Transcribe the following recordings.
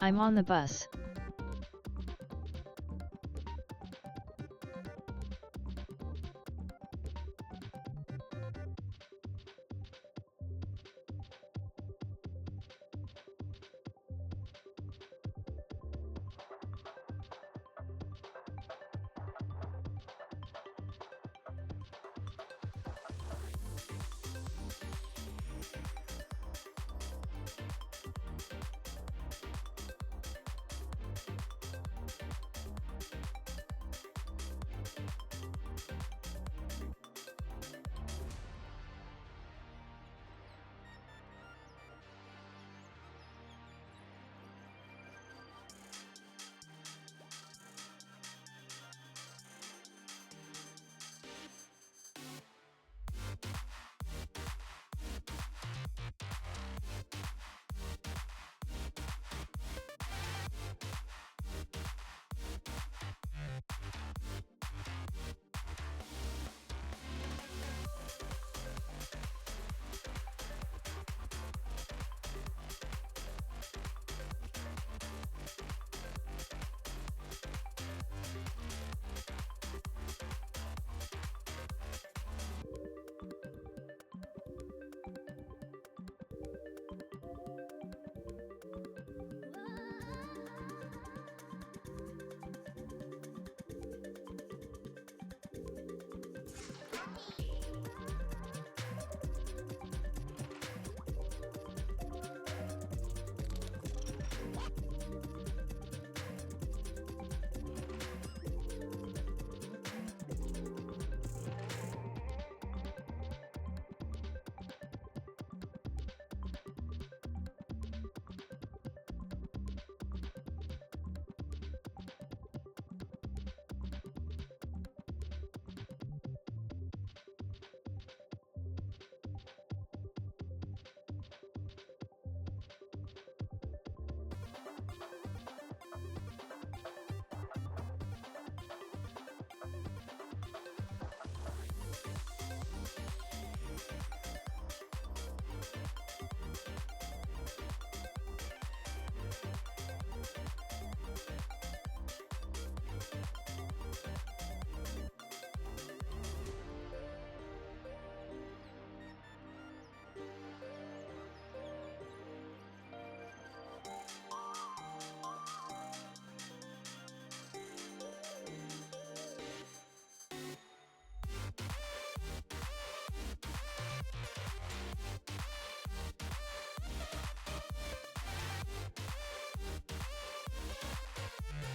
I'm on the bus.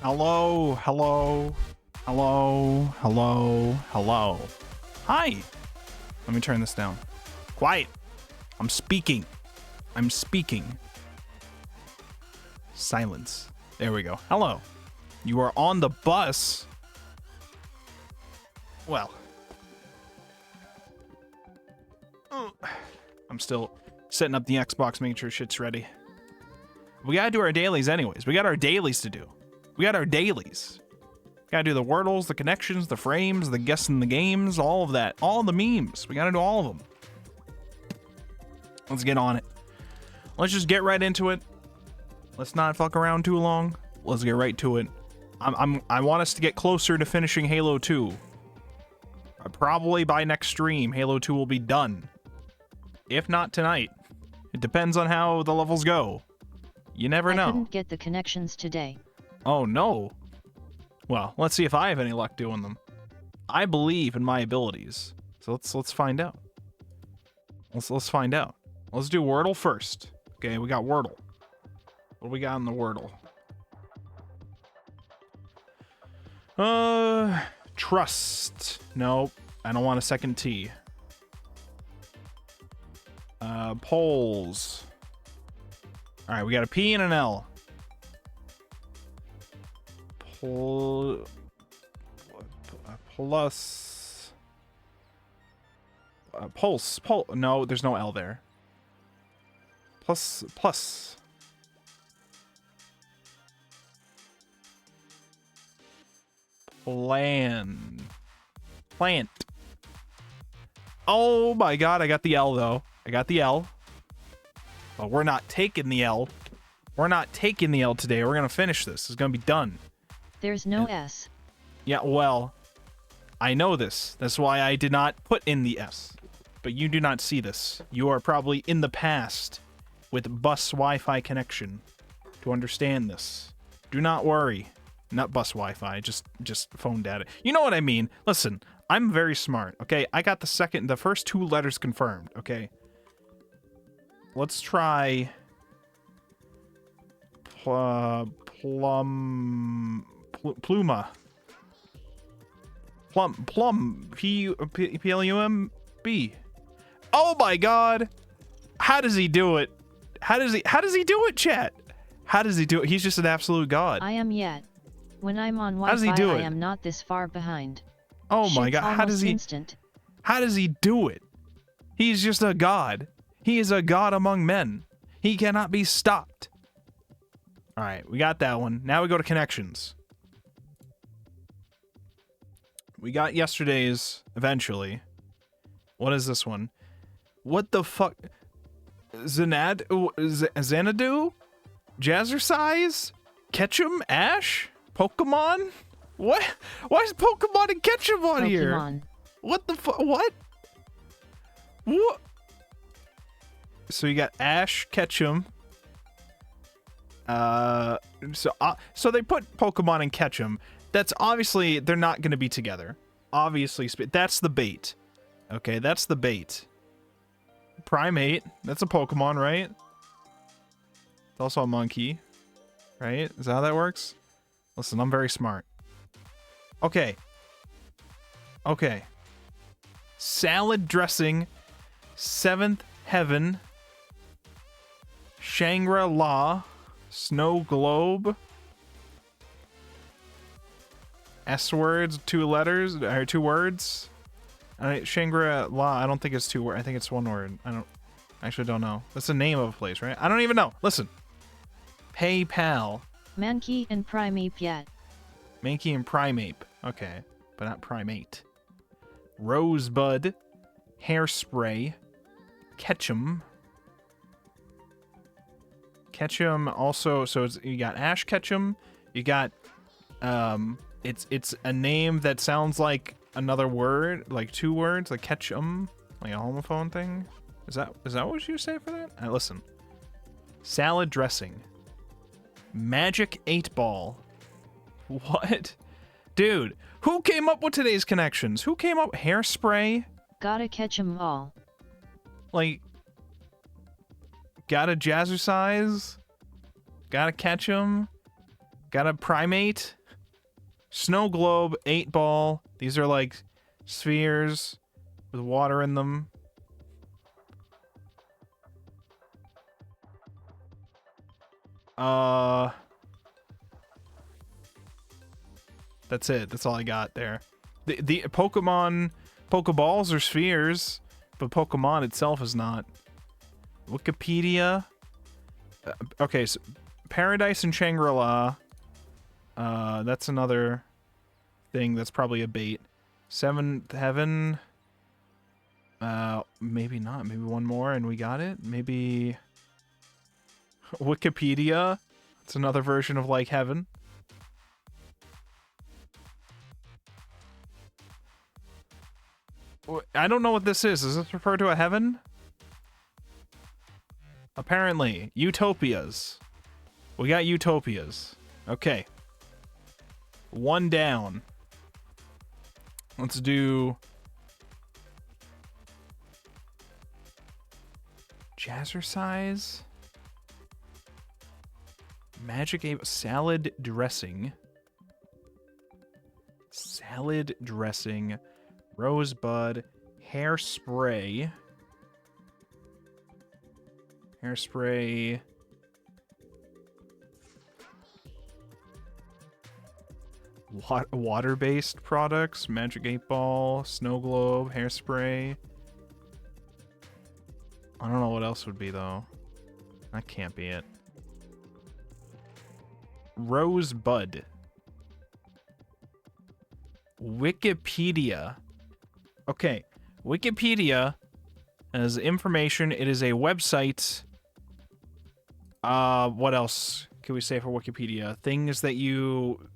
Hello, hello, hello, hello, hello. Hi. Let me turn this down. Quiet. I'm speaking. I'm speaking. Silence. There we go. Hello. You are on the bus. Well. I'm still setting up the Xbox, making sure shit's ready. We gotta do our dailies anyways. We got our dailies to do. We got our dailies. Gotta do the wordles, the connections, the frames, the guessing the games, all of that. All the memes. We gotta do all of them. Let's get on it. Let's just get right into it. Let's not fuck around too long. Let's get right to it. I want us to get closer to finishing Halo 2. Probably by next stream, Halo 2 will be done. If not tonight. It depends on how the levels go. You never know. I couldn't get the connections today. Oh no. Well, let's see if I have any luck doing them. I believe in my abilities. So let's find out. Let's find out. Let's do Wordle first. Okay, we got Wordle. What do we got in the Wordle? Trust. Nope. I don't want a second T. Polls. All right, we got a P and an L. Plus. Pulse. No, there's no L there. Plus. Plant. Oh my god, I got the L though. I got the L. But we're not taking the L. We're not taking the L today. We're gonna finish this. It's gonna be done. There's no S. Yeah, well, I know this. That's why I did not put in the S. But you do not see this. You are probably in the past with bus Wi-Fi connection to understand this. Do not worry. Not bus Wi-Fi, just phone data. You know what I mean. Listen, I'm very smart, okay? I got the first 2 letters confirmed, okay? Let's try pluma. Plum. Oh my god. How does he do it? How does he do it, chat? How does he do it? He's just an absolute god. I am yet. When I'm on How does he Wi-Fi, do I it? am not this far behind. Oh my Shit's god, how does he instant. How does he do it? He's just a god. He is a god among men. He cannot be stopped. All right, we got that one. Now we go to connections. We got yesterday's eventually. What is this one? What the fuck? Xanadu? Jazzercise? Ketchum? Ash? Pokemon? What? Why is Pokemon and Ketchum on here? Pokemon. What the fuck? What? What? So you got Ash, Ketchum. So they put Pokemon and Ketchum. That's obviously, they're not going to be together. Obviously, that's the bait. Okay, that's the bait. Primate, that's a Pokemon, right? It's also a monkey, right? Is that how that works? Listen, I'm very smart. Okay. Okay. Salad dressing, 7th heaven, Shangri-La, snow globe, S words, 2 letters, or 2 words. Shangri-La, I don't think it's 2 words. I think it's 1 word. I actually don't know. That's the name of a place, right? I don't even know. Listen. PayPal. Mankey and Primeape yet. Mankey and Primeape. Okay, but not Primate. Rosebud. Hairspray. Ketchum. Ketchum also, so you got Ash Ketchum. You got, it's a name that sounds like another word, like 2 words, like Ketchum, like a homophone thing. Is that what you say for that? Listen. Salad dressing. Magic 8-ball. What? Dude, who came up with today's connections? Who came up? Hairspray? Gotta catch 'em all. Like, gotta jazzercise? Gotta catch 'em? Gotta primate? Snow globe, 8-ball. These are like spheres with water in them. That's it. That's all I got there. The Pokeballs are spheres, but Pokemon itself is not. Wikipedia. Okay, so Paradise and Shangri-La. That's another thing that's probably a bait. 7th heaven. Maybe not. Maybe 1 more and we got it. Maybe Wikipedia. It's another version of like heaven. I don't know what this is. Does this refer to a heaven? Apparently. Utopias. We got utopias. Okay. 1 down. Let's do Jazzercise. Magic Ape salad dressing. Salad dressing. Rosebud. Hairspray. Hairspray. Water-based products. Magic 8-ball. Snow globe. Hairspray. I don't know what else would be, though. That can't be it. Rosebud. Wikipedia. Okay. Wikipedia has information. It is a website What else can we say for Wikipedia? Things that you...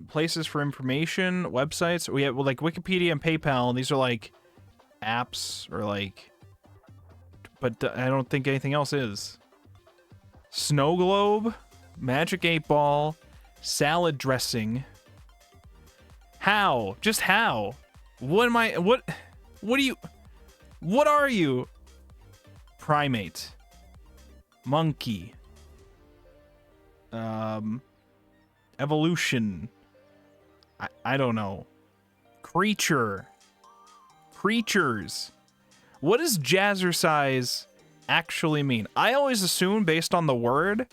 places for information, websites. We have, well, like, Wikipedia and PayPal, and these are, like, apps, or, like... But I don't think anything else is. Snow globe, magic 8-ball, salad dressing. How? Just how? What am I... What do you... What are you? Primate. Monkey. Evolution. I don't know. Creature. Creatures. What does jazzercise actually mean? I always assume, based on the word,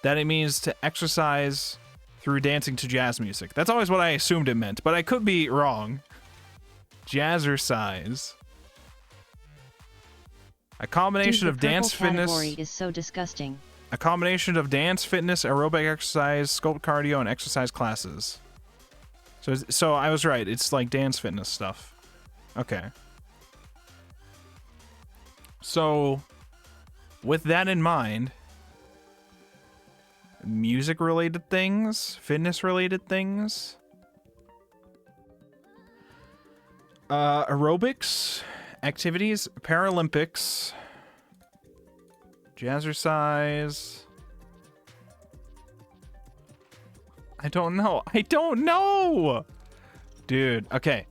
that it means to exercise through dancing to jazz music. That's always what I assumed it meant, but I could be wrong. Jazzercise. A combination Dude, of dance fitness. Category is so disgusting. A combination of dance, fitness, aerobic exercise, sculpt cardio, and exercise classes. So I was right. It's like dance fitness stuff. Okay. So, with that in mind, music-related things, fitness-related things, aerobics, activities, Paralympics, jazzercise. I don't know. I don't know! Dude, okay.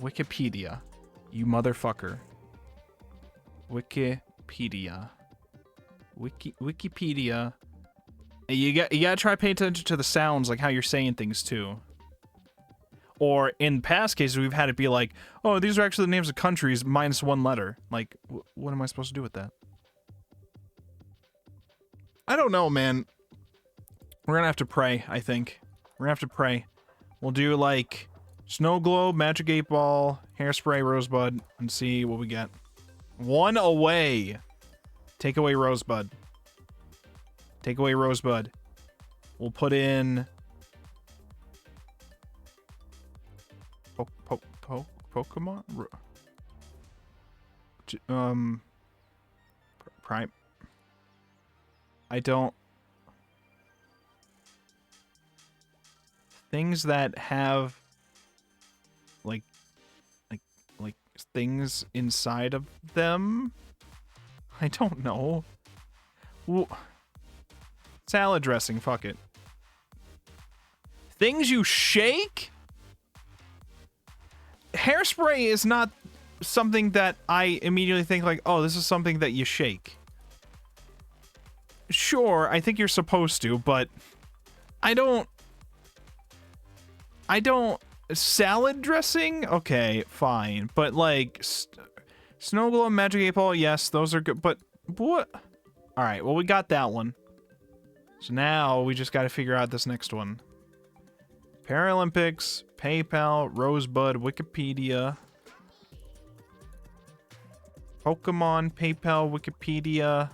Wikipedia. You motherfucker. Wikipedia. Wikipedia. You gotta try paying attention to the sounds, like how you're saying things too. Or in past cases, we've had it be like, oh, these are actually the names of countries minus one letter. Like, what am I supposed to do with that? I don't know, man. We're gonna have to pray, I think. We're gonna have to pray. We'll do, like, snow globe, magic 8-ball, hairspray, rosebud, and see what we get. One away. Take away rosebud. Take away rosebud. We'll put in... Pokemon? Prime. I don't... Things that have... Like things inside of them? I don't know. Salad dressing, fuck it. Things you shake? Hairspray is not something that I immediately think like, oh, this is something that you shake. Sure, I think you're supposed to, but I don't... Salad dressing? Okay, fine. But, like, Snow Globe, Magic 8-Ball, yes, those are good, but what? Alright, well, we got that one. So now we just gotta figure out this next one. Paralympics, PayPal, Rosebud, Wikipedia. Pokemon, PayPal, Wikipedia.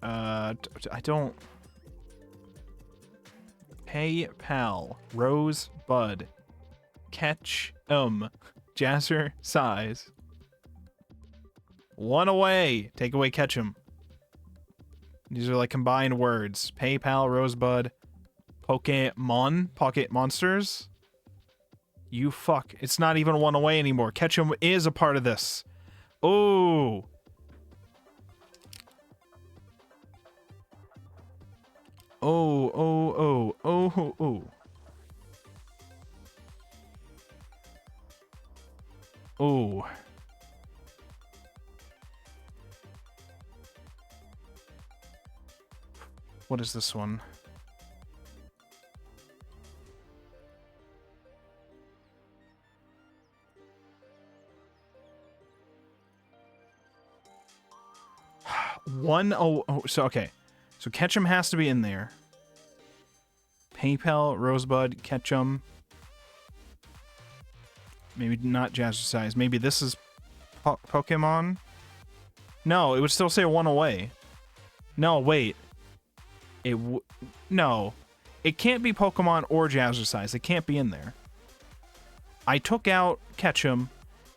I don't... PayPal, Rosebud, Catch, Jazzercise. One away. Take away Ketchum. These are like combined words. PayPal, Rosebud, Pokemon, Pocket Monsters. You fuck. It's not even one away anymore. Ketchum is a part of this. Oh. Oh. Oh. What is this one? So okay. So Ketchum has to be in there. PayPal, Rosebud, Ketchum. Maybe not Jazzercise. Maybe this is Pokemon? No, it would still say one away. No, wait. No. It can't be Pokemon or Jazzercise. It can't be in there. I took out Ketchum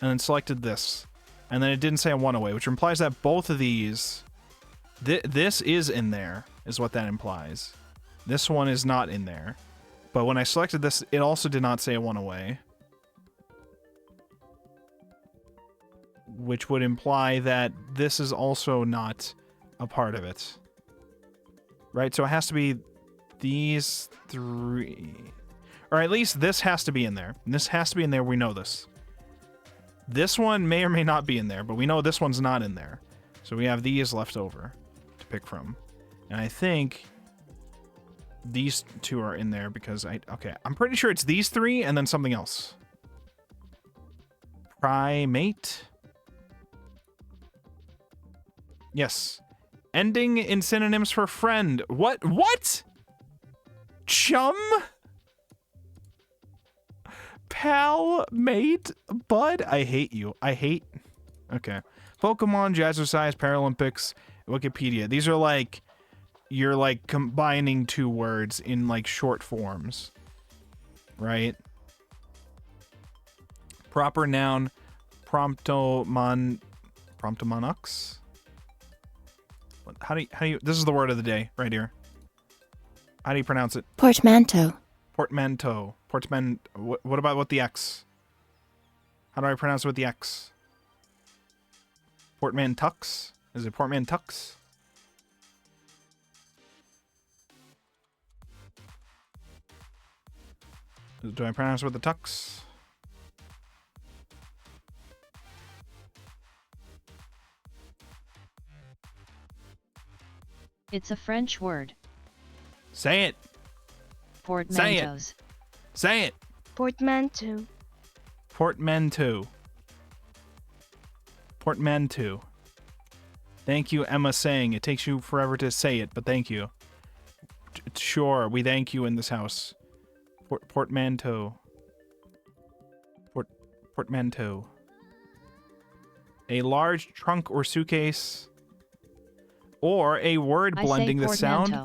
and then selected this. And then it didn't say a one away, which implies that both of these... this is in there, is what that implies. This one is not in there. But when I selected this, it also did not say a one away. Which would imply that this is also not a part of it. Right? So it has to be these three. Or at least this has to be in there. And this has to be in there. We know this. This one may or may not be in there, but we know this one's not in there. So we have these left over to pick from. And I think these two are in there because okay, I'm pretty sure it's these three and then something else. Primate. Yes. Ending in synonyms for friend. What? What? Chum? Pal? Mate? Bud? I hate you. I hate... Okay. Pokemon, Jazzercise, Paralympics, Wikipedia. These are like... You're like combining two words in like short forms. Right? Proper noun. Promptomonux? How do you... This is the word of the day, right here. How do you pronounce it? Portmanteau. Portmanteau. What about with the X? How do I pronounce it with the X? Portmantux? Is it portmantux? Do I pronounce it with the tux? It's a French word. Say it. Portmanteaus. Say it. Portmanteau. Portmanteau. Portmanteau. Thank you, Emma saying. It takes you forever to say it, but thank you. Sure, we thank you in this house. Portmanteau. Portmanteau. A large trunk or suitcase. Or a word blending the sound.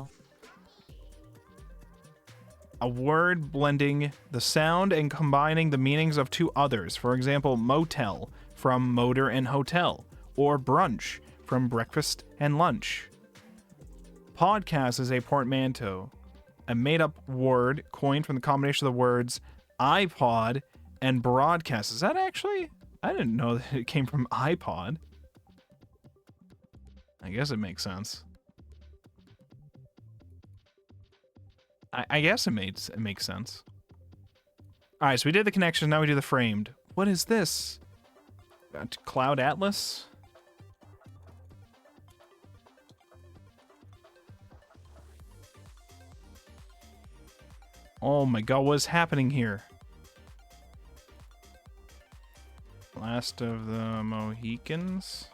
A word blending the sound and combining the meanings of two others. For example, motel from motor and hotel. Or brunch from breakfast and lunch. Podcast is a portmanteau. A made-up word coined from the combination of the words iPod and broadcast. Is that actually? I didn't know that it came from iPod. I guess it makes sense. I guess it makes sense. All right, so we did the connection. Now we do the framed. What is this? Cloud Atlas? Oh my god, what is happening here? Last of the Mohicans?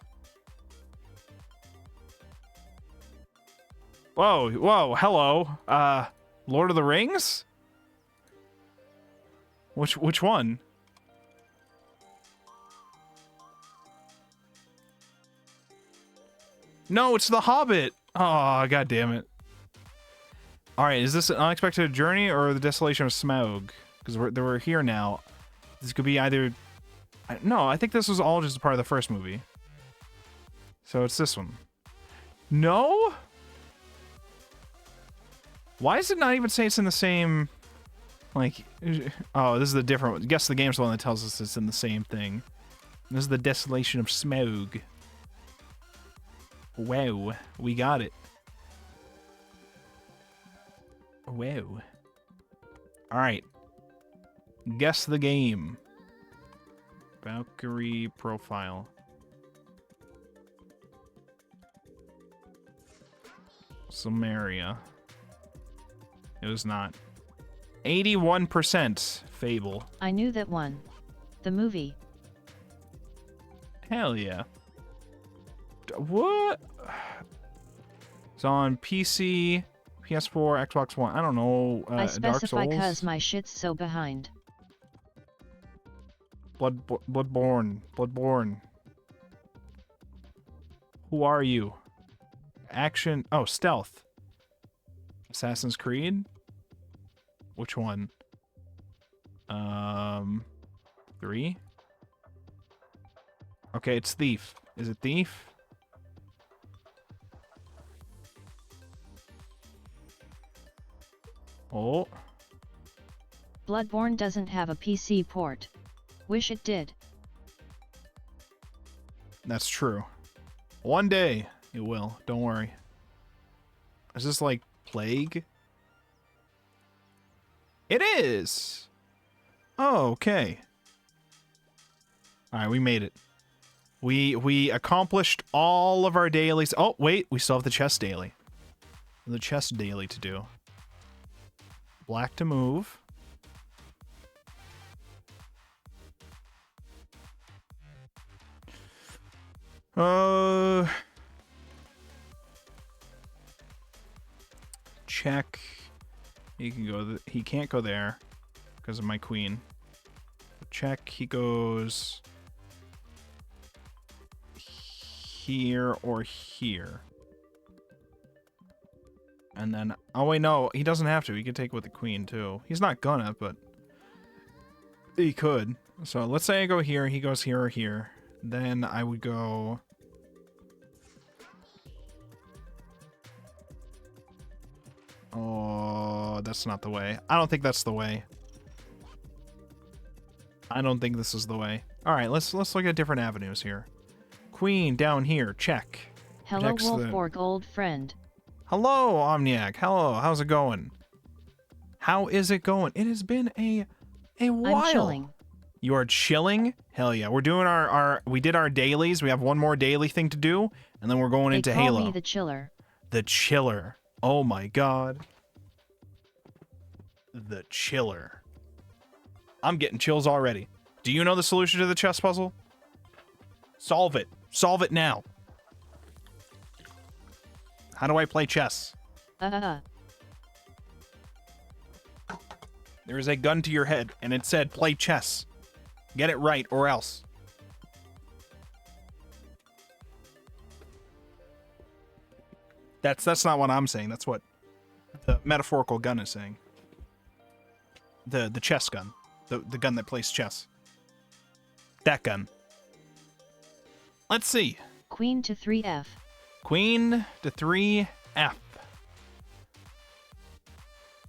Whoa, whoa, hello. Lord of the Rings? Which one? No, it's The Hobbit. Oh, god damn it. Alright, is this an unexpected journey or the desolation of Smaug? Because we're here now. This could be either... No, I think this was all just a part of the first movie. So it's this one. No? Why does it not even say it's in the same... Like... Oh, this is the different one. Guess the game's the one that tells us it's in the same thing. This is the desolation of Smaug. Wow, we got it. Wow. Alright. Guess the game. Valkyrie profile. Samaria. It was not. 81% Fable. I knew that one. The movie. Hell yeah. What? It's on PC, PS4, Xbox One. I don't know. I Dark specify Souls. cause my shit's so behind. Bloodborne. Who are you? Action. Oh, stealth. Assassin's Creed? Which one? 3. Okay, it's thief. Is it thief? Oh. Bloodborne doesn't have a PC port. Wish it did. That's true. One day it will. Don't worry. Is this like Plague? It is! Oh, okay. Alright, we made it. We accomplished all of our dailies. Oh, wait, we still have the chest daily. The chest daily to do. Black to move. Check. He can go. He can't go there because of my queen. Check. He goes here or here. And then, oh wait, no, he doesn't have to. He could take with the queen too. He's not gonna, but he could. So let's say I go here. He goes here or here. Then I would go. Oh, that's not the way. I don't think that's the way. I don't think this is the way. All right, let's look at different avenues here. Queen down here, check. Hello, Wolfborg, old friend. Hello, Omniac. Hello, how's it going? How is it going? It has been a while. I'm chilling. You are chilling? Hell yeah. We're doing we did our dailies. We have one more daily thing to do, and then we're going into Halo. They call me the chiller. The chiller. Oh my god. The chiller. I'm getting chills already. Do you know the solution to the chess puzzle? Solve it. Solve it now. How do I play chess? There is a gun to your head, and it said, play chess. Get it right, or else. That's not what I'm saying. That's what the metaphorical gun is saying. The chess gun. The gun that plays chess. That gun. Let's see. Queen to 3F. Queen to 3F.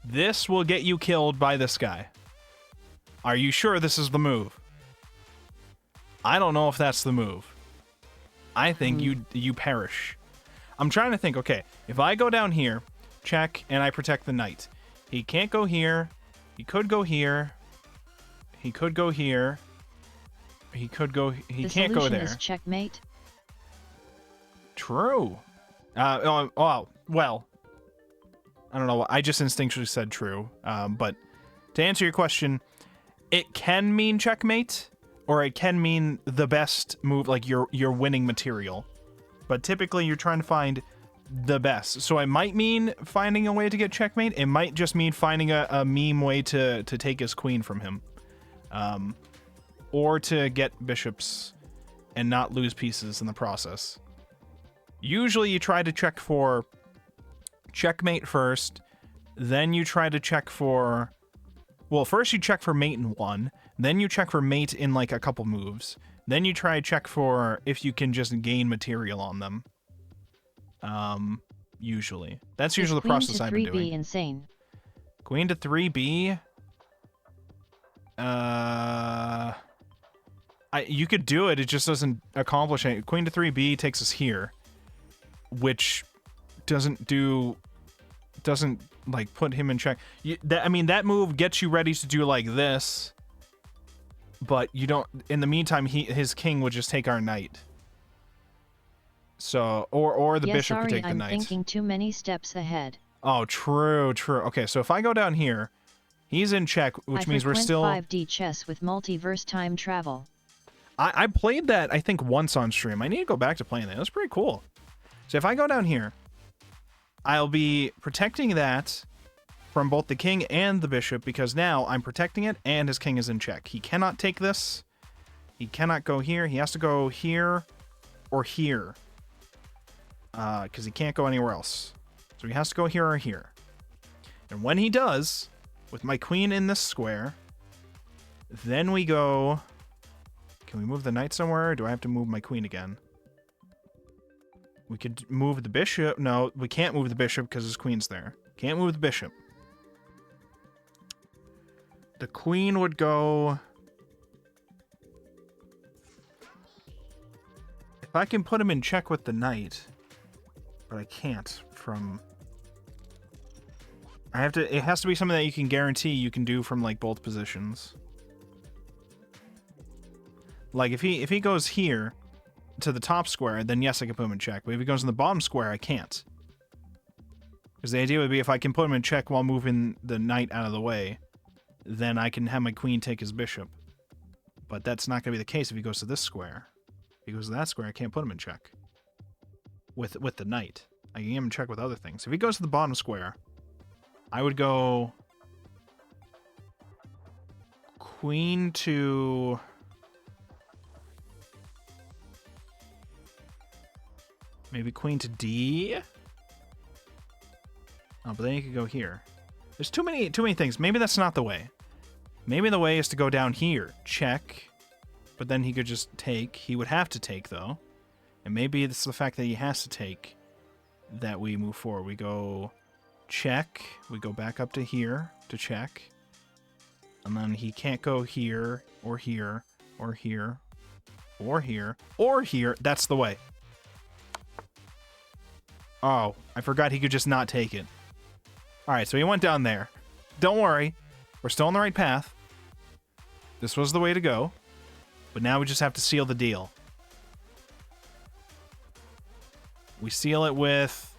This will get you killed by this guy. Are you sure this is the move? I don't know if that's the move. I think you perish. I'm trying to think, okay, if I go down here, check, and I protect the knight. He can't go here. He could go here. He could go here. He could go... He can't go there. The solution is checkmate. True. Well, I don't know. I just instinctually said true. But to answer your question, it can mean checkmate, or it can mean the best move, like your winning material. But typically, you're trying to find the best. So it might mean finding a way to get checkmate. It might just mean finding a meme way to take his queen from him. Or to get bishops and not lose pieces in the process. Usually you try to check for checkmate first, then you try to check for... Well, first you check for mate in one, then you check for mate in like a couple moves, then you try to check for if you can just gain material on them. Usually. That's usually the process I've been doing. Queen to 3B insane. Queen to 3B? You could do it, it just doesn't accomplish anything. Queen to 3B takes us here, which doesn't like put him in check. I mean, that move gets you ready to do like this, but you don't. In the meantime, his king would just take our knight. So, or the bishop could take the knight. I'm thinking too many steps ahead. Oh, true. Okay, so if I go down here, he's in check, which means we're still 5D chess with multiverse time travel. I played that, I think, once on stream. I need to go back to playing that. It was pretty cool. So if I go down here, I'll be protecting that from both the king and the bishop, because now I'm protecting it and his king is in check. He cannot take this. He cannot go here. He has to go here or here. Because he can't go anywhere else. So he has to go here or here. And when he does, with my queen in this square, then we go Can we move the knight somewhere, or do I have to move my queen again? We could move the bishop. No, we can't move the bishop because his queen's there. Can't move the bishop. The queen would go... If I can put him in check with the knight, but I can't from... I have to... It has to be something that you can guarantee you can do from, like, both positions. Like, if he goes here to the top square, then yes, I can put him in check. But if he goes in the bottom square, I can't. Because the idea would be if I can put him in check while moving the knight out of the way, then I can have my queen take his bishop. But that's not going to be the case if he goes to this square. If he goes to that square, I can't put him in check. With the knight. I can get him in check with other things. If he goes to the bottom square, I would go... Queen to... Maybe queen to D? Oh, but then you could go here. There's too many things. Maybe that's not the way. Maybe the way is to go down here. Check. But then he could just take. He would have to take, though. And maybe it's the fact that he has to take that we move forward. We go check. We go back up to here to check. And then he can't go here, or here, or here, or here, or here. That's the way. Oh, I forgot he could just not take it. Alright, so he went down there. Don't worry. We're still on the right path. This was the way to go. But now we just have to seal the deal. We seal it with...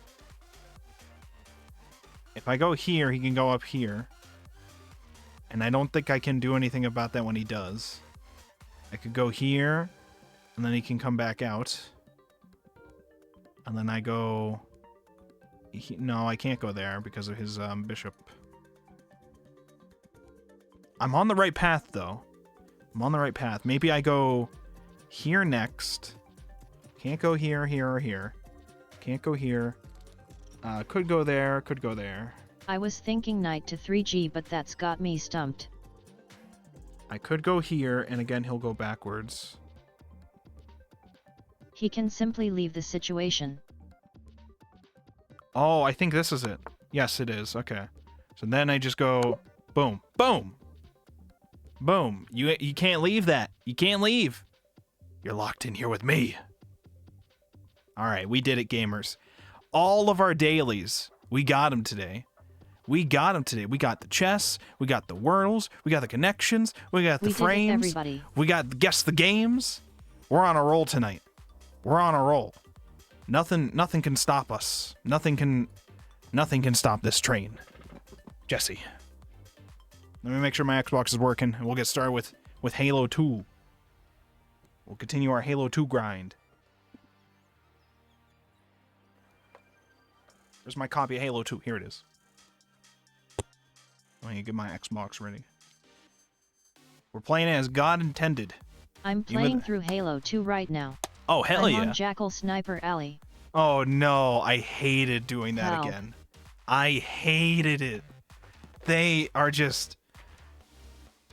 If I go here, he can go up here. And I don't think I can do anything about that when he does. I could go here, and then he can come back out. And then I go... No, I can't go there because of his bishop. I'm on the right path, though. I'm on the right path. Maybe I go here next. Can't go here, here, or here. Can't go here. Could go there, could go there. I was thinking knight to 3G, but that's got me stumped. I could go here, and again, he'll go backwards. He can simply leave the situation. Oh, I think this is it. Yes, it is. Okay. So then I just go boom, boom, boom. You can't leave that. You can't leave. You're locked in here with me. All right, we did it, gamers. All of our dailies, we got them today. We got them today. We got the chess. We got the wordles. We got the connections. We got the frames. Did it, everybody. We got guess the games. We're on a roll tonight. We're on a roll. Nothing can stop us. Nothing can stop this train. Jesse. Let me make sure my Xbox is working, and we'll get started with Halo 2. We'll continue our Halo 2 grind. There's my copy of Halo 2. Here it is. Let me get my Xbox ready. We're playing it as God intended. I'm playing through Halo 2 right now. Oh, hell yeah. I'm on Jackal Sniper Alley. Oh, no. I hated doing that How? again. I hated it. They are just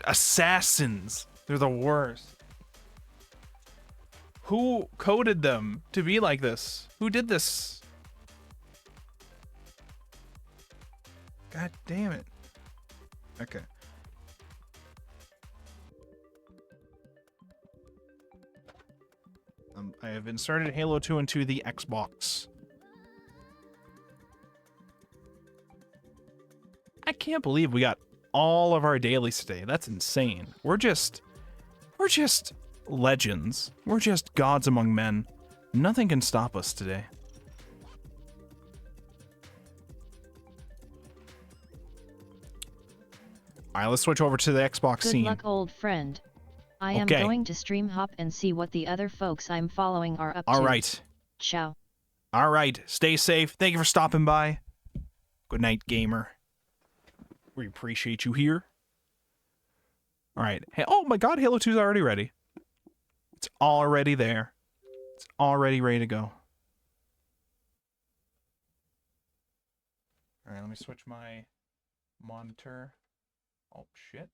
assassins. They're the worst. Who coded them to be like this? Who did this? God damn it. Okay. I have inserted Halo 2 into the Xbox. I can't believe we got all of our dailies today. That's insane. We're just legends. We're just gods among men. Nothing can stop us today. All right, let's switch over to the Xbox Good scene. luck, old friend. I am Okay. going to stream hop and see what the other folks I'm following are up to. All right. Ciao. All right. Stay safe. Thank you for stopping by. Good night, gamer. We appreciate you here. All right. Hey, oh my God, Halo 2 is already ready. It's already there. It's already ready to go. All right, let me switch my monitor. Oh, shit.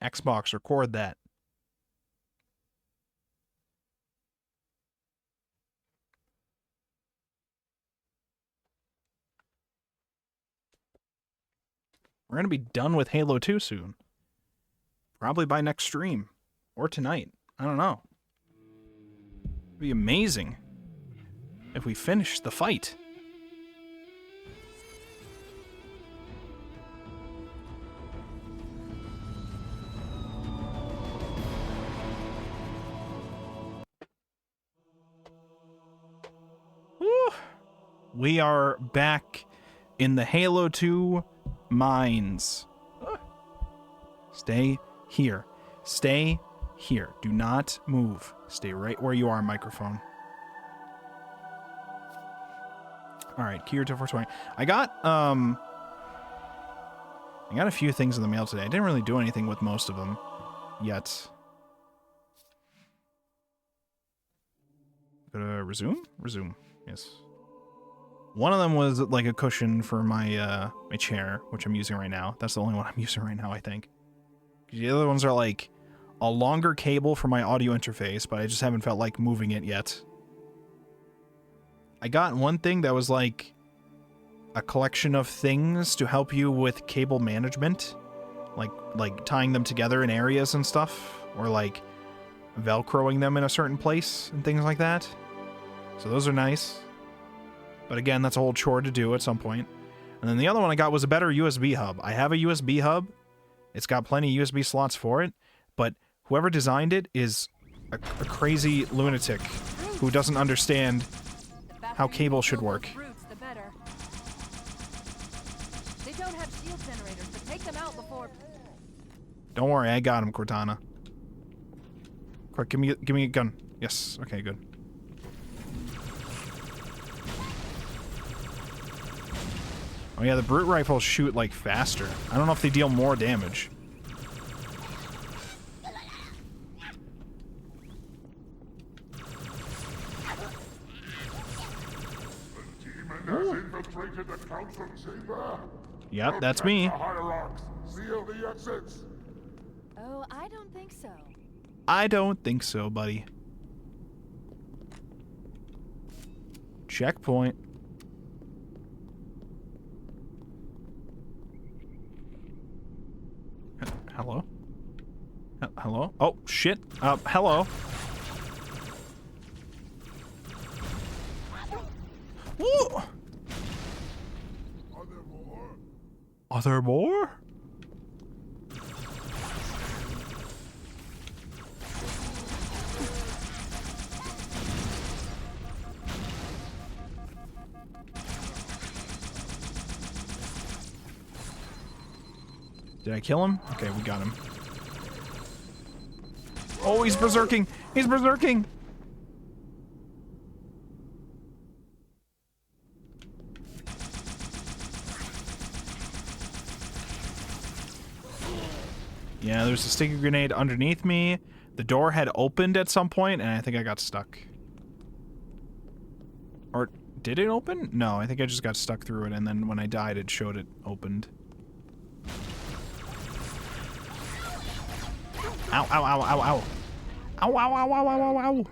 Xbox, record that. We're going to be done with Halo 2 soon. Probably by next stream. Or tonight. I don't know. It'd be amazing if we finish the fight. Woo. We are back in the Halo 2 mines. Stay here. Stay here. Do not move. Stay right where you are, microphone. Alright, Key to 420. I got a few things in the mail today. I didn't really do anything with most of them yet. Gonna resume? Resume. Yes. One of them was like a cushion for my my chair, which I'm using right now. That's the only one I'm using right now, I think. The other ones are like a longer cable for my audio interface, but I just haven't felt like moving it yet. I got one thing that was like a collection of things to help you with cable management, like tying them together in areas and stuff, or like velcroing them in a certain place and things like that. So those are nice. But again, that's a whole chore to do at some point. And then the other one I got was a better USB hub. I have a USB hub. It's got plenty of USB slots for it, but whoever designed it is a crazy lunatic who doesn't understand how cable should work. They don't have shield generators, but take them out before. Don't worry, I got him, Cortana. Quick, give me a gun. Yes, okay, good. Oh yeah, the brute rifles shoot like faster. I don't know if they deal more damage. Yep, that's me. Oh, I don't think so. I don't think so, buddy. Checkpoint. Hello? Hello? Oh, shit. Hello. Woo! Are there more? Did I kill him? Okay, we got him. Oh, he's berserking! He's berserking! Yeah, there's a sticky grenade underneath me. The door had opened at some point, and I think I got stuck. Or did it open? No, I think I just got stuck through it, and then when I died, it showed it opened. Ow, ow, ow, ow, ow. Ow, ow, ow, ow, ow, ow, ow.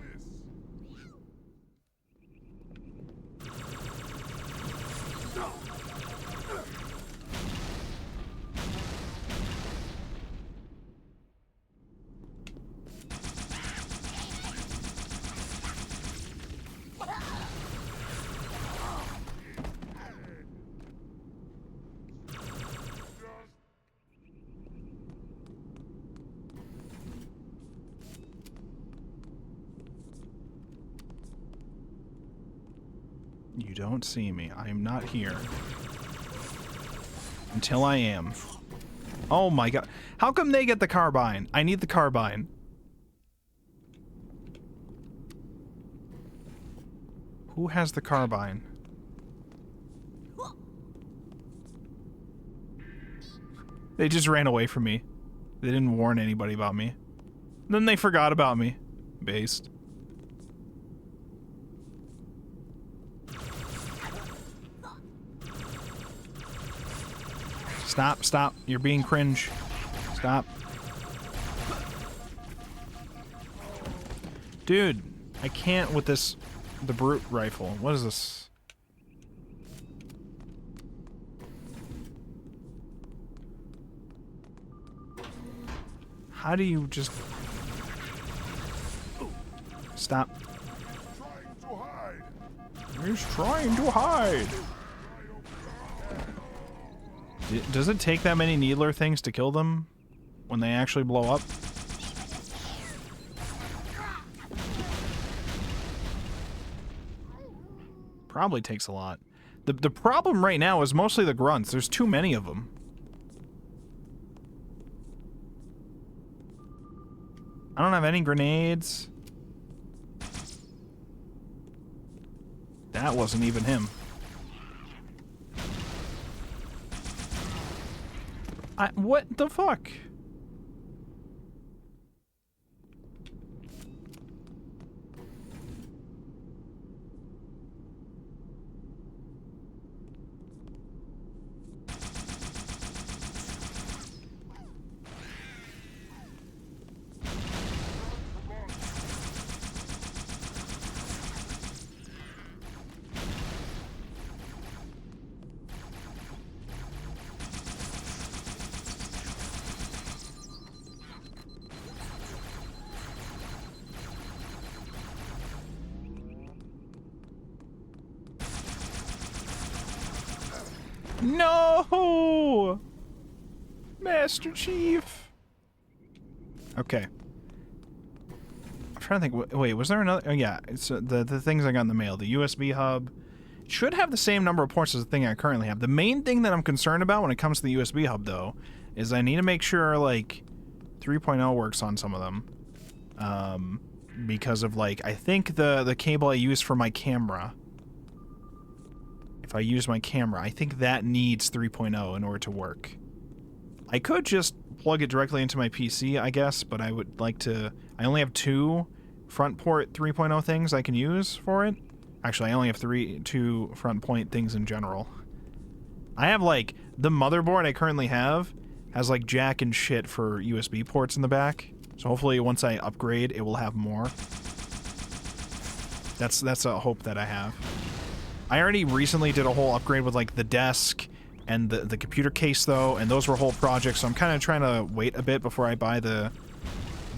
You don't see me. I am not here. Until I am. Oh my god. How come they get the carbine? I need the carbine. Who has the carbine? They just ran away from me. They didn't warn anybody about me. Then they forgot about me. Based. Stop, stop. You're being cringe. Stop. Dude, I can't with this, the brute rifle. What is this? How do you just... Stop. He's trying to hide. Does it take that many needler things to kill them when they actually blow up? Probably takes a lot. The problem right now is mostly the grunts. There's too many of them. I don't have any grenades. That wasn't even him. What the fuck? No! Master Chief! Okay. I'm trying to think. Wait, was there another? Oh, yeah. It's the things I got in the mail. The USB hub should have the same number of ports as the thing I currently have. The main thing that I'm concerned about when it comes to the USB hub, though, is I need to make sure, like, 3.0 works on some of them. Because of, like, I think the cable I use for my camera... If I use my camera, I think that needs 3.0 in order to work. I could just plug it directly into my PC, I guess, but I would like to... I only have 2 front port 3.0 things I can use for it. Actually, I only have 2 front point things in general. I have, like, the motherboard I currently have has, like, jack and shit for USB ports in the back. So hopefully once I upgrade, it will have more. That's a hope that I have. I already recently did a whole upgrade with, like, the desk and the computer case, though, and those were whole projects, so I'm kind of trying to wait a bit before I buy the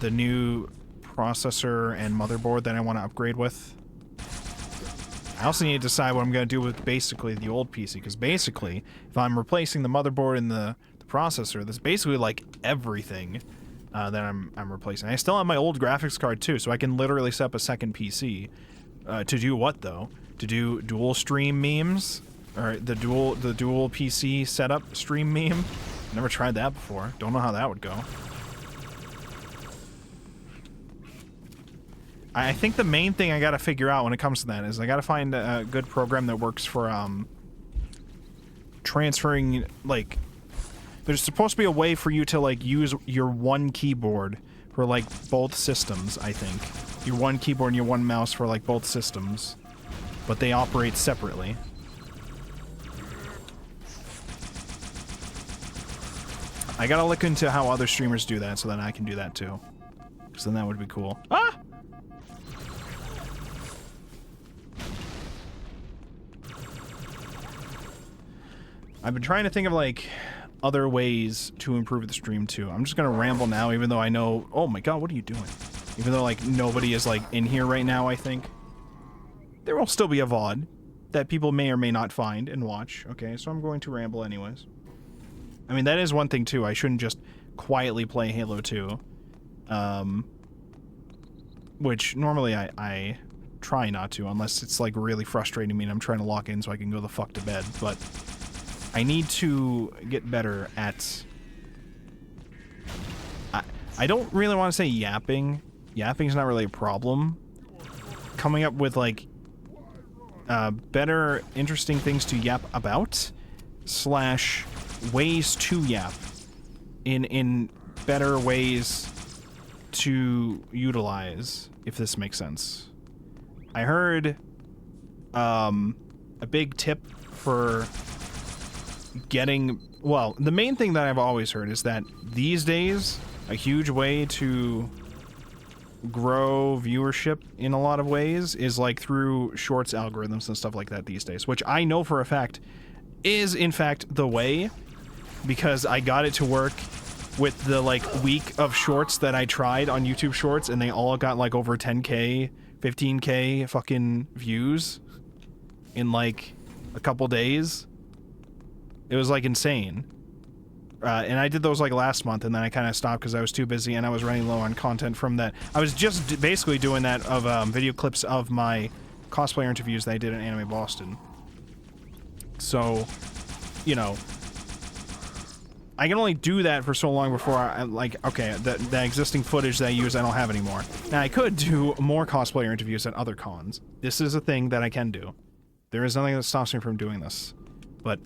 new processor and motherboard that I want to upgrade with. I also need to decide what I'm going to do with basically the old PC, because basically, if I'm replacing the motherboard and the processor, that's basically, like, everything that I'm replacing. I still have my old graphics card, too, so I can literally set up a second PC. To do what, though? To do dual stream memes, or the dual PC setup stream meme. Never tried that before. Don't know how that would go. I think the main thing I gotta figure out when it comes to that is I gotta find a good program that works for transferring, like, there's supposed to be a way for you to, like, use your one keyboard for, like, both systems, I think. Your one keyboard and your one mouse for, like, both systems. But they operate separately. I gotta look into how other streamers do that so that I can do that too. Because then that would be cool. Ah! I've been trying to think of, like, other ways to improve the stream too. I'm just gonna ramble now, even though I know... Oh my god, what are you doing? Even though, like, nobody is, like, in here right now, I think. There will still be a VOD that people may or may not find and watch, okay? So I'm going to ramble anyways. I mean, that is one thing, too. I shouldn't just quietly play Halo 2. Which, normally, I try not to, unless it's, like, really frustrating me and I'm trying to lock in so I can go the fuck to bed. But I need to get better at... I don't really want to say yapping. Yapping's not really a problem. Coming up with, like... better, interesting things to yap about, / ways to yap in better ways to utilize, if this makes sense. I heard a big tip for getting... Well, the main thing that I've always heard is that these days, a huge way to grow viewership in a lot of ways is like through shorts algorithms and stuff like that these days, which I know for a fact is in fact the way, because I got it to work with the like week of shorts that I tried on YouTube Shorts, and they all got like over 10k, 15k fucking views in like a couple days. It was like insane. And I did those like last month, and then I kind of stopped because I was too busy and I was running low on content from that. I was just basically doing that of video clips of my cosplayer interviews that I did in Anime Boston. So, you know, I can only do that for so long before I, like, okay, the existing footage that I use I don't have anymore. Now, I could do more cosplayer interviews at other cons. This is a thing that I can do. There is nothing that stops me from doing this. But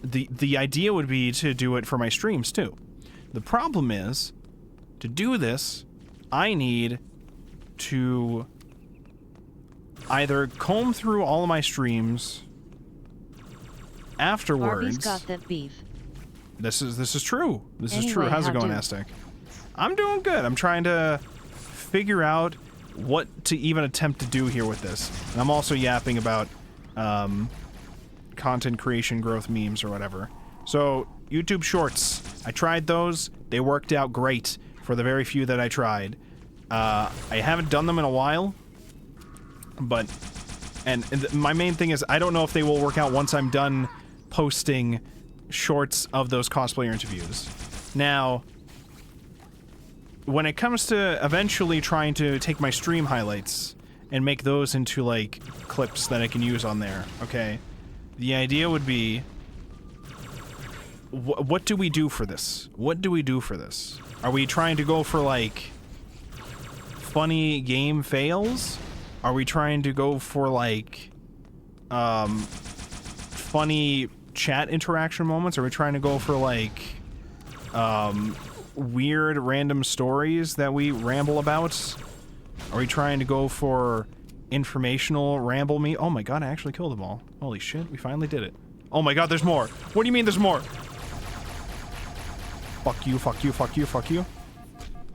the idea would be to do it for my streams, too. The problem is, to do this, I need to either comb through all of my streams afterwards. Barbie's got that beef. This is true. This is Anyway, true. How's it how going, do? Aztec? I'm doing good. I'm trying to figure out what to even attempt to do here with this. And I'm also yapping about content creation growth memes or whatever. So, YouTube Shorts. I tried those. They worked out great for the very few that I tried. I haven't done them in a while, but my main thing is I don't know if they will work out once I'm done posting shorts of those cosplayer interviews. Now, when it comes to eventually trying to take my stream highlights and make those into, like, clips that I can use on there, okay? The idea would be, what do we do for this? What do we do for this? Are we trying to go for, like, funny game fails? Are we trying to go for, like, funny chat interaction moments? Are we trying to go for, like, weird random stories that we ramble about? Are we trying to go for informational ramble me? Oh my god, I actually killed them all. Holy shit, we finally did it. Oh my god, there's more. What do you mean there's more? Fuck you, fuck you, fuck you, fuck you.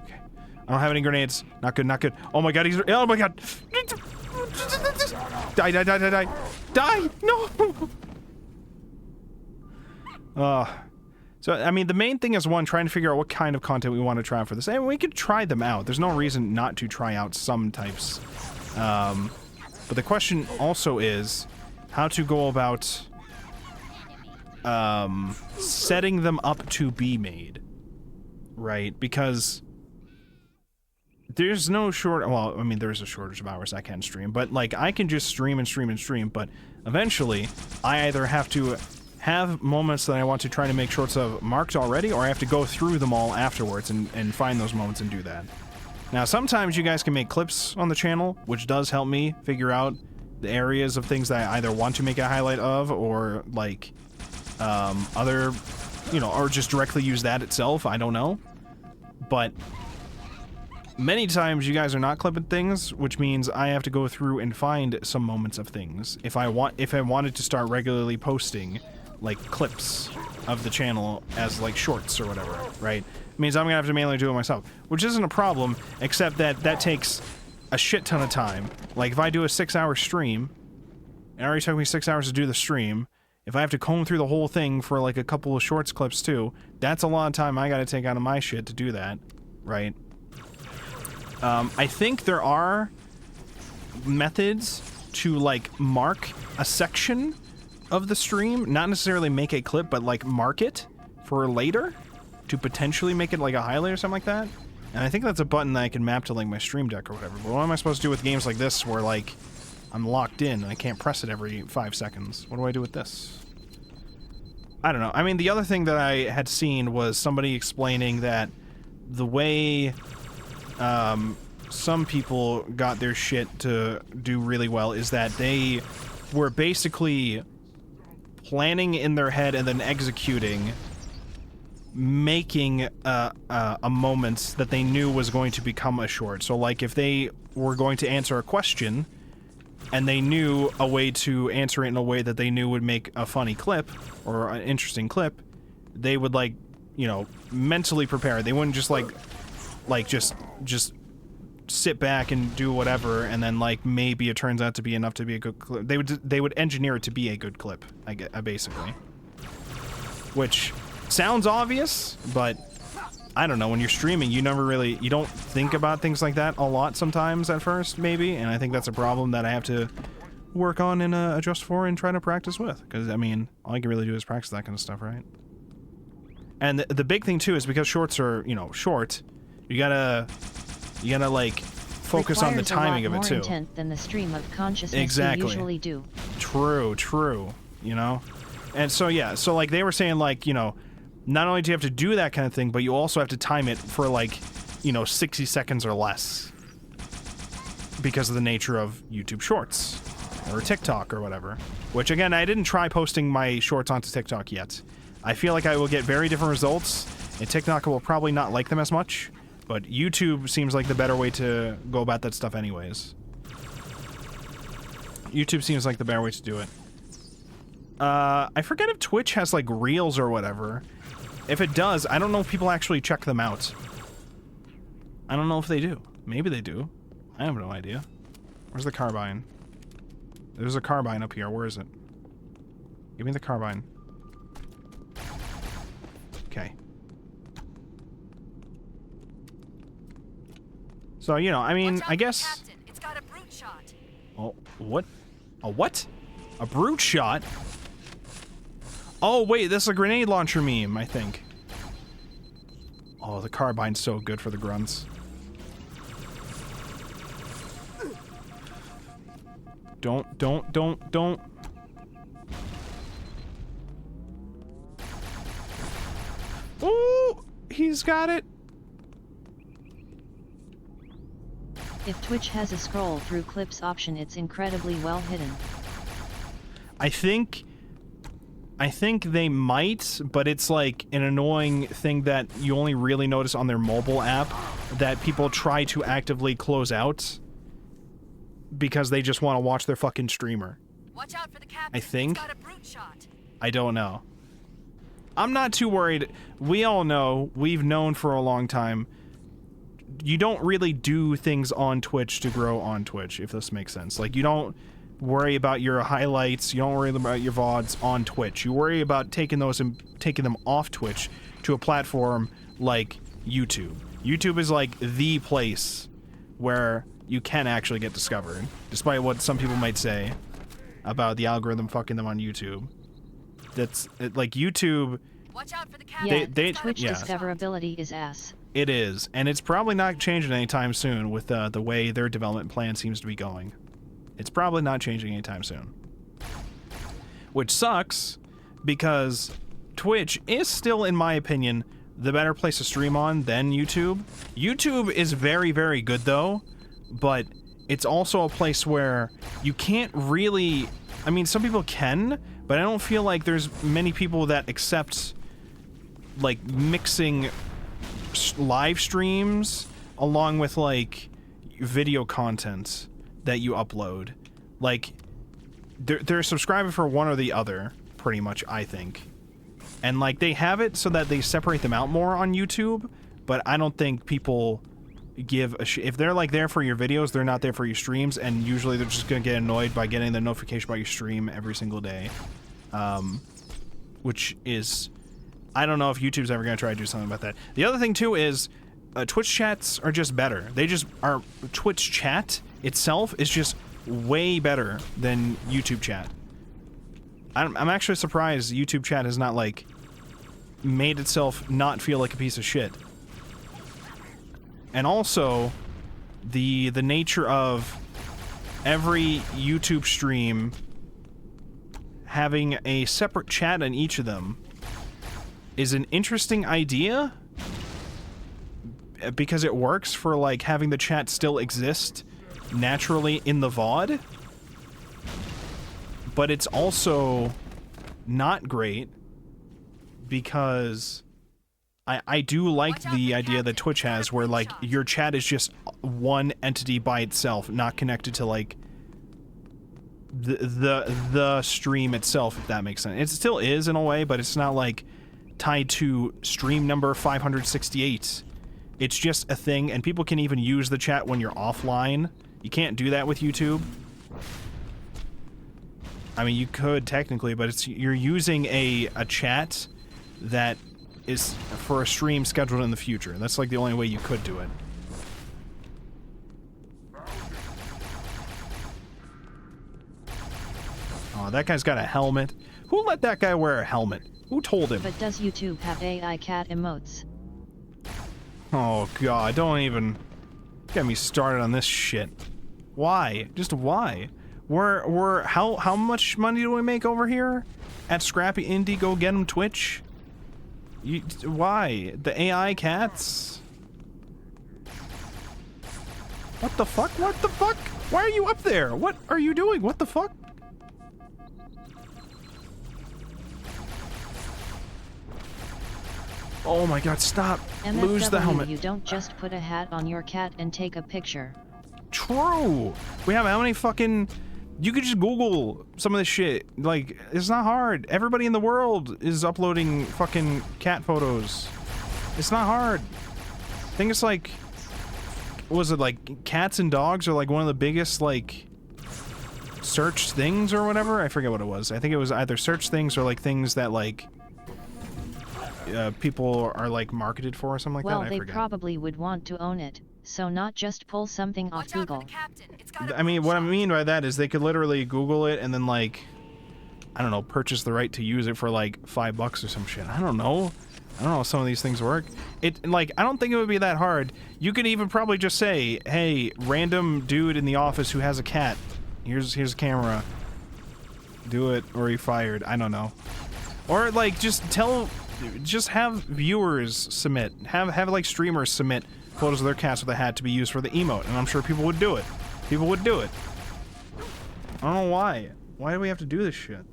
Okay. I don't have any grenades. Not good, not good. Oh my god, oh my god. Die, die, die, die, die. Die! No! So, I mean, the main thing is, one, trying to figure out what kind of content we want to try for this. And we could try them out. There's no reason not to try out some types. But the question also is how to go about setting them up to be made. Right? Because there's no well, I mean, there is a shortage of hours I can stream, but, like, I can just stream and stream and stream, but eventually I either have to have moments that I want to try to make shorts of marked already, or I have to go through them all afterwards and find those moments and do that. Now, sometimes you guys can make clips on the channel, which does help me figure out the areas of things that I either want to make a highlight of, or, like, other, you know, or just directly use that itself, I don't know. But many times you guys are not clipping things, which means I have to go through and find some moments of things. If I wanted to start regularly posting, like, clips of the channel as, like, shorts or whatever, right? It means I'm gonna have to manually do it myself, which isn't a problem, except that that takes a shit ton of time. Like, if I do a 6-hour stream, it already took me 6 hours to do the stream. If I have to comb through the whole thing for, like, a couple of shorts clips too, that's a lot of time I gotta take out of my shit to do that, right? I think there are methods to, like, mark a section of the stream, not necessarily make a clip, but, like, mark it for later to potentially make it like a highlight or something like that. And I think that's a button that I can map to, like, my stream deck or whatever. But what am I supposed to do with games like this where, like, I'm locked in and I can't press it every 5 seconds? What do I do with this? I don't know. I mean, the other thing that I had seen was somebody explaining that the way some people got their shit to do really well is that they were basically planning in their head and then executing, making a moment that they knew was going to become a short. So, like, if they were going to answer a question and they knew a way to answer it in a way that they knew would make a funny clip or an interesting clip, they would, like, you know, mentally prepare. They wouldn't just just sit back and do whatever, and then like maybe it turns out to be enough to be a good clip. They would engineer it to be a good clip, basically. Which sounds obvious, but I don't know. When you're streaming, you don't think about things like that a lot sometimes at first, maybe, and I think that's a problem that I have to work on and adjust for and try to practice with. Because I mean, all I can really do is practice that kind of stuff, right? And the big thing too is because shorts are, you know, short, you gotta like focus on the timing of it too. More intent than the stream of consciousness exactly. we usually do. True. You know, and so yeah, so like they were saying, like, you know, not only do you have to do that kind of thing, but you also have to time it for like, you know, 60 seconds or less, because of the nature of YouTube Shorts or TikTok or whatever. Which again, I didn't try posting my shorts onto TikTok yet. I feel like I will get very different results, and TikTok will probably not like them as much, but YouTube seems like the better way to go about that stuff anyways. YouTube seems like the better way to do it. I forget if Twitch has like Reels or whatever. If it does, I don't know if people actually check them out. I don't know if they do. Maybe they do. I have no idea. Where's the carbine? There's a carbine up here. Where is it? Give me the carbine. Okay. So, you know, I mean, I guess... Captain. It's got a brute shot. Oh, what? A what? A brute shot? Oh, wait, this is a grenade launcher meme, I think. Oh, the carbine's so good for the grunts. Don't. Ooh, he's got it. If Twitch has a scroll through clips option, it's incredibly well hidden. I think they might, but it's like an annoying thing that you only really notice on their mobile app, that people try to actively close out because they just want to watch their fucking streamer. Watch out for the captain. I think. It's got a brute shot. I don't know. I'm not too worried. We all know, we've known for a long time, you don't really do things on Twitch to grow on Twitch, if this makes sense. Like, you don't worry about your highlights, you don't worry about your VODs on Twitch. You worry about taking those and taking them off Twitch to a platform like YouTube. YouTube is like the place where you can actually get discovered, despite what some people might say about the algorithm fucking them on YouTube. That's like YouTube. Watch out for the captain. Yeah, Twitch discoverability is ass. It is, and it's probably not changing anytime soon with the way their development plan seems to be going. It's probably not changing anytime soon. Which sucks, because Twitch is still, in my opinion, the better place to stream on than YouTube. YouTube is very, very good, though, but it's also a place where you can't really... I mean, some people can, but I don't feel like there's many people that accept, like, mixing live streams along with, like, video content that you upload. Like, they're subscribing for one or the other, pretty much, I think. And, like, they have it so that they separate them out more on YouTube, but I don't think people give a shit. If they're, like, there for your videos, they're not there for your streams, and usually they're just gonna get annoyed by getting the notification about your stream every single day. Which is... I don't know if YouTube's ever gonna try to do something about that. The other thing, too, is Twitch chats are just better. They just are... Twitch chat itself is just way better than YouTube chat. I'm actually surprised YouTube chat has not, like, made itself not feel like a piece of shit. And also, the nature of every YouTube stream having a separate chat in each of them is an interesting idea, because it works for, like, having the chat still exist naturally in the VOD, but it's also not great because I do like the idea that Twitch has where, like, your chat is just one entity by itself, not connected to, like, the stream itself, if that makes sense. It still is in a way, but it's not, like, tied to stream number 568. It's just a thing, and people can even use the chat when you're offline. You can't do that with YouTube. I mean, you could technically, but you're using a chat that is for a stream scheduled in the future. That's like the only way you could do it. Oh, that guy's got a helmet. Who let that guy wear a helmet? Who told him? But does YouTube have AI cat emotes? Oh god, don't even get me started on this shit. Why? Just why? How much money do we make over here at Scrappy Indie Go Get 'em Twitch? Why? The AI cats? What the fuck? What the fuck? Why are you up there? What are you doing? What the fuck? Oh my god, stop. Lose the helmet. You don't just put a hat on your cat and take a picture. True. We have how many fucking... You could just Google some of this shit. Like, it's not hard. Everybody in the world is uploading fucking cat photos. It's not hard. I think it's like... What was it, like, cats and dogs are like one of the biggest, like... search things or whatever? I forget what it was. I think it was either search things or like things that like... people are like marketed for or something like that. Well, they probably would want to own it, so not just pull something off Google. I mean, what I mean by that is they could literally Google it and then like, I don't know, purchase the right to use it for like $5 or some shit. I don't know how some of these things work. It like, I don't think it would be that hard. You could even probably just say, hey, random dude in the office who has a cat, here's a camera, do it or you're fired. I don't know. Or like just have viewers submit, have like streamers submit photos of their cats with a hat to be used for the emote, and I'm sure people would do it. People would do it. I don't know why. Why do we have to do this shit?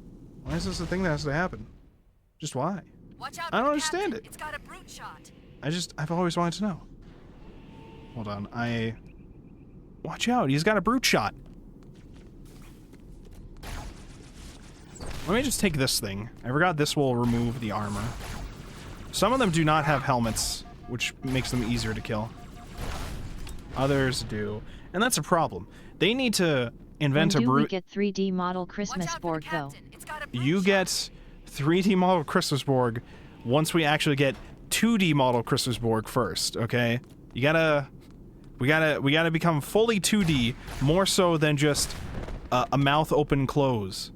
Why is this a thing that has to happen? Just why? I don't understand it. It's got a brute shot. I've always wanted to know. Hold on, watch out, he's got a brute shot. Let me just take this thing. I forgot this will remove the armor. Some of them do not have helmets, which makes them easier to kill. Others do. And that's a problem. They need to invent a brute... When do we get 3D model Christmas board, though? You get 3D model Christmas board once we actually get 2D model Christmas board first, okay? We gotta become fully 2D, more so than just a mouth open close.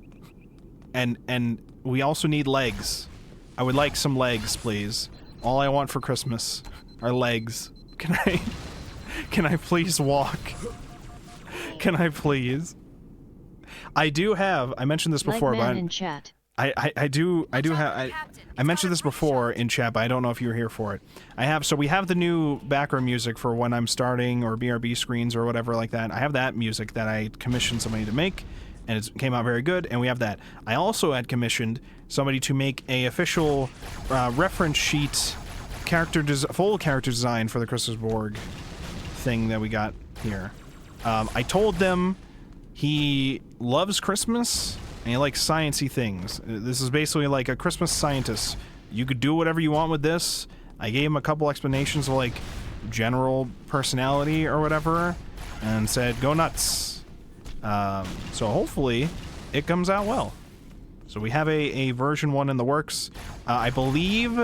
And we also need legs. I would like some legs, please. All I want for Christmas are legs. Can I please walk? Can I please? I mentioned this before, but in chat. I mentioned this before in chat, but I don't know if you were here for it. So we have the new background music for when I'm starting or BRB screens or whatever like that. I have that music that I commissioned somebody to make, and it came out very good, and we have that. I also had commissioned somebody to make a official reference sheet full character design for the Christmas Borg thing that we got here. I told them he loves Christmas and he likes sciencey things. This is basically like a Christmas scientist. You could do whatever you want with this. I gave him a couple explanations of like general personality or whatever and said go nuts. So hopefully it comes out well. So we have a version 1 in the works. I believe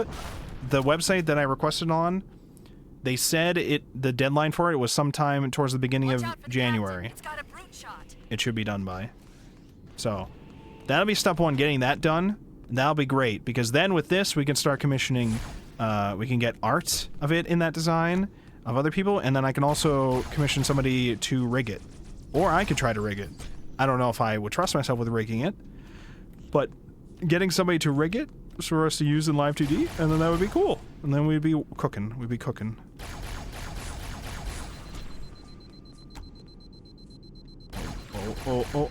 the website that I requested on, they said the deadline for it was sometime towards the beginning of January. It's got a brute shot. It should be done by. So that'll be step 1, getting that done. That'll be great, because then with this we can start commissioning, we can get art of it in that design of other people, and then I can also commission somebody to rig it. Or I could try to rig it. I don't know if I would trust myself with rigging it, but getting somebody to rig it for us to use in Live 2D, and then that would be cool. And then we'd be cooking. We'd be cooking. Oh.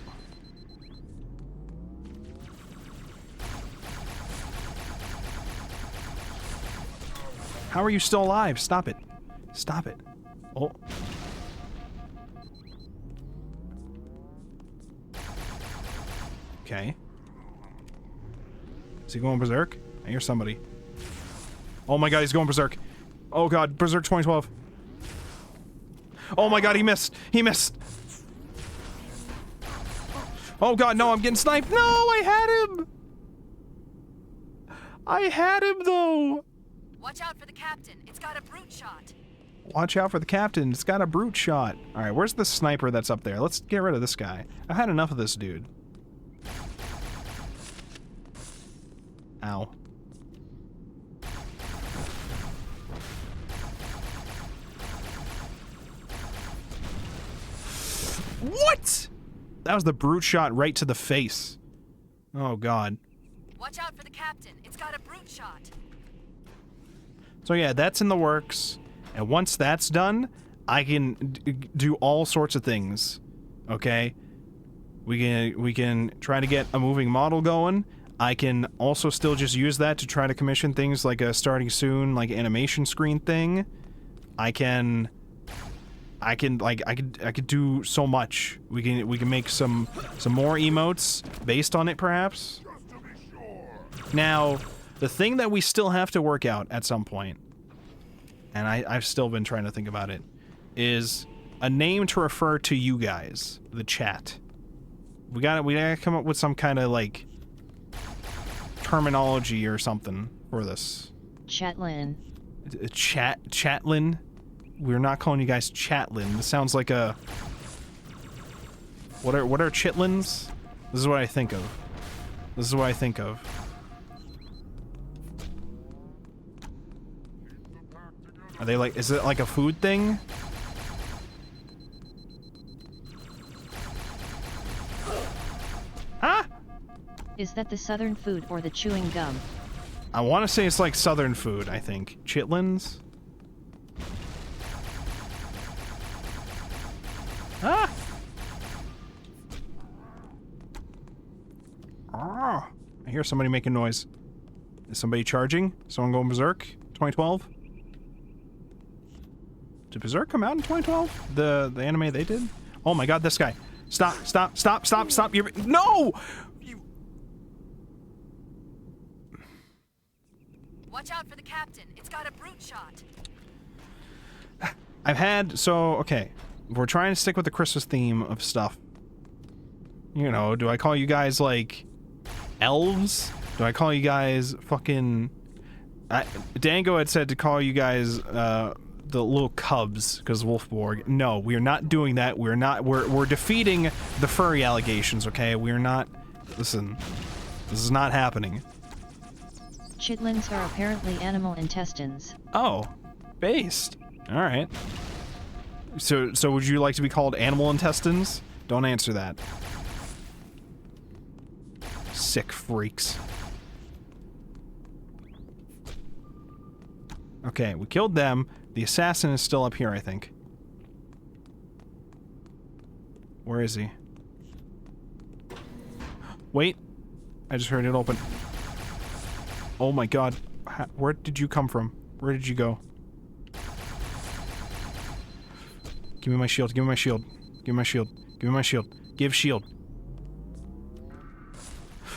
How are you still alive? Stop it. Stop it. Oh. Okay. Is he going berserk? I hear somebody. Oh my god, he's going berserk. Oh god, Berserk 2012. Oh my god, he missed. He missed. Oh god, no, I'm getting sniped. No, I had him. I had him though. Watch out for the captain. It's got a brute shot. Watch out for the captain. It's got a brute shot. All right, where's the sniper that's up there? Let's get rid of this guy. I've had enough of this dude. Ow. What? That was the brute shot right to the face. Oh god. Watch out for the captain. It's got a brute shot. So yeah, that's in the works. And once that's done, I can do all sorts of things. Okay? We can try to get a moving model going. I can also still just use that to try to commission things like a starting soon, like animation screen thing. I could do so much. We can make some more emotes based on it, perhaps. Now, the thing that we still have to work out at some point, and I've still been trying to think about it, is a name to refer to you guys, the chat. We gotta come up with some kind of like terminology or something for this. Chatlin. Chatlin. We're not calling you guys Chatlin. This sounds like a... What are chitlins? This is what I think of. This is what I think of. Are they like... Is it like a food thing? Ah! Is that the southern food or the chewing gum? I want to say it's like southern food, I think. Chitlins? Ah! Ah! I hear somebody making noise. Is somebody charging? Someone going berserk? 2012? Did Berserk come out in 2012? The anime they did? Oh my god, this guy. Stop, stop, stop, stop, stop. You're... No! Watch out for the captain. It's got a brute shot. I've had... So, okay. We're trying to stick with the Christmas theme of stuff. You know, do I call you guys, like, elves? Do I call you guys fucking... Dango had said to call you guys, the little cubs, because Wolfborg. No, we are not doing that. We're not... We're defeating the furry allegations, okay? We're not... Listen. This is not happening. Chitlins are apparently animal intestines. Oh. Based. Alright. So would you like to be called animal intestines? Don't answer that. Sick freaks. Okay, we killed them. The assassin is still up here, I think. Where is he? Wait. I just heard it open. Oh my god. Where did you come from? Where did you go? Give me my shield, give me my shield. Give me my shield. Give me my shield. Give shield.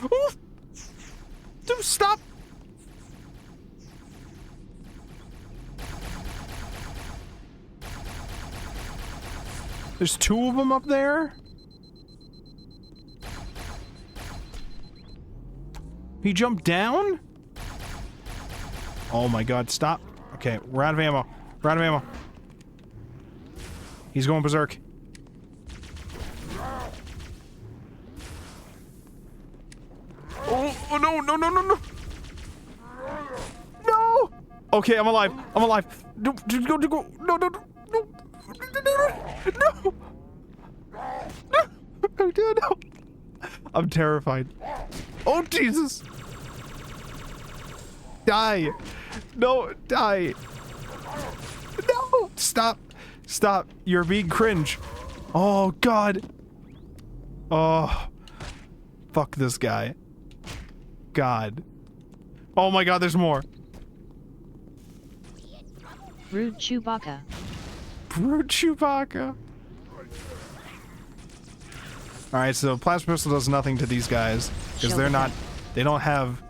Oh! Dude, stop! There's two of them up there? He jumped down? Oh my god, stop. Okay, we're out of ammo. We're out of ammo. He's going berserk. Oh no, no, no, no, no. No! Okay, I'm alive. I'm alive. No, go, go. No, no, no. No. No. No. No. I'm terrified. Oh, Jesus. Die. No, die. No. Stop. Stop. You're being cringe. Oh, God. Oh. Fuck this guy. God. Oh my god, there's more. Rude Chewbacca. Rude Chewbacca. Alright, so plasma pistol does nothing to these guys. Because they're not... They don't have...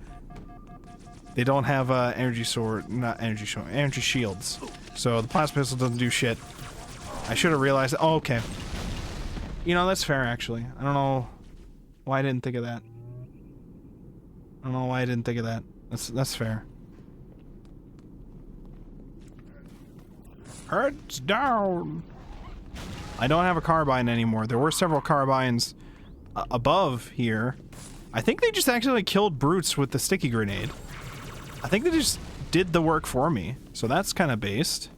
They don't have energy sword, not energy sword, energy shields. So the plasma pistol doesn't do shit. I should have realized. Oh, okay. You know, that's fair actually. I don't know why I didn't think of that. I don't know why I didn't think of that. That's fair. Heads down. I don't have a carbine anymore. There were several carbines above here. I think they just actually killed brutes with the sticky grenade. I think they just did the work for me. So that's kind of based.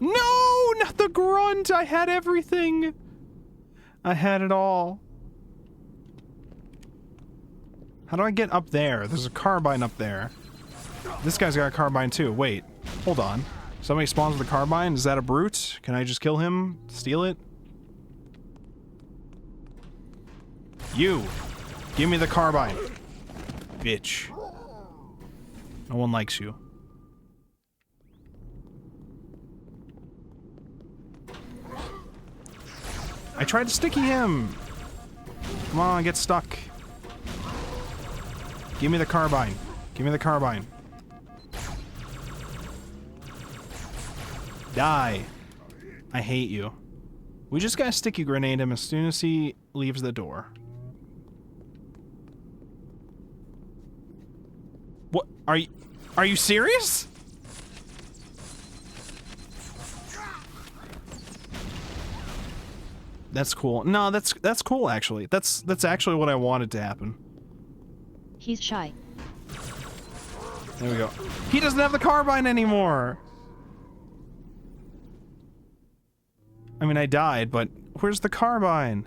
No, not the grunt. I had everything. I had it all. How do I get up there? There's a carbine up there. This guy's got a carbine too. Wait, hold on. Somebody spawns with a carbine? Is that a brute? Can I just kill him? Steal it? You! Give me the carbine. Bitch. No one likes you. I tried to sticky him! Come on, get stuck. Give me the carbine. Give me the carbine. Die. I hate you. We just gotta sticky grenade him as soon as he leaves the door. What? Are you serious? That's cool. No, that's cool actually. That's actually what I wanted to happen. He's shy. There we go. He doesn't have the carbine anymore. I mean, I died, but where's the carbine?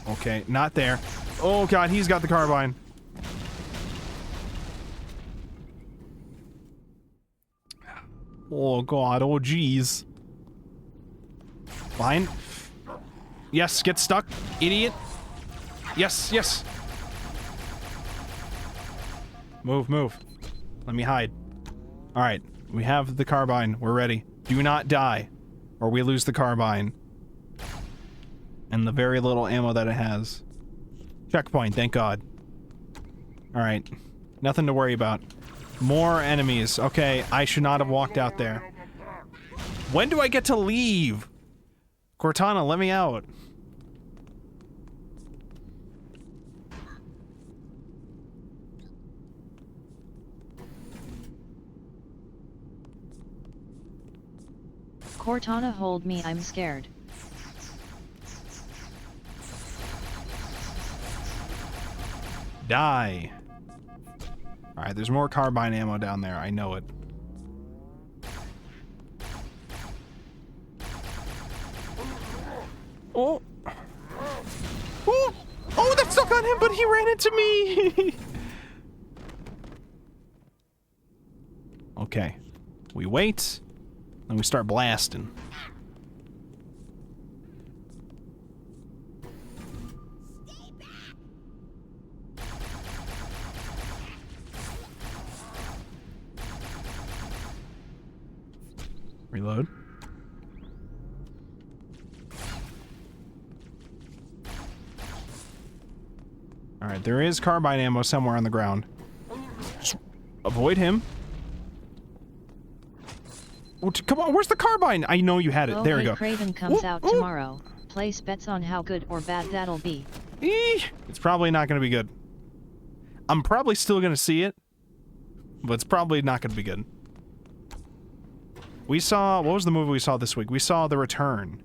Okay, not there. Oh god, he's got the carbine. Oh god, oh jeez. Fine. Yes, get stuck, idiot. Yes, yes. Move, move. Let me hide. Alright, we have the carbine. We're ready. Do not die, or we lose the carbine. And the very little ammo that it has. Checkpoint, thank god. Alright. Nothing to worry about. More enemies. Okay, I should not have walked out there. When do I get to leave? Cortana, let me out. Cortana, hold me, I'm scared. Die. Alright, there's more carbine ammo down there, I know it. Oh! Oh! Oh, that stuck on him, but he ran into me! Okay. We wait, and we start blasting. Reload. Alright, there is carbine ammo somewhere on the ground. Just avoid him. Oh, come on, where's the carbine? I know you had it. There we go. Craven comes out tomorrow. Place bets on how good or bad that'll be. It's probably not going to be good. I'm probably still going to see it, but it's probably not going to be good. We saw... What was the movie we saw this week? We saw The Return.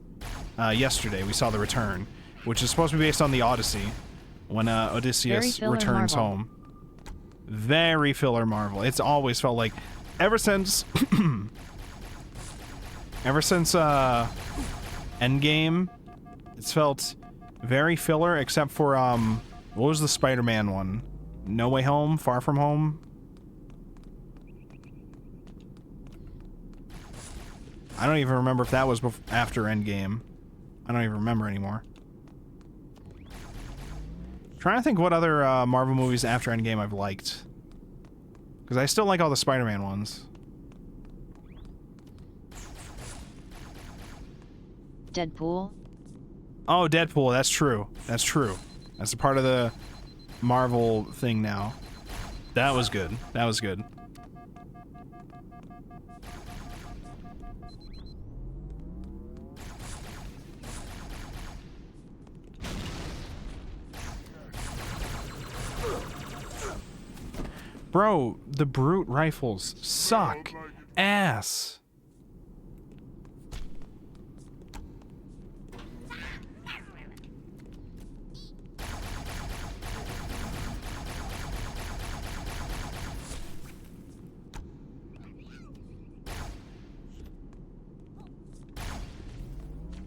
Yesterday, we saw The Return, which is supposed to be based on the Odyssey, when Odysseus returns home. Very filler Marvel. It's always felt like... Ever since... Ever since, Endgame, it's felt very filler, except for, what was the Spider-Man one? No Way Home? Far From Home? I don't even remember if that was after Endgame. I don't even remember anymore. Trying to think what other, Marvel movies after Endgame I've liked. Because I still like all the Spider-Man ones. Deadpool? Oh, Deadpool. That's true. That's true. That's a part of the Marvel thing now. That was good. That was good. Bro, the brute rifles suck ass.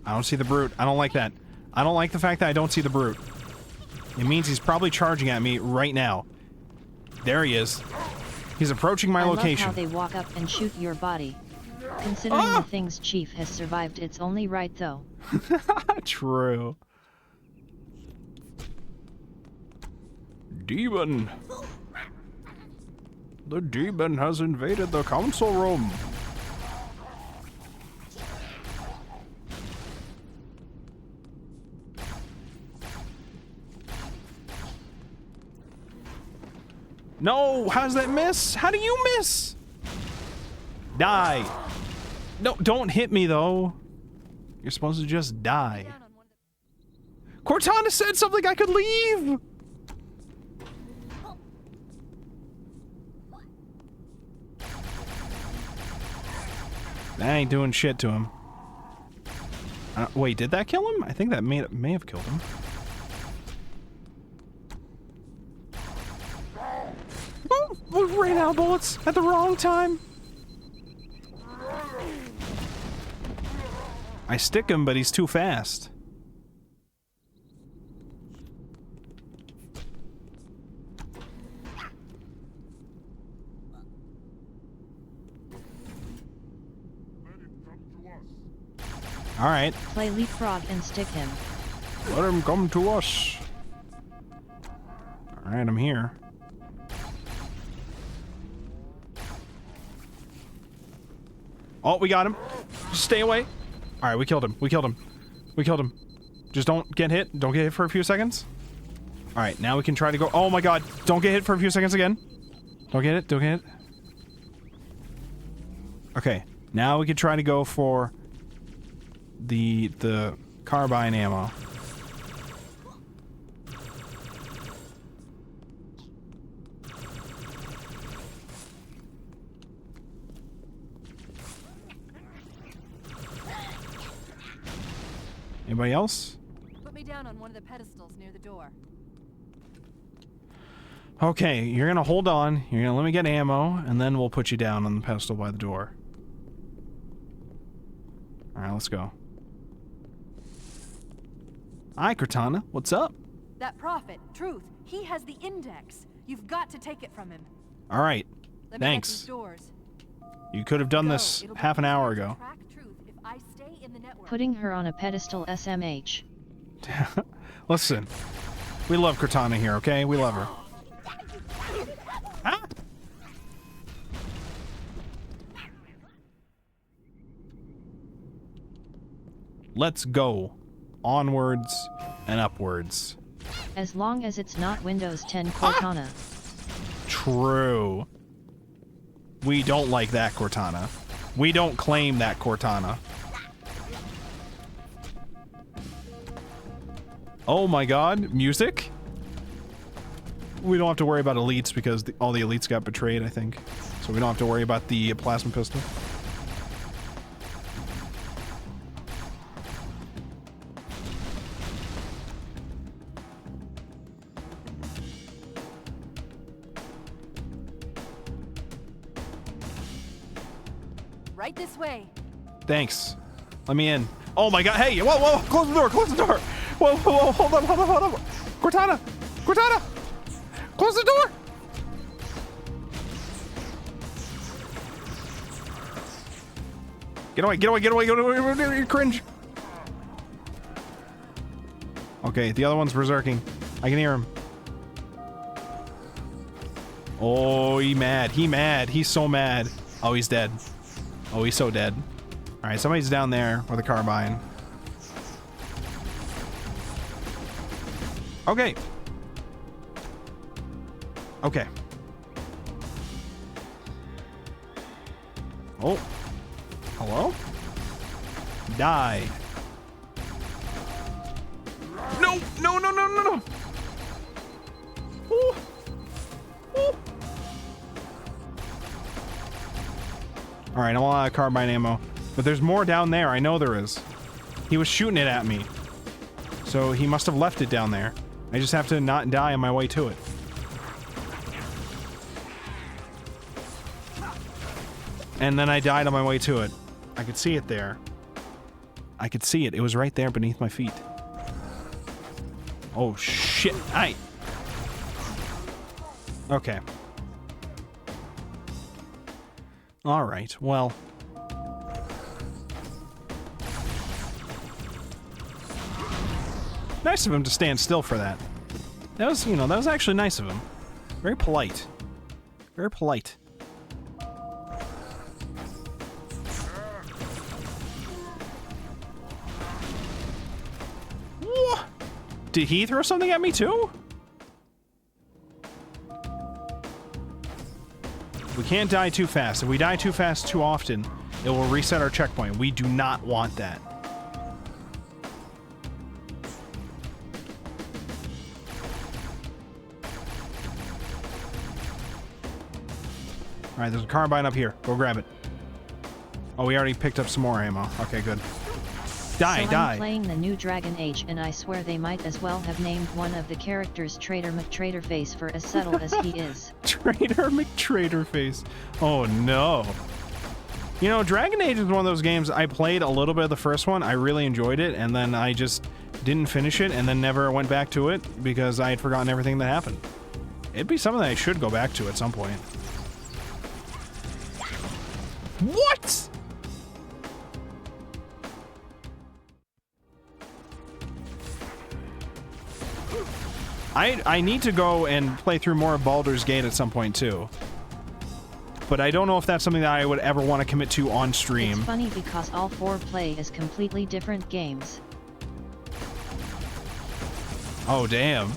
I don't see the brute. I don't like that. I don't like the fact that I don't see the brute. It means he's probably charging at me right now. There he is. He's approaching my location. I love how they walk up and shoot your body. Considering the thing's chief has survived, it's only right though. True. Demon. The demon has invaded the council room. No, how's that miss? How do you miss? Die. No, don't hit me though. You're supposed to just die. Cortana said something I could leave. That ain't doing shit to him. Wait, did that kill him? I think that may have killed him. Oh, ran out of bullets at the wrong time. I stick him, but he's too fast. All right. Play leapfrog and stick him. Let him come to us. All right, I'm here. Oh, we got him. Just stay away. All right, we killed him. We killed him. We killed him. Just don't get hit. Don't get hit for a few seconds. All right, now we can try to go. Oh my God! Don't get hit for a few seconds again. Don't get it. Don't get it. Okay, now we can try to go for the carbine ammo. Anybody else? Put me down on one of the pedestals near the door. Okay, you're gonna hold on. You're gonna let me get ammo, and then we'll put you down on the pedestal by the door. Alright, let's go. Hi, Cortana. What's up? That prophet, Truth, he has the index. You've got to take it from him. Alright. Let me get Thanks. these doors. You could have done this It'll be half an hour easier to ago. track Truth if I stay in the network. Putting her on a pedestal SMH. Listen. We love Cortana here, okay? We love her. Ah! Let's go. Onwards and upwards. As long as it's not Windows 10 Cortana. True. We don't like that Cortana. We don't claim that Cortana. Oh my God, music? We don't have to worry about elites because all the elites got betrayed, I think. So we don't have to worry about the plasma pistol. Right this way. Thanks. Let me in. Oh my God, hey, whoa, whoa, close the door, close the door. Whoa, whoa, whoa, hold on, hold on, hold on. Cortana, Cortana, close the door. Get away, get away, get away, get away, cringe. Okay, the other one's berserking. I can hear him. Oh, he mad, he's so mad. Oh, he's dead. Oh, he's so dead. Alright, somebody's down there with a carbine. Okay. Okay. Oh. Hello? Die. No! No, no, no, no, no! Ooh. Ooh. Alright, I'm out of carbine ammo. But there's more down there. I know there is. He was shooting it at me. So he must have left it down there. I just have to not die on my way to it. And then I died on my way to it. I could see it there. I could see it. It was right there beneath my feet. Oh, shit. Aye. Okay. Alright, well. Nice of him to stand still for that. That was, you know, that was actually nice of him. Very polite. Very polite. What? Did he throw something at me too? We can't die too fast. If we die too fast too often, it will reset our checkpoint. We do not want that. Alright, there's a carbine up here. Go grab it. Oh, we already picked up some more ammo. Okay, good. Die, so die. I'm playing the new Dragon Age, and I swear they might as well have named one of the characters Traitor McTraitorface for as subtle as he is. Traitor McTraitorface. Oh, no. You know, Dragon Age is one of those games I played a little bit of the first one. I really enjoyed it, and then I just didn't finish it, and then never went back to it because I had forgotten everything that happened. It'd be something I should go back to at some point. What? I need to go and play through more of Baldur's Gate at some point too. But I don't know if that's something that I would ever want to commit to on stream. It's funny because all four play as completely different games. Oh, damn.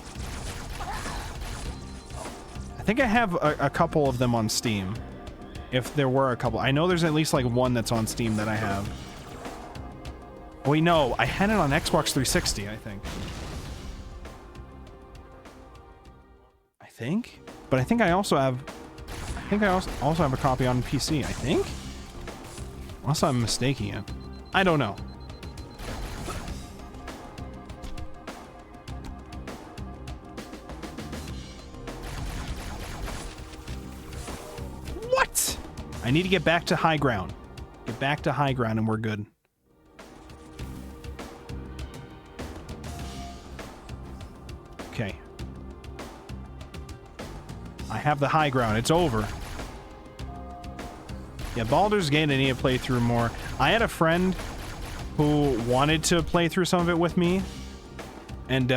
I think I have a couple of them on Steam. If there were a couple. I know there's at least like one that's on Steam that I have. Wait, no. I had it on Xbox 360, I think. But I think I also have... I think I also have a copy on PC, I think? Unless I'm mistaking it. I don't know. What? I need to get back to high ground. Get back to high ground and we're good. Okay. I have the high ground. It's over. Yeah, Baldur's Gate I need to play through more. I had a friend who wanted to play through some of it with me. And,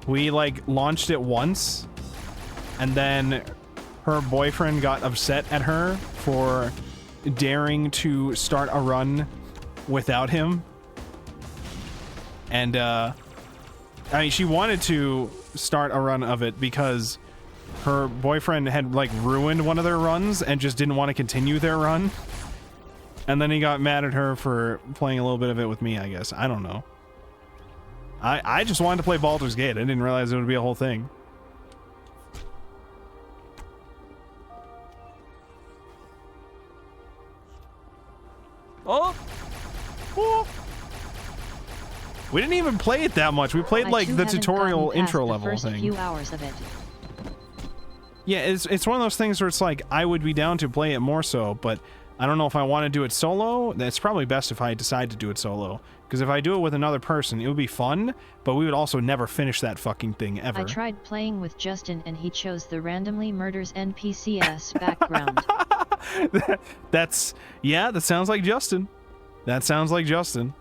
we, like, launched it once. And then her boyfriend got upset at her for daring to start a run without him. And, I mean, she wanted to start a run of it because her boyfriend had, like, ruined one of their runs and just didn't want to continue their run. And then he got mad at her for playing a little bit of it with me, I guess. I don't know. I just wanted to play Baldur's Gate. I didn't realize it would be a whole thing. Oh! Oh! We didn't even play it that much. We played, like, the tutorial intro level first thing. Few hours of it. Yeah, it's one of those things where it's like, I would be down to play it more so, but I don't know if I want to do it solo. It's probably best if I decide to do it solo. Because if I do it with another person, it would be fun, but we would also never finish that fucking thing ever. I tried playing with Justin and he chose the randomly murders NPCs background. Yeah, that sounds like Justin. That sounds like Justin.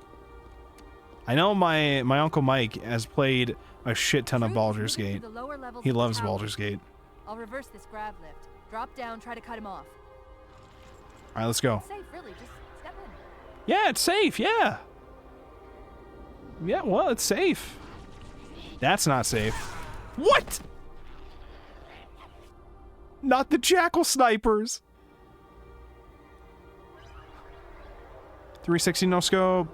I know my Uncle Mike has played a shit ton of Baldur's Gate. He loves Baldur's Gate. I'll reverse this grab lift. Drop down, try to cut him off. Alright, let's go. It's safe, really. Just step in. Yeah, it's safe, yeah. Yeah, well, it's safe. That's not safe. What? Not the jackal snipers. 360 no scope.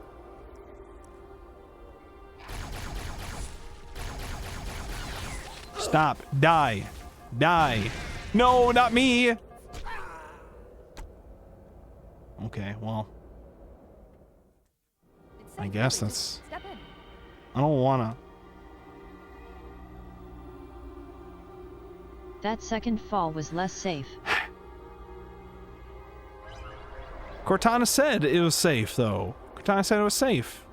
Stop. Die. Die. No, not me. Okay, well. It's I safe, guess really. that's... Just step in. I don't wanna. That second fall was less safe. Cortana said it was safe, though. Cortana said it was safe.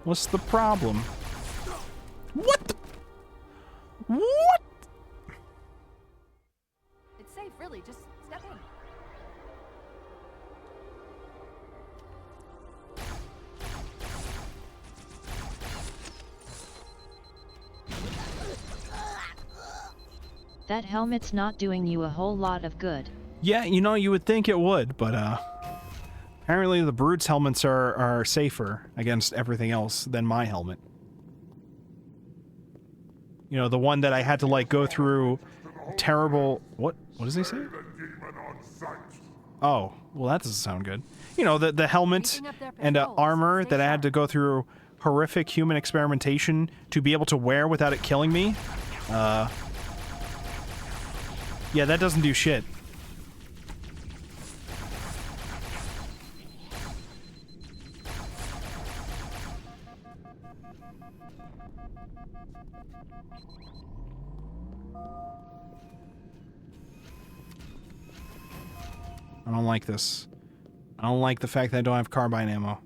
What's the problem? What the... What? It's safe, really. Just step in. That helmet's not doing you a whole lot of good. Yeah, you know, you would think it would, but, apparently the Brute's helmets are safer against everything else than my helmet. You know, the one that I had to, like, go through terrible... What does he say? Oh, well, that doesn't sound good. You know, the helmet and armor that I had to go through horrific human experimentation to be able to wear without it killing me. Yeah, that doesn't do shit. I don't like this. I don't like the fact that I don't have carbine ammo.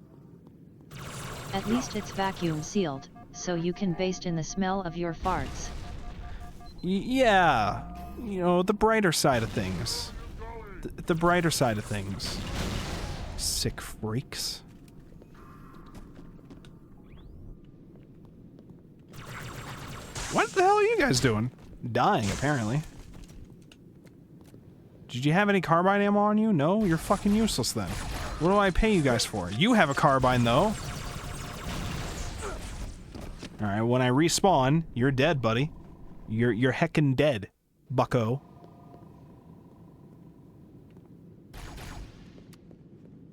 At least it's vacuum sealed, so you can baste in the smell of your farts. Yeah. You know, the brighter side of things. The brighter side of things. Sick freaks. What the hell are you guys doing? Dying, apparently. Did you have any carbine ammo on you? No? You're fucking useless then. What do I pay you guys for? You have a carbine, though. Alright, when I respawn, you're dead, buddy. You're heckin' dead, bucko.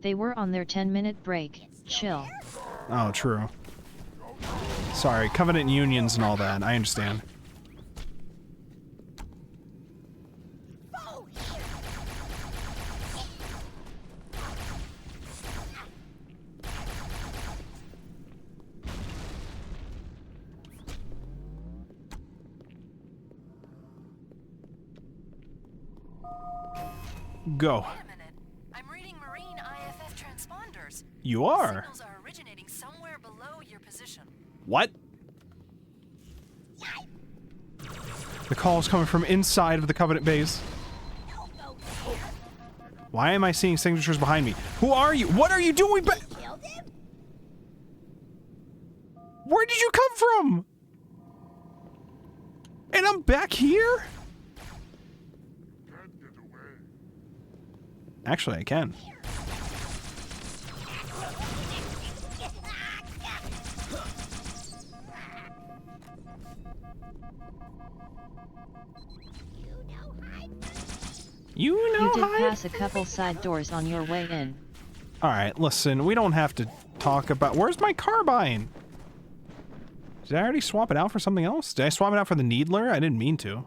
They were on their 10-minute break. Chill. Oh, true. Sorry, covenant unions and all that. I understand. Go. Wait a minute. I'm reading marine IFF transponders. You are. Signals are originating somewhere below your position. What? The call is coming from inside of the Covenant base. Why am I seeing signatures behind me? Who are you? What are you doing back? Where did you come from? And I'm back here? Actually, I can. You know You did hide? pass a couple side doors on your way in. Alright, listen, we don't have to talk about... Where's my carbine? Did I already swap it out for something else? Did I swap it out for the Needler? I didn't mean to.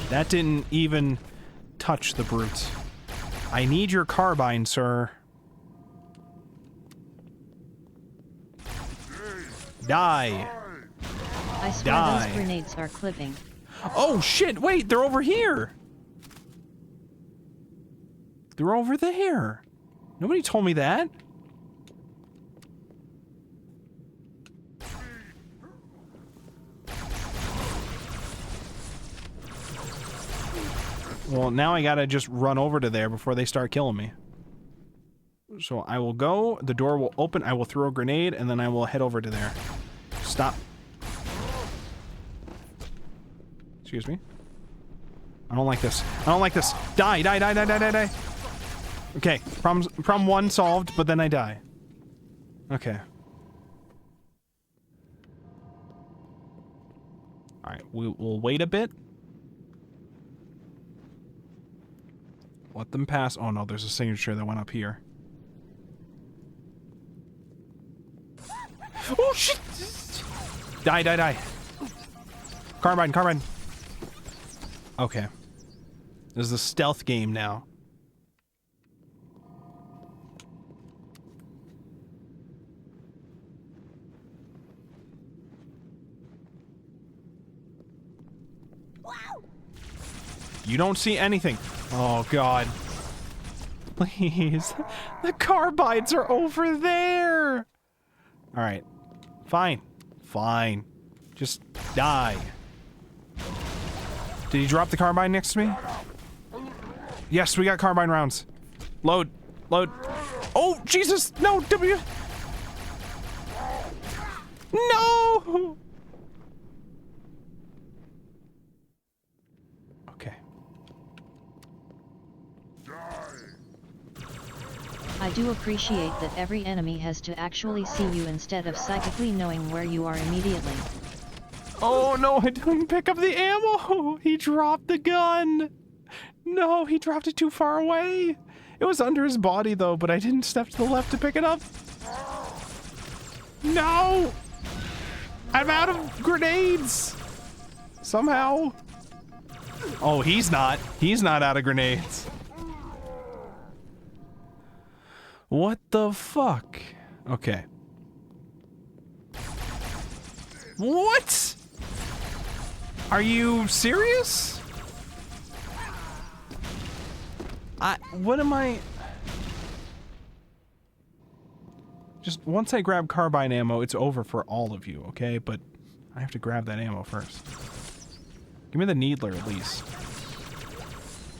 That didn't even touch the brutes. I need your carbine, sir. Die. I swear Die. those grenades are clipping. Oh shit, wait, they're over here. They're over there. Nobody told me that. Well, now I gotta just run over to there before they start killing me. So I will go, the door will open, I will throw a grenade, and then I will head over to there. Stop. Excuse me. I don't like this. I don't like this. Die, die, die, die, die, die, die. Okay, problem 1 solved, but then I die. Okay. Alright, we'll wait a bit. Let them pass. Oh no, there's a signature that went up here. Oh shit! Die, die, die. Carbine, carbine. Okay. This is a stealth game now. You don't see anything. Oh god. Please. The carbines are over there. Alright. Fine. Fine. Just die. Did he drop the carbine next to me? Yes, we got carbine rounds. Load. Load. Oh, Jesus! No! W! No! Okay. I do appreciate that every enemy has to actually see you instead of psychically knowing where you are immediately. Oh no, I didn't pick up the ammo! He dropped the gun! No, he dropped it too far away! It was under his body though, but I didn't step to the left to pick it up. No! I'm out of grenades! Somehow. Oh, he's not. He's not out of grenades. What the fuck? Okay. What? Are you serious? What am I? Just once I grab carbine ammo, it's over for all of you, okay? But I have to grab that ammo first. Give me the needler at least.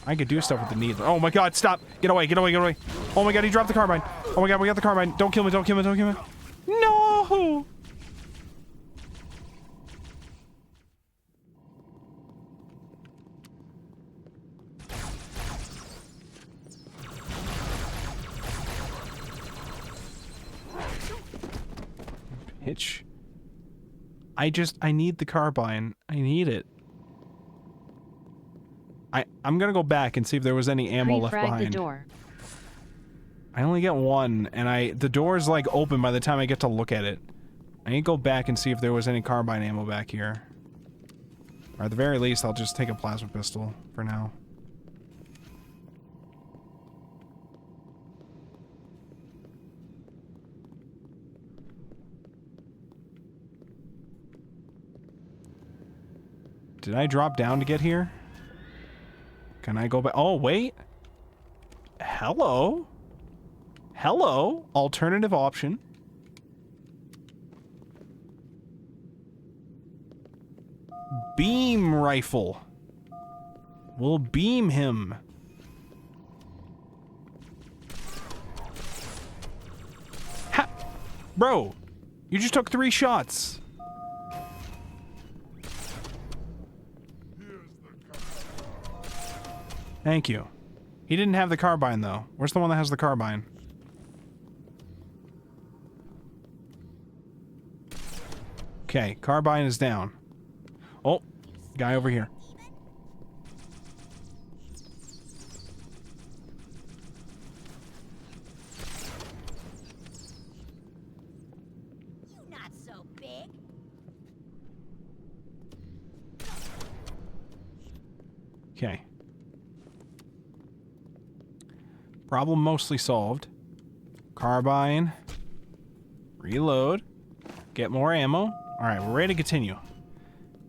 I could do stuff with the needler. Oh my god, stop! Get away, get away, get away! Oh my god, he dropped the carbine! Oh my god, we got the carbine! Don't kill me, don't kill me, don't kill me! No! Hitch. I need the carbine. I need it. I'm gonna go back and see if there was any ammo left behind. The door. I only get one, and the door's like open by the time I get to look at it. I need to go back and see if there was any carbine ammo back here. Or at the very least, I'll just take a plasma pistol for now. Did I drop down to get here? Can I go back? Oh, wait. Hello? Hello? Alternative option. Beam rifle. We'll beam him. Ha! Bro, you just took 3 shots. Thank you. He didn't have the carbine, though. Where's the one that has the carbine? Okay, carbine is down. Oh, guy over here. You not so big. Okay. Problem mostly solved. Carbine. Reload. Get more ammo. Alright, we're ready to continue.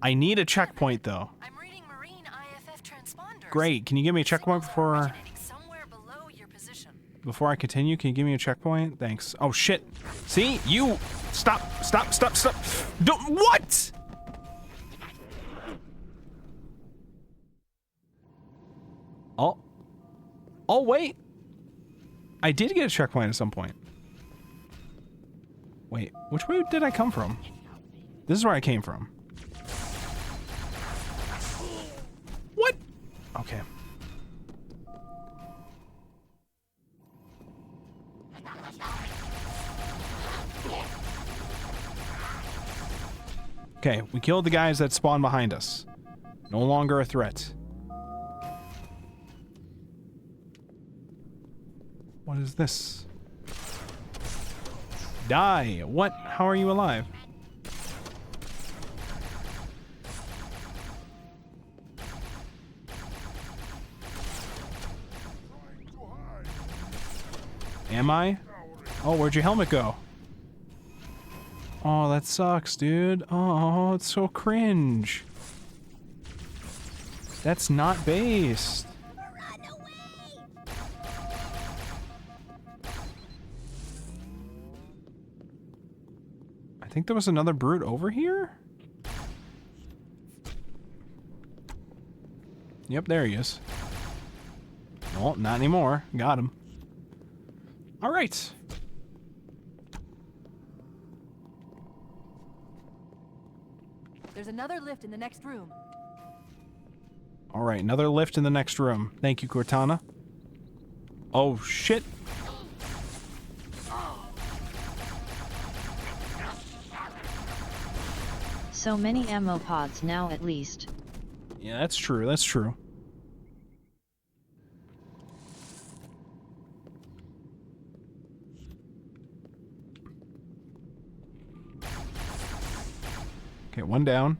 I need a checkpoint, though. I'm reading marine IFF transponders. Great. Can you give me a checkpoint before... Somewhere below your position. Before I continue, can you give me a checkpoint? Thanks. Oh, shit. See? You... Stop. Stop. Stop. Stop. Don't... What? Oh. Oh, wait. I did get a checkpoint at some point. Wait, which way did I come from? This is where I came from. What? Okay. Okay, we killed the guys that spawned behind us. No longer a threat. What is this? Die! What? How are you alive? Am I? Oh, where'd your helmet go? Oh, that sucks, dude. Oh, it's so cringe. That's not based. I think there was another brute over here? Yep, there he is. Well, not anymore. Got him. Alright. There's another lift in the next room. Alright, another lift in the next room. Thank you, Cortana. Oh, shit. So many ammo pods now at least. Yeah, that's true, that's true. Okay, one down.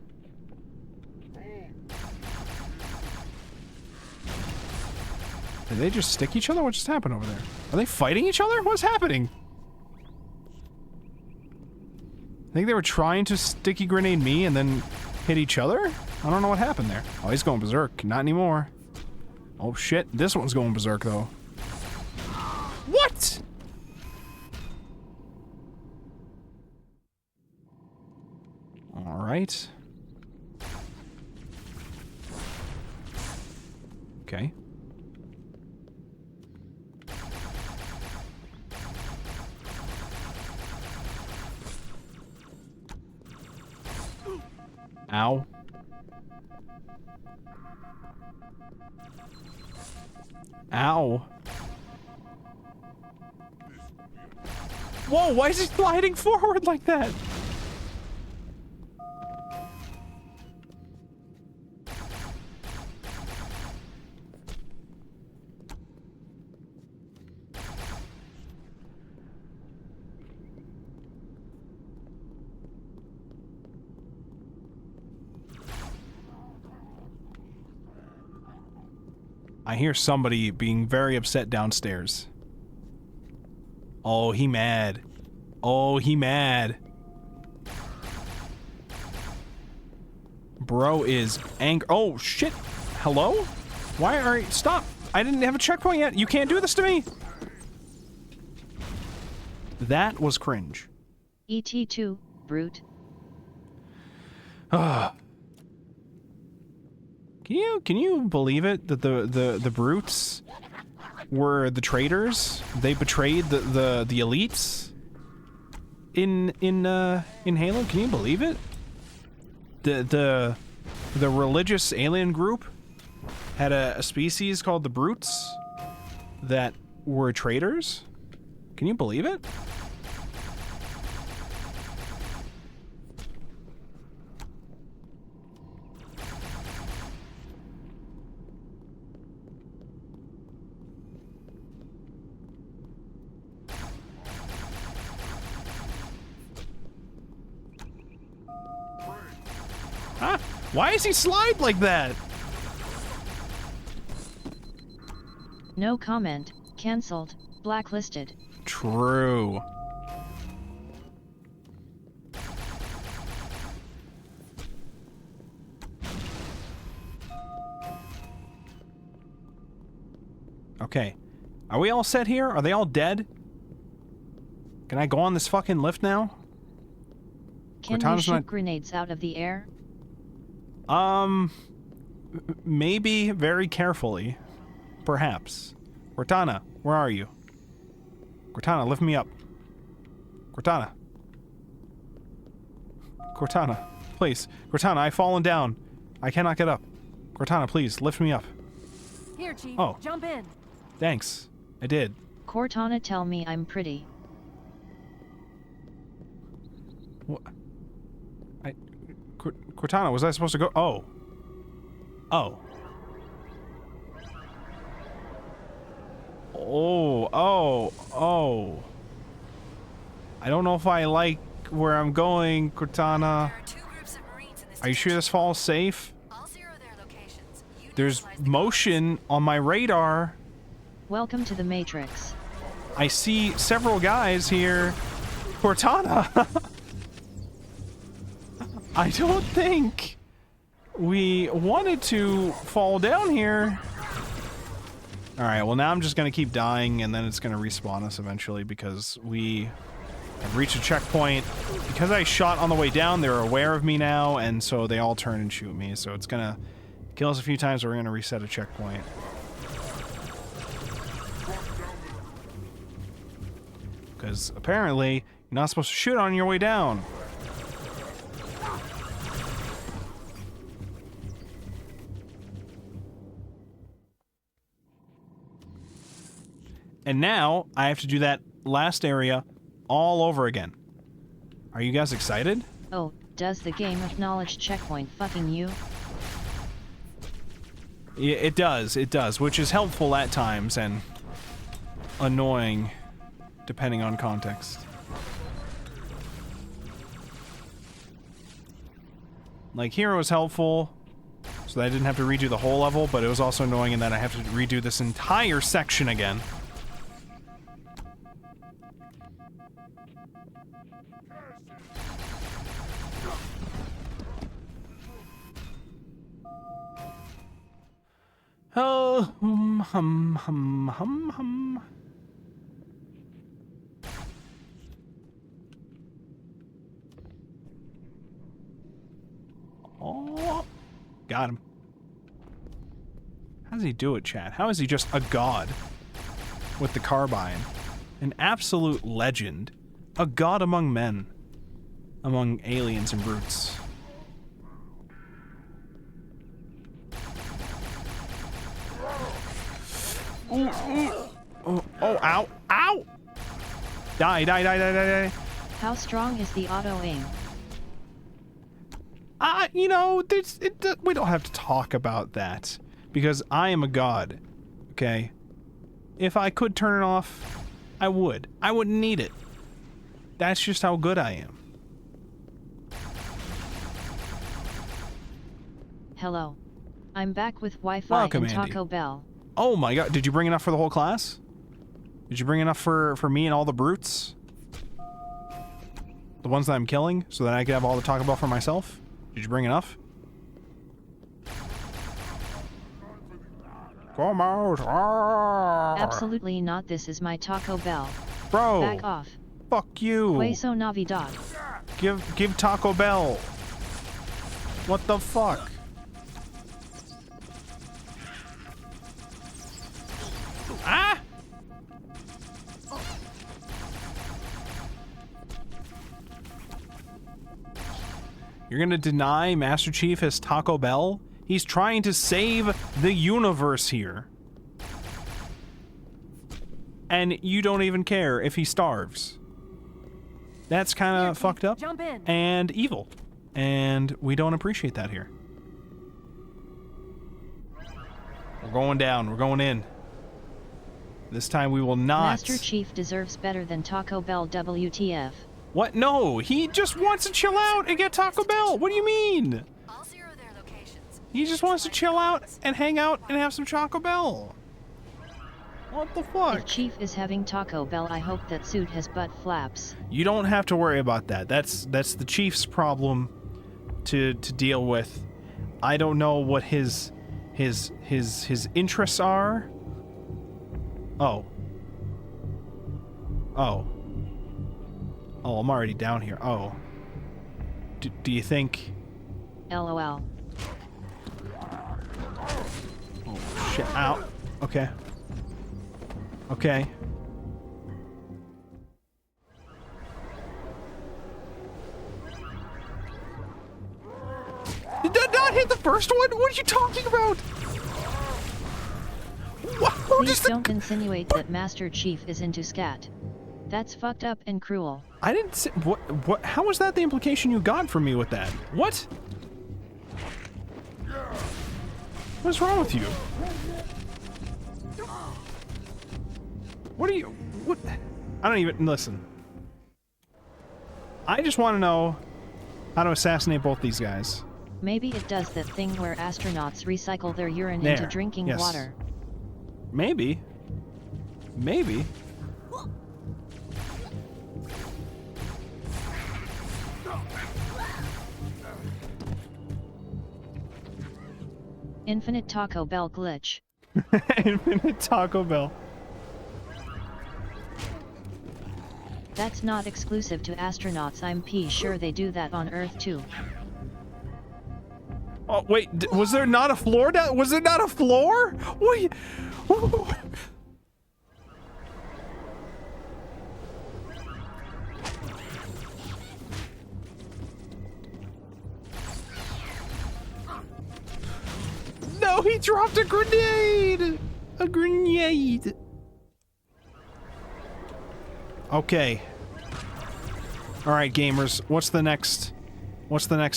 Did they just stick each other? What just happened over there? Are they fighting each other? What's happening? I think they were trying to sticky grenade me and then hit each other? I don't know what happened there. Oh, he's going berserk. Not anymore. Oh shit, this one's going berserk though. What? Alright. Okay. Ow. Ow. Whoa, why is he sliding forward like that? I hear somebody being very upset downstairs. Oh, he mad. Oh, he mad. Bro is angry. Oh, shit. Hello? Why are you... Stop. I didn't have a checkpoint yet. You can't do this to me. That was cringe. ET2, brute. Can you believe it that the brutes were the traitors? They betrayed the elites in Halo. Can you believe it? The religious alien group had a species called the brutes that were traitors. Can you believe it? Huh? Why does he slide like that? No comment, cancelled, blacklisted. True. Okay. Are we all set here? Are they all dead? Can I go on this fucking lift now? Can you shoot grenades out of the air? Maybe very carefully. Perhaps. Cortana, where are you? Cortana, lift me up. Cortana. Cortana, please. Cortana, I've fallen down. I cannot get up. Cortana, please, lift me up. Here, Chief. Oh. Jump in. Thanks. I did. Cortana, tell me I'm pretty. What? Cortana, was I supposed to go? Oh. Oh. Oh. I don't know if I like where I'm going, Cortana. There are 2 groups of Marines in this Are you sure this falls safe? I'll zero their locations. You There's neutralize the motion on my radar. Welcome to the Matrix. I see several guys here. Cortana! I don't think we wanted to fall down here. Alright, well now I'm just gonna keep dying and then it's gonna respawn us eventually because we have reached a checkpoint. Because I shot on the way down, they're aware of me now, and so they all turn and shoot me. So it's gonna kill us a few times, but we're gonna reset a checkpoint. Because apparently, you're not supposed to shoot on your way down. And now, I have to do that last area all over again. Are you guys excited? Oh, does the game acknowledge checkpoint fucking you? Yeah, it does, which is helpful at times and annoying depending on context. Like, here it was helpful, so that I didn't have to redo the whole level, but it was also annoying in that I have to redo this entire section again. Oh, hum. Oh, got him. How does he do it, chat? How is he just a god with the carbine? An absolute legend. A god among men. Among aliens and brutes. Oh, ow. Ow! Die. How strong is the auto aim? You know, we don't have to talk about that. Because I am a god. Okay? If I could turn it off, I would. I wouldn't need it. That's just how good I am. Hello. I'm back with Wi-Fi Welcome, and Andy. Taco Bell. Oh my god, did you bring enough for the whole class? Did you bring enough for me and all the brutes? The ones that I'm killing, so that I can have all the Taco Bell for myself? Did you bring enough? Come out! Absolutely not. This is my Taco Bell. Bro! Back off. Fuck you! Queso Navidad. Give Taco Bell! What the fuck? Ah! You're gonna deny Master Chief his Taco Bell? He's trying to save the universe here. And you don't even care if he starves. That's kind of fucked up Jump in. and evil. And we don't appreciate that here. We're going down. We're going in. This time we will not... Master Chief deserves better than Taco Bell, WTF. What? No, he just wants to chill out and get Taco Bell. What do you mean? I'll zero their locations. He just wants to chill out and hang out and have some Taco Bell. What the fuck? If Chief is having Taco Bell, I hope that suit has butt flaps. You don't have to worry about that. That's the Chief's problem to deal with. I don't know what his interests are. Oh. Oh, I'm already down here. Oh. Do you think... LOL. Oh, shit. Ow. Okay. Okay. Did that not hit the first one? What are you talking about? What? Please don't insinuate that Master Chief is into scat. That's fucked up and cruel. I didn't say... What? How was that the implication you got from me with that? What? What's wrong with you? What are you... What? I don't even... Listen. I just want to know how to assassinate both these guys. Maybe it does that thing where astronauts recycle their urine There. into drinking Yes. water. Maybe. Maybe. Infinite Taco Bell glitch. Infinite Taco Bell. That's not exclusive to astronauts. I'm sure they do that on Earth too. Oh, wait, was there not a floor down? Was there not a floor? Wait. No, he dropped a grenade! A grenade! Okay. Alright, gamers, what's the next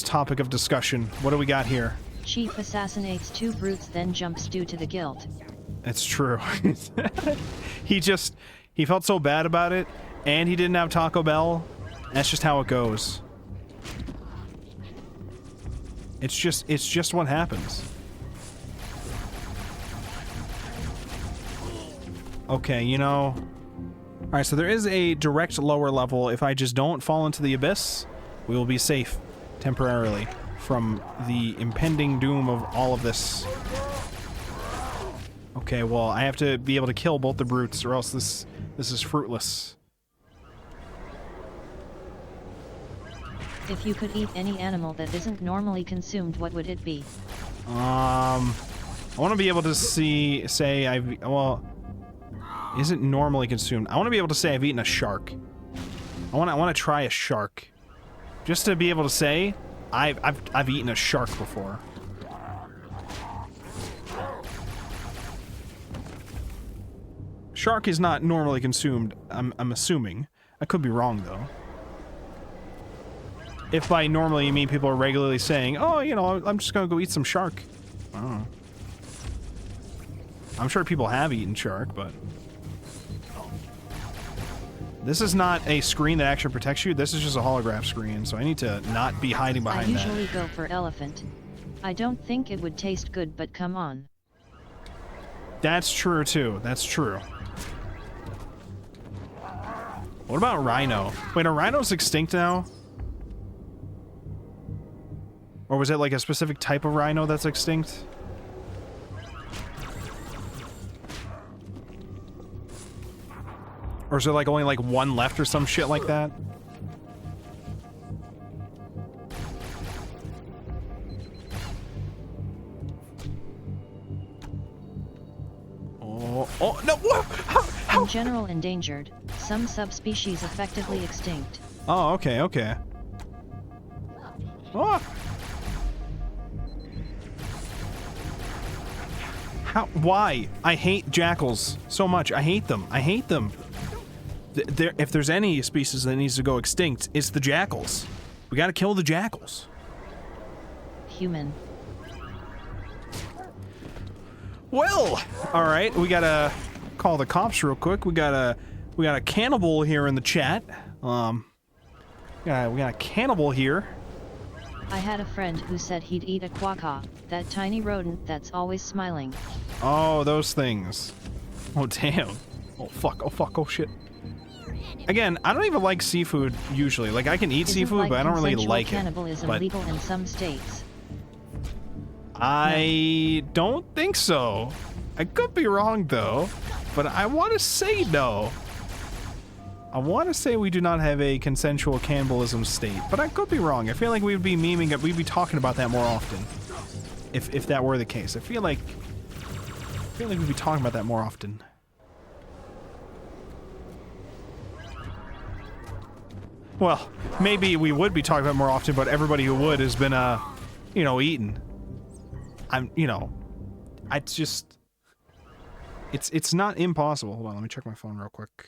topic of discussion? What do we got here? Chief assassinates 2 brutes, then jumps due to the guilt. It's true. he felt so bad about it, and he didn't have Taco Bell. That's just how it goes. It's just what happens. Okay, you know... Alright, so there is a direct lower level. If I just don't fall into the abyss, we will be safe temporarily from the impending doom of all of this. Okay, well, I have to be able to kill both the brutes, or else this is fruitless. If you could eat any animal that isn't normally consumed, what would it be? I want to be able to isn't normally consumed. I want to be able to say I've eaten a shark. I want to try a shark, just to be able to say I've eaten a shark before. Shark is not normally consumed. I'm assuming. I could be wrong though. If by normally you mean people are regularly saying, "Oh, you know, I'm just gonna go eat some shark." I don't know. I'm sure people have eaten shark, but this is not a screen that actually protects you. This is just a holograph screen, so I need to not be hiding behind that. I usually go for elephant. I don't think it would taste good, but come on. That's true too. That's true. What about rhino? Wait, are rhinos extinct now? Or was it like a specific type of rhino that's extinct? Or is there like only like one left or some shit like that? Oh no! How? In general endangered, some subspecies effectively extinct. Oh, okay, okay. Oh! How? Why? I hate jackals so much. I hate them. I hate them. If there's any species that needs to go extinct, it's the jackals. We gotta kill the jackals. Human. Well, all right. We gotta call the cops real quick. We got a cannibal here in the chat. We got a cannibal here. I had a friend who said he'd eat a quokka, that tiny rodent that's always smiling. Oh, those things. Oh, damn. Oh, fuck. Oh, fuck. Oh, shit. Again, I don't even like seafood usually. Like, I can eat seafood, but I don't really like it. Cannibalism But legal in some states? I don't think so. I could be wrong, though. But I want to say no. I want to say we do not have a consensual cannibalism state, but I could be wrong. I feel like we'd be memeing it. We'd be talking about that more often. If that were the case. I feel like we'd be talking about that more often. Well, maybe we would be talking about it more often, but everybody who would has been, you know, eaten. It's not impossible. Hold on, let me check my phone real quick.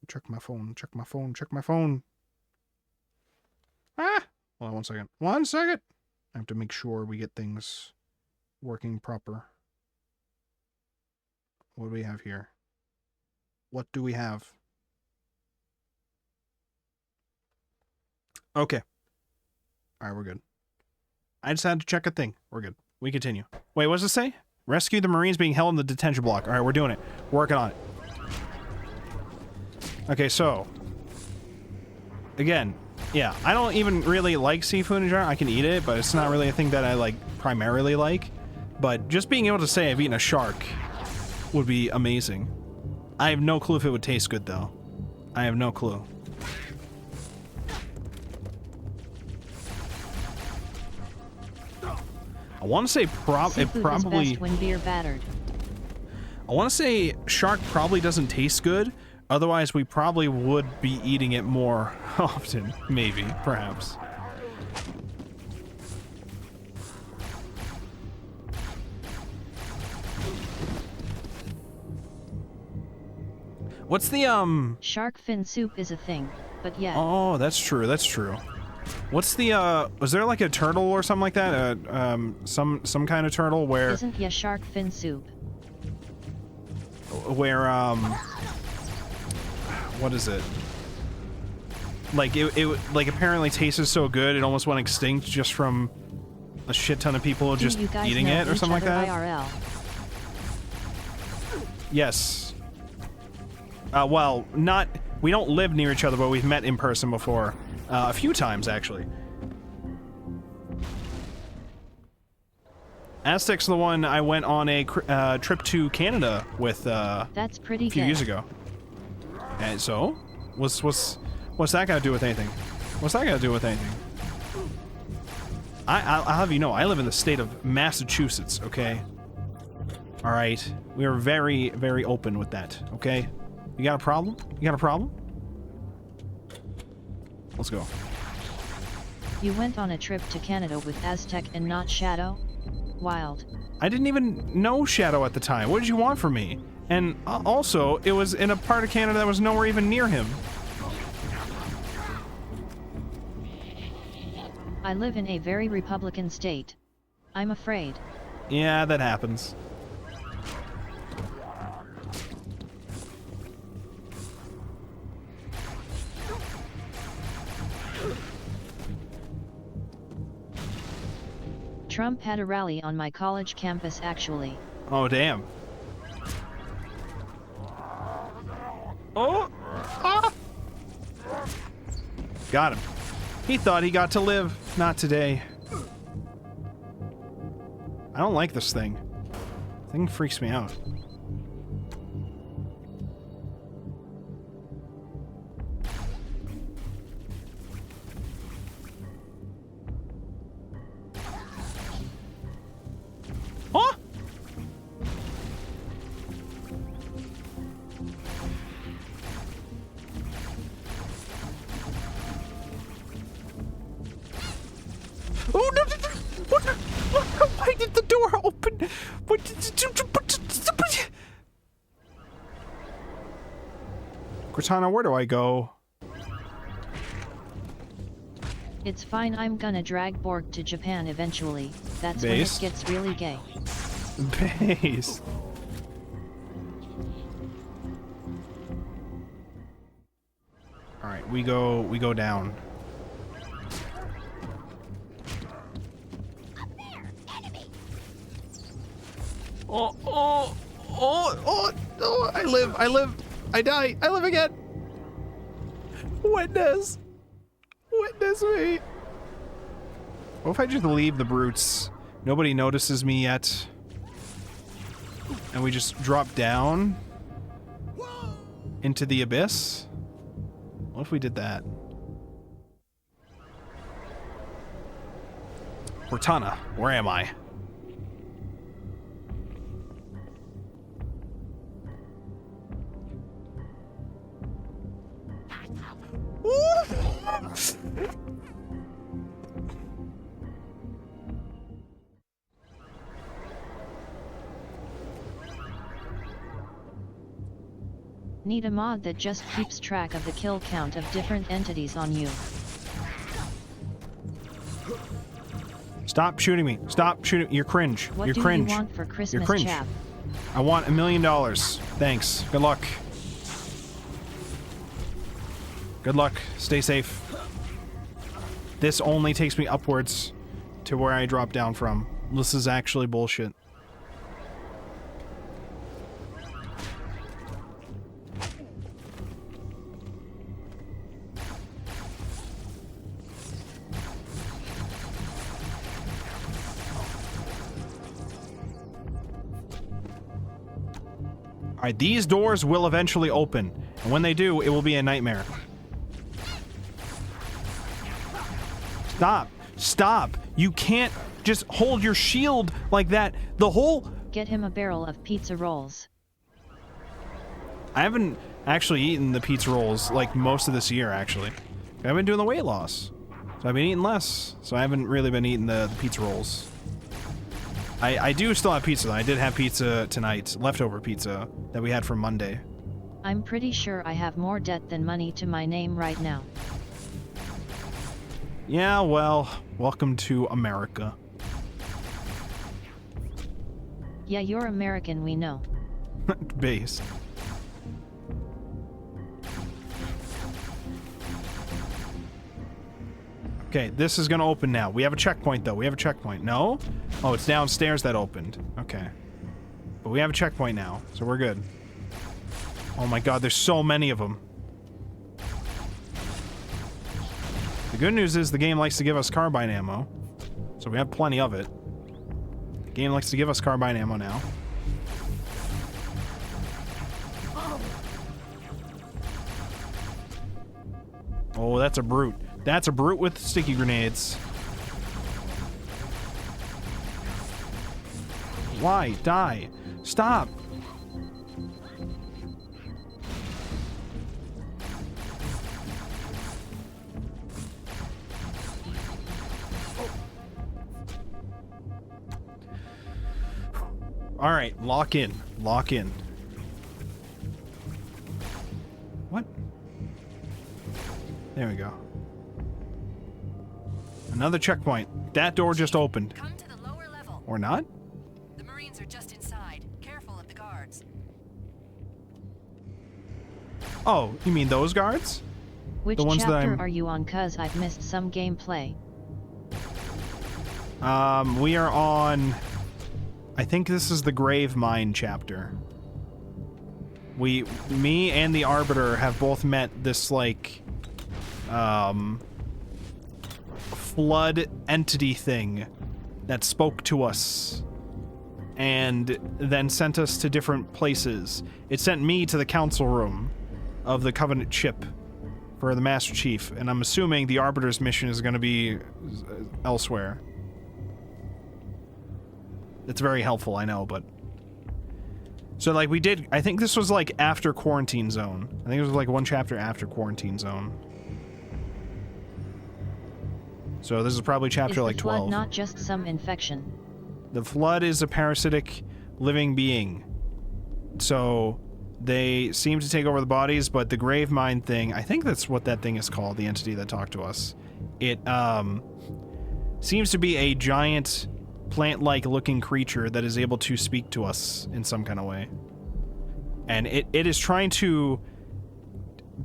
Check my phone. Ah! Hold on 1 second. 1 second! I have to make sure we get things working proper. What do we have here? What do we have? Okay. Alright, we're good. I just had to check a thing. We're good. We continue. Wait, what does it say? Rescue the Marines being held in the detention block. Alright, we're doing it. Working on it. Okay, so. Again, yeah, I don't even really like seafood in general. I can eat it, but it's not really a thing that I like primarily like. But just being able to say I've eaten a shark would be amazing. I have no clue if it would taste good, though. I have no clue. I want to say Seafood it probably. is best when beer battered. I want to say shark probably doesn't taste good. Otherwise, we probably would be eating it more often. Maybe, perhaps. What's the Shark fin soup is a thing, but yeah. Oh, that's true. That's true. What's the was there like a turtle or something like that? Some kind of turtle where Isn't ya shark fin soup? where what is it? Like it like apparently tasted so good it almost went extinct just from a shit ton of people just Do you guys eating know it or each something like other that. IRL? Yes. Well, not we don't live near each other, but we've met in person before. A few times, actually. Aztec's the one I went on a trip to Canada with That's pretty a few gay. years ago. And so, what's that got to do with anything? What's that got to do with anything? I'll have you know, I live in the state of Massachusetts. Okay. All right, we are very, very open with that. Okay. You got a problem? You got a problem? Let's go. You went on a trip to Canada with Aztec and not Shadow? Wild. I didn't even know Shadow at the time. What did you want from me? And also, it was in a part of Canada that was nowhere even near him. I live in a very Republican state. I'm afraid. Yeah, that happens. Trump had a rally on my college campus actually. Oh, damn. Oh! Ah! Got him. He thought he got to live. Not today. I don't like this thing. Thing freaks me out. Huh? Oh no! What? Why did the door open? What? Cortana, where do I go? It's fine, I'm gonna drag Borg to Japan eventually. That's Base? when it gets really gay. Base. All right, we go down. Oh, oh, oh, oh, oh, I live, I die, I live again. Witness me. What if I just leave the brutes? Nobody notices me yet. And we just drop down into the abyss? What if we did that? Cortana, where am I? Need a mod that just keeps track of the kill count of different entities on you. Stop shooting me. Stop shooting. You're cringe. What You're do cringe. you want for You're Christmas, cringe. chap? I want $1 million. Thanks. Good luck. Good luck. Stay safe. This only takes me upwards to where I dropped down from. This is actually bullshit. Alright, these doors will eventually open. And when they do, it will be a nightmare. Stop. Stop. You can't just hold your shield like that. The whole... Get him a barrel of pizza rolls. I haven't actually eaten the pizza rolls like most of this year, actually. I've been doing the weight loss. So I've been eating less. So I haven't really been eating the pizza rolls. I do still have pizza, though. I did have pizza tonight. Leftover pizza that we had from Monday. I'm pretty sure I have more debt than money to my name right now. Yeah, well, welcome to America. Yeah, you're American, we know. Base. Okay, this is gonna open now. We have a checkpoint, though. We have a checkpoint. No? Oh, it's downstairs that opened. Okay. But we have a checkpoint now, so we're good. Oh my god, there's so many of them. The good news is the game likes to give us carbine ammo. So we have plenty of it. The game likes to give us carbine ammo now. Oh, that's a brute. That's a brute with sticky grenades. Why? Die. Stop. All right, lock in. Lock in. What? There we go. Another checkpoint. That door just opened. Come to the lower level. Or not? The Marines are just inside. Careful of the guards. Oh, you mean those guards? Which The ones that chapter I'm- are you on, cuz I've missed some gameplay? We are on... I think this is the Grave Mine chapter. Me and the Arbiter have both met this, like, flood entity thing that spoke to us and then sent us to different places. It sent me to the council room of the Covenant ship for the Master Chief, and I'm assuming the Arbiter's mission is going to be elsewhere. It's very helpful, I know, but... So, like, we did... I think this was, like, after Quarantine Zone. I think it was, like, one chapter after Quarantine Zone. So this is probably chapter, like, 12. Is the flood not just some infection? The flood is a parasitic living being. So they seem to take over the bodies, but the grave mine thing, I think that's what that thing is called, the entity that talked to us. It seems to be a giant plant-like looking creature that is able to speak to us in some kind of way. And it is trying to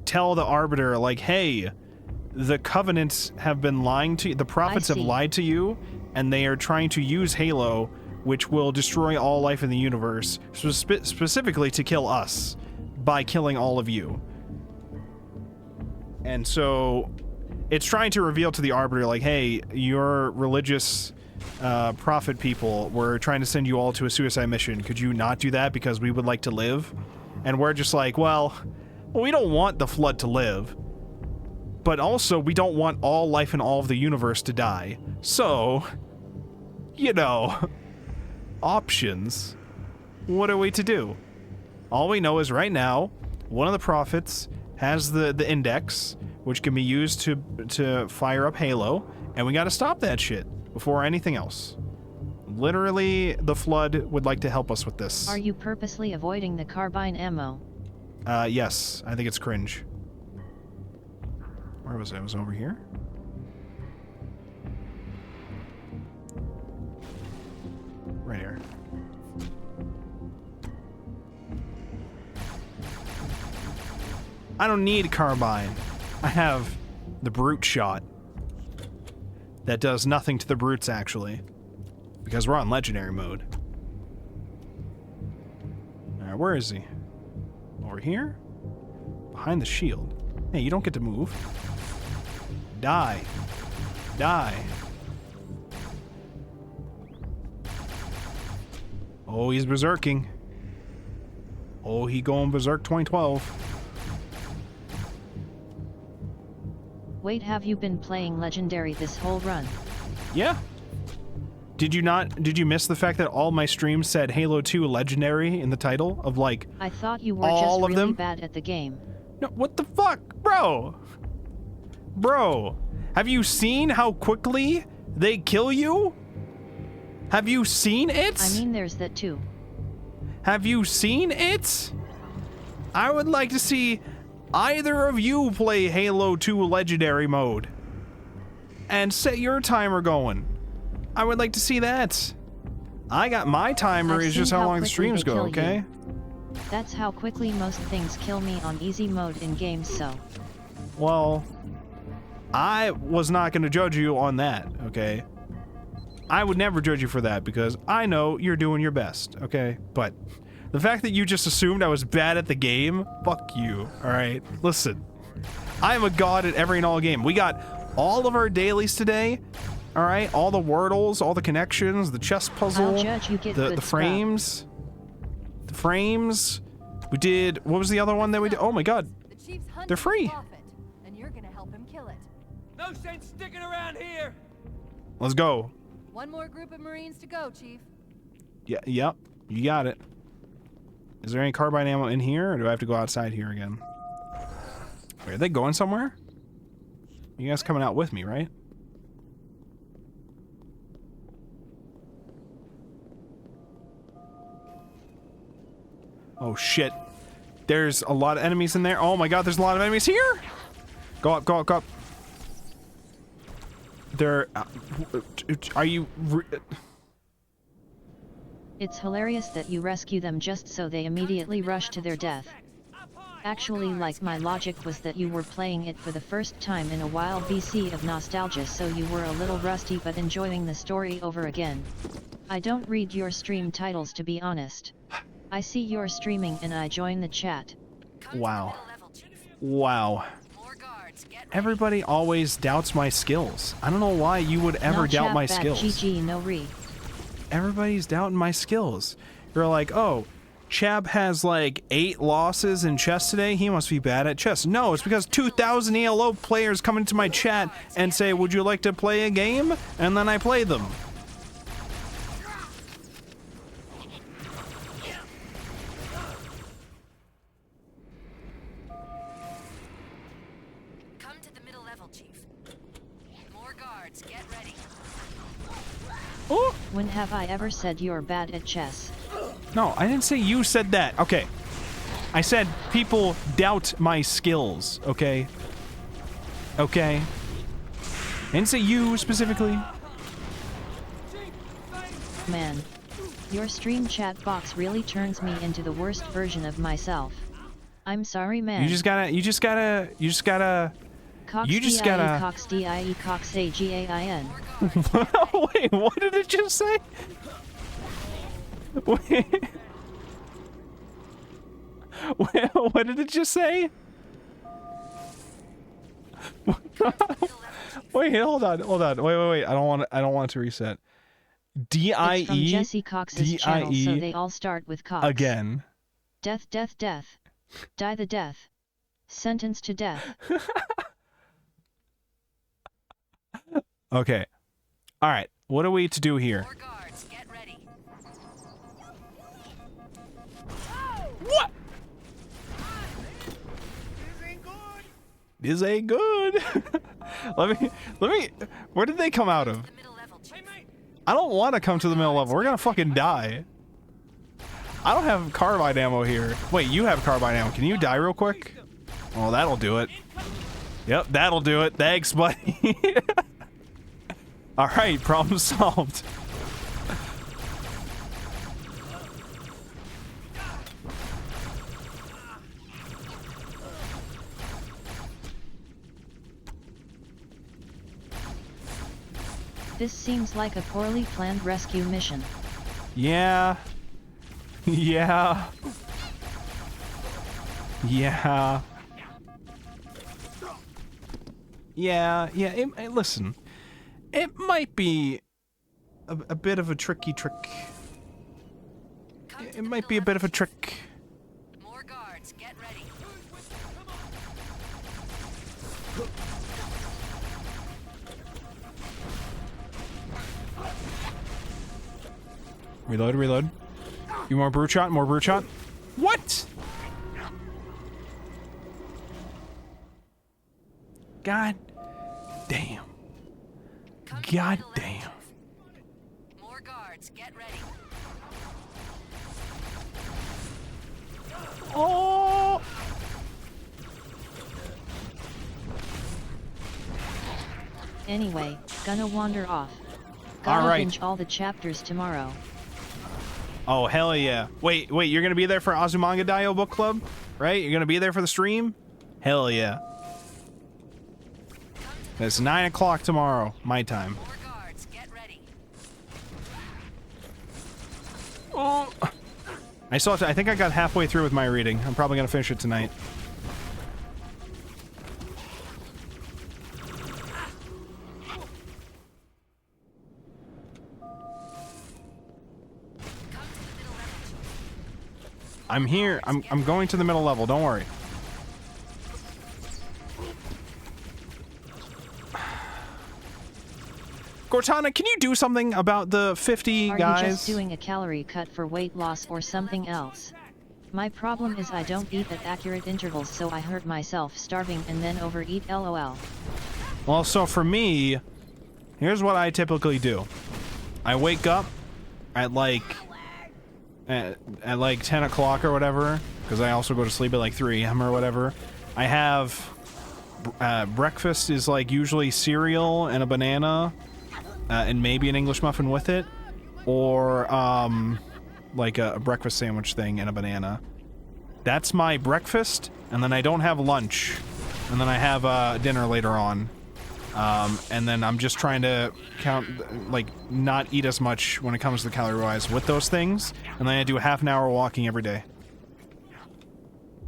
tell the Arbiter, like, hey, the Covenants have been lying to you, the Prophets have lied to you, and they are trying to use Halo, which will destroy all life in the universe, specifically to kill us, by killing all of you. And so, it's trying to reveal to the Arbiter, like, hey, your religious prophet people, we're trying to send you all to a suicide mission. Could you not do that because we would like to live? And we're just like, well, we don't want the flood to live. But also, we don't want all life in all of the universe to die. So, you know, options. What are we to do? All we know is right now, one of the prophets has the index, which can be used to fire up Halo, and we gotta stop that shit before anything else. Literally, the flood would like to help us with this. Are you purposely avoiding the carbine ammo? Yes. I think it's cringe. Where was it? It was over here? Right here. I don't need carbine. I have the brute shot. That does nothing to the brutes, actually. Because we're on legendary mode. Alright, where is he? Over here? Behind the shield. Hey, you don't get to move. Die. Die. Oh, he's berserking. Oh, he going berserk 2012. Wait, have you been playing Legendary this whole run? Yeah. Did you miss the fact that all my streams said Halo 2 Legendary in the title of, like, I thought you were all just of really them? bad at the game. No, what the fuck? Bro! Bro, have you seen how quickly they kill you? Have you seen it? I mean, there's that too. Have you seen it? I would like to see either of you play Halo 2 Legendary mode and set your timer going. I would like to see that. I got my timer I've is just seen how how long the quickly streams they go, kill okay? you. That's how quickly most things kill me on easy mode in games, so. Well, I was not going to judge you on that, okay? I would never judge you for that because I know you're doing your best, okay? But the fact that you just assumed I was bad at the game, fuck you, alright? Listen, I am a god at every and all game. We got all of our dailies today, alright? All the wordles, all the connections, the chess puzzle, I'll judge you get good the frames. The frames. We did, what was the other one that we did? Oh my god, The chief's hunting they're free. Prophet, and you're gonna help him kill it. No sense sticking around here. Let's go. One more group of Marines to go, Chief. Yeah, yep, you got it. Is there any carbine ammo in here, or do I have to go outside here again? Wait, are they going somewhere? You guys coming out with me, right? Oh shit. There's a lot of enemies in there. Oh my god, there's a lot of enemies here! Go up, go up, go up. There... are you... It's hilarious that you rescue them just so they immediately rush to their death. Actually, like, my logic was that you were playing it for the first time in a while BC of nostalgia, so you were a little rusty but enjoying the story over again. I don't read your stream titles, to be honest. I see you're streaming and I join the chat. Wow. Wow. Everybody always doubts my skills. I don't know why you would ever No doubt chap my bad, skills. GG, no re. Everybody's doubting my skills. You're like, oh, Chab has like 8 losses in chess today. He must be bad at chess. No, it's because 2,000 ELO players come into my chat and say, would you like to play a game? And then I play them. Come to the middle level, Chief. More guards, get ready. Oh! When have I ever said you're bad at chess? No, I didn't say you said that. Okay. I said people doubt my skills, okay? Okay. I didn't say you specifically. Man. Your stream chat box really turns me into the worst version of myself. I'm sorry, man. You just gotta Cox you just DIE, gotta- Cox DIE, Cox AGAIN. Wait, what did it just say? Wait. Wait, what did it just say? Wait, hold on. Wait. I don't want it to reset. DIE. It's from Jesse Cox's channel, so they all start with Cox. Again. Death, death, death. Die the death. Sentence to death. Okay. All right. What are we to do here? More guards, get ready. What? This ain't good. Let me. Where did they come out of? The middle level, Chief. I don't want to come to the middle level. We're gonna fucking die. I don't have carbine ammo here. Wait, you have carbine ammo. Can you die real quick? Oh, that'll do it. Yep, that'll do it. Thanks, buddy. All right, problem solved. This seems like a poorly planned rescue mission. Yeah. Yeah. Yeah. Yeah, listen. It might be a bit of a tricky trick. It might be a bit of a trick. More guards, get ready. Reload, reload. You more brute shot? More brute shot? What? God damn. God damn. More guards, get ready. Oh! Anyway, gonna wander off. Gotta All right. binge all the chapters tomorrow. Oh, hell yeah. Wait, you're gonna be there for Azumanga Daioh Book Club? Right? You're gonna be there for the stream? Hell yeah. It's 9 o'clock tomorrow, my time. More guards, get ready. Oh! I think I got halfway through with my reading. I'm probably gonna finish it tonight. I'm here. I'm going to the middle level. Don't worry. Cortana, can you do something about the 50 Are guys? you just doing a calorie cut for weight loss or something else? My problem is I don't eat at accurate intervals, so I hurt myself starving and then overeat, lol. Well, so for me, here's what I typically do. I wake up at like 10 o'clock or whatever, because I also go to sleep at like 3 a.m. or whatever. I have breakfast is like usually cereal and a banana, and maybe an English muffin with it, or like a breakfast sandwich thing and a banana. That's my breakfast, and then I don't have lunch, and then I have dinner later on. And then I'm just trying to not eat as much when it comes to calorie-wise with those things, and then I do half an hour walking every day.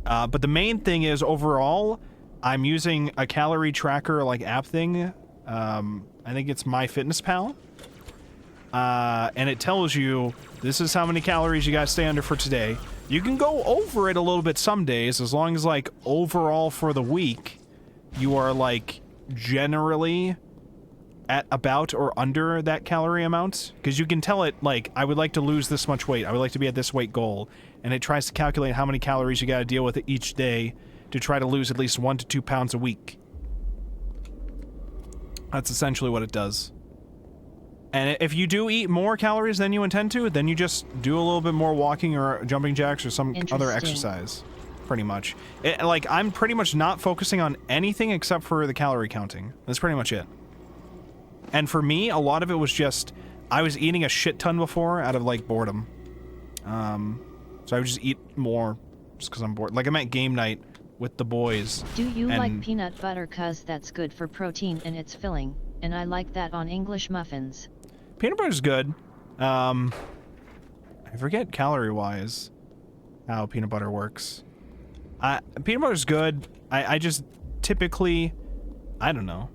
But the main thing is, overall, I'm using a calorie tracker, app thing. I think it's MyFitnessPal. And it tells you, this is how many calories you gotta stay under for today. You can go over it a little bit some days, as long as, overall for the week, you are, generally at about or under that calorie amount, because you can tell it I would like to lose this much weight, I would like to be at this weight goal, and it tries to calculate how many calories you got to deal with each day to try to lose at least 1 to 2 pounds a week. That's essentially what it does. And if you do eat more calories than you intend to, then you just do a little bit more walking or jumping jacks or some other exercise. Pretty much. I'm pretty much not focusing on anything except for the calorie counting. That's pretty much it. And for me, a lot of it was just, I was eating a shit ton before out of, boredom. So I would just eat more just because I'm bored. I'm at game night with the boys. Do you like peanut butter? Cause that's good for protein and it's filling, and I like that on English muffins. Peanut butter's good. I forget calorie-wise how peanut butter works. Peanut butter's good. I just typically, I don't know.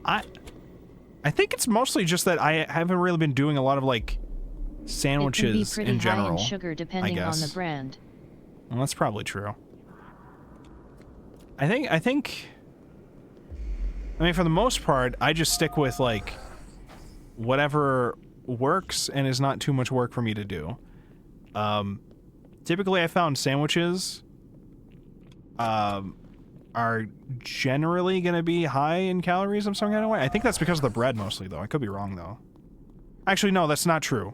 I think it's mostly just that I haven't really been doing a lot of sandwiches it can be in pretty high general. in sugar depending on the brand. Well, that's probably true. I think. I mean, for the most part, I just stick with whatever works and is not too much work for me to do. Typically, I found sandwiches are generally going to be high in calories of some kind of way. I think that's because of the bread mostly, though. I could be wrong, though. Actually, no, that's not true.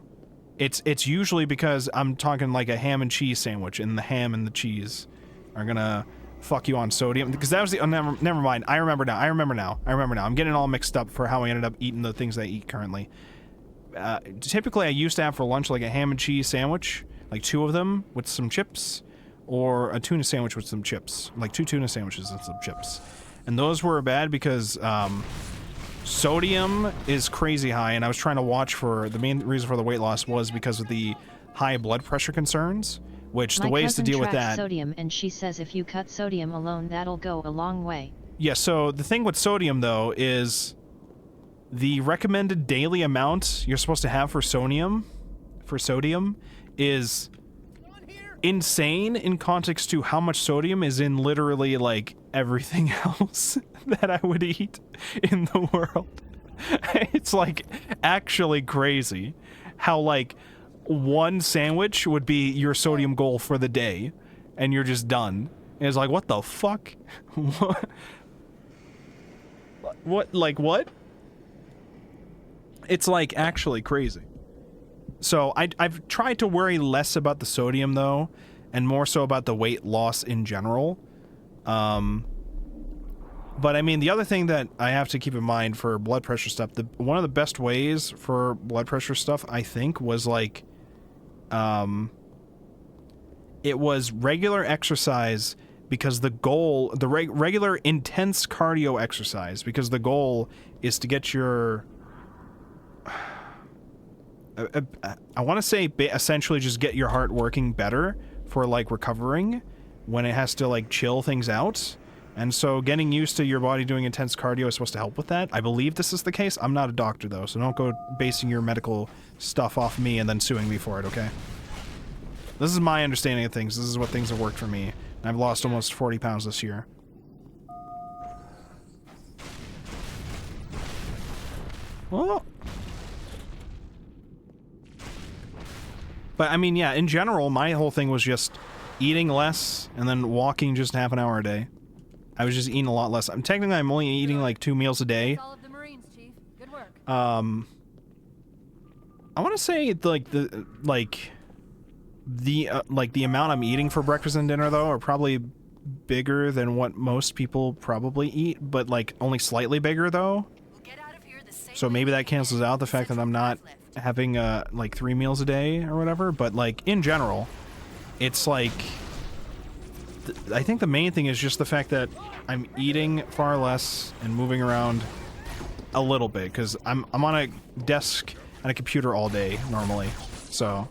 It's usually because I'm talking a ham and cheese sandwich, and the ham and the cheese are going to fuck you on sodium. Because that was the... Oh, never mind. I remember now. I'm getting all mixed up for how I ended up eating the things I eat currently. Typically, I used to have for lunch a ham and cheese sandwich, 2 of them with some chips, or a tuna sandwich with some chips, 2 tuna sandwiches and some chips. And those were bad because Sodium is crazy high, and I was trying to watch for the main reason for the weight loss was because of the high blood pressure concerns, which the ways to deal with that. Sodium, and she says if you cut sodium alone, that'll go a long way. Yeah, so the thing with sodium though is the recommended daily amount you're supposed to have for sodium is insane in context to how much sodium is in literally like everything else that I would eat in the world. It's like actually crazy how like one sandwich would be your sodium goal for the day and you're just done. And it's like, what the fuck? What? It's like actually crazy. So I've tried to worry less about the sodium though, and more so about the weight loss in general. But I mean, the other thing that I have to keep in mind for blood pressure stuff, one of the best ways for blood pressure stuff, I think, was like, it was regular exercise, because the goal, regular intense cardio exercise, because the goal is to get your, I want to say essentially just get your heart working better for like recovering when it has to like chill things out. And so getting used to your body doing intense cardio is supposed to help with that. I believe this is the case. I'm not a doctor though, so don't go basing your medical stuff off me and then suing me for it, okay? This is my understanding of things. This is what things have worked for me. I've lost almost 40 pounds this year. Oh. But I mean, yeah, in general, my whole thing was just eating less and then walking just half an hour a day. I was just eating a lot less. I'm only eating like 2 meals a day. All of the Marines, Chief. Good work. I want to say like the amount I'm eating for breakfast and dinner though are probably bigger than what most people probably eat, but like only slightly bigger though. So maybe that cancels out the fact that I'm not having like 3 meals a day or whatever, but like in general, it's like I think the main thing is just the fact that I'm eating far less and moving around a little bit, because I'm on a desk and a computer all day normally. So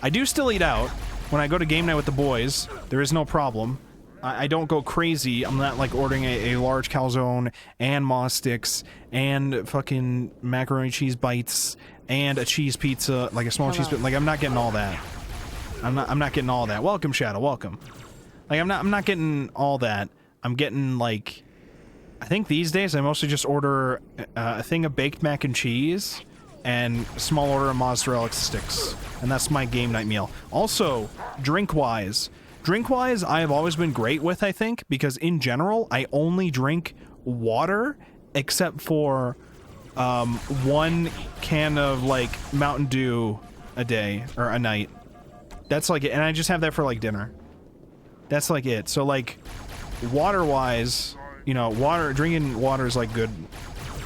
I do still eat out. When I go to game night with the boys, there is no problem. I don't go crazy. I'm not like ordering a large calzone and moss sticks and fucking macaroni cheese bites and a cheese pizza, like a small cheese pizza. Like I'm not getting all that. I'm not getting all that. Welcome, Shadow. Welcome. Like I'm not getting all that. I'm getting like, I think these days I mostly just order a thing of baked mac and cheese and a small order of mozzarella sticks, and that's my game night meal. Also, drink-wise, I have always been great with, I think, because in general I only drink water except for 1 can of like Mountain Dew a day or a night. That's like it, and I just have that for like dinner. That's like it. So like water-wise, you know, drinking water is like good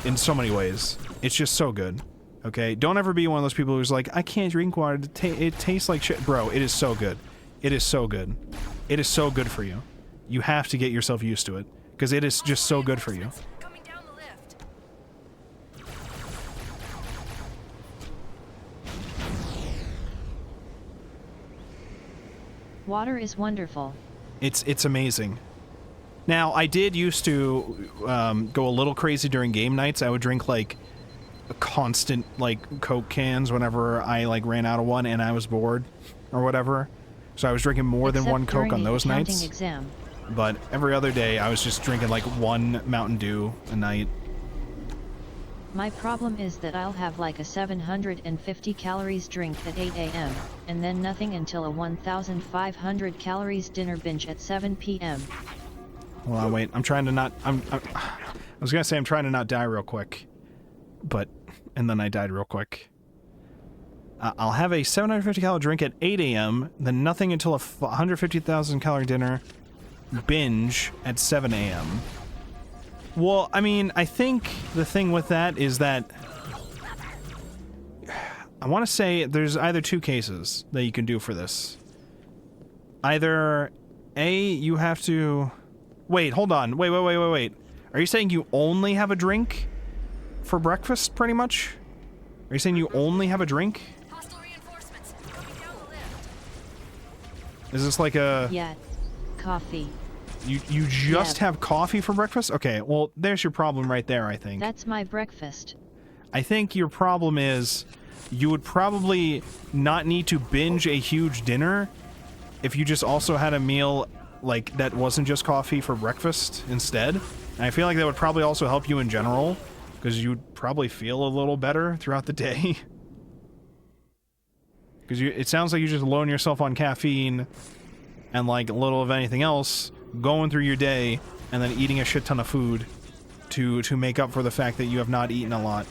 in so many ways. It's just so good. Okay, don't ever be one of those people who's like, I can't drink water. It tastes like shit, bro. It is so good. It is so good. It is so good for you. You have to get yourself used to it because it is just so good for you. Coming down the lift. Water is wonderful. It's amazing. Now, I did used to go a little crazy during game nights. I would drink like a constant like Coke cans whenever I like ran out of one and I was bored or whatever. So I was drinking more than 1 Coke on those nights. Exam. But every other day I was just drinking like 1 Mountain Dew a night. My problem is that I'll have like a 750 calories drink at 8 a.m. and then nothing until a 1,500 calories dinner binge at 7 p.m. Hold on, wait. I'm trying to not... I was gonna say I'm trying to not die real quick. But... And then I died real quick. I'll have a 750 calorie drink at 8 a.m., then nothing until a 150,000 calorie dinner binge at 7 a.m. Well, I mean, I think the thing with that is that I want to say there's either 2 cases that you can do for this. Either A, you have to... Wait, hold on. Wait. Are you saying you only have a drink for breakfast, pretty much? Are you saying you only have a drink? Hostile reinforcements coming down the lift. Is this like a... Yeah. Coffee. You just have coffee for breakfast? Okay, well, there's your problem right there, I think. That's my breakfast. I think your problem is you would probably not need to binge a huge dinner if you just also had a meal like that wasn't just coffee for breakfast instead. And I feel like that would probably also help you in general, because you'd probably feel a little better throughout the day. Because it sounds like you just load yourself on caffeine and like a little of anything else, going through your day, and then eating a shit ton of food to make up for the fact that you have not eaten a lot,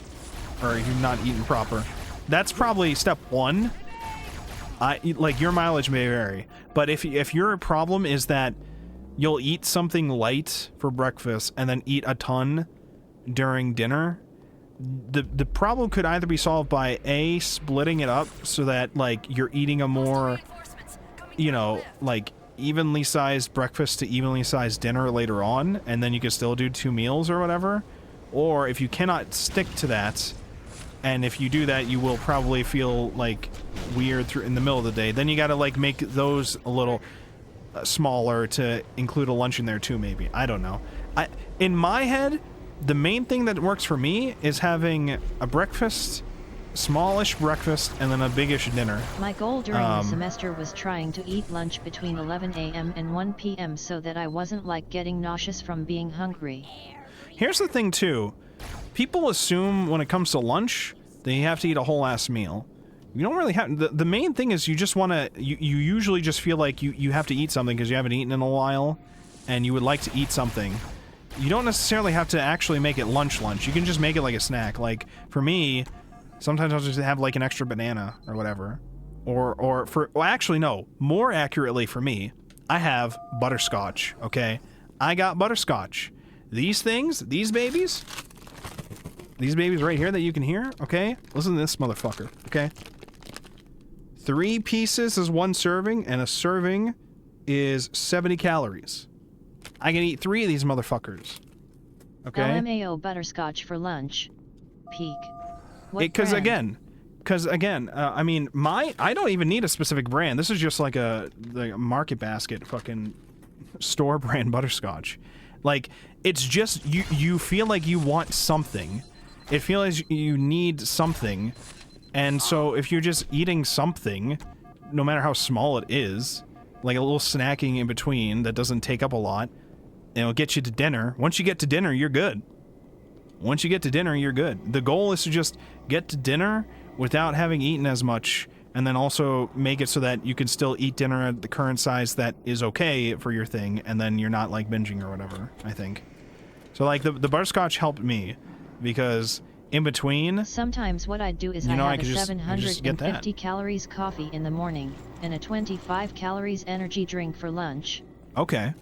or you've not eaten proper. That's probably step one. Like, your mileage may vary, but if your problem is that you'll eat something light for breakfast and then eat a ton during dinner, the problem could either be solved by A, splitting it up so that, like, you're eating a more, you know, like, evenly sized breakfast to evenly sized dinner later on, and then you can still do 2 meals or whatever. Or if you cannot stick to that, and if you do that, you will probably feel like weird in the middle of the day. Then you gotta like make those a little smaller to include a lunch in there too, maybe. I don't know. In my head, the main thing that works for me is having a breakfast, smallish breakfast, and then a biggish dinner. My goal during the semester was trying to eat lunch between 11 a.m. and 1 p.m. so that I wasn't like getting nauseous from being hungry. Here's the thing too. People assume when it comes to lunch that you have to eat a whole ass meal. You don't really have... The main thing is you just want to... You usually just feel like you have to eat something because you haven't eaten in a while, and you would like to eat something. You don't necessarily have to actually make it lunch. You can just make it like a snack. Like, for me, sometimes I'll just have like an extra banana or whatever. Or for... Well, actually, no. More accurately for me, I have butterscotch, okay? I got butterscotch. These things, these babies right here that you can hear, okay? Listen to this motherfucker, okay? 3 pieces is 1 serving, and a serving is 70 calories. I can eat 3 of these motherfuckers. Okay? LMAO butterscotch for lunch. Peak. Because again, I mean, I don't even need a specific brand. This is just like a Market Basket fucking store brand butterscotch. Like, it's just, you feel like you want something. It feels like you need something. And so if you're just eating something, no matter how small it is, like a little snacking in between that doesn't take up a lot, it'll get you to dinner. Once you get to dinner, you're good. Once you get to dinner, you're good. The goal is to just get to dinner without having eaten as much, and then also make it so that you can still eat dinner at the current size that is okay for your thing, and then you're not like binging or whatever, I think. So like the butterscotch helped me, because in between... Sometimes what I do is I have a 750 calories coffee in the morning, and a 25 calories energy drink for lunch. Okay.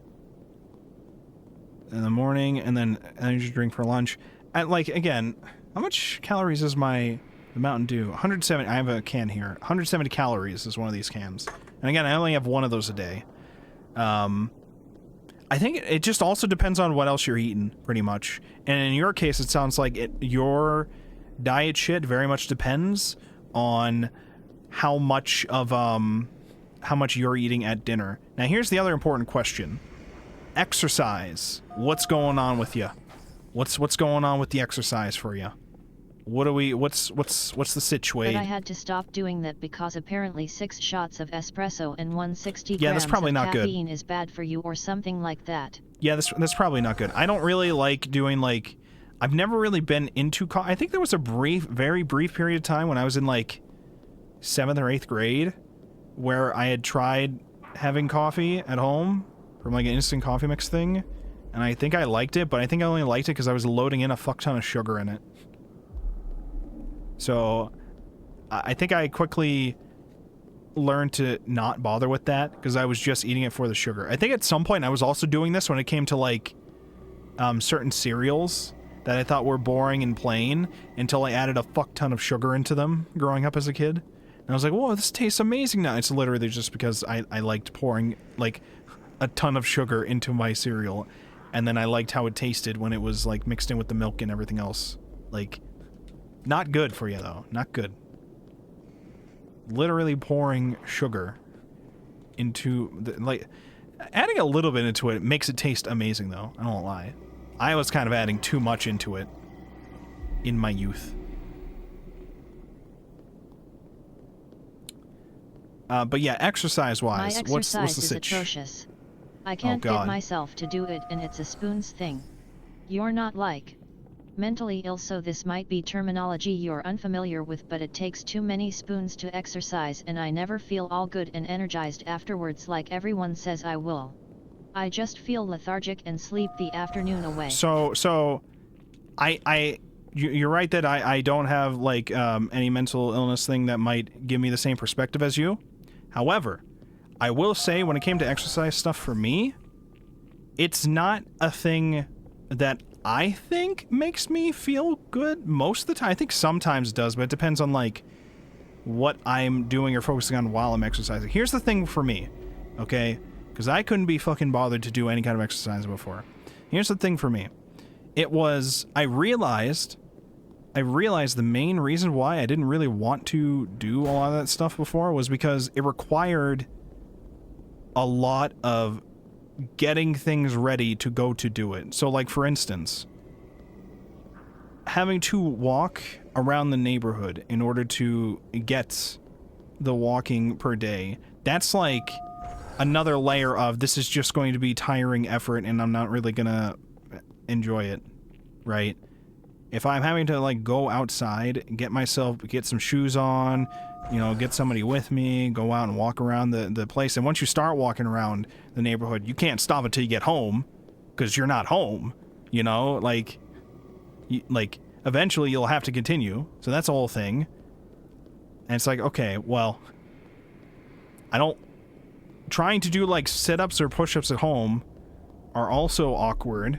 In the morning, and then energy drink for lunch. And like, again, how much calories is the Mountain Dew? 170, I have a can here. 170 calories is one of these cans. And again, I only have 1 of those a day. I think it just also depends on what else you're eating, pretty much. And in your case, it sounds like your diet shit very much depends on how much you're eating at dinner. Now, here's the other important question. Exercise. What's going on with you? What's going on with the exercise for you? What's the situation? But I had to stop doing that because apparently 6 shots of espresso and 160 grams that's probably of not caffeine good. Is bad for you or something like that. Yeah, that's probably not good. I don't really like doing like... I've never really been into coffee. I think there was a very brief period of time when I was in like 7th or 8th grade where I had tried having coffee at home from like an instant coffee mix thing, and I think I liked it, but I think I only liked it because I was loading in a fuck ton of sugar in it. So I think I quickly learned to not bother with that because I was just eating it for the sugar. I think at some point I was also doing this when it came to like certain cereals that I thought were boring and plain until I added a fuck ton of sugar into them growing up as a kid. And I was like, whoa, this tastes amazing now. It's literally just because I liked pouring like a ton of sugar into my cereal, and then I liked how it tasted when it was like mixed in with the milk and everything else. Like, not good for you, though. Not good. Literally pouring sugar into... like, adding a little bit into it makes it taste amazing, though. I won't lie. I was kind of adding too much into it in my youth. But yeah, exercise-wise, My what's the exercise is sitch? atrocious. I can't God. get myself to do it, and it's a spoons thing. You're not like mentally ill, so this might be terminology you're unfamiliar with, but it takes too many spoons to exercise, and I never feel all good and energized afterwards like everyone says I will. I just feel lethargic and sleep the afternoon away. You're right that I don't have, like, any mental illness thing that might give me the same perspective as you. However, I will say when it came to exercise stuff for me, it's not a thing that I think makes me feel good most of the time. I think sometimes it does, but it depends on, like, what I'm doing or focusing on while I'm exercising. Here's the thing for me, okay? Because I couldn't be fucking bothered to do any kind of exercise before. Here's the thing for me. It was, I realized the main reason why I didn't really want to do a lot of that stuff before was because it required a lot of getting things ready to go to do it. So, like, for instance, having to walk around the neighborhood in order to get the walking per day, that's like another layer of this is just going to be tiring effort and I'm not really gonna enjoy it, right? If I'm having to, like, go outside, get some shoes on, you know, get somebody with me, go out and walk around the place, and once you start walking around the neighborhood, you can't stop until you get home, because you're not home, you know? Like, eventually you'll have to continue, so that's a whole thing. And it's like, okay, well, trying to do, like, sit-ups or push-ups at home are also awkward,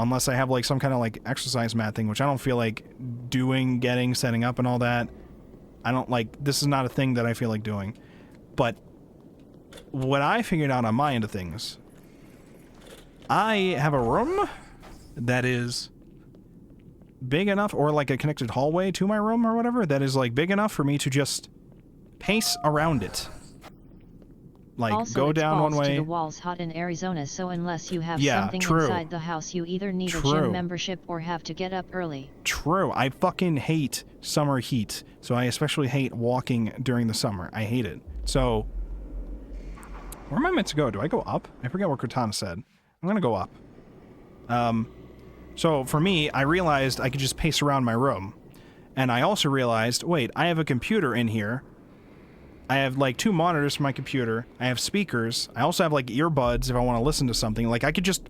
unless I have, like, some kind of, like, exercise mat thing, which I don't feel like doing, setting up and all that. I don't, like, this is not a thing that I feel like doing. But what I figured out on my end of things, I have a room that is big enough, or like a connected hallway to my room or whatever, that is, like, big enough for me to just pace around it. Like, also, go down one way. To the walls hot in Arizona, so unless you have Yeah, something true. inside the house, you either need a gym membership or have to get up early. True. I fucking hate summer heat, so I especially hate walking during the summer. I hate it. So, where am I meant to go? Do I go up? I forget what Cortana said. I'm gonna go up. So for me, I realized I could just pace around my room. And I also realized, wait, I have a computer in here. I have, like, 2 monitors for my computer. I have speakers. I also have, like, earbuds if I want to listen to something. Like, I could just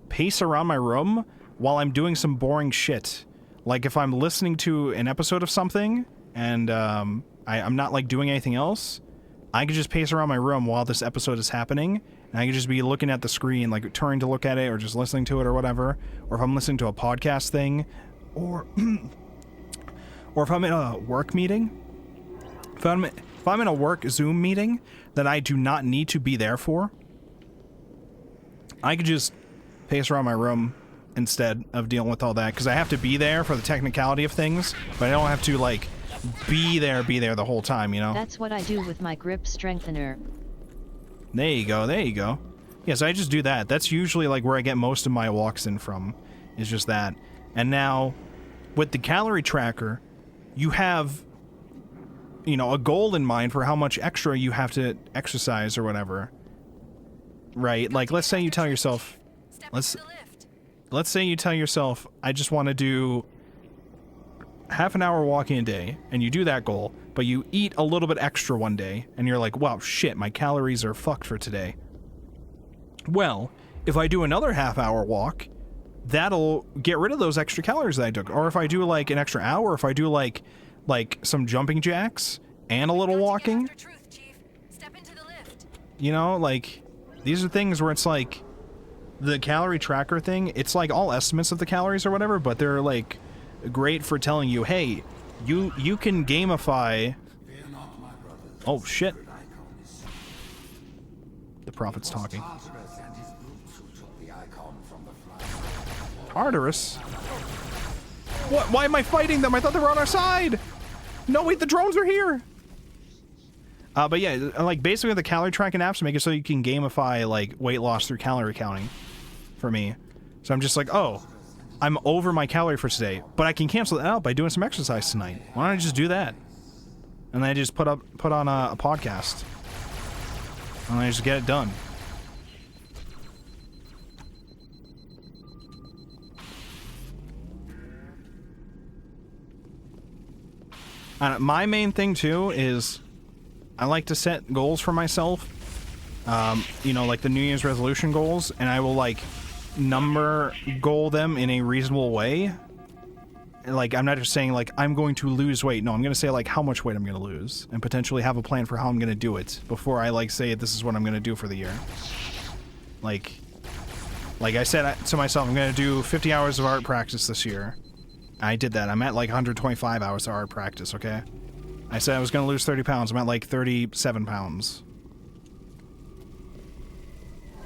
pace around my room while I'm doing some boring shit. Like, if I'm listening to an episode of something and I'm not, like, doing anything else, I could just pace around my room while this episode is happening. And I could just be looking at the screen, like, turning to look at it or just listening to it or whatever. Or if I'm listening to a podcast thing. Or if I'm in a work meeting. If I'm in a work Zoom meeting that I do not need to be there for, I could just pace around my room instead of dealing with all that, because I have to be there for the technicality of things, but I don't have to, like, be there the whole time, you know? That's what I do with my grip strengthener. There you go, there you go. Yeah, so I just do that. That's usually, like, where I get most of my walks in from, is just that. And now, with the calorie tracker, you have, you know, a goal in mind for how much extra you have to exercise or whatever. Right? Like, let's say you tell yourself, let's say you tell yourself, I just want to do half an hour walking a day, and you do that goal, but you eat a little bit extra one day, and you're like, wow, shit, my calories are fucked for today. Well, if I do another half-hour walk, that'll get rid of those extra calories that I took. Or if I do, like, an extra hour, if I do, like some jumping jacks and a little walking, you know, like, these are things where it's like, the calorie tracker thing, it's like all estimates of the calories or whatever, but they're, like, great for telling you, hey, you can gamify. Oh shit, the prophet's talking. What? Why am I fighting them? I thought they were on our side. No, wait, the drones are here. But yeah, like basically the calorie tracking apps make it so you can gamify like weight loss through calorie counting for me. So I'm just like, oh, I'm over my calorie for today, but I can cancel it out by doing some exercise tonight. Why don't I just do that? And then I just put on a podcast. And I just get it done. My main thing too is I like to set goals for myself. You know, like the New Year's resolution goals, and I will like number goal them in a reasonable way. Like, I'm not just saying like I'm going to lose weight. No, I'm going to say like how much weight I'm going to lose and potentially have a plan for how I'm going to do it before I like say this is what I'm going to do for the year. Like I said to myself, I'm going to do 50 hours of art practice this year. I did that. I'm at like 125 hours of art practice, okay? I said I was going to lose 30 pounds. I'm at like 37 pounds.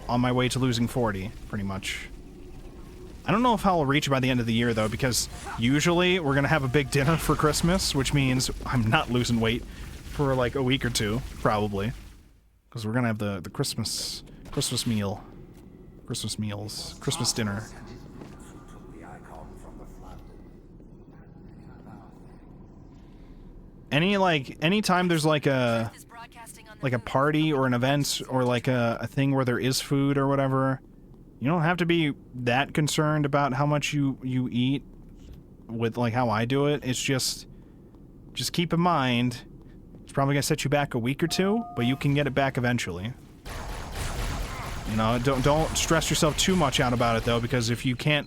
On my way to losing 40, pretty much. I don't know if I'll reach by the end of the year, though, because usually we're going to have a big dinner for Christmas, which means I'm not losing weight for like a week or two, probably. Because we're going to have the Christmas meal. Christmas meals. Christmas dinner. Anytime there's like a party or an event or like a thing where there is food or whatever, you don't have to be that concerned about how much you eat with like how I do it. It's just keep in mind it's probably gonna set you back a week or two, but you can get it back eventually. You know, don't stress yourself too much out about it though, because if you can't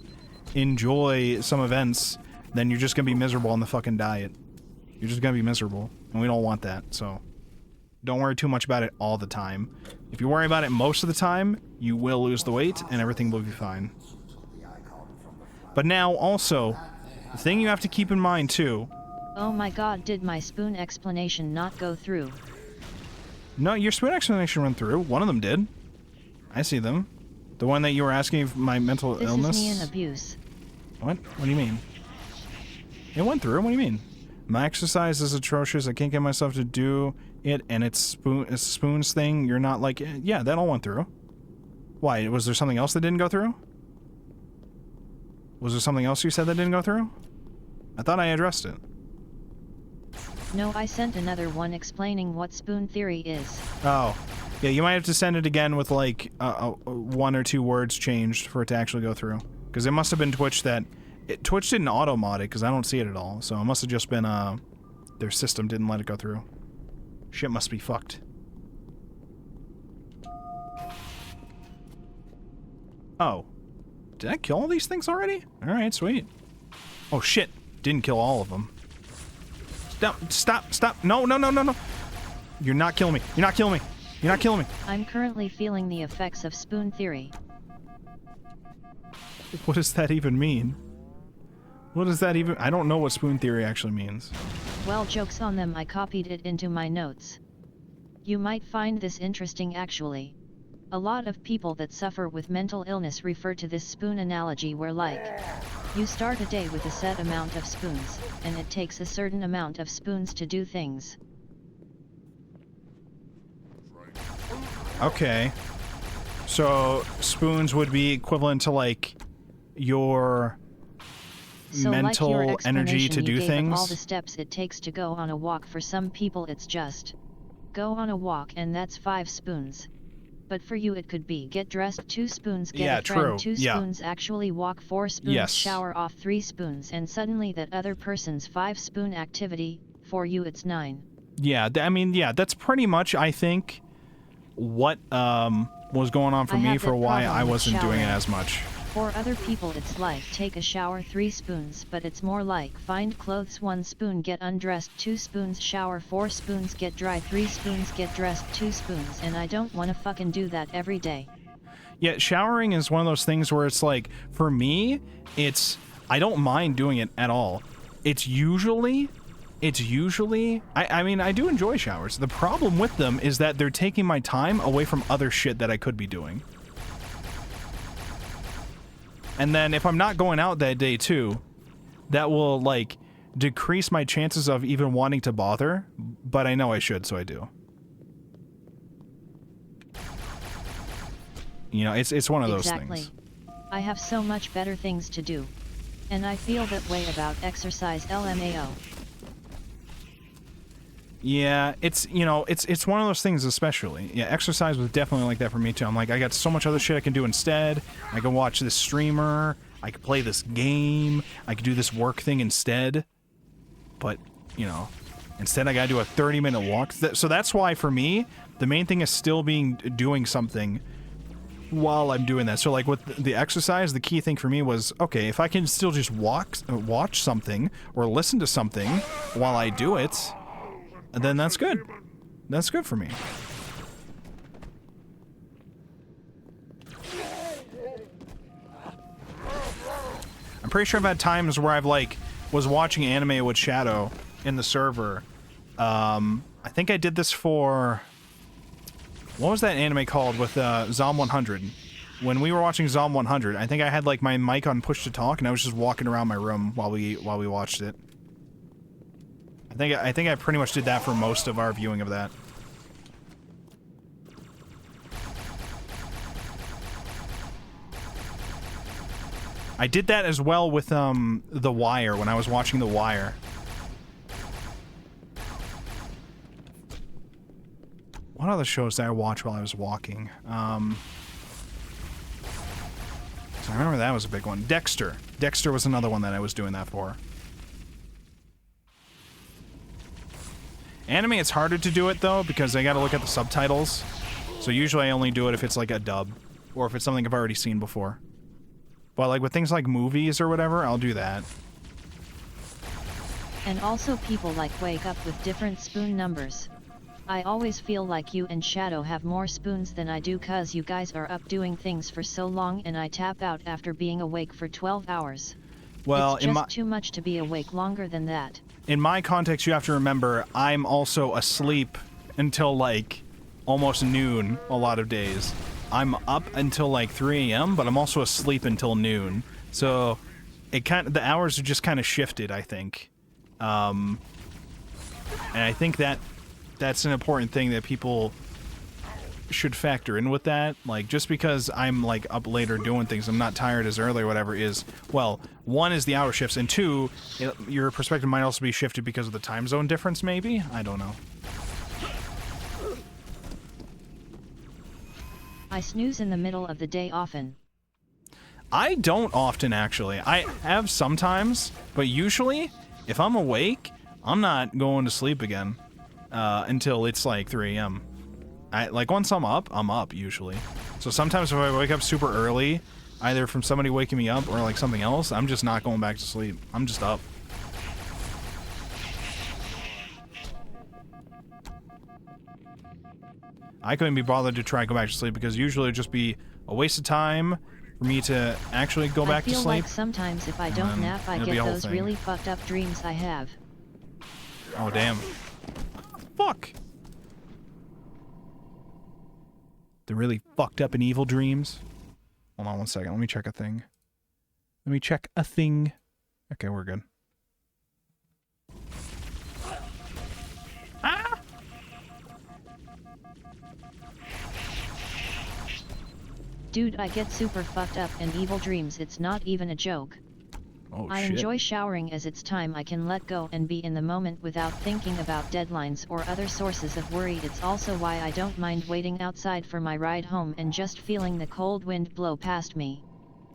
enjoy some events, then you're just gonna be miserable on the fucking diet. You're just gonna be miserable, and we don't want that, so don't worry too much about it all the time. If you worry about it most of the time, you will lose the weight, and everything will be fine. But now, also, the thing you have to keep in mind, too... Oh my god, did my spoon explanation not go through? No, your spoon explanation went through. One of them did. I see them. The one that you were asking if my mental illness... This is me in abuse. What? What do you mean? It went through? What do you mean? My exercise is atrocious. I can't get myself to do it, and it's Spoon's thing. You're not like... Yeah, that all went through. Why? Was there something else that didn't go through? Was there something else you said that didn't go through? I thought I addressed it. No, I sent another one explaining what spoon theory is. Oh. Yeah, you might have to send it again with, like, one or two words changed for it to actually go through. Because it must have been Twitch that... Twitch didn't auto-mod it, because I don't see it at all. So it must have just been, their system didn't let it go through. Shit must be fucked. Oh. Did I kill all these things already? Alright, sweet. Oh, shit. Didn't kill all of them. Stop. No. You're not killing me. You're not killing me. You're not killing me. I'm currently feeling the effects of spoon theory. What does that even mean? What does that even... I don't know what spoon theory actually means. Well, joke's on them, I copied it into my notes. You might find this interesting actually. A lot of people that suffer with mental illness refer to this spoon analogy where like, you start a day with a set amount of spoons, and it takes a certain amount of spoons to do things. Okay. So, spoons would be equivalent to like, your... So mental like your energy to do things. All the steps it takes to go on a walk. For some people it's just go on a walk and that's 5 spoons. But for you it could be get dressed 2 spoons, get a friend 2 spoons, actually walk 4 spoons, shower off 3 spoons, and suddenly that other person's 5 spoon activity, for you it's 9. Yeah, I mean, yeah, that's pretty much, I think, what was going on for me for why I wasn't doing it as much. For other people it's like take a shower 3 spoons, but it's more like find clothes 1 spoon, get undressed 2 spoons, shower 4 spoons, get dry 3 spoons, get dressed 2 spoons, and I don't wanna fucking do that every day. Yeah, showering is one of those things where it's like, for me, I don't mind doing it at all. It's usually, I mean, I do enjoy showers. The problem with them is that they're taking my time away from other shit that I could be doing. And then if I'm not going out that day too, that will, like, decrease my chances of even wanting to bother, but I know I should, so I do. You know, it's one of those things. I have so much better things to do. And I feel that way about exercise LMAO. Yeah, it's, you know, it's one of those things especially. Yeah, exercise was definitely like that for me too. I'm like, I got so much other shit I can do instead. I can watch this streamer, I could play this game, I could do this work thing instead. But, you know, instead I gotta do a 30-minute walk. So that's why for me, the main thing is still doing something while I'm doing that. So like with the exercise, the key thing for me was, okay, if I can still just watch something or listen to something while I do it, then that's good. That's good for me. I'm pretty sure I've had times where I've like was watching anime with Shadow in the server. I think I did this for, what was that anime called with Zom 100? When we were watching Zom 100, I think I had like my mic on push to talk and I was just walking around my room while we watched it. I think I pretty much did that for most of our viewing of that. I did that as well with The Wire when I was watching The Wire. What other shows did I watch while I was walking? So I remember that was a big one. Dexter. Dexter was another one that I was doing that for. Anime, it's harder to do it though because I gotta look at the subtitles. So usually I only do it if it's like a dub or if it's something I've already seen before. But like with things like movies or whatever, I'll do that. And also people like wake up with different spoon numbers. I always feel like you and Shadow have more spoons than I do cause you guys are up doing things for so long and I tap out after being awake for 12 hours. Well, it's just too much to be awake longer than that. In my context, you have to remember, I'm also asleep until like almost noon a lot of days. I'm up until like 3 a.m., but I'm also asleep until noon. So the hours are just kind of shifted, I think. And I think that's an important thing that people should factor in with that. Like, just because I'm like up later doing things, I'm not tired as early or whatever is, well, one is the hour shifts, and two, your perspective might also be shifted because of the time zone difference, maybe? I don't know. I snooze in the middle of the day often. I don't often, actually. I have sometimes, but usually, if I'm awake, I'm not going to sleep again until it's like 3 a.m. Like, once I'm up, usually. So sometimes if I wake up super early, either from somebody waking me up or like something else, I'm just not going back to sleep. I'm just up. I couldn't be bothered to try and go back to sleep because usually it'd just be a waste of time for me to actually go back to sleep. I feel like sometimes if I don't nap, I get those really fucked up dreams I have. Oh, damn. Fuck! The really fucked up and evil dreams. Hold on one second. Let me check a thing. Okay, we're good. Ah! Dude, I get super fucked up and evil dreams. It's not even a joke. Oh, I shit. enjoy showering as it's time I can let go and be in the moment without thinking about deadlines or other sources of worry. It's also why I don't mind waiting outside for my ride home and just feeling the cold wind blow past me.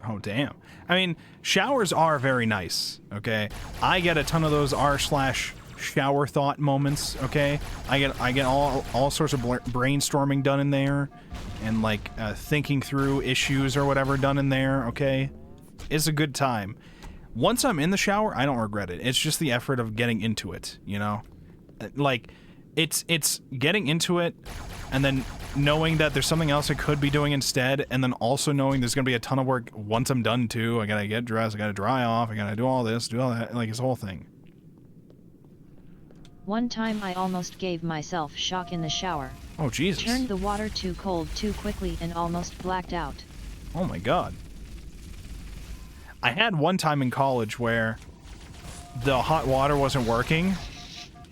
Oh, damn. I mean, showers are very nice, okay? I get a ton of those r/shower thought moments, okay? I get all sorts of brainstorming done in there and like thinking through issues or whatever done in there, okay? It's a good time. Once I'm in the shower, I don't regret it. It's just the effort of getting into it, you know? Like, it's getting into it and then knowing that there's something else I could be doing instead, and then also knowing there's going to be a ton of work once I'm done too. I gotta get dressed, I gotta dry off, I gotta do all this, do all that, like, it's a whole thing. One time I almost gave myself shock in the shower. Oh, Jesus. Turned the water too cold too quickly and almost blacked out. Oh my God. I had one time in college where the hot water wasn't working,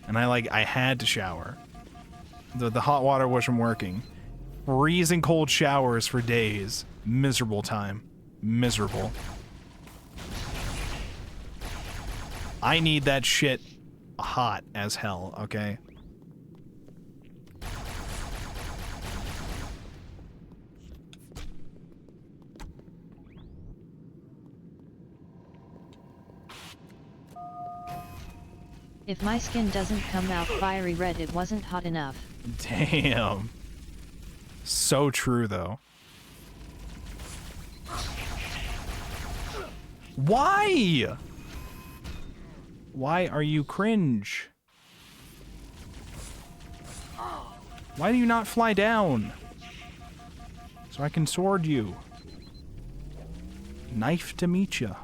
and I had to shower. The hot water wasn't working. Freezing cold showers for days. Miserable time. Miserable. I need that shit hot as hell, okay? If my skin doesn't come out fiery red, it wasn't hot enough. Damn. So true, though. Why? Why are you cringe? Why do you not fly down? So I can sword you. Knife to meet ya.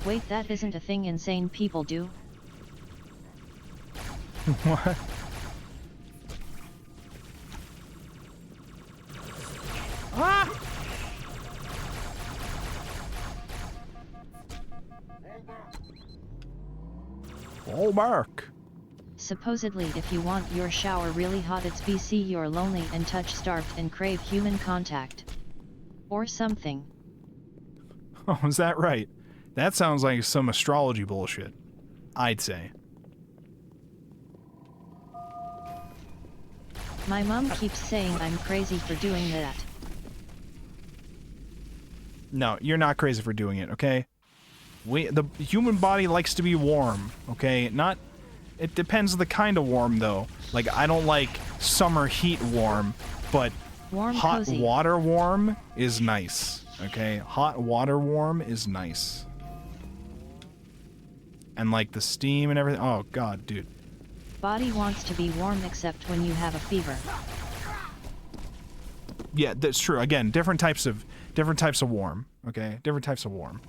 Wait, that isn't a thing insane people do? What? Ah! Fall back. Supposedly, if you want your shower really hot, it's BC you're lonely and touch-starved and crave human contact. Or something. Oh, is that right? That sounds like some astrology bullshit. I'd say. My mom keeps saying I'm crazy for doing that. No, you're not crazy for doing it, okay? The human body likes to be warm, okay? It depends on the kind of warm, though. Like, I don't like summer heat warm, but Warm, hot cozy. water warm is nice, okay? Hot water warm is nice. And, like, the steam and everything. Oh, God, dude. Body wants to be warm except when you have a fever. Yeah, that's true. Again, different types of warm, okay? Different types of warm.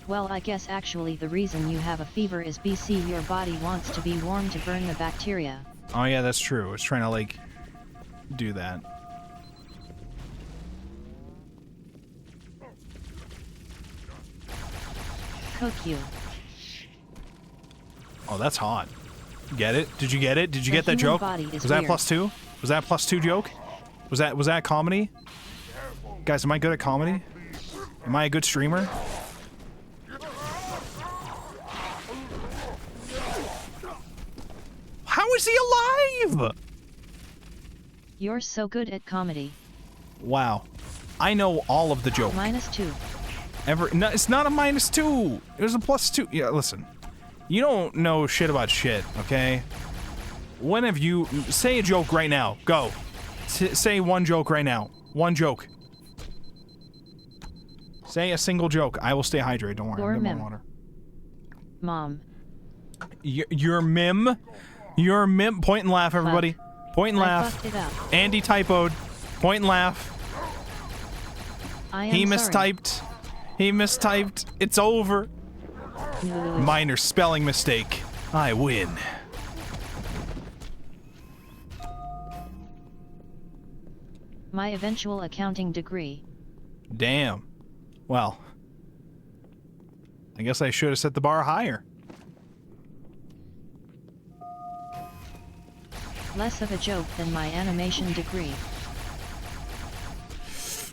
Well, I guess actually the reason you have a fever is BC your body wants to be warm to burn the bacteria. Oh, yeah, that's true. It's trying to, like, do that. Cook you. Oh, that's hot. Get it? Did you get it? Did you get that human joke? body is Was that weird. +2? Was that +2 joke? Was that comedy? Guys, am I good at comedy? Am I a good streamer? How is he alive? You're so good at comedy. Wow. I know all of the jokes. -2. No, it's not a -2. It was a +2. Yeah, listen. You don't know shit about shit, okay? When have you... Say a joke right now. Go. Say one joke right now. One joke. Say a single joke. I will stay hydrated. Don't worry. Your I'll get mim. more water. Mom. Your mim? Your mim. Point and laugh, everybody. Point and I laugh. fucked it up. Andy typoed. Point and laugh. I am He sorry. mistyped. He mistyped. It's over. Minor spelling mistake. I win. My eventual accounting degree. Damn. Well, I guess I should have set the bar higher. Less of a joke than my animation degree.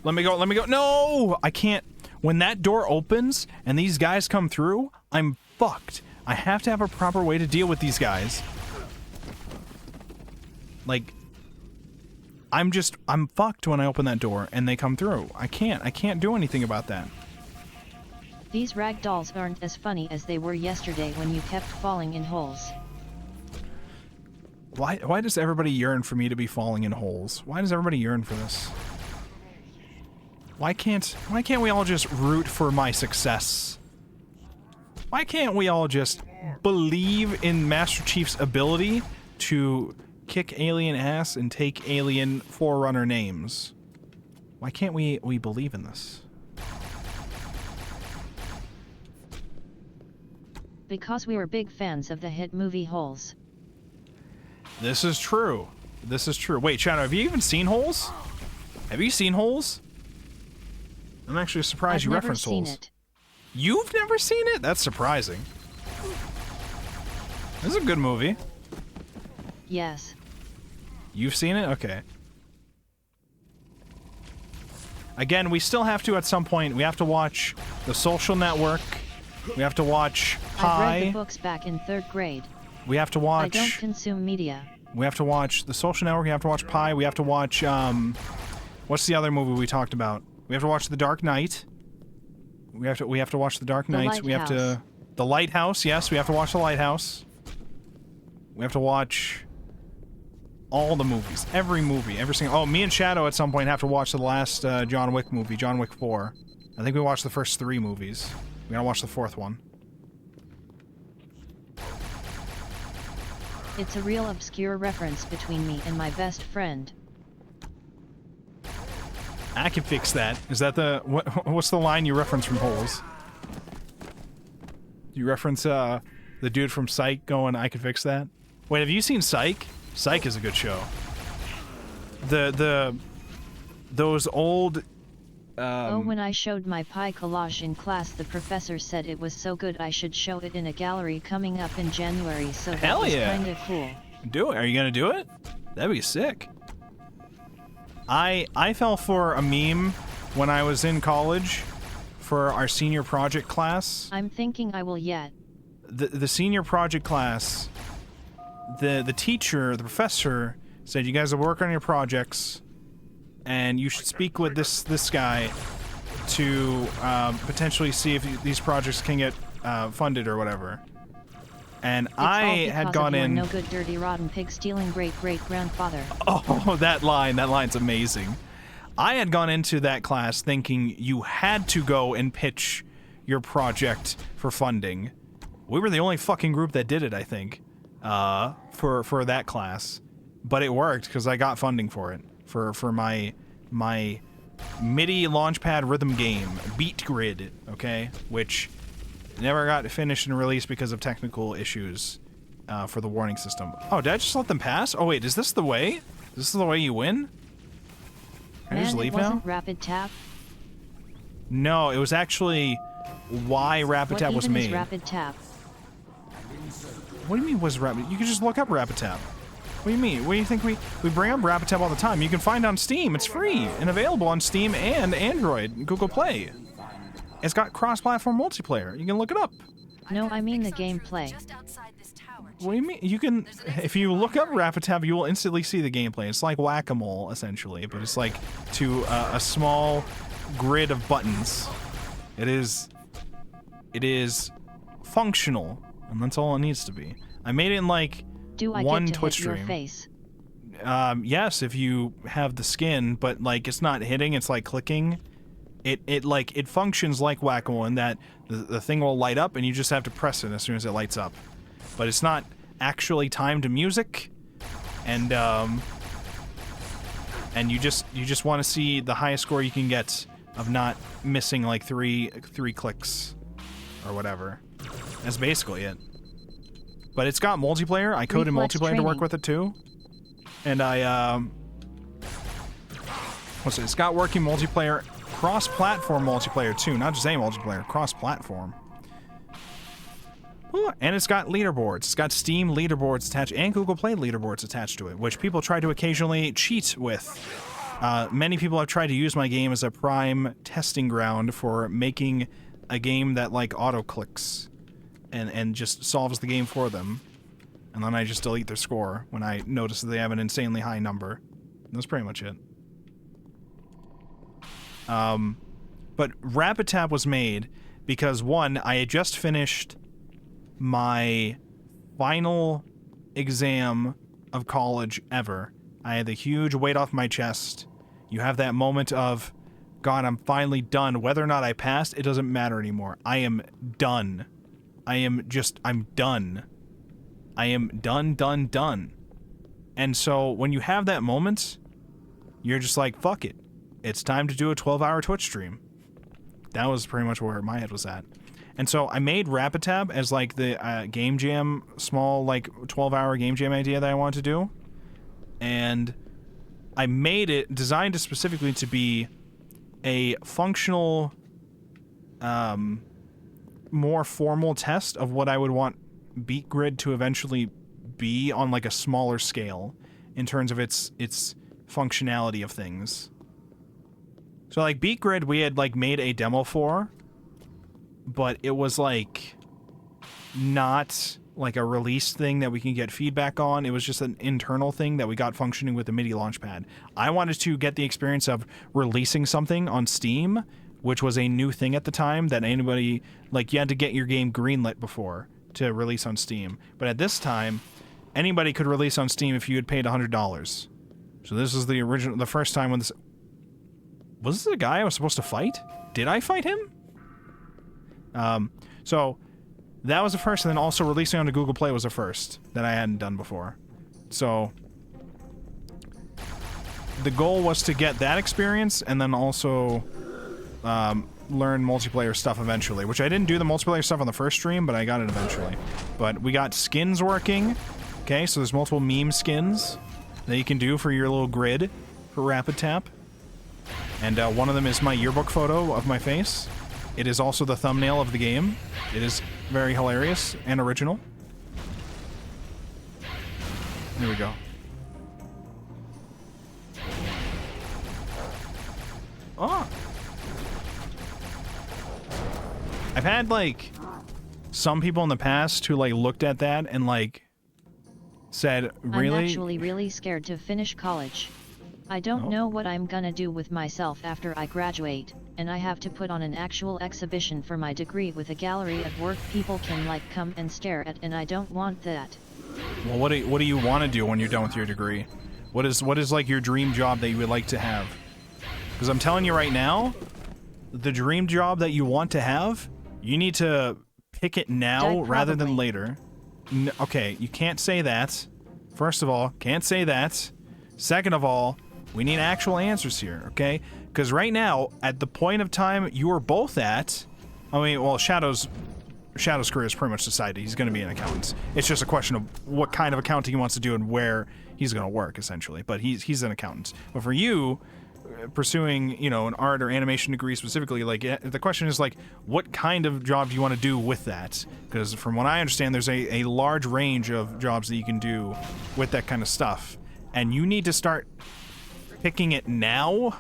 Let me go. Let me go. No! I can't. When that door opens and these guys come through, I'm fucked. I have to have a proper way to deal with these guys. Like, I'm fucked when I open that door and they come through. I can't do anything about that. These rag dolls aren't as funny as they were yesterday when you kept falling in holes. Why does everybody yearn for me to be falling in holes? Why does everybody yearn for this? Why can't we all just root for my success? Why can't we all just believe in Master Chief's ability to kick alien ass and take alien Forerunner names? Why can't we believe in this? Because we were big fans of the hit movie Holes. This is true. This is true. Wait, Shadow, have you even seen Holes? Have you seen Holes? I'm actually surprised you referenced Holes. I've never seen it. You've never seen it? That's surprising. This is a good movie. Yes. You've seen it? Okay. Again, we still have to, at some point, we have to watch The Social Network. We have to watch Pi. I read the books back in 3rd grade. We have to watch... I don't consume media. We have to watch The Social Network. We have to watch Pi. We have to watch, what's the other movie we talked about? We have to watch The Dark Knight. We have to watch The Dark Knight. We have to... The Lighthouse, yes. We have to watch The Lighthouse. We have to watch... all the movies. Every movie. Every single... Oh, me and Shadow at some point have to watch the last John Wick movie, John Wick 4. I think we watched the first 3 movies. We gotta watch the 4th one. It's a real obscure reference between me and my best friend. I can fix that. Is that the... what's the line you reference from Holes? You reference the dude from Psych going, I can fix that? Wait, have you seen Psych? Psych is a good show. Those old... when I showed my pie collage in class, the professor said it was so good I should show it in a gallery coming up in January, so that was kinda cool. Do it. Are you gonna do it? That'd be sick. I fell for a meme when I was in college for our senior project class. I'm thinking I will yet. The senior project class, the teacher, the professor said you guys will work on your projects and you should speak with this guy to potentially see if these projects can get funded or whatever. And I had gone in. No good, dirty, rotten pig stealing great-great-grandfather. Oh, that line's amazing. I had gone into that class thinking you had to go and pitch your project for funding. We were the only fucking group that did it, I think, for that class. But it worked because I got funding for it. For my MIDI launchpad rhythm game, Beat Grid, okay? Which never got finished and released because of technical issues for the warning system. Oh, did I just let them pass? Oh wait, is this the way? Is this the way you win? Can I just leave it wasn't now? rapid tap? No, it was actually why rapid tap was made. What even is rapid tap? What do you mean was rapid? You can just look up rapid tap. What do you mean? What do you think we bring up rapid tap all the time? You can find it on Steam. It's free and available on Steam and Android and Google Play. It's got cross-platform multiplayer. You can look it up. No, I mean the gameplay. What do you mean? You can, if you look up rapid tap, you will instantly see the gameplay. It's like whack-a-mole, essentially, but it's like to a small grid of buttons. It is functional, and that's all it needs to be. I made it in like one Twitch stream. Your face? Yes, if you have the skin, but like it's not hitting, it's like clicking. It functions like whack-a-mole in that the thing will light up and you just have to press it as soon as it lights up. But it's not actually timed to music, and you just want to see the highest score you can get of not missing like three clicks or whatever. That's basically it. But it's got multiplayer. I coded multiplayer to work with it too, and it's got working multiplayer, cross-platform multiplayer too, not just any multiplayer, cross-platform. And it's got leaderboards. It's got Steam leaderboards attached and Google Play leaderboards attached to it, which people try to occasionally cheat with. Many people have tried to use my game as a prime testing ground for making a game that like auto-clicks and just solves the game for them. And then I just delete their score when I notice that they have an insanely high number. That's pretty much it. But Rapid Tap was made because, one, I had just finished my final exam of college ever. I had the huge weight off my chest. You have that moment of, God, I'm finally done. Whether or not I passed, it doesn't matter anymore. I am done. I'm done. I am done. And so when you have that moment, you're just like, fuck it. It's time to do a 12-hour Twitch stream. That was pretty much where my head was at. And so I made Rapitab as like the game jam, small like 12-hour game jam idea that I wanted to do. And I made it, designed it specifically to be a functional, more formal test of what I would want Beat Grid to eventually be on like a smaller scale in terms of its functionality of things. So like Beat Grid we had like made a demo for, but it was like not like a release thing that we can get feedback on. It was just an internal thing that we got functioning with the MIDI launchpad. I wanted to get the experience of releasing something on Steam, which was a new thing at the time that anybody, like, you had to get your game greenlit before to release on Steam. But at this time, anybody could release on Steam if you had paid $100. So this is the first time when this... Was this the guy I was supposed to fight? Did I fight him? So that was the first, and then also releasing onto Google Play was the first that I hadn't done before. So the goal was to get that experience and then also learn multiplayer stuff eventually, which I didn't do the multiplayer stuff on the first stream, but I got it eventually. But we got skins working. Okay, so there's multiple meme skins that you can do for your little grid for Rapid Tap. And one of them is my yearbook photo of my face. It is also the thumbnail of the game. It is very hilarious and original. There we go. Oh! I've had, like, some people in the past who, like, looked at that and, like, said, really? I'm actually really scared to finish college. I don't know what I'm gonna do with myself after I graduate, and I have to put on an actual exhibition for my degree with a gallery of work people can, like, come and stare at, and I don't want that. Well, what do you want to do when you're done with your degree? What is like your dream job that you would like to have? Because I'm telling you right now, the dream job that you want to have, you need to pick it now rather than later. Okay, you can't say that. First of all, can't say that. Second of all, we need actual answers here, okay? Because right now, at the point of time you are both at, I mean, well, Shadow's career is pretty much decided. He's going to be an accountant. It's just a question of what kind of accounting he wants to do and where he's going to work, essentially. But he's an accountant. But for you, pursuing, you know, an art or animation degree specifically, like, the question is, like, what kind of job do you want to do with that? Because from what I understand, there's a large range of jobs that you can do with that kind of stuff. And you need to start picking it now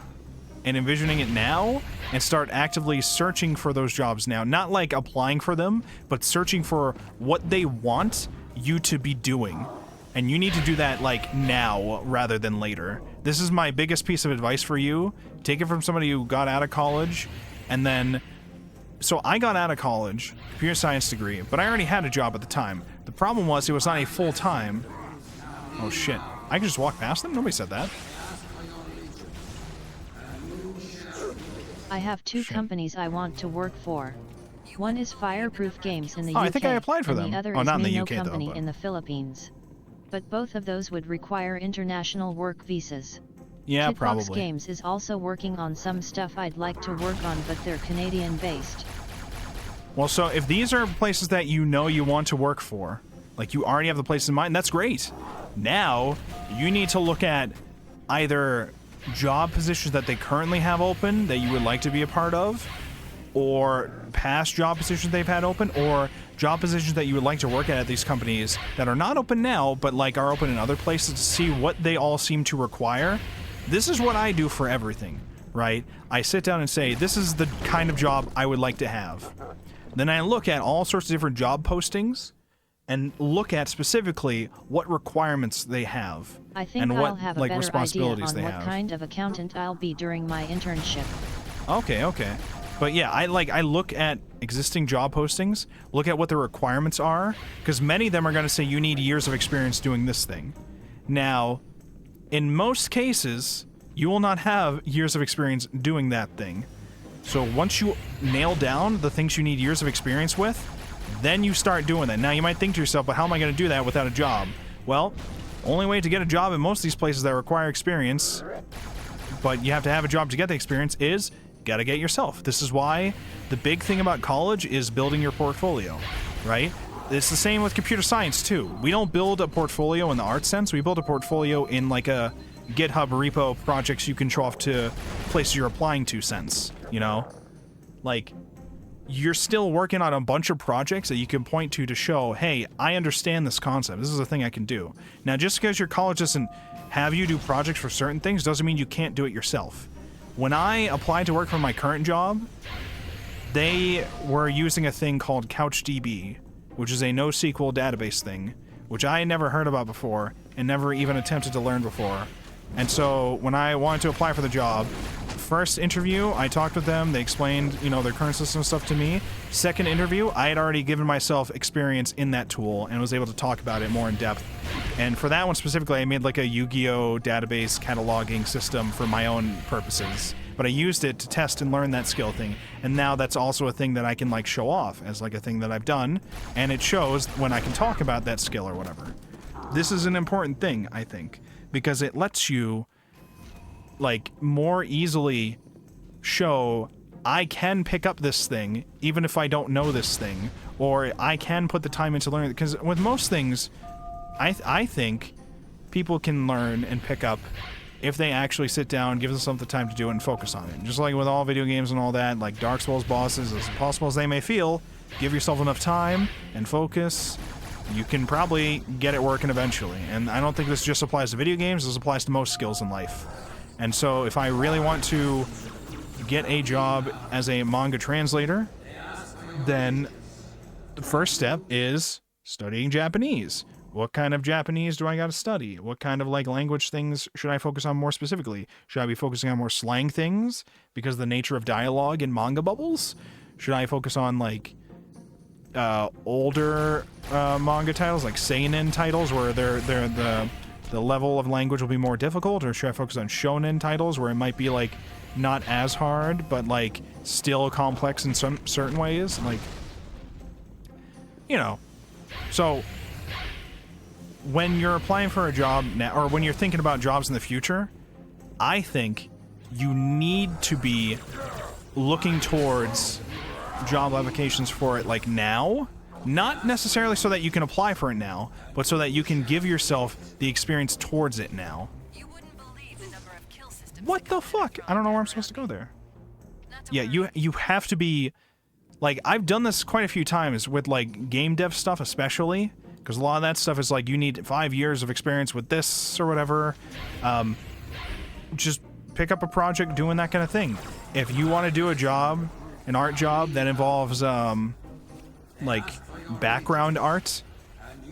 and envisioning it now and start actively searching for those jobs now. Not like applying for them, but searching for what they want you to be doing. And you need to do that, like, now rather than later. This is my biggest piece of advice for you. Take it from somebody who got out of college and then... So I got out of college, computer science degree, but I already had a job at the time. The problem was it was not a full-time... Oh, shit. I can just walk past them? Nobody said that. I have two companies I want to work for. One is Fireproof Games in the UK, I think I applied for them. and the other Oh, is not in the Mino UK, though, Company but- in the Philippines. But both of those would require international work visas. Yeah, Kitbox probably. Games is also working on some stuff I'd like to work on, but they're Canadian-based. Well, so if these are places that you know you want to work for, like you already have the place in mind, that's great. Now, you need to look at either job positions that they currently have open that you would like to be a part of, or past job positions they've had open, or job positions that you would like to work at these companies that are not open now, but like are open in other places, to see what they all seem to require. This is what I do for everything, right? I sit down and say, this is the kind of job I would like to have. Then I look at all sorts of different job postings and look at specifically what requirements they have. I think and I'll what, have a like, better idea responsibilities on they what have. kind of accountant I'll be during my internship. Okay. But yeah, I look at existing job postings, look at what the requirements are, because many of them are going to say you need years of experience doing this thing. Now, in most cases, you will not have years of experience doing that thing. So once you nail down the things you need years of experience with, then you start doing that. Now, you might think to yourself, but how am I going to do that without a job? Well, only way to get a job in most of these places that require experience, but you have to have a job to get the experience, is gotta get yourself. This is why the big thing about college is building your portfolio, right? It's the same with computer science too. We don't build a portfolio in the art sense. We build a portfolio in like a GitHub repo, projects you can show off to places you're applying to sense, you know? Like, you're still working on a bunch of projects that you can point to show, hey, I understand this concept. This is a thing I can do. Now, just because your college doesn't have you do projects for certain things doesn't mean you can't do it yourself. When I applied to work for my current job, they were using a thing called CouchDB, which is a NoSQL database thing, which I had never heard about before and never even attempted to learn before. And so when I wanted to apply for the job, first interview, I talked with them. They explained, you know, their current system stuff to me. Second interview, I had already given myself experience in that tool and was able to talk about it more in depth. And for that one specifically, I made like a Yu-Gi-Oh database cataloging system for my own purposes. But I used it to test and learn that skill thing. And now that's also a thing that I can like show off as like a thing that I've done. And it shows when I can talk about that skill or whatever. This is an important thing, I think, because it lets you like more easily show I can pick up this thing even if I don't know this thing, or I can put the time into learning. Because with most things, I think people can learn and pick up if they actually sit down, give themselves the time to do it and focus on it. Just like with all video games and all that, like Dark Souls bosses, as impossible as they may feel, give yourself enough time and focus, you can probably get it working eventually. And I don't think this just applies to video games, this applies to most skills in life. And so if I really want to get a job as a manga translator, then the first step is studying Japanese. What kind of Japanese do I got to study? What kind of like language things should I focus on more specifically? Should I be focusing on more slang things because of the nature of dialogue in manga bubbles? Should I focus on like older manga titles, like seinen titles, where the level of language will be more difficult? Or should I focus on shonen titles where it might be like not as hard but like still complex in some certain ways? Like, you know, so when you're applying for a job now, or when you're thinking about jobs in the future, I think you need to be looking towards job applications for it like now. Not necessarily so that you can apply for it now, but so that you can give yourself the experience towards it now. You wouldn't believe the number of kill systems. What the fuck? I don't know where I'm supposed to go there. Yeah, you have to be... Like, I've done this quite a few times with, like, game dev stuff especially, because a lot of that stuff is, like, you need 5 years of experience with this or whatever. Just pick up a project doing that kind of thing. If you want to do a job, an art job that involves, like, background art,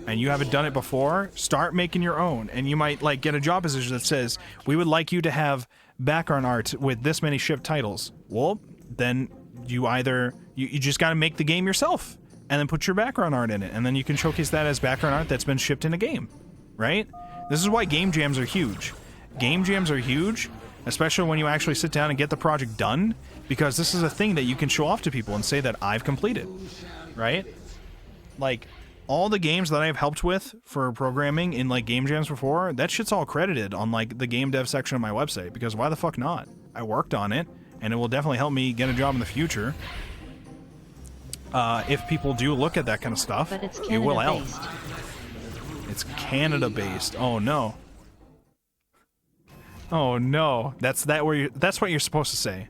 and you haven't done it before, start making your own. And you might, like, get a job position that says, we would like you to have background art with this many shipped titles. Well, then you either... You just got to make the game yourself and then put your background art in it, and then you can showcase that as background art that's been shipped in a game, right? This is why game jams are huge. Game jams are huge, especially when you actually sit down and get the project done, because this is a thing that you can show off to people and say that I've completed, right? Like, all the games that I've helped with for programming in, like, game jams before, that shit's all credited on, like, the game dev section of my website, because why the fuck not? I worked on it, and it will definitely help me get a job in the future. If people do look at that kind of stuff, But it's it will help. Canada-based. It's Canada-based. Oh no. Oh no. That's what you're supposed to say.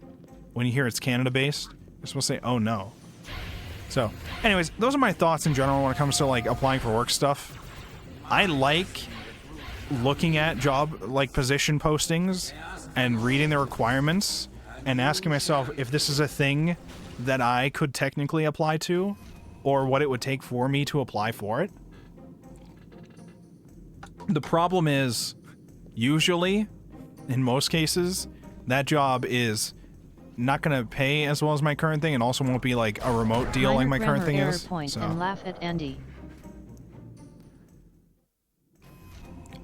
When you hear it's Canada-based, you're supposed to say, oh no. So, anyways, those are my thoughts in general when it comes to, like, applying for work stuff. I like looking at job, like, position postings and reading the requirements and asking myself if this is a thing that I could technically apply to, or what it would take for me to apply for it. The problem is, usually, in most cases, that job is not going to pay as well as my current thing, and also won't be like a remote deal like my current thing is. Point So. and laugh at Andy.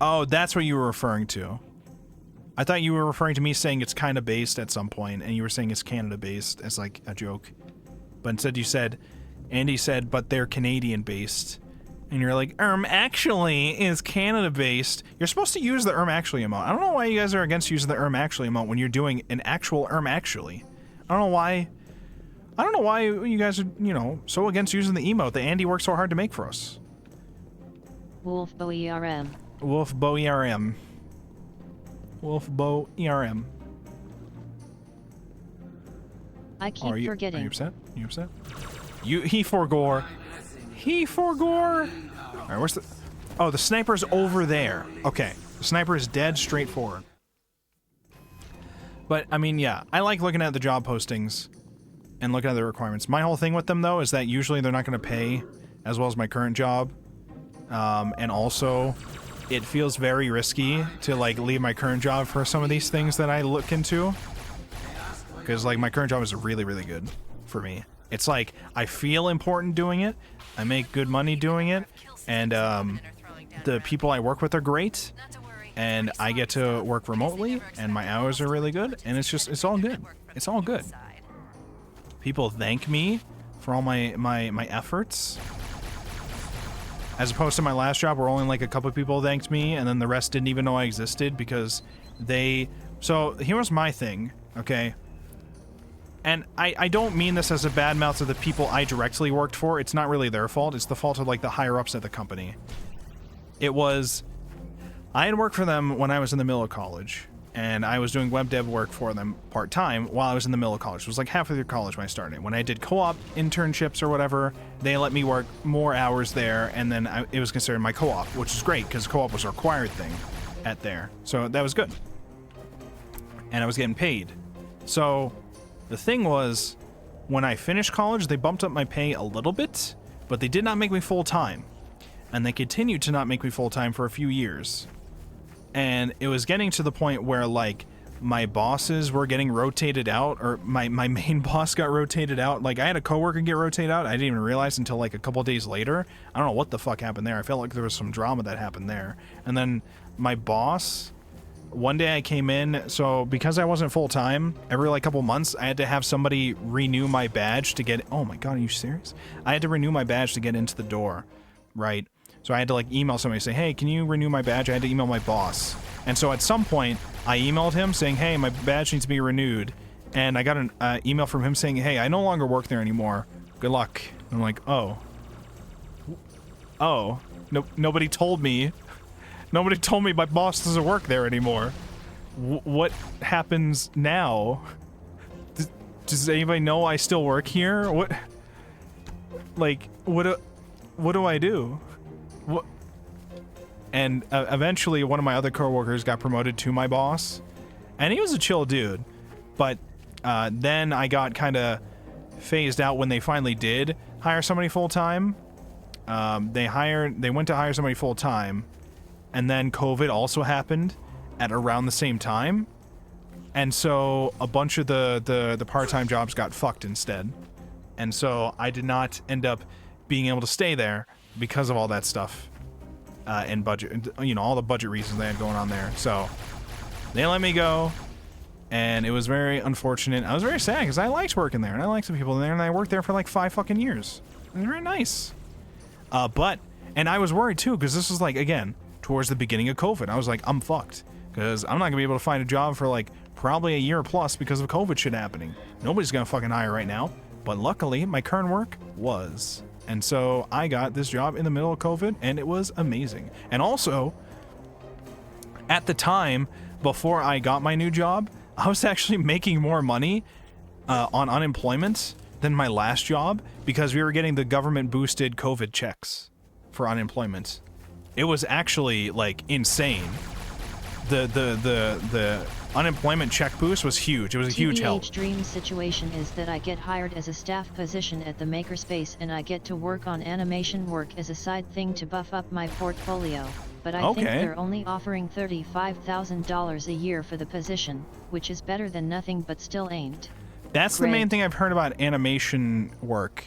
Oh, that's what you were referring to. I thought you were referring to me saying it's kind of based at some point, and you were saying it's Canada-based as, like, a joke. But instead you said, Andy said, but they're Canadian-based. And you're like, actually is Canada-based. You're supposed to use the actually emote. I don't know why you guys are against using the actually emote when you're doing an actual actually. I don't know why. I don't know why you guys are, you know, so against using the emote that Andy worked so hard to make for us. Wolfbo ERM. Wolfbo ERM. Wolfbo ERM. I keep Are you forgetting. upset? You upset? He forgore. He forgore. All right, where's the? Oh, the sniper's over there. Okay, the sniper is dead straightforward. But I mean, yeah, I like looking at the job postings and looking at the requirements. My whole thing with them though is that usually they're not going to pay as well as my current job, and also it feels very risky to like leave my current job for some of these things that I look into. Because, like, my current job is really, really good for me. It's like, I feel important doing it, I make good money doing it, and, the people I work with are great, and I get to work remotely, and my hours are really good, and it's just, it's all good. It's all good. People thank me for all my efforts. As opposed to my last job where only, like, a couple people thanked me, and then the rest didn't even know I existed because they... So, here was my thing, okay? And I don't mean this as a bad mouth to the people I directly worked for. It's not really their fault. It's the fault of, like, the higher-ups at the company. It was... I had worked for them when I was in the middle of college, and I was doing web dev work for them part-time while I was in the middle of college. It was like half of their college when I started. When I did co-op internships or whatever, they let me work more hours there, and then it was considered my co-op, which is great, because co-op was a required thing at there. So that was good. And I was getting paid. So... The thing was, when I finished college, they bumped up my pay a little bit, but they did not make me full-time. And they continued to not make me full-time for a few years. And it was getting to the point where, like, my bosses were getting rotated out, or my main boss got rotated out. Like, I had a coworker get rotated out. I didn't even realize until, like, a couple days later. I don't know what the fuck happened there. I felt like there was some drama that happened there. And then my boss... One day I came in, so because I wasn't full-time, every like couple months I had to have somebody renew my badge to get... Oh my god, are you serious? I had to renew my badge to get into the door, right? So I had to like email somebody, say, hey, can you renew my badge? I had to email my boss. And so at some point, I emailed him saying, hey, my badge needs to be renewed. And I got an email from him saying, hey, I no longer work there anymore. Good luck. And I'm like, oh. Oh. No, nobody told me. Nobody told me my boss doesn't work there anymore. What happens now? Does anybody know I still work here? What? Like, what do I do? What? And eventually, one of my other coworkers got promoted to my boss, and he was a chill dude. But then I got kind of phased out when they finally did hire somebody full time. They went to hire somebody full time. And then COVID also happened at around the same time. And so a bunch of the part-time jobs got fucked instead. And so I did not end up being able to stay there because of all that stuff. And budget, you know, all the budget reasons they had going on there. So they let me go. And it was very unfortunate. I was very sad because I liked working there. And I liked the people in there. And I worked there for like 5 fucking years. It was very nice. And I was worried too because this was like, again... towards the beginning of COVID. I was like, I'm fucked. Because I'm not going to be able to find a job for like probably a year plus because of COVID shit happening. Nobody's going to fucking hire right now. But luckily, my current work was. And so I got this job in the middle of COVID and it was amazing. And also, at the time, before I got my new job, I was actually making more money on unemployment than my last job because we were getting the government boosted COVID checks for unemployment. It was actually, like, insane. The unemployment check boost was huge. It was a huge help. TBH dream situation is that I get hired as a staff position at the makerspace and I get to work on animation work as a side thing to buff up my portfolio. But I think they're only offering $35,000 a year for the position, which is better than nothing but still ain't. That's the main thing I've heard about animation work.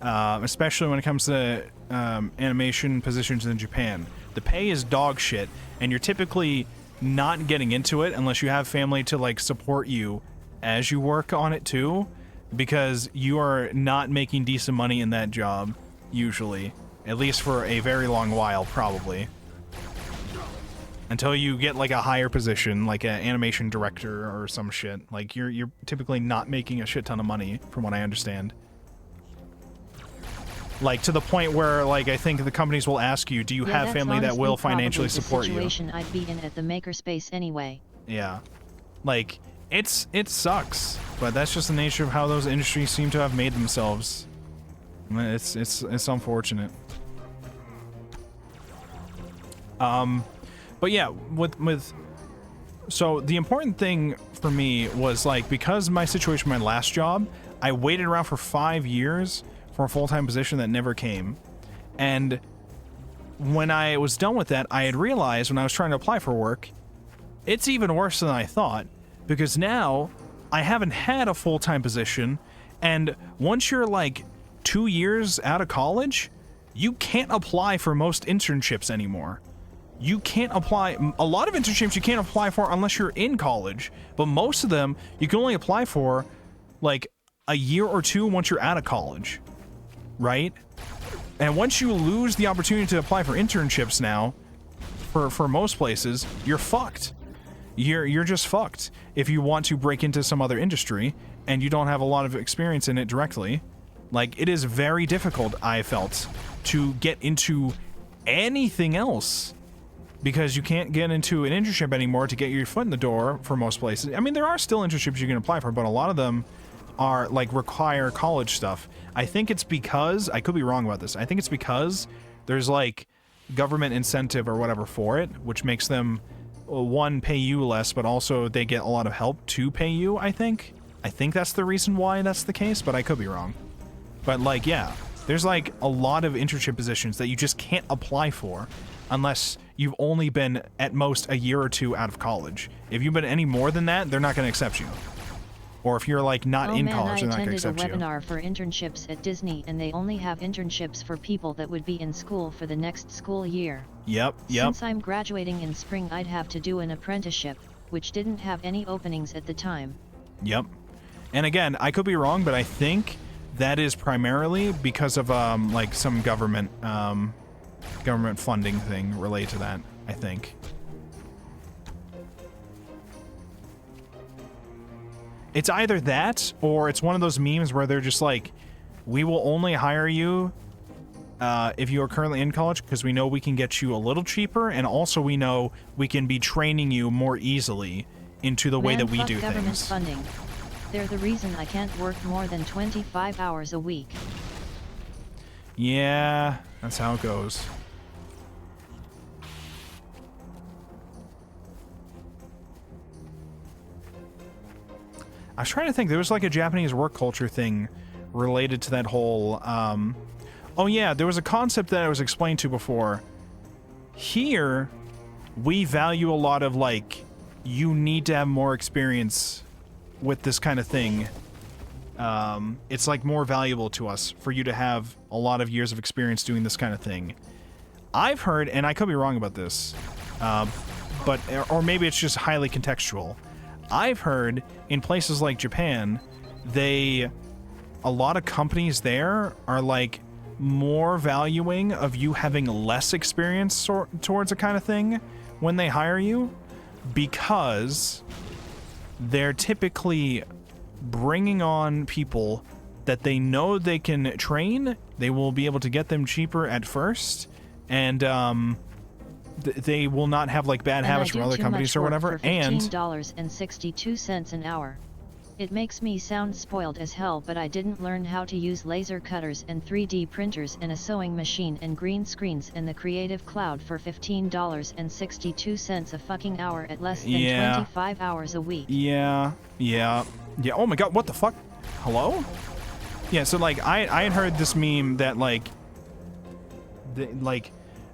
Especially when it comes to animation positions in Japan. The pay is dog shit, and you're typically not getting into it unless you have family to like support you as you work on it too, because you are not making decent money in that job, usually. At least for a very long while, probably. until you get like a higher position, like an animation director or some shit. Like you're typically not making a shit ton of money, from what I understand. Like to the point where, like, I think the companies will ask you, do you have that's family that will honestly financially probably support the you? situation I'd be in at the makerspace anyway. Yeah. Like, it sucks, but that's just the nature of how those industries seem to have made themselves. It's unfortunate. But yeah, so the important thing for me was, like, because my situation, my last job, I waited around for 5 years for a full-time position that never came. And when I was done with that, I had realized when I was trying to apply for work, it's even worse than I thought, because now I haven't had a full-time position, and once you're like 2 years out of college, you can't apply for most internships anymore. You can't apply, a lot of internships you can't apply for unless you're in college, but most of them you can only apply for like a year or two once you're out of college, right? And once you lose the opportunity to apply for internships now, for most places, you're fucked. You're just fucked if you want to break into some other industry and you don't have a lot of experience in it directly. Like, it is very difficult, I felt, to get into anything else because you can't get into an internship anymore to get your foot in the door for most places. I mean, there are still internships you can apply for, but a lot of them are, like, require college stuff. I think it's because, I could be wrong about this, I think it's because there's, like, government incentive or whatever for it, which makes them, one, pay you less, but also they get a lot of help to pay you, I think. I think that's the reason why that's the case, but I could be wrong. But, like, yeah, there's, like, a lot of internship positions that you just can't apply for unless you've only been, at most, a year or two out of college. If you've been any more than that, they're not going to accept you. Or if you're, like, not in college, they're not going to accept you. I attended a webinar for internships at Disney, and they only have internships for people that would be in school for the next school year. Yep. Since I'm graduating in spring, I'd have to do an apprenticeship, which didn't have any openings at the time. Yep. And again, I could be wrong, but I think that is primarily because of, like, some government funding thing related to that, I think. It's either that, or it's one of those memes where they're just like, we will only hire you if you are currently in college because we know we can get you a little cheaper, and also we know we can be training you more easily into the way that we do government things. Funding. They're the reason I can't work more than 25 hours a week. Yeah, that's how it goes. I was trying to think, there was like a Japanese work culture thing related to that whole, oh yeah, there was a concept that I was explained to before. Here, we value a lot of, like, you need to have more experience with this kind of thing. It's, like, more valuable to us for you to have a lot of years of experience doing this kind of thing. I've heard, and I could be wrong about this, but, or maybe it's just highly contextual. I've heard in places like Japan, a lot of companies there are, like, more valuing of you having less experience towards a kind of thing when they hire you, because they're typically bringing on people that they know they can train, they will be able to get them cheaper at first, and they will not have, like, bad habits from other companies or whatever. And $15.62 an hour. It makes me sound spoiled as hell, but I didn't learn how to use laser cutters and 3D printers and a sewing machine and green screens and the Creative Cloud for $15.62 a fucking hour at less than 25 hours a week. Yeah. Oh my god, what the fuck? Hello? Yeah, so, like, I had heard this meme that, like,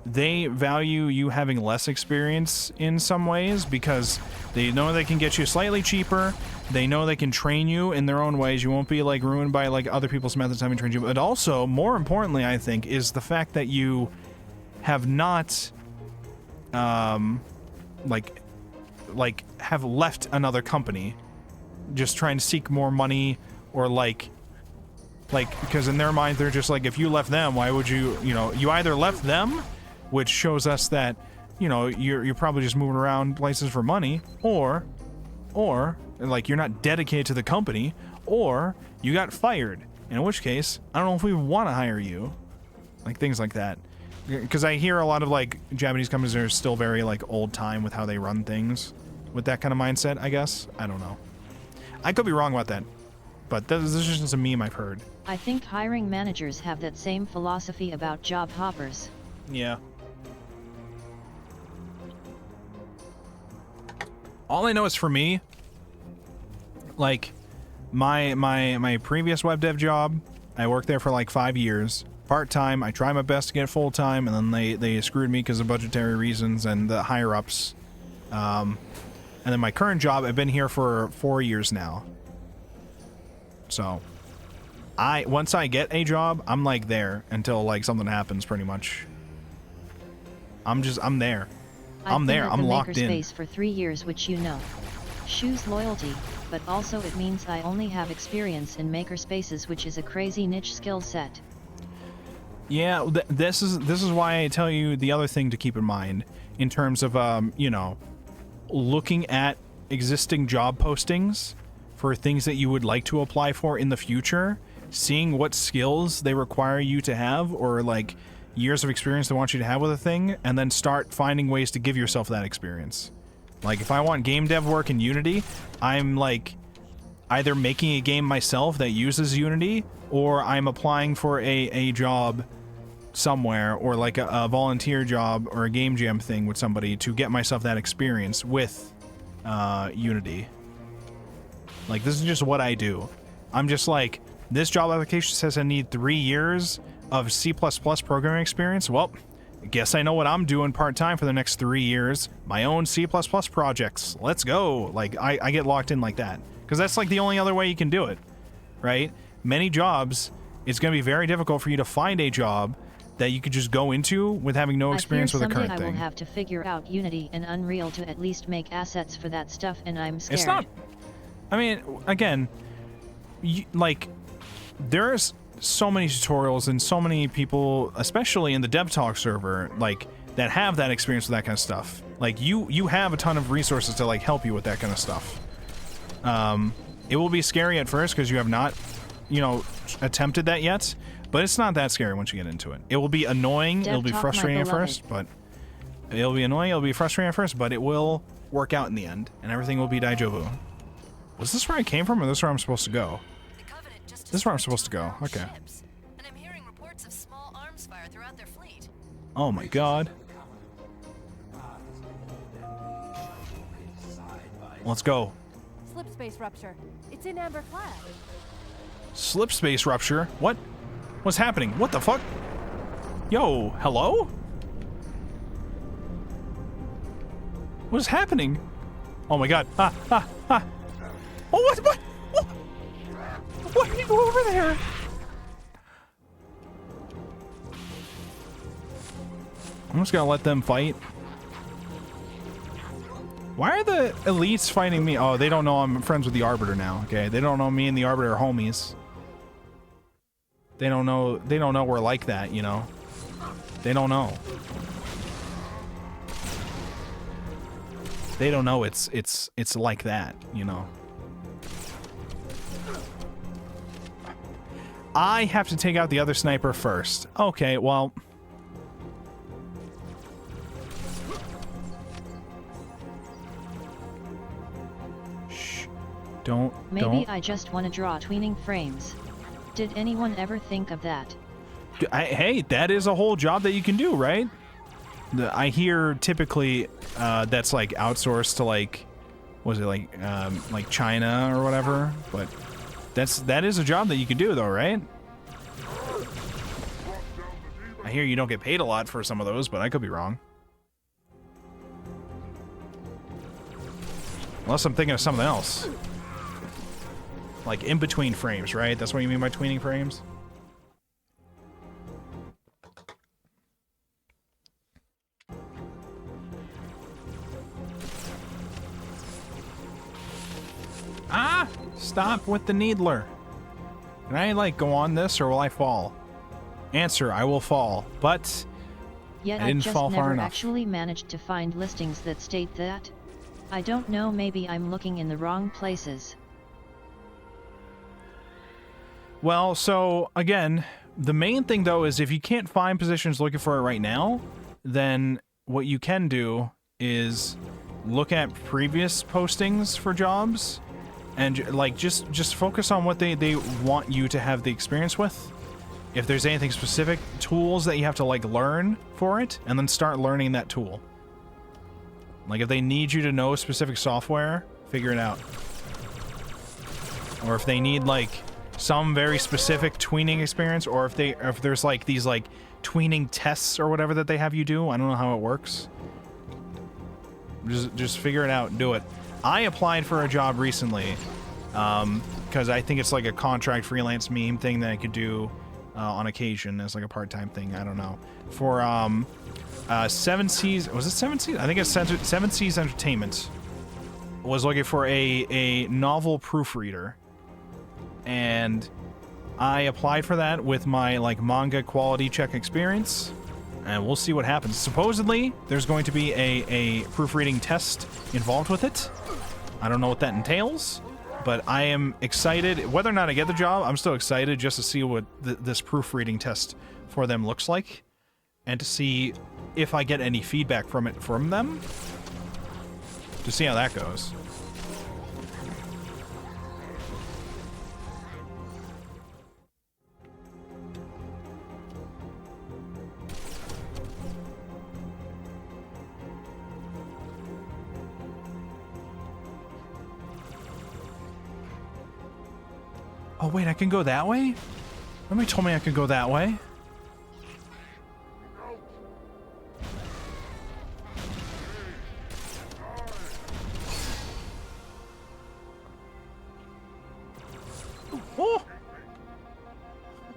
they value you having less experience in some ways because they know they can get you slightly cheaper. They know they can train you in their own ways. You won't be, like, ruined by, like, other people's methods having trained you. But also, more importantly, I think, is the fact that you have not, have left another company just trying to seek more money, or, like, because in their mind, they're just like, if you left them, why would you, you either left them, which shows us that you know, you're probably just moving around places for money, or like you're not dedicated to the company, or you got fired, in which case I don't know if we want to hire you, like things like that. Because I hear a lot of like Japanese companies are still very like old time with how they run things, with that kind of mindset, I guess. I don't know. I could be wrong about that, but this is just a meme I've heard. I think hiring managers have that same philosophy about job hoppers. Yeah. All I know is for me, like my previous web dev job, I worked there for like 5 years. Part-time, I tried my best to get full-time, and then they screwed me because of budgetary reasons and the higher-ups. And then my current job, I've been here for 4 years now. So, once I get a job, I'm like there until like something happens, pretty much. I'm there. I'm there. I'm locked in. Makerspace for 3 years, which you know. Shoes loyalty, but also it means I only have experience in makerspaces, which is a crazy niche skill set. Yeah, this is why I tell you the other thing to keep in mind in terms of you know, looking at existing job postings for things that you would like to apply for in the future, seeing what skills they require you to have, or like years of experience they want you to have with a thing, and then start finding ways to give yourself that experience. Like if I want game dev work in Unity, I'm like either making a game myself that uses Unity, or I'm applying for a job somewhere, or like a volunteer job or a game jam thing with somebody to get myself that experience with Unity. Like, this is just what I do. I'm just like, this job application says I need 3 years of C++ programming experience. Well, I guess I know what I'm doing part-time for the next 3 years. My own C++ projects. Let's go. Like, I get locked in like that. Because that's like the only other way you can do it, right? Many jobs, it's going to be very difficult for you to find a job that you could just go into with having no experience with the current thing. I will have to figure out Unity and Unreal to at least make assets for that stuff, and I'm scared. It's not... I mean, again, like, there's so many tutorials and so many people, especially in the Dev Talk server, like, that have that experience with that kind of stuff. Like, you have a ton of resources to, like, help you with that kind of stuff. It will be scary at first because you have not, you know, attempted that yet, but it's not that scary once you get into it. It will be annoying, it'll be frustrating at first, but it'll be annoying, it'll be frustrating at first, but it will work out in the end, and everything will be daijoubu. Was this where I came from, or this is where I'm supposed to go? This is where I'm supposed to go, okay. And I'm hearing reports of small arms fire throughout their fleet. Oh my god. Let's go. Slip space rupture. It's in amber flag. Slip space rupture? What? What's happening? What the fuck? Yo, hello? What is happening? Oh my god. Ah, ah, ah. Oh, what? What? What are you over there? I'm just gonna let them fight. Why are the elites fighting me? Oh, they don't know I'm friends with the arbiter now, okay? They don't know me and the arbiter are homies. They don't know we're like that, you know? They don't know. They don't know it's like that, you know? I have to take out the other sniper first. Okay, well... Shh. Maybe I just want to draw tweening frames. Did anyone ever think of that? Hey, that is a whole job that you can do, right? I hear typically that's like outsourced to like, was it like China or whatever? But that is a job that you can do though, right? I hear you don't get paid a lot for some of those, but I could be wrong. Unless I'm thinking of something else. Like in between frames, right? That's what you mean by tweening frames? Ah! Stop with the needler. Can I, like, go on this, or will I fall? Answer, I will fall. But Yet I I've didn't just fall far never enough. actually managed to find listings that state that. I don't know, maybe I'm looking in the wrong places. Well, so again, the main thing though is if you can't find positions looking for it right now, then what you can do is look at previous postings for jobs and like just focus on what they want you to have the experience with. If there's anything specific, tools that you have to like learn for it, and then start learning that tool. Like if they need you to know specific software, figure it out. Or if they need like some very specific tweening experience, or if there's like these like tweening tests or whatever that they have you do, I don't know how it works. Just figure it out and do it. I applied for a job recently because I think it's like a contract freelance meme thing that I could do on occasion as like a part-time thing. I don't know. For 7 Seas, was it 7 Seas? I think it's 7 Seas Entertainment was looking for a novel proofreader, and I applied for that with my like manga quality check experience, and we'll see what happens. Supposedly there's going to be a proofreading test involved with it. I don't know what that entails, but I am excited. Whether or not I get the job, I'm still excited just to see what this proofreading test for them looks like, and to see if I get any feedback from it from them, to see how that goes. Oh wait, I can go that way? Nobody told me I could go that way. Oh!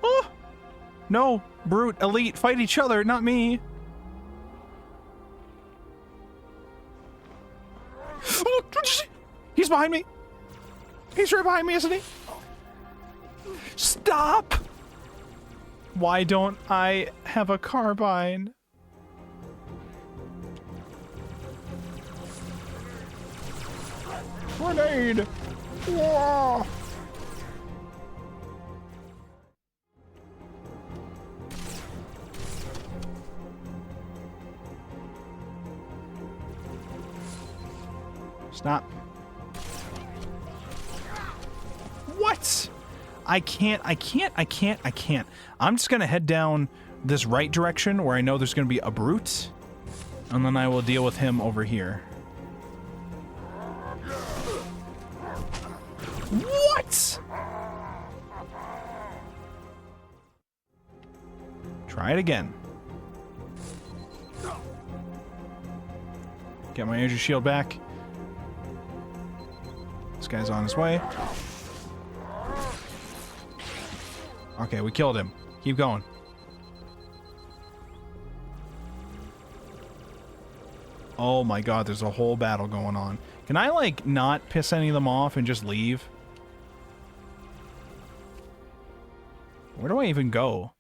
Oh! No! Brute, elite, fight each other, not me! Oh, he's behind me! He's right behind me, isn't he? Stop! Why don't I have a carbine? Grenade! Whoa! Stop. What? I can't. I'm just gonna head down this right direction where I know there's gonna be a brute, and then I will deal with him over here. What? Try it again. Get my energy shield back. This guy's on his way. Okay, we killed him. Keep going. Oh my god, there's a whole battle going on. Can I, like, not piss any of them off and just leave? Where do I even go?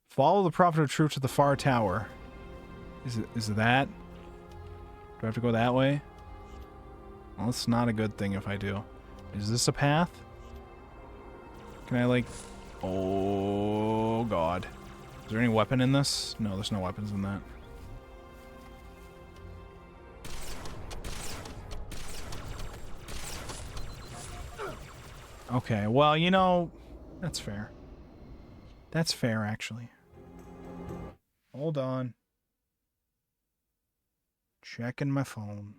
Follow the prophet of truth to the far tower. Is it that? Do I have to go that way? Well, it's not a good thing if I do. Is this a path? Can I, like... Oh, God. Is there any weapon in this? No, there's no weapons in that. Okay, well, you know, that's fair. That's fair, actually. Hold on. Checking my phone.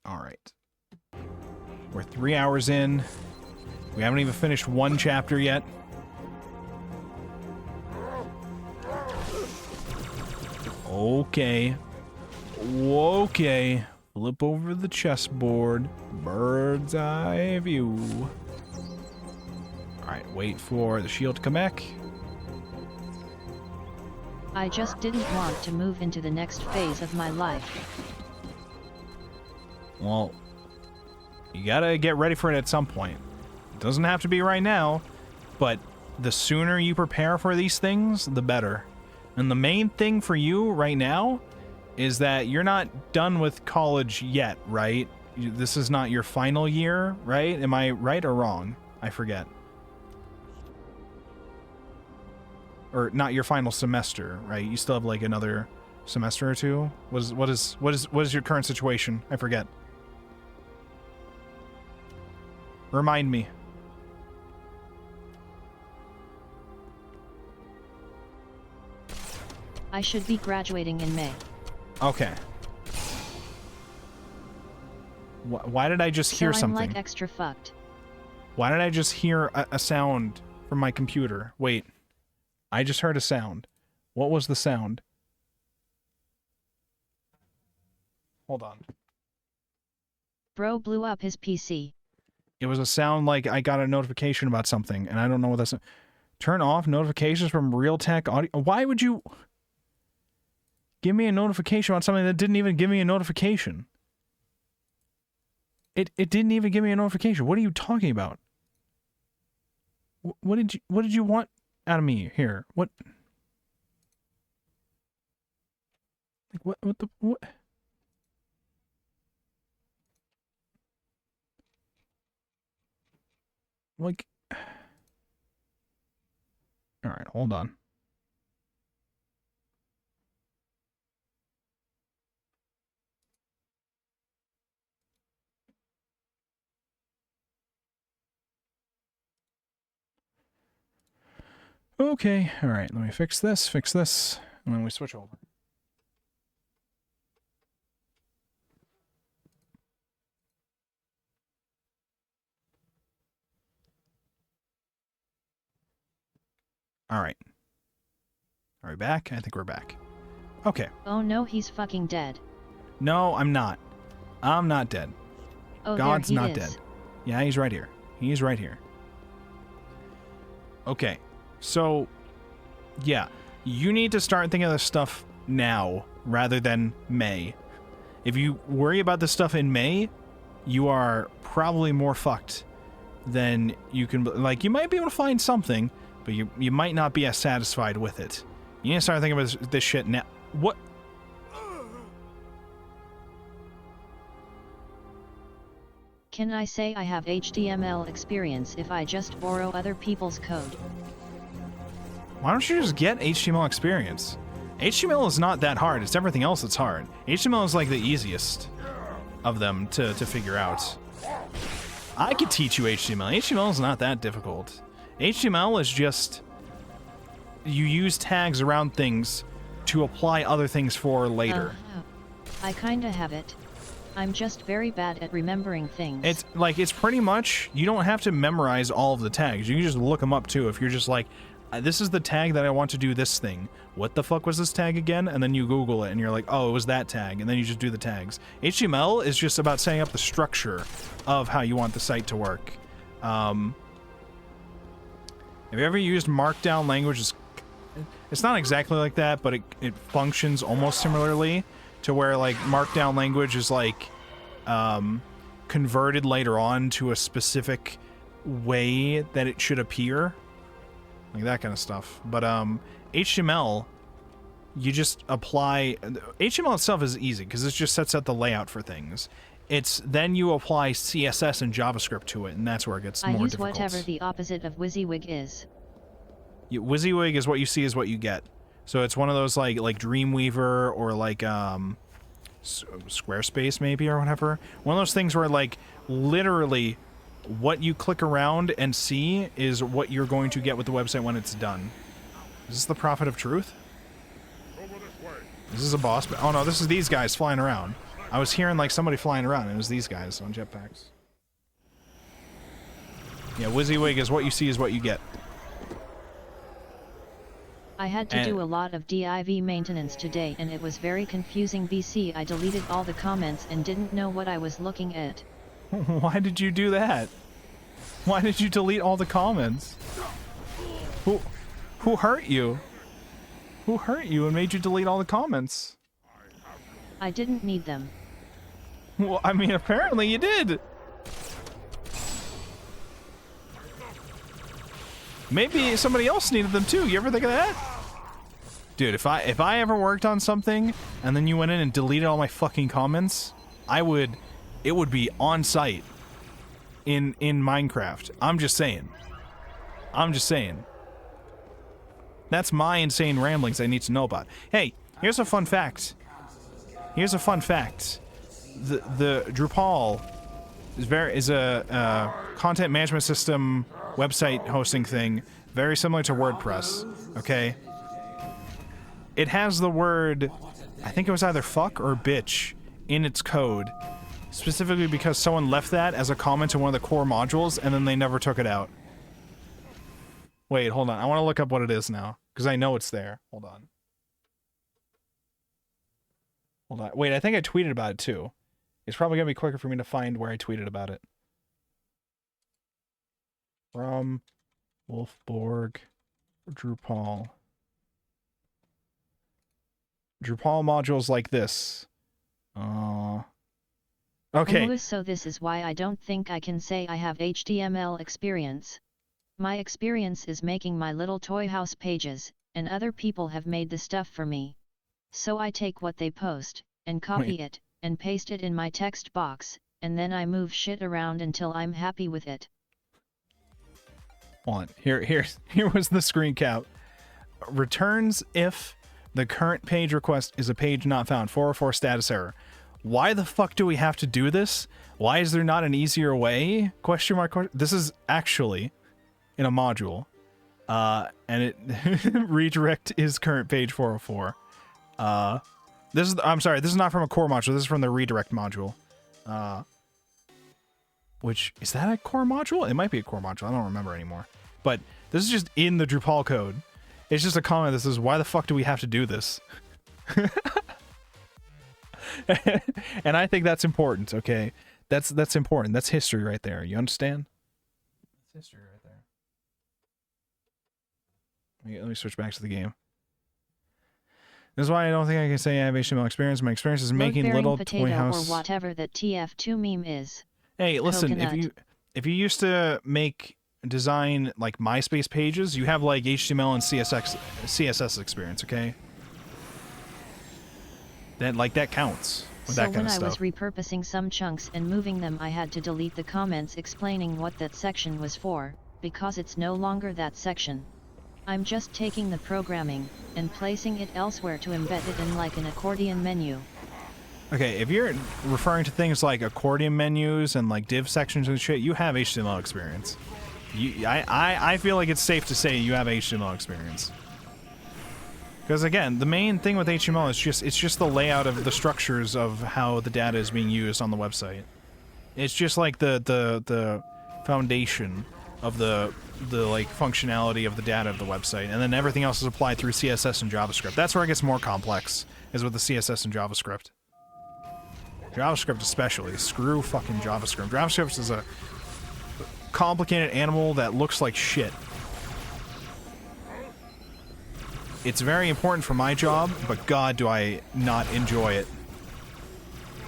Alright. We're 3 hours in. We haven't even finished one chapter yet. Okay. Okay. Flip over the chessboard. Bird's eye view. Alright, wait for the shield to come back. I just didn't want to move into the next phase of my life. Well, you gotta get ready for it at some point. It doesn't have to be right now, but the sooner you prepare for these things, the better. And the main thing for you right now is that you're not done with college yet, right? This is not your final year, right? Am I right or wrong? I forget. Or not your final semester, right? You still have like another semester or two? What is your current situation? I forget. Remind me. I should be graduating in May. Okay. Why did I just hear so I'm something? like extra fucked. Why did I just hear a sound from my computer? Wait. I just heard a sound. What was the sound? Hold on. Bro blew up his PC. It was a sound like I got a notification about something, and I don't know what that's... Turn off notifications from Realtek Audio... Why would you... give me a notification about something that didn't even give me a notification? It didn't even give me a notification. What are you talking about? What did you want out of me here? What? Like what? Like, all right, hold on. Okay, all right, let me fix this, and then we switch over. All right. Are we back? I think we're back. Okay. Oh no, he's fucking dead. No, I'm not. I'm not dead. Oh, God's there he not is. dead. Yeah, he's right here. He's right here. Okay. So, yeah. You need to start thinking of this stuff now rather than May. If you worry about this stuff in May, you are probably more fucked than you can... Like, you might be able to find something, but you might not be as satisfied with it. You need to start thinking about this shit now. What? Can I say I have HTML experience if I just borrow other people's code? Why don't you just get HTML experience? HTML is not that hard. It's everything else that's hard. HTML is like the easiest of them to figure out. I could teach you HTML. HTML is not that difficult. HTML is just... you use tags around things to apply other things for later. I kinda have it. I'm just very bad at remembering things. It's like, it's pretty much, you don't have to memorize all of the tags. You can just look them up too. If you're just like, this is the tag that I want to do this thing. What the fuck was this tag again? And then you Google it and you're like, oh, it was that tag. And then you just do the tags. HTML is just about setting up the structure of how you want the site to work. Have you ever used Markdown language? It's not exactly like that, but it functions almost similarly to where, like, Markdown language is, like, converted later on to a specific way that it should appear. Like that kind of stuff. But HTML, you just apply... HTML itself is easy because it just sets out the layout for things. It's then you apply CSS and JavaScript to it, and that's where it gets more difficult. I use whatever the opposite of WYSIWYG is. WYSIWYG is what you see is what you get. So it's one of those like Dreamweaver or like Squarespace maybe or whatever. One of those things where like literally what you click around and see is what you're going to get with the website when it's done. Is this the Prophet of Truth? Is this a boss? Oh no, this is these guys flying around. I was hearing like somebody flying around and it was these guys on jetpacks. Yeah, WYSIWYG is what you see is what you get. I had to do a lot of div maintenance today and it was very confusing. BC, I deleted all the comments and didn't know what I was looking at. Why did you do that? Why did you delete all the comments? Who hurt you? Who hurt you and made you delete all the comments? I didn't need them. Well, I mean, apparently you did. Maybe somebody else needed them too. You ever think of that? Dude, if I ever worked on something and then you went in and deleted all my fucking comments, it would be on site in Minecraft. I'm just saying. That's my insane ramblings I need to know about. Hey, here's a fun fact. The Drupal is a content management system website hosting thing very similar to WordPress, okay? It has the word, I think it was either fuck or bitch in its code, specifically because someone left that as a comment to one of the core modules and then they never took it out. Wait, hold on. I want to look up what it is now because I know it's there. Hold on. Wait, I think I tweeted about it too. It's probably going to be quicker for me to find where I tweeted about it. From Wolfborg, Drupal. Drupal modules like this. Okay. Lewis, so this is why I don't think I can say I have HTML experience. My experience is making my little toy house pages, and other people have made the stuff for me. So I take what they post, and copy it, and paste it in my text box, and then I move shit around until I'm happy with it. Hold on. Here was the screen cap. Returns if the current page request is a page not found. 404 status error. Why the fuck do we have to do this? Why is there not an easier way? Question mark. This is actually in a module. And it redirect is current page 404. I'm sorry, this is not from a core module. This is from the redirect module. Which, is that a core module? It might be a core module. I don't remember anymore. But this is just in the Drupal code. It's just a comment that says, why the fuck do we have to do this? And I think that's important, okay? That's important. That's history right there. You understand? That's history right there. Let me switch back to the game. This is why I don't think I can say I have HTML experience. My experience is making little toy house... or whatever that TF2 meme is. Hey, listen, Coconut. if you used to design like MySpace pages, you have like HTML and CSS experience, okay? That counts with that kind of stuff. So when I was repurposing some chunks and moving them, I had to delete the comments explaining what that section was for, because it's no longer that section. I'm just taking the programming and placing it elsewhere to embed it in like an accordion menu. Okay, if you're referring to things like accordion menus and like div sections and shit, you have HTML experience. I feel like it's safe to say you have HTML experience. Because again, the main thing with HTML is it's just the layout of the structures of how the data is being used on the website. It's just like the foundation of the like functionality of the data of the website, and then everything else is applied through CSS and JavaScript. That's where it gets more complex, is with the CSS and JavaScript. JavaScript especially. Screw fucking JavaScript. JavaScript is a complicated animal that looks like shit. It's very important for my job, but God, do I not enjoy it.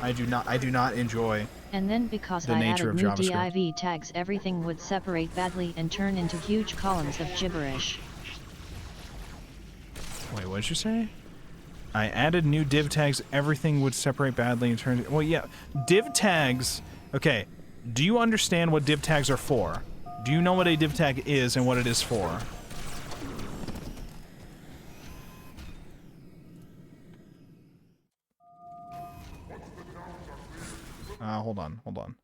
I do not enjoy And then because the I nature added of new JavaScript. div tags, everything would separate badly and turn into huge columns of gibberish. Wait, what did you say? I added new div tags, everything would separate badly and turn... Well, yeah, div tags... Okay, do you understand what div tags are for? Do you know what a div tag is and what it is for? Hold on.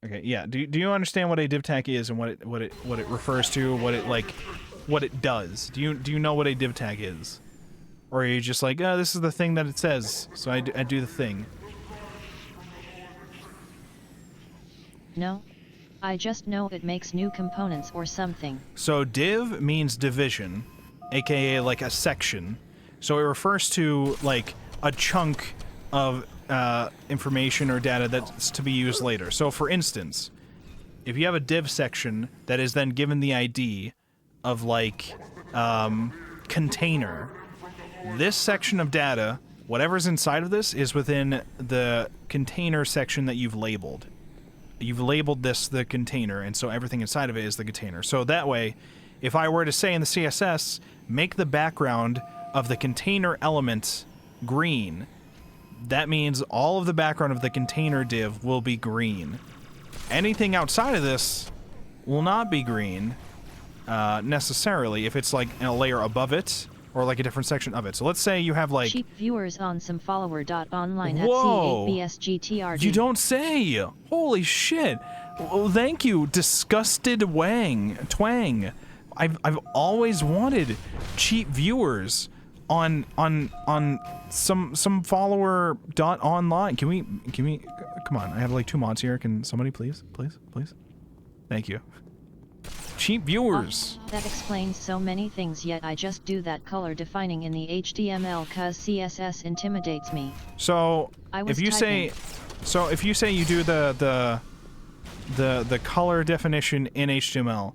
Okay, yeah. Do you understand what a div tag is and what it refers to, what it does? Do you know what a div tag is? Or are you just like, oh, this is the thing that it says, so I do the thing? No. I just know it makes new components or something. So div means division, aka like a section. So it refers to like a chunk of information or data that's to be used later. So for instance, if you have a div section that is then given the ID of like container, this section of data, whatever's inside of this, is within the container section that you've labeled. You've labeled this the container, and so everything inside of it is the container. So that way, if I were to say in the CSS, make the background of the container element green, that means all of the background of the container div will be green. Anything outside of this will not be green, necessarily, if it's like in a layer above it, or like a different section of it. So let's say you have like... Cheap viewers on some follower.online at Whoa! C8BSGTRD. You don't say! Holy shit! Well, thank you, Disgusted Twang. I've always wanted cheap viewers on some follower.online. Can we come on, I have like 2 mods here. Can somebody please? Thank you. Cheap viewers. That explains so many things, yet I just do that color defining in the HTML cause CSS intimidates me. So if you say you do the color definition in HTML,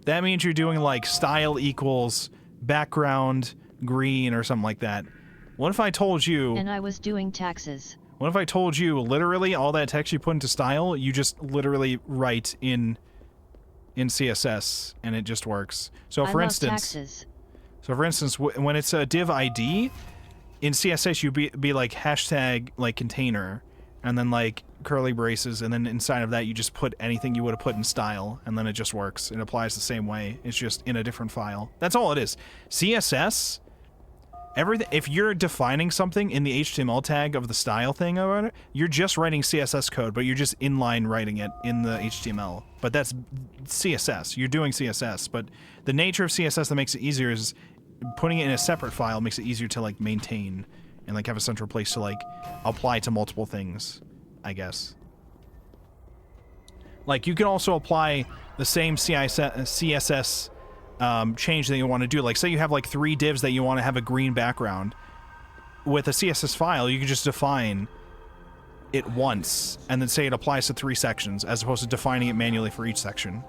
that means you're doing like style equals background green or something like that. What if I told you... And I was doing taxes. What if I told you literally all that text you put into style, you just literally write in CSS and it just works. So for instance, when it's a div ID in CSS, you be like hashtag like container and then like curly braces, and then inside of that you just put anything you would have put in style, and then it just works. It applies the same way. It's just in a different file. That's all it is. CSS, everything. If you're defining something in the HTML tag of the style thing about it, you're just writing CSS code, but you're just inline writing it in the HTML. But that's CSS. You're doing CSS, but the nature of CSS that makes it easier is putting it in a separate file makes it easier to like maintain and like have a central place to like apply to multiple things, I guess. Like you can also apply the same CSS change that you want to do. Like say you have like 3 divs that you want to have a green background. With a CSS file, you can just define it once and then say it applies to 3 sections as opposed to defining it manually for each section.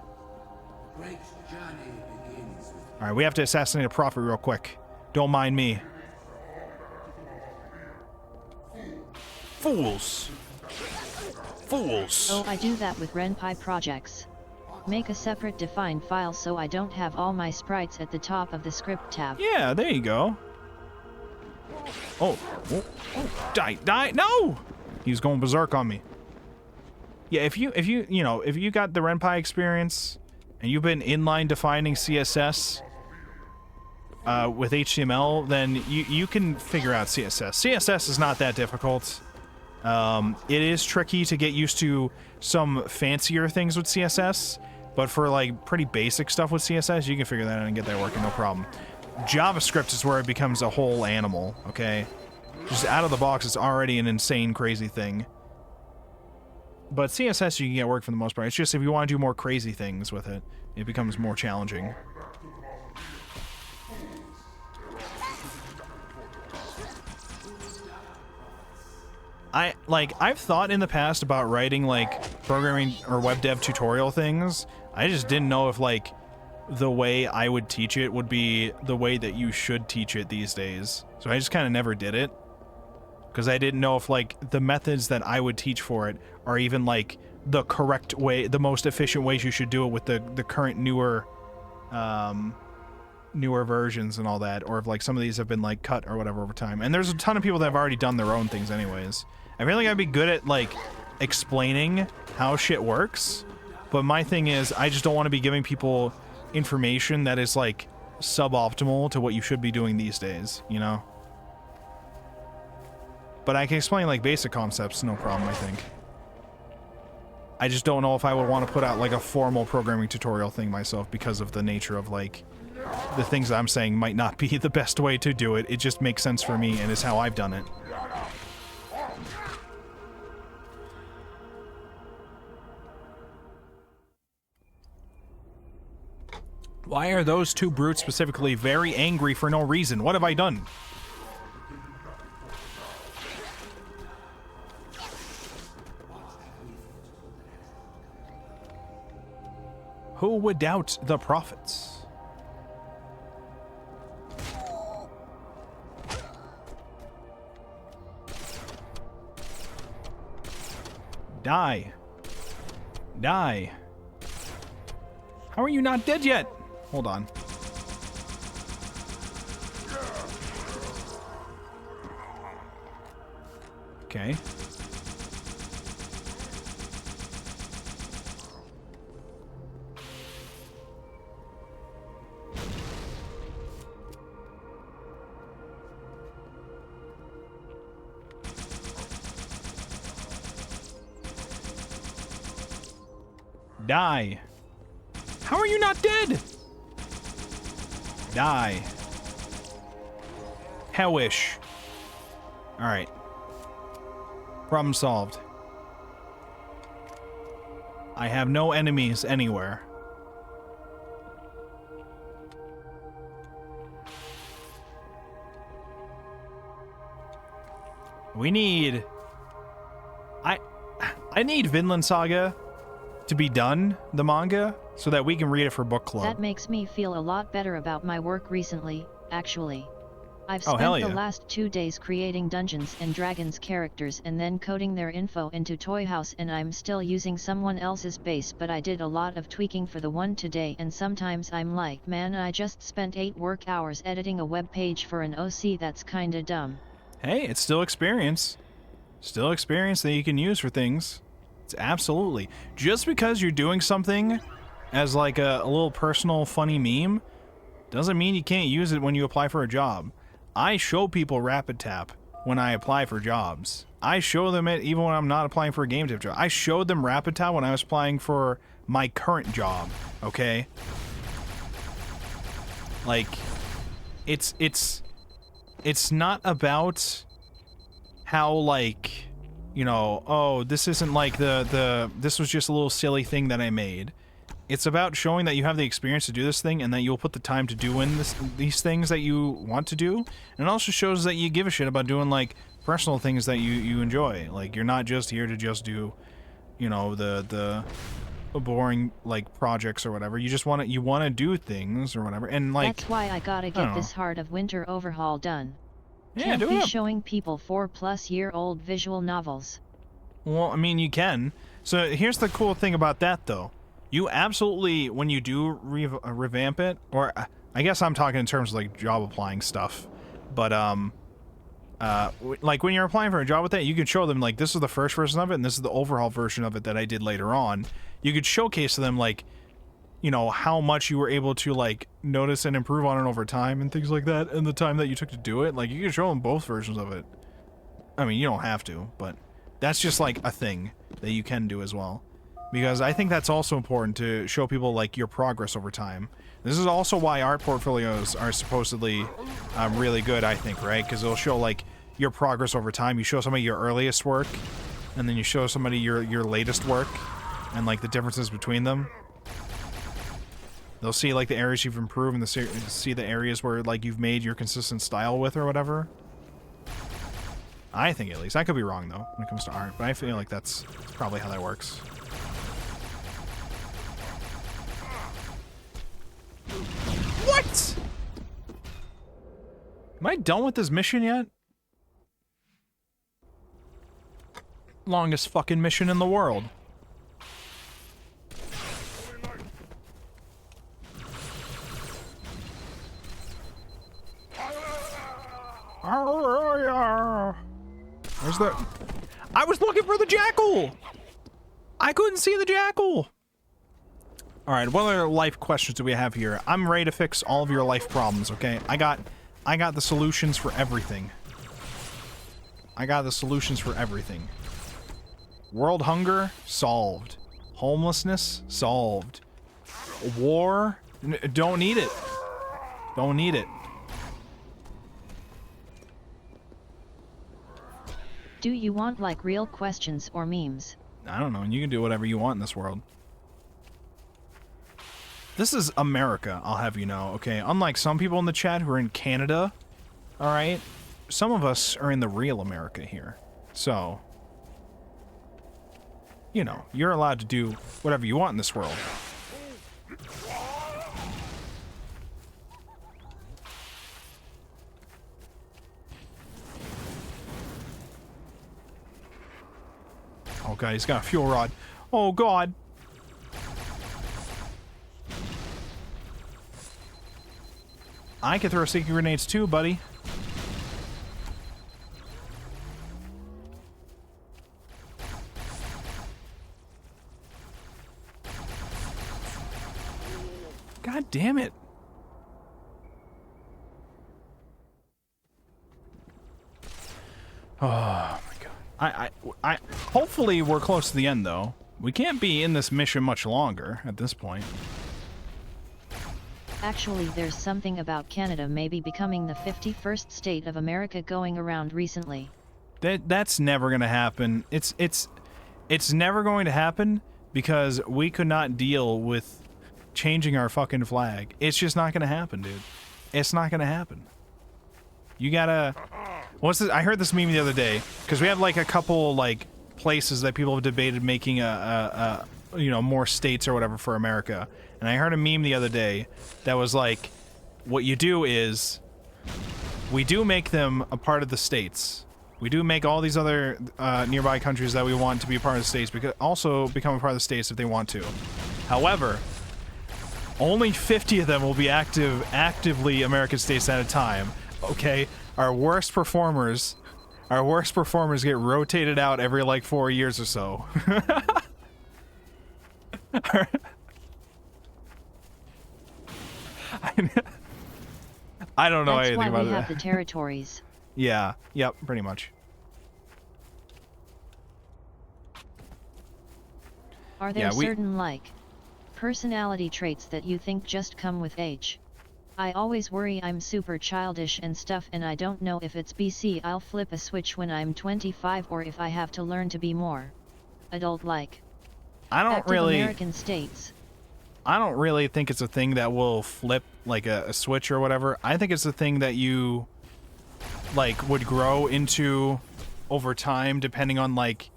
Alright, we have to assassinate a prophet real quick. Don't mind me. Fools! Fools! Oh, I do that with RenPy projects. Make a separate defined file so I don't have all my sprites at the top of the script tab. Yeah, there you go. Oh, die, no! He's going berserk on me. Yeah, if you got the RenPy experience and you've been inline defining CSS with HTML, then you can figure out CSS. CSS is not that difficult. It is tricky to get used to some fancier things with CSS, but for like pretty basic stuff with CSS, you can figure that out and get that working, no problem. JavaScript is where it becomes a whole animal, okay? Just out of the box, it's already an insane, crazy thing. But CSS you can get work for the most part. It's just if you want to do more crazy things with it, it becomes more challenging. I've thought in the past about writing like programming or web dev tutorial things. I just didn't know if like the way I would teach it would be the way that you should teach it these days. So I just kind of never did it because I didn't know if like the methods that I would teach for it are even like the correct way, the most efficient ways you should do it with the current newer versions and all that, or if like some of these have been like cut or whatever over time. And there's a ton of people that have already done their own things anyways. I feel like I'd be good at like explaining how shit works, but my thing is I just don't want to be giving people information that is like suboptimal to what you should be doing these days, you know? But I can explain like basic concepts, no problem, I think. I just don't know if I would want to put out like a formal programming tutorial thing myself because of the nature of like the things that I'm saying might not be the best way to do it. It just makes sense for me and is how I've done it. Why are those 2 brutes specifically very angry for no reason? What have I done? Who would doubt the prophets? Die. Die. How are you not dead yet? Hold on. Okay. Die. How are you not dead? Die. Hellish. Alright. Problem solved. I have no enemies anywhere. We need... I need Vinland Saga to be done, the manga, so that we can read it for book club. That makes me feel a lot better about my work recently, actually. I've spent hell yeah. the last 2 days creating Dungeons and Dragons characters and then coding their info into Toy House, and I'm still using someone else's base, but I did a lot of tweaking for the one today, and sometimes I'm like, man, I just spent 8 work hours editing a web page for an OC. That's kinda dumb. Hey, it's still experience. Still experience that you can use for things. It's absolutely. Just because you're doing something as like a little personal funny meme doesn't mean you can't use it when you apply for a job. I show people Rapid Tap when I apply for jobs. I show them it even when I'm not applying for a game tip job. I showed them Rapid Tap when I was applying for my current job, okay? Like, it's not about how, like, you know, oh, this isn't like this was just a little silly thing that I made. It's about showing that you have the experience to do this thing and that you'll put the time to doing these things that you want to do. And it also shows that you give a shit about doing, like, personal things that you enjoy. Like, you're not just here to just do, you know, the boring, like, projects or whatever. You just want to do things or whatever. And, like, that's why I gotta get this Heart of Winter overhaul done. Yeah, Can't do be it. showing people 4-plus-year-old visual novels. Well, I mean, you can. So here's the cool thing about that, though. You absolutely, when you do revamp it, or I guess I'm talking in terms of, like, job applying stuff, but, like, when you're applying for a job with that, you can show them, like, this is the first version of it, and this is the overhaul version of it that I did later on. You could showcase to them, like, you know, how much you were able to, like, notice and improve on it over time and things like that, and the time that you took to do it. Like, you can show them both versions of it. I mean, you don't have to, but that's just, like, a thing that you can do as well. Because I think that's also important to show people, like, your progress over time. This is also why art portfolios are supposedly really good, I think, right? Because it'll show, like, your progress over time. You show somebody your earliest work, and then you show somebody your latest work, and, like, the differences between them. They'll see, like, the areas you've improved and see the areas where, like, you've made your consistent style with or whatever. I think, at least. I could be wrong, though, when it comes to art, but I feel like that's probably how that works. What? Am I done with this mission yet? Longest fucking mission in the world. Where's the... I was looking for the jackal! I couldn't see the jackal! Alright, what other life questions do we have here? I'm ready to fix all of your life problems, okay? I got the solutions for everything. I got the solutions for everything. World hunger? Solved. Homelessness? Solved. War? Don't need it. Don't need it. Do you want, like, real questions or memes? I don't know, and you can do whatever you want in this world. This is America, I'll have you know, okay? Unlike some people in the chat who are in Canada, alright? Some of us are in the real America here. So, you know, you're allowed to do whatever you want in this world. Oh god, he's got a fuel rod. Oh god. I can throw sticky grenades too, buddy. God damn it. Oh my god. I hopefully we're close to the end though. We can't be in this mission much longer at this point. Actually, there's something about Canada maybe becoming the 51st state of America going around recently. That's never gonna happen. It's never going to happen because we could not deal with changing our fucking flag. It's just not gonna happen, dude. It's not gonna happen. You gotta... What's this? I heard this meme the other day because we have like a couple like places that people have debated making a you know, more states or whatever for America. And I heard a meme the other day that was like, what you do is we do make them a part of the states. We do make all these other nearby countries that we want to be a part of the states also become a part of the states if they want to. However, only 50 of them will be actively American states at a time. Okay, our worst performers get rotated out every like 4 years or so. I don't know anything about it. That's why we have the territories. Yeah, yep, pretty much. Are there certain like personality traits that you think just come with age? I always worry I'm super childish and stuff, and I don't know if it's BC I'll flip a switch when I'm 25 or if I have to learn to be more adult-like. I don't really... American states. I don't really think it's a thing that will flip like a switch or whatever. I think it's a thing that you like would grow into over time depending on like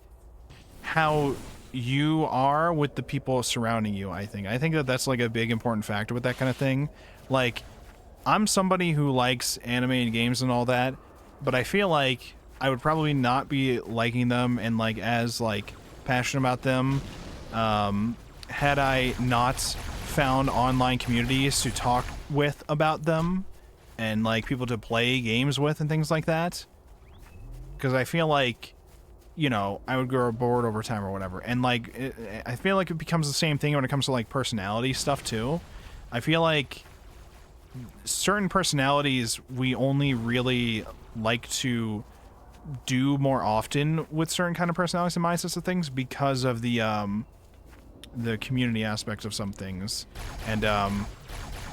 how you are with the people surrounding you. I think that that's like a big important factor with that kind of thing. Like, I'm somebody who likes anime and games and all that, but I feel like I would probably not be liking them and like as like passionate about them had I not found online communities to talk with about them and like people to play games with and things like that. Because I feel like, you know, I would grow bored over time or whatever. And like, I feel like it becomes the same thing when it comes to like personality stuff too. I feel like certain personalities we only really like to do more often with certain kind of personalities and mindsets of things because of the community aspects of some things and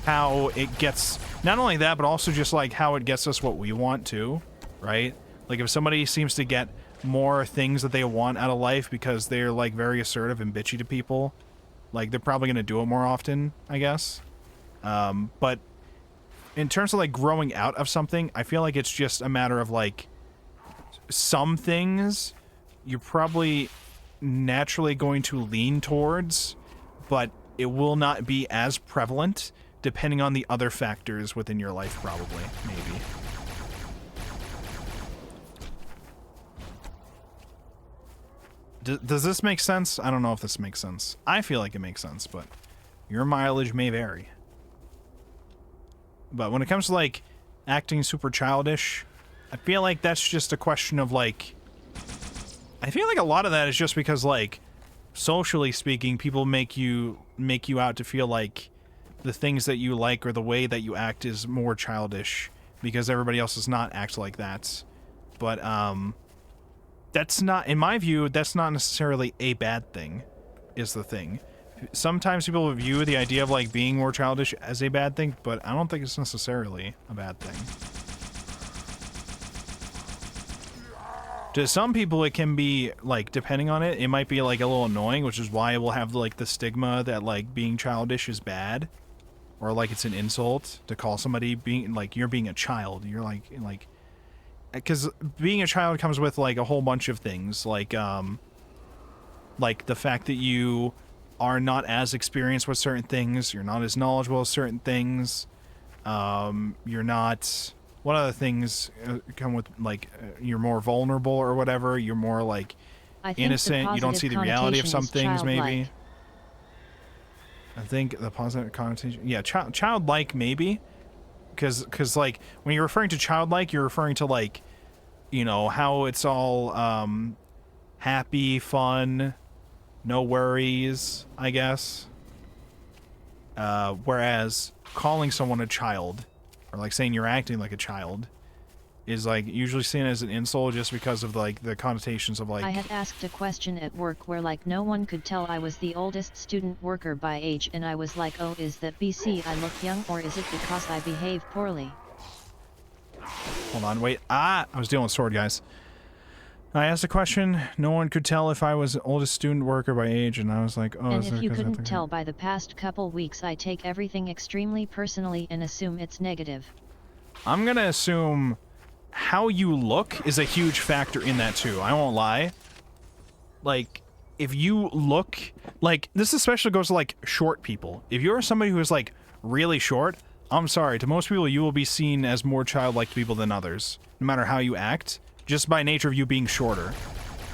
how it gets not only that but also just like how it gets us what we want to, right? Like if somebody seems to get more things that they want out of life because they're like very assertive and bitchy to people, like they're probably going to do it more often, I guess. But in terms of like growing out of something, I feel like it's just a matter of like some things you're probably naturally going to lean towards, but it will not be as prevalent depending on the other factors within your life, probably, maybe. Does this make sense? I don't know if this makes sense. I feel like it makes sense, but your mileage may vary. But when it comes to like acting super childish, I feel like that's just a question of like, I feel like a lot of that is just because like socially speaking, people make you out to feel like the things that you like or the way that you act is more childish because everybody else does not act like that. But that's not, in my view, that's not necessarily a bad thing, is the thing. Sometimes people view the idea of like being more childish as a bad thing, but I don't think it's necessarily a bad thing. To some people it can be like, depending on it, it might be like a little annoying, which is why it will have like the stigma that like being childish is bad, or like it's an insult to call somebody being like, you're being a child. You're like because being a child comes with like a whole bunch of things, like the fact that you are not as experienced with certain things, you're not as knowledgeable with certain things, you're not, what other things come with like you're more vulnerable or whatever, you're more like innocent, you don't see the reality of some things maybe. I think the positive connotation, yeah, childlike maybe, because like when you're referring to childlike, you're referring to like, you know, how it's all happy, fun, no worries, I guess. Whereas calling someone a child, or like saying you're acting like a child, is like usually seen as an insult just because of like the connotations of like. I had asked a question at work where like no one could tell I was the oldest student worker by age, and I was like, oh, is that BC I look young, or is it because I behave poorly? Hold on, wait. I was dealing with sword, guys. I asked a question. No one could tell if I was the oldest student worker by age, and I was like, oh. And if you couldn't tell by the past couple weeks, I take everything extremely personally and assume it's negative. I'm gonna assume how you look is a huge factor in that too. I won't lie. Like, if you look like this, especially goes to like short people. If you're somebody who is like really short, I'm sorry, to most people you will be seen as more childlike people than others, no matter how you act, just by nature of you being shorter,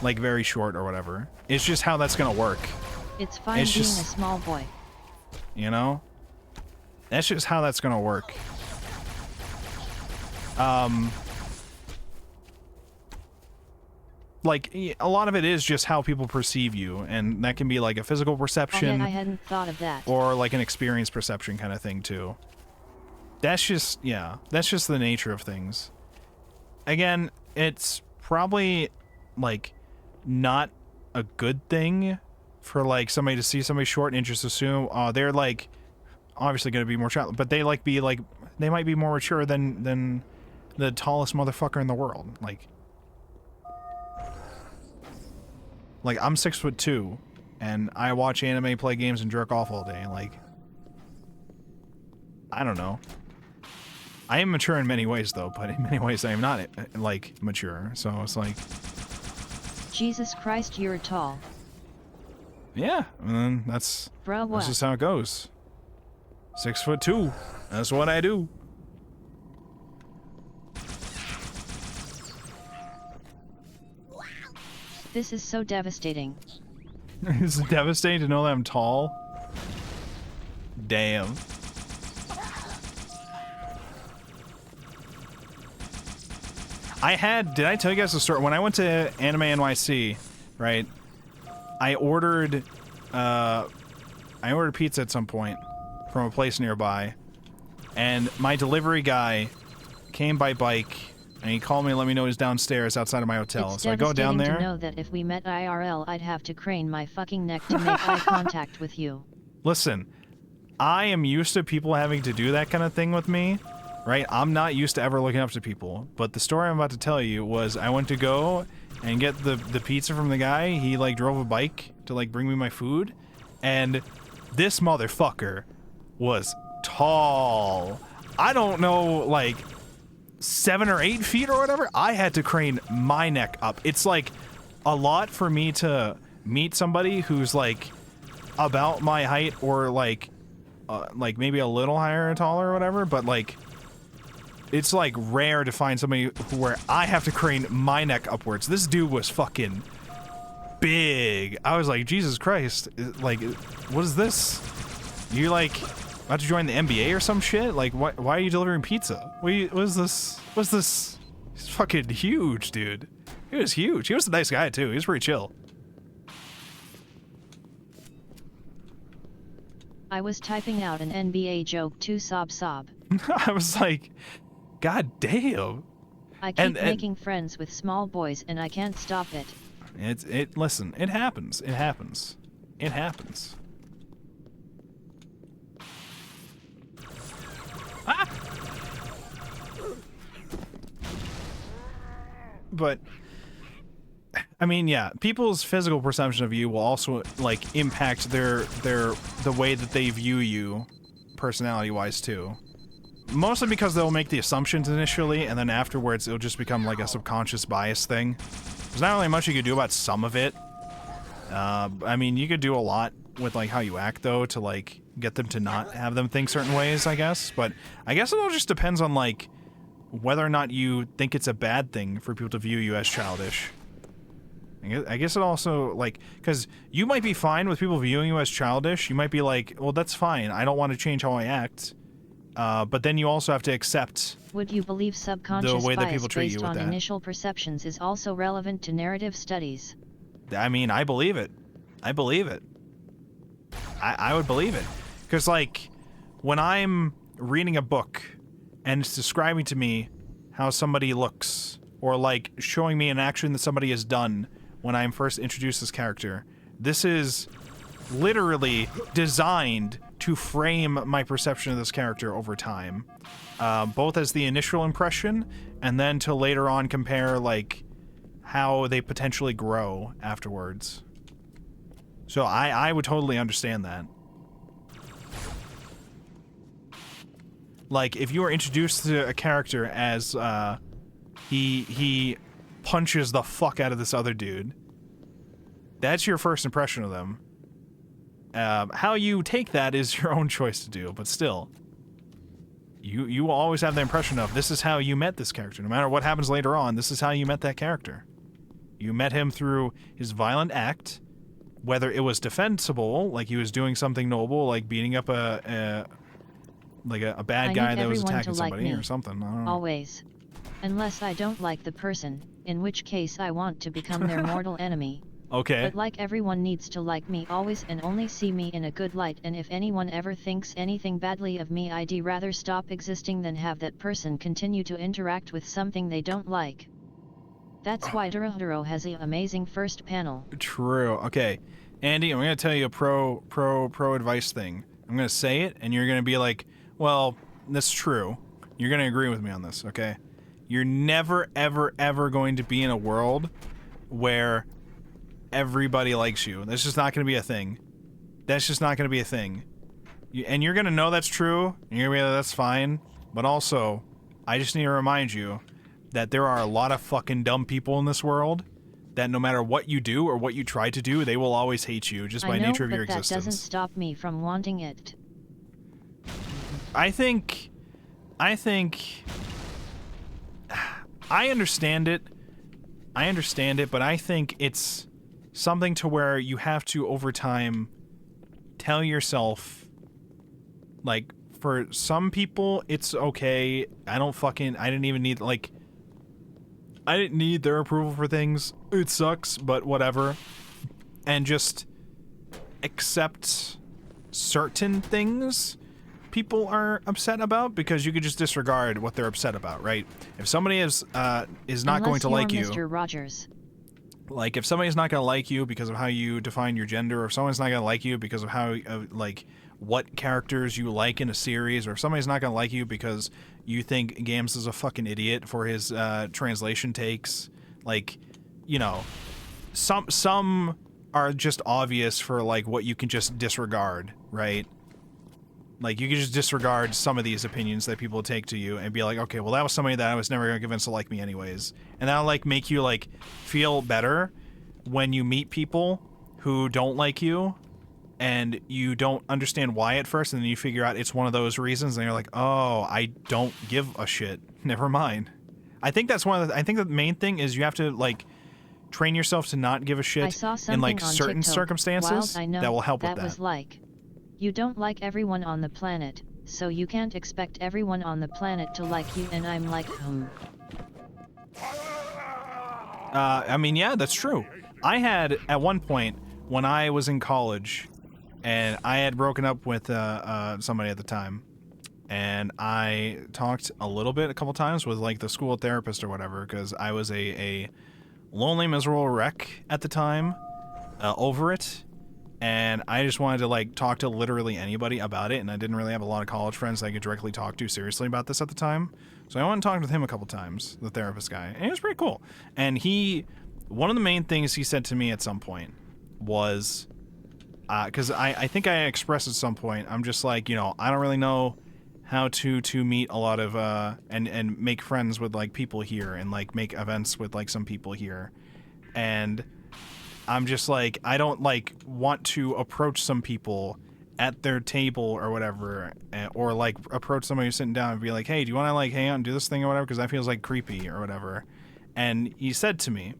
like very short or whatever. It's just how that's gonna work. It's fine being a small boy. You know? That's just how that's gonna work. Like, a lot of it is just how people perceive you, and that can be like a physical perception. Oh, I hadn't thought of that. Or like an experience perception kind of thing too. That's just, yeah, that's just the nature of things. Again, it's probably like not a good thing for like somebody to see somebody short and just assume, oh, they're like obviously going to be more child, but they like be like, they might be more mature than the tallest motherfucker in the world. Like I'm 6'2", and I watch anime, play games, and jerk off all day. Like, I don't know. I am mature in many ways, though, but in many ways I am not, like, mature. So it's like... Jesus Christ, you're tall. Yeah, and then that's just how it goes. 6'2". That's what I do. This is so devastating. It's devastating to know that I'm tall. Damn. Did I tell you guys the story? When I went to Anime NYC, right, I ordered pizza at some point from a place nearby, and my delivery guy came by bike, and he called me and let me know he's downstairs outside of my hotel. It's so I go down there. to know that if we met IRL, I'd have to crane my fucking neck to make eye contact with you. Listen, I am used to people having to do that kind of thing with me, right? I'm not used to ever looking up to people. But the story I'm about to tell you was I went to go and get the pizza from the guy. He, like, drove a bike to, like, bring me my food. And this motherfucker was tall. I don't know, like, 7 or 8 feet or whatever. I had to crane my neck up. It's, like, a lot for me to meet somebody who's, like, about my height or, like maybe a little higher or taller or whatever, but, like, it's, like, rare to find somebody where I have to crane my neck upwards. This dude was fucking big. I was like, Jesus Christ. Like, what is this? You, like, about to join the NBA or some shit? Like, why are you delivering pizza? What is this? What's this? He's fucking huge, dude. He was huge. He was a nice guy, too. He was pretty chill. I was typing out an NBA joke to sob. I was like, God damn. I keep making friends with small boys and I can't stop it. Listen, it happens. It happens. It happens. Ah! But I mean, yeah, people's physical perception of you will also, like, impact the way that they view you personality-wise too. Mostly because they'll make the assumptions initially, and then afterwards it'll just become like a subconscious bias thing. There's not really much you could do about some of it. I mean, you could do a lot with, like, how you act, though, to, like, get them to not have them think certain ways, I guess. But I guess it all just depends on, like, whether or not you think it's a bad thing for people to view you as childish. I guess it also, like, because you might be fine with people viewing you as childish. You might be like, well, that's fine. I don't want to change how I act. But then you also have to accept Would you believe subconscious way that bias people treat based you with on that. initial perceptions is also relevant to narrative studies? I mean, I believe it. I believe it. I would believe it. Because, like, when I'm reading a book and it's describing to me how somebody looks, or, like, showing me an action that somebody has done when I'm first introduced this character, this is literally designed to frame my perception of this character over time. Both as the initial impression, and then to later on compare, like, how they potentially grow afterwards. So I would totally understand that. Like, if you were introduced to a character as, he punches the fuck out of this other dude, that's your first impression of them. How you take that is your own choice to do, but still. You will always have the impression of, this is how you met this character. No matter what happens later on, this is how you met that character. You met him through his violent act, whether it was defensible, like he was doing something noble, like beating up a bad guy that was attacking somebody or something. I don't know. Always. Unless I don't like the person, in which case I want to become their mortal enemy. Okay. But like everyone needs to like me always and only see me in a good light, and if anyone ever thinks anything badly of me, I'd rather stop existing than have that person continue to interact with something they don't like. That's why Duro has an amazing first panel. True. Okay. Andy, I'm going to tell you a pro advice thing. I'm going to say it, and you're going to be like, well, that's true. You're going to agree with me on this, okay? You're never, ever, ever going to be in a world where everybody likes you. That's just not going to be a thing. That's just not going to be a thing. And you're going to know that's true, and you're going to be like, that's fine. But also, I just need to remind you that there are a lot of fucking dumb people in this world that no matter what you do or what you try to do, they will always hate you just by nature of your existence. That doesn't stop me from wanting it. I think I understand it. But I think it's something to where you have to, over time, tell yourself, like, for some people, it's okay. I didn't even need, like, I didn't need their approval for things. It sucks, but whatever. And just accept certain things people are upset about, because you could just disregard what they're upset about, right? If somebody is not going to like you, Mr. Rogers. like if somebody's not going to like you because of how you define your gender, or if someone's not going to like you because of how like what characters you like in a series, or if somebody's not going to like you because you think Gams is a fucking idiot for his translation takes, like, you know, some are just obvious for like what you can just disregard, right? Like, you can just disregard some of these opinions that people take to you and be like, okay, well, that was somebody that I was never going to convince to like me anyways. And that'll, like, make you, like, feel better when you meet people who don't like you and you don't understand why at first, and then you figure out it's one of those reasons, and you're like, oh, I don't give a shit. Never mind. I think that's I think the main thing is you have to, like, train yourself to not give a shit in, like, certain circumstances that will help with that. That was like, you don't like everyone on the planet, so you can't expect everyone on the planet to like you, and I'm like, I mean, yeah, that's true. I had, at one point, when I was in college, and I had broken up with somebody at the time, and I talked a couple times with, like, the school therapist or whatever, because I was a lonely, miserable wreck at the time, over it. And I just wanted to, like, talk to literally anybody about it, and I didn't really have a lot of college friends that I could directly talk to seriously about this at the time. So I went and talked with him a couple times, the therapist guy, and he was pretty cool. And one of the main things he said to me at some point was, because I think I expressed at some point, I'm just like, you know, I don't really know how to meet a lot of, and make friends with, like, people here, and, like, make events with, like, some people here. And I'm just like, I don't, like, want to approach some people at their table or whatever, or, like, approach somebody who's sitting down and be like, hey, do you want to, like, hang out and do this thing or whatever, because that feels, like, creepy or whatever. And he said to me,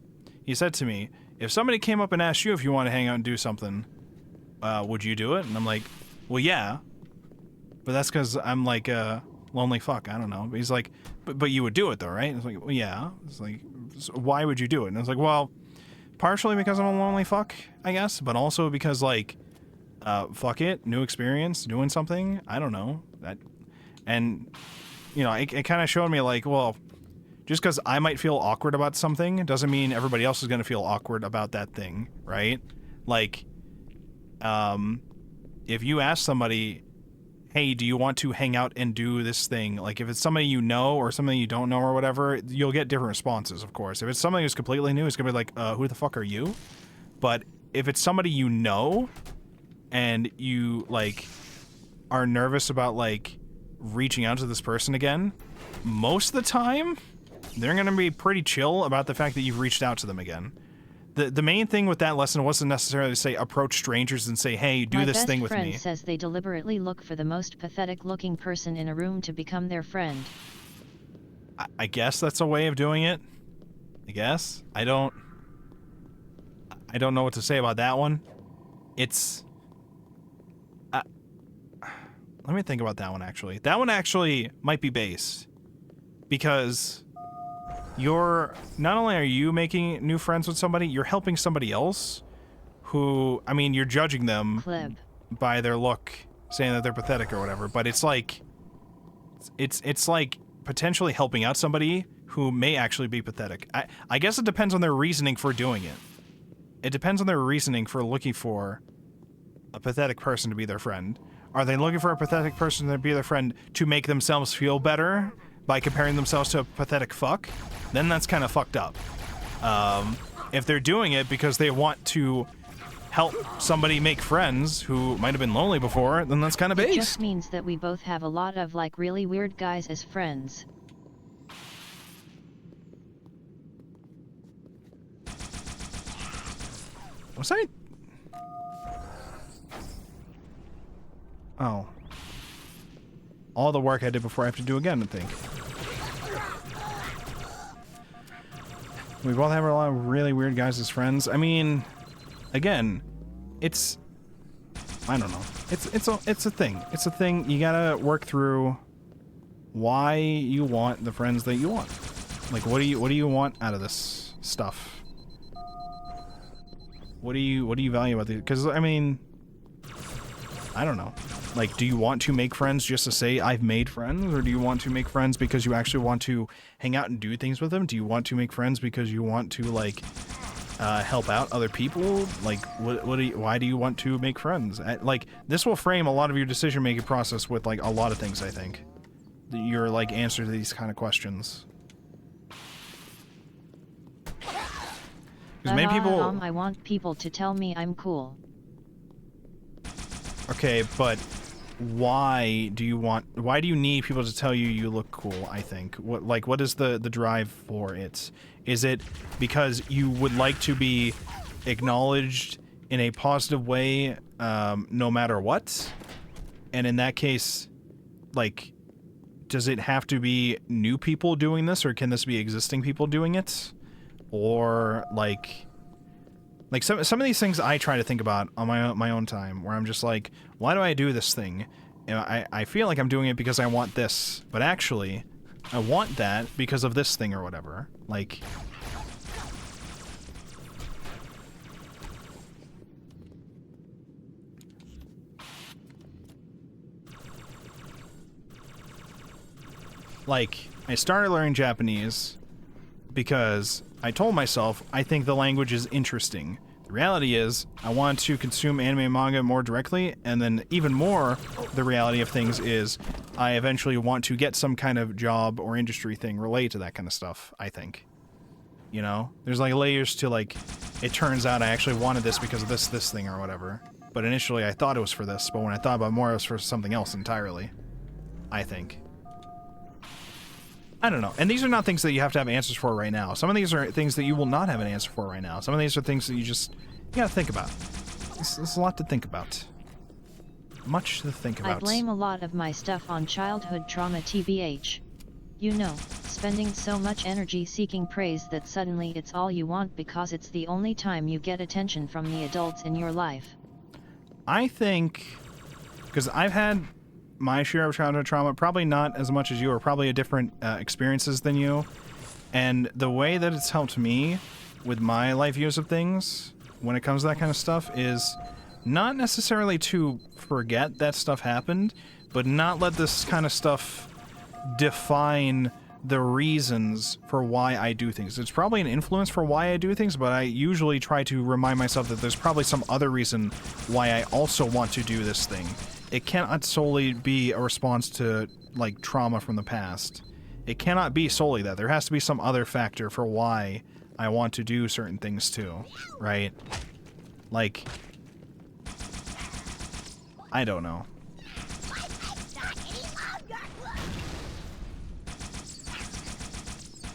if somebody came up and asked you if you want to hang out and do something, would you do it? And I'm like, well, yeah, but that's because I'm like a lonely fuck. I don't know. But he's like, but you would do it though, right? It's like, well, yeah. It's like, so why would you do it? And I was like, well, partially because I'm a lonely fuck, I guess, but also because like, fuck it, new experience, doing something. I don't know that, and you know, it kind of showed me like, well, just because I might feel awkward about something doesn't mean everybody else is going to feel awkward about that thing, right? Like, if you ask somebody, hey, do you want to hang out and do this thing? Like, if it's somebody you know or somebody you don't know or whatever, you'll get different responses, of course. If it's somebody who's completely new, it's going to be like, who the fuck are you? But if it's somebody you know and you, like, are nervous about, like, reaching out to this person again, most of the time, they're going to be pretty chill about the fact that you've reached out to them again. The main thing with that lesson wasn't necessarily to say approach strangers and say, hey, do this thing with me. My best friend says they deliberately look for the most pathetic-looking person in a room to become their friend. I guess that's a way of doing it. I guess. I don't know what to say about that one. It's... let me think about that one, actually. That one actually might be based. Because... not only are you making new friends with somebody, you're helping somebody else who, I mean, you're judging them by their look, saying that they're pathetic or whatever, but it's like, it's like potentially helping out somebody who may actually be pathetic. I guess it depends on their reasoning for doing it. It depends on their reasoning for looking for a pathetic person to be their friend. Are they looking for a pathetic person to be their friend to make themselves feel better by comparing themselves to a pathetic fuck? Then that's kind of fucked up. If they're doing it because they want to help somebody make friends who might have been lonely before, then that's kind of based. It just means that we both have a lot of like really weird guys as friends. Was I? Oh. All the work I did before I have to do again, I think. We both have a lot of really weird guys as friends. I mean, again, it's... I don't know. It's a thing. It's a thing. You gotta work through why you want the friends that you want. Like, what do you want out of this stuff? What do you value about these? Because, I mean, I don't know. Like, do you want to make friends just to say, I've made friends? Or do you want to make friends because you actually want to hang out and do things with them? Do you want to make friends because you want to, like, help out other people? Like, why do you want to make friends? Like, this will frame a lot of your decision-making process with, like, a lot of things, I think. Your, like, answer to these kind of questions. Because many people... I want people to tell me I'm cool. Okay, but why do you need people to tell you look cool, I think? What is the drive for it? Is it because you would like to be acknowledged in a positive way, no matter what? And in that case, like, does it have to be new people doing this, or can this be existing people doing it? Or, like some of these things I try to think about on my own time, where I'm just like, why do I do this thing? You know, I feel like I'm doing it because I want this, but actually, I want that because of this thing or whatever. Like, I started learning Japanese because I told myself I think the language is interesting. The reality is, I want to consume anime and manga more directly, and then even more, the reality of things is, I eventually want to get some kind of job or industry thing related to that kind of stuff, I think. You know? There's like layers to like, it turns out I actually wanted this because of this thing or whatever. But initially I thought it was for this, but when I thought about it more, it was for something else entirely. I think. I don't know. And these are not things that you have to have answers for right now. Some of these are things that you will not have an answer for right now. Some of these are things that you gotta think about. There's a lot to think about. Much to think about. I blame a lot of my stuff on childhood trauma TBH. You know, spending so much energy seeking praise that suddenly it's all you want because it's the only time you get attention from the adults in your life. I think, because I've had my share of childhood trauma, probably not as much as you, or probably a different experiences than you. And the way that it's helped me with my life views of things when it comes to that kind of stuff is not necessarily to forget that stuff happened, but not let this kind of stuff define the reasons for why I do things. It's probably an influence for why I do things, but I usually try to remind myself that there's probably some other reason why I also want to do this thing. It cannot solely be a response to, like, trauma from the past. It cannot be solely that. There has to be some other factor for why I want to do certain things too, right? Like, I don't know.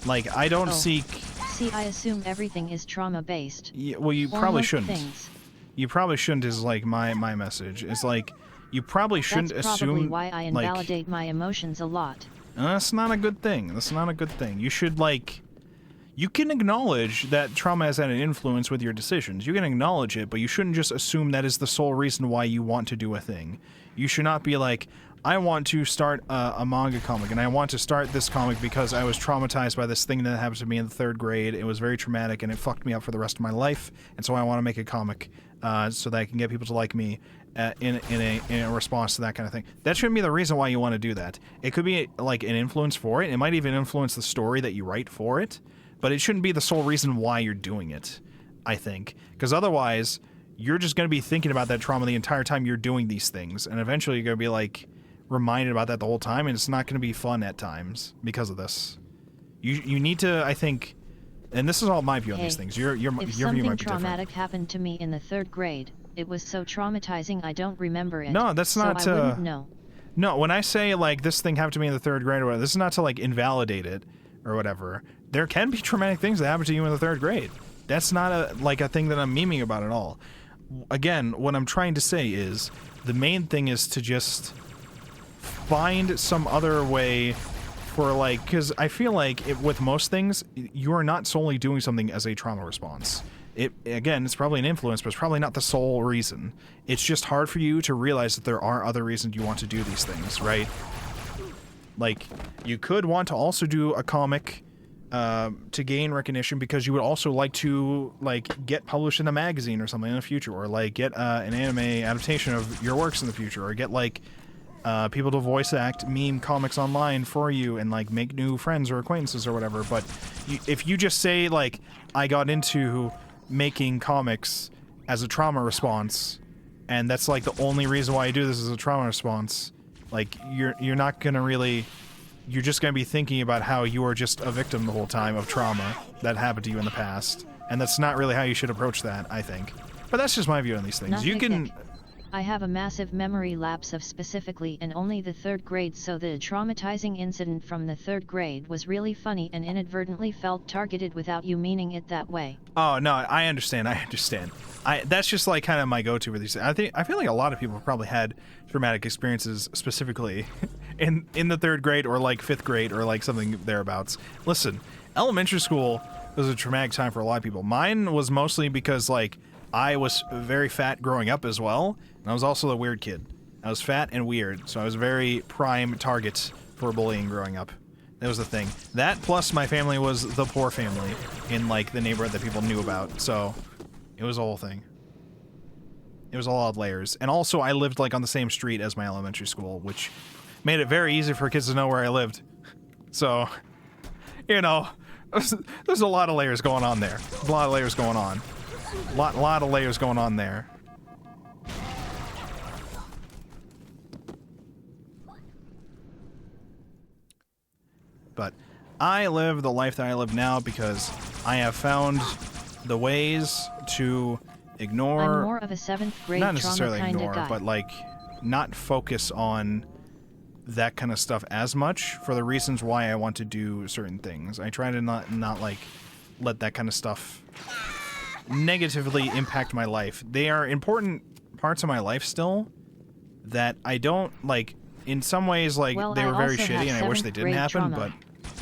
Like, I don't seek... See, I assume everything is trauma-based. Yeah, well, you probably shouldn't. Things. You probably shouldn't is, like, my message. It's like, you probably shouldn't That's assume... probably why I invalidate my emotions a lot. That's not a good thing. That's not a good thing. You should, like... You can acknowledge that trauma has had an influence with your decisions. You can acknowledge it, but you shouldn't just assume that is the sole reason why you want to do a thing. You should not be like, I want to start a manga comic, and I want to start this comic because I was traumatized by this thing that happened to me in the 3rd grade. It was very traumatic, and it fucked me up for the rest of my life, and so I want to make a comic so that I can get people to like me in a response to that kind of thing. That shouldn't be the reason why you want to do that. It could be, like, an influence for it. It might even influence the story that you write for it, but it shouldn't be the sole reason why you're doing it, I think. Because otherwise, you're just going to be thinking about that trauma the entire time you're doing these things, and eventually you're going to be, like, reminded about that the whole time, and it's not going to be fun at times because of this. You need to, I think, and this is all my view on these things. Your view might be different. If something traumatic happened to me in the 3rd grade, it was so traumatizing I don't remember it. No, that's not so I wouldn't know. No, when I say, like, this thing happened to me in the 3rd grade or whatever, this is not to, like, invalidate it or whatever. There can be traumatic things that happen to you in the 3rd grade. That's not a thing that I'm memeing about at all. Again, what I'm trying to say is the main thing is to just find some other way for, like, because I feel like with most things, you are not solely doing something as a trauma response. Again, it's probably an influence, but it's probably not the sole reason. It's just hard for you to realize that there are other reasons you want to do these things, right? Like, you could want to also do a comic to gain recognition because you would also like to, like, get published in a magazine or something in the future, or, like, get an anime adaptation of your works in the future, or get, like, people to voice act meme comics online for you and, like, make new friends or acquaintances or whatever. But if you just say, like, I got into making comics as a trauma response, and that's, like, the only reason why I do this is a trauma response, like, you're not gonna really... You're just going to be thinking about how you are just a victim the whole time of trauma that happened to you in the past. And that's not really how you should approach that, I think. But that's just my view on these things. You can... I have a massive memory lapse of specifically and only the 3rd grade, so the traumatizing incident from the 3rd grade was really funny and inadvertently felt targeted without you meaning it that way. Oh, no, I understand. That's just, like, kind of my go-to with these things. I feel like a lot of people have probably had traumatic experiences specifically in the 3rd grade or, like, 5th grade or, like, something thereabouts. Listen, elementary school was a traumatic time for a lot of people. Mine was mostly because, like, I was very fat growing up as well, and I was also a weird kid. I was fat and weird, so I was a very prime target for bullying growing up. That was the thing. That plus my family was the poor family in, like, the neighborhood that people knew about, so it was a whole thing. It was a lot of layers. And also I lived, like, on the same street as my elementary school, which made it very easy for kids to know where I lived. So, you know, there's a lot of layers going on there. A lot of layers going on. Lot of layers going on there. But I live the life that I live now because I have found the ways to ignore... I'm more of a 7th grade not necessarily trauma ignore, guy. but, like, not focus on that kind of stuff as much for the reasons why I want to do certain things. I try to not like, let that kind of stuff negatively impact my life. They are important parts of my life still that I don't, like, in some ways, like, well, they were very shitty and I wish they didn't happen, trauma. but...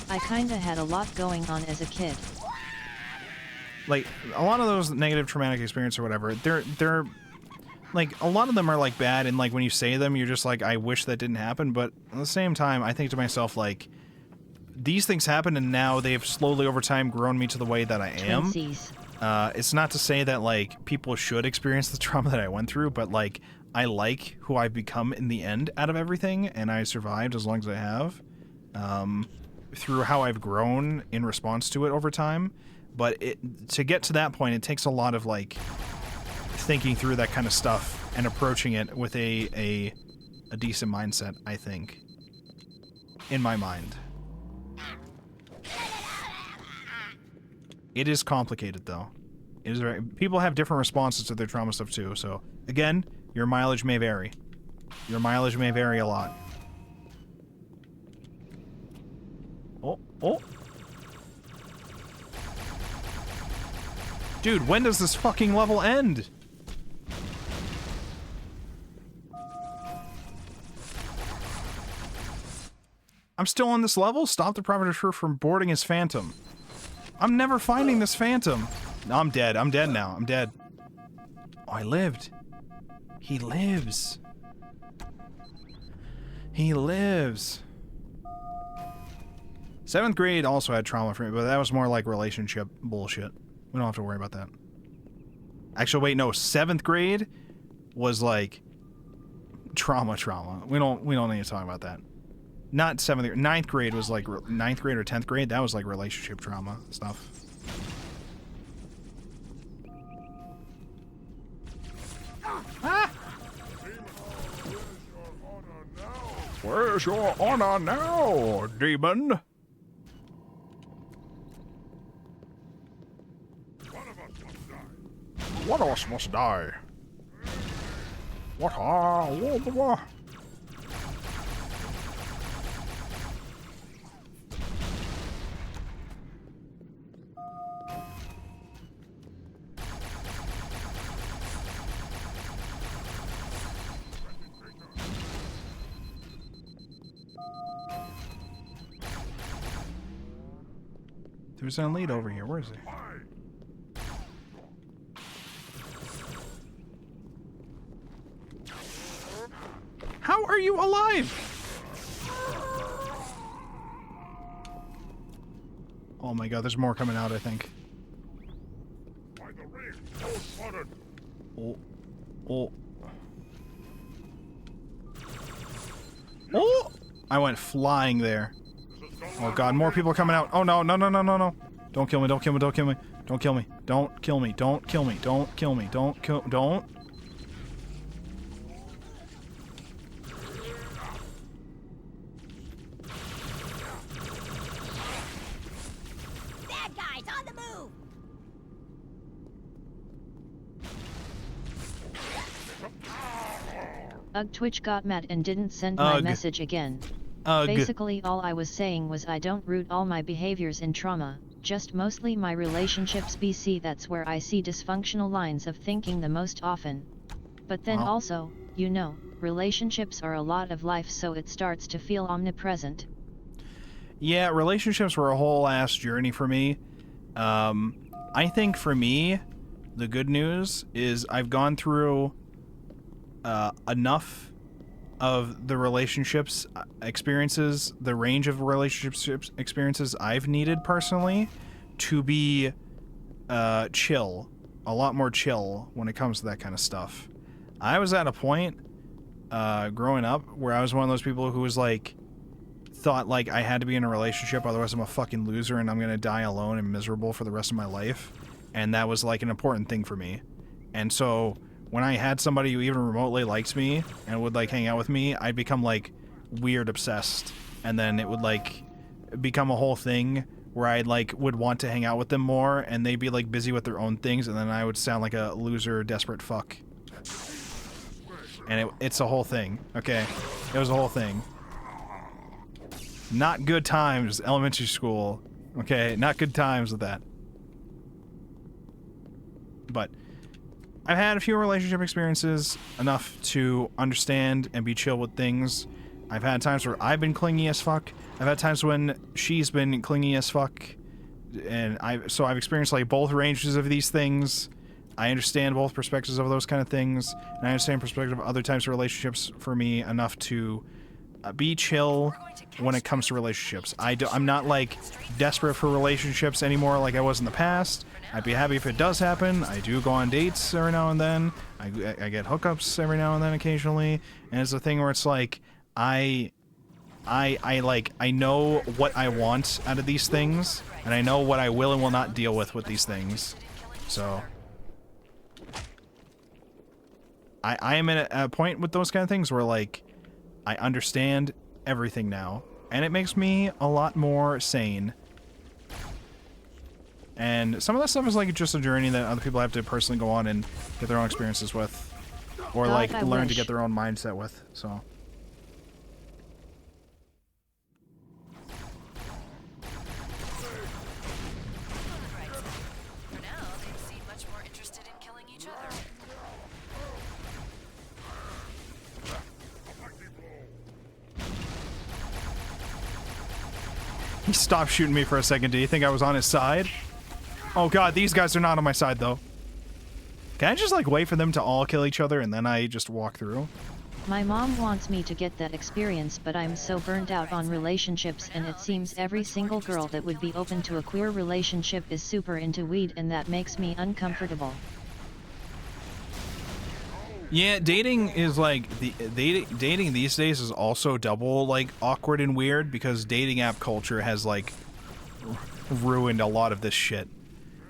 I kinda had a lot going on as a kid. Like, a lot of those negative traumatic experiences or whatever, like, a lot of them are, like, bad, and, like, when you say them, you're just like, I wish that didn't happen, but at the same time, I think to myself, like, these things happen, and now they've slowly, over time, grown me to the way that I am. Twinsies. It's not to say that, like, people should experience the trauma that I went through, but, like, I like who I've become in the end out of everything, and I survived as long as I have, through how I've grown in response to it over time. But to get to that point, it takes a lot of, like, thinking through that kind of stuff and approaching it with a decent mindset, I think, in my mind. It is complicated, though. It is very, people have different responses to their trauma stuff, too, so, again, your mileage may vary. Your mileage may vary a lot. Oh. Dude, when does this fucking level end? I'm still on this level? Stop the Predator from boarding his phantom. I'm never finding this phantom. No, I'm dead. I'm dead now. I'm dead. Oh, I lived. He lives. He lives. 7th grade also had trauma for me, but that was more like relationship bullshit. We don't have to worry about that. Actually, wait, no. 7th grade was like trauma. We don't need to talk about that. Not 7th grade. 9th grade was like 9th grade or 10th grade. That was like relationship trauma stuff. Ah! Where's your honor now, demon? One of us must die. What? There's an elite over here. Where is he? How are you alive? Oh my god, there's more coming out, I think. Oh. I went flying there. Oh god, more people are coming out. Oh no. Don't kill me. Don't kill me. Don't kill me. Don't kill me. Don't kill me. Don't kill me. Don't kill me. Don't. Bad guys on the move! Twitch got mad and didn't send my message again. Basically all I was saying was I don't root all my behaviors in trauma, just mostly my relationships BC. That's where I see dysfunctional lines of thinking the most often. But then also, you know, relationships are a lot of life, so it starts to feel omnipresent. Yeah, relationships were a whole ass journey for me. I think for me, the good news is I've gone through enough of the relationships experiences, the range of relationships experiences I've needed personally to be chill, a lot more chill when it comes to that kind of stuff. I was at a point growing up where I was one of those people who was like, thought like I had to be in a relationship, otherwise I'm a fucking loser and I'm gonna die alone and miserable for the rest of my life. And that was like an important thing for me. And so when I had somebody who even remotely likes me and would like hang out with me, I'd become like weird obsessed, and then it would like become a whole thing where I'd like would want to hang out with them more, and they'd be like busy with their own things, and then I would sound like a loser, desperate fuck. And it's a whole thing. Okay, it was a whole thing. Not good times, elementary school. Okay, not good times with that. But I've had a few relationship experiences, enough to understand and be chill with things. I've had times where I've been clingy as fuck. I've had times when she's been clingy as fuck. And I've experienced like both ranges of these things. I understand both perspectives of those kind of things, and I understand perspective of other types of relationships for me enough to be chill when it comes to relationships. I'm not like desperate for relationships anymore like I was in the past. I'd be happy if it does happen. I do go on dates every now and then. I get hookups every now and then occasionally, and it's a thing where it's like I know what I want out of these things, and I know what I will and will not deal with these things. So I am at a point with those kind of things where like I understand everything now, and it makes me a lot more sane. And some of that stuff is like just a journey that other people have to personally go on and get their own experiences with, or God, like I learn to wish. get their own mindset with. So. For now, they seem much more interested in killing each other. He stopped shooting me for a second. Did you think I was on his side? Oh god, these guys are not on my side though. Can I just like wait for them to all kill each other and then I just walk through? My mom wants me to get that experience, but I'm so burnt out on relationships, and it seems every single girl that would be open to a queer relationship is super into weed, and that makes me uncomfortable. Yeah, dating is like dating these days is also double like awkward and weird because dating app culture has like ruined a lot of this shit.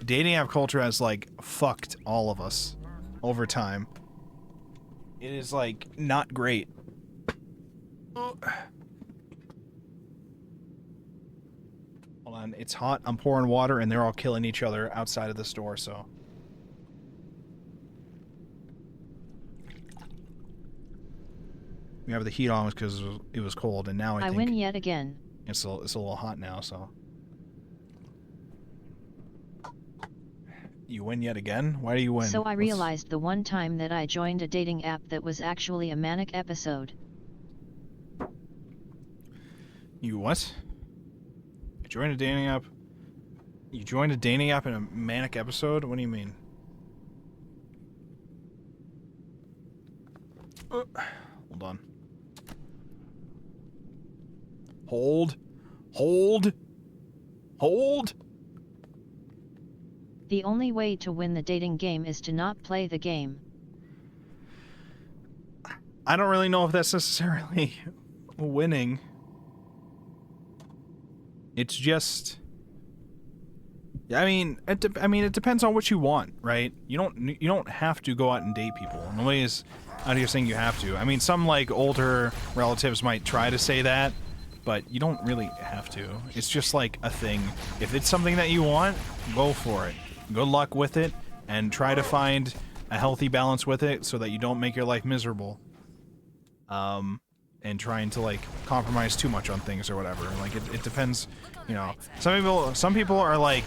Dating app culture has like fucked all of us over time. It is like not great. Hold on, it's hot. I'm pouring water and they're all killing each other outside of the store, so. We have the heat on because it was cold, and now I think win yet again. it's a little hot now, so. You win yet again? Why do you win? So I realized the one time that I joined a dating app that was actually a manic episode. You what? You joined a dating app? You joined a dating app in a manic episode? What do you mean? Hold on. Hold. Hold. Hold. The only way to win the dating game is to not play the game. I don't really know if that's necessarily winning. It's just, I mean, it depends on what you want, right? You don't have to go out and date people. Nobody's out here saying you have to. I mean, some like older relatives might try to say that, but you don't really have to. It's just like a thing. If it's something that you want, go for it. Good luck with it, and try to find a healthy balance with it so that you don't make your life miserable. And trying to like compromise too much on things or whatever. Like it depends, you know. Some people are like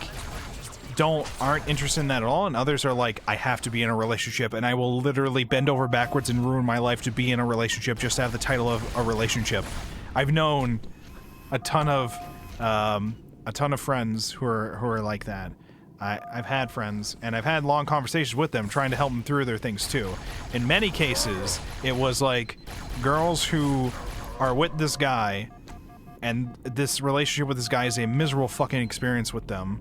aren't interested in that at all, and others are like, I have to be in a relationship and I will literally bend over backwards and ruin my life to be in a relationship just to have the title of a relationship. I've known a ton of friends who are like that. I've had friends, and I've had long conversations with them trying to help them through their things too. In many cases, it was like girls who are with this guy, and this relationship with this guy is a miserable fucking experience with them.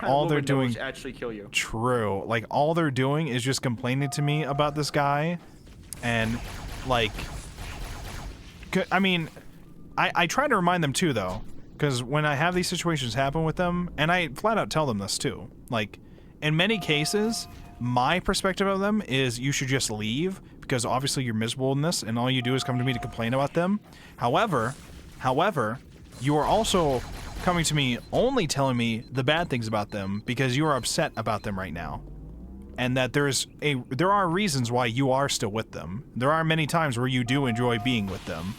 All they're doing actually kill you. True. Like all they're doing is just complaining to me about this guy, and like, I mean, I try to remind them too though. Because when I have these situations happen with them, and I flat out tell them this too, like, in many cases, my perspective of them is you should just leave, because obviously you're miserable in this, and all you do is come to me to complain about them. However, you are also coming to me only telling me the bad things about them, because you are upset about them right now. And that there are reasons why you are still with them. There are many times where you do enjoy being with them.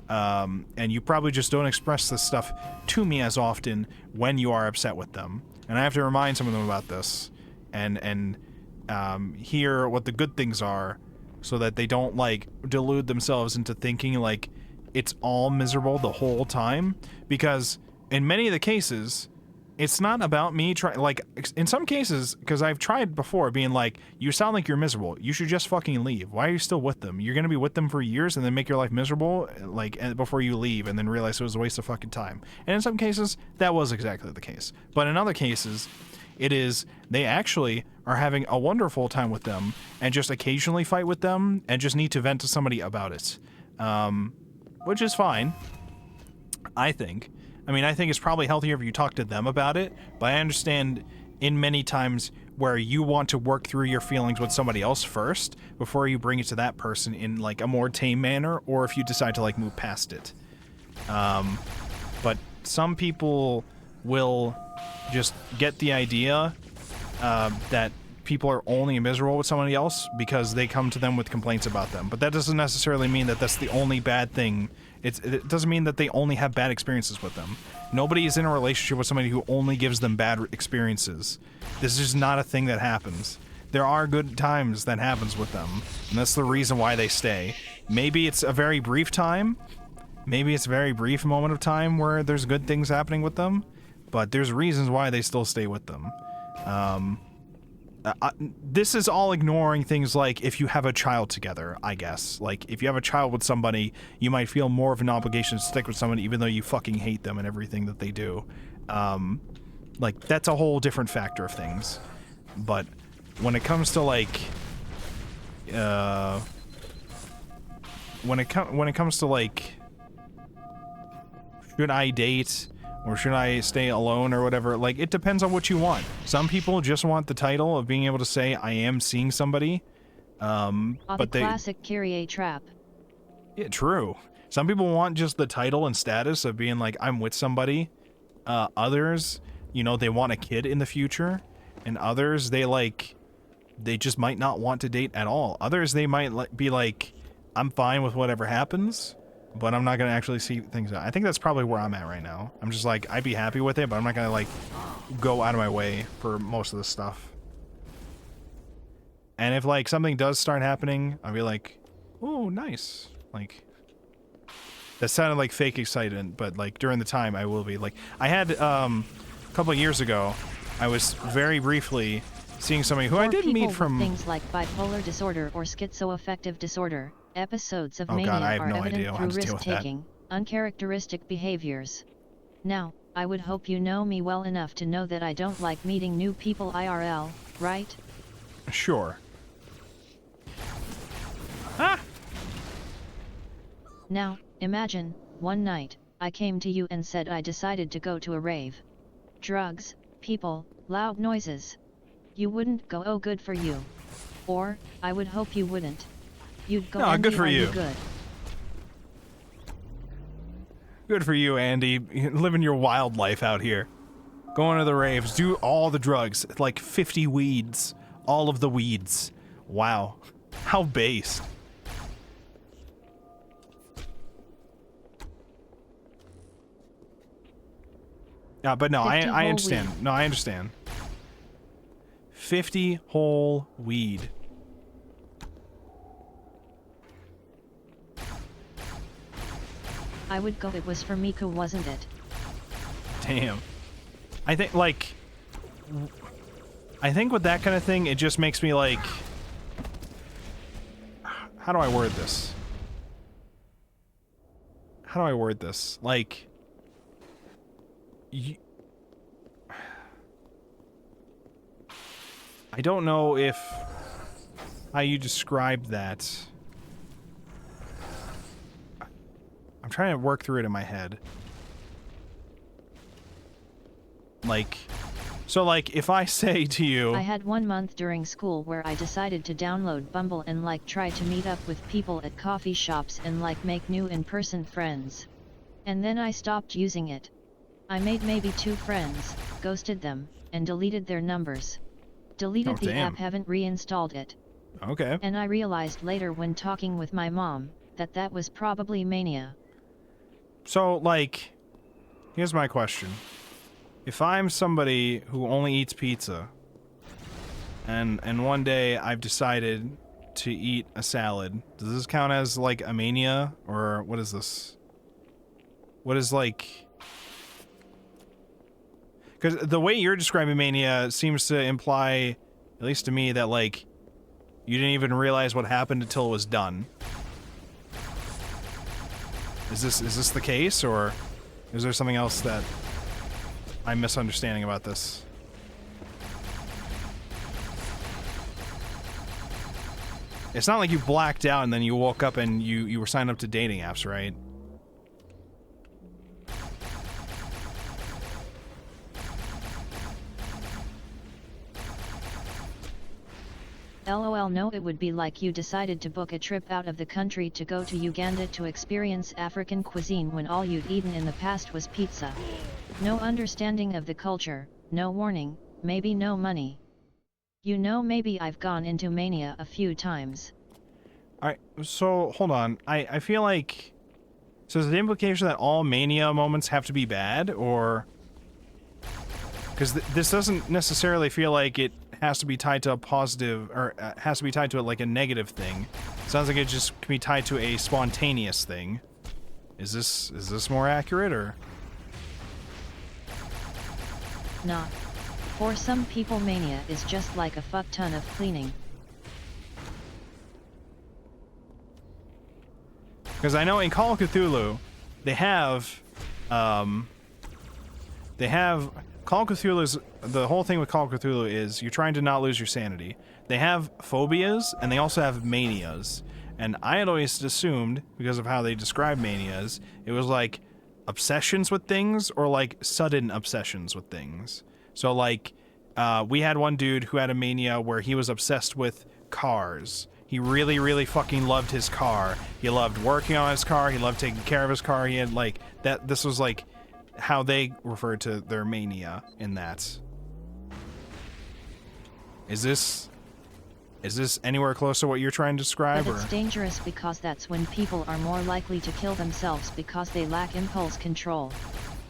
And you probably just don't express this stuff to me as often when you are upset with them. And I have to remind some of them about this, and hear what the good things are, so that they don't like delude themselves into thinking like it's all miserable the whole time. Because in many of the cases, it's not about me trying, like, in some cases, because I've tried before being like, you sound like you're miserable. You should just fucking leave. Why are you still with them? You're going to be with them for years and then make your life miserable, like, before you leave and then realize it was a waste of fucking time. And in some cases, that was exactly the case. But in other cases, it is, they actually are having a wonderful time with them and just occasionally fight with them and just need to vent to somebody about it. Which is fine, I think. I mean, I think it's probably healthier if you talk to them about it, but I understand in many times where you want to work through your feelings with somebody else first before you bring it to that person in, like, a more tame manner, or if you decide to, like, move past it. But some people will just get the idea that people are only miserable with somebody else because they come to them with complaints about them. But that doesn't necessarily mean that that's the only bad thing. It doesn't mean that they only have bad experiences with them. Nobody is in a relationship with somebody who only gives them bad experiences. This is just not a thing that happens. There are good times that happens with them, and that's the reason why they stay. Maybe it's a very brief time. Maybe it's a very brief moment of time where there's good things happening with them, but there's reasons why they still stay with them. This is all ignoring things like if you have a child together, I guess. Like, if you have a child with somebody, you might feel more of an obligation to stick with somebody even though you fucking hate them and everything that they do. Like, that's a whole different factor of things. But when it comes to, like, when it comes to, like, should I date or should I stay alone or whatever, like, it depends on what you want. Some people just want the title of being able to say, I am seeing somebody. But the classic Kyrie trap. Yeah, true. Some people want just the title and status of being like, I'm with somebody. Others, you know, they want a kid in the future. And others, they just might not want to date at all. Others, they might be like, I'm fine with whatever happens, but I'm not going to actually see things out. I think that's probably where I'm at right now. I'm just like, I'd be happy with it, but I'm not going to, like, go out of my way for most of this stuff. And if, like, something does start happening, I'll be like, oh, nice. Like, that sounded like fake excitement, but, like, during the time, I will be. Like, I had, a couple of years ago, I was very briefly seeing somebody who I did meet from... things like bipolar disorder or schizoaffective disorder. Episodes of mania God, I have are no evident idea how through to deal with that. risk-taking, uncharacteristic behaviors. Now, I would hope you know me well enough to know that I don't like meeting new people IRL, right? Sure. Ah! Now, imagine, one night, I came to you and said I decided to go to a rave. Drugs, people, loud noises. You wouldn't go, oh good for you. Or, I would hope you wouldn't. You'd go, no, Andy, good for you. Good. Good for you, Andy. Living your wild life out here. Going to the raves, do all the drugs, like 50 weeds. All of the weeds. Wow. How based. But no, I understand. Weed. No, I understand. 50 whole weed. I would go, it was for Mika, wasn't it? Damn. I think, like... I think with that kind of thing, it just makes me, like... How do I word this? How do I word this? Like... I don't know if... how you describe that... I'm trying to work through it in my head. Like, so like, if I say to you... I had 1 month during school where I decided to download Bumble and like try to meet up with people at coffee shops and like make new in-person friends. And then I stopped using it. I made maybe 2 friends, ghosted them, and deleted their numbers. Deleted the app, haven't reinstalled it. Okay. And I realized later when talking with my mom, that was probably mania. So, like, here's my question. If I'm somebody who only eats pizza, and one day I've decided to eat a salad, does this count as, like, a mania? Or what is this? What is, like... Because the way you're describing mania seems to imply, at least to me, that, like, you didn't even realize what happened until it was done. Is this the case, or is there something else that I'm misunderstanding about this? It's not like you blacked out and then you woke up and you were signed up to dating apps, right? LOL, no, it would be like you decided to book a trip out of the country to go to Uganda to experience African cuisine when all you'd eaten in the past was pizza. No understanding of the culture, no warning, maybe no money. You know, maybe I've gone into mania a few times. Alright, so hold on. I feel like... So is the implication that all mania moments have to be bad, or... Because this doesn't necessarily feel like it has to be tied to a positive, or has to be tied to like a negative thing. Sounds like it just can be tied to a spontaneous thing. Is this more accurate, or? Not. For some people, mania is just like a fuck ton of cleaning. Because I know in Call of Cthulhu, they have Call of Cthulhu's, the whole thing with Call of Cthulhu is you're trying to not lose your sanity. They have phobias, and they also have manias. And I had always assumed, because of how they describe manias, it was like obsessions with things, or like sudden obsessions with things. So like, we had one dude who had a mania where he was obsessed with cars. He really, really fucking loved his car. He loved working on his car, he loved taking care of his car, he had like, this was like, how they refer to their mania in that. Is this anywhere close to what you're trying to describe? But it's dangerous because that's when people are more likely to kill themselves because they lack impulse control.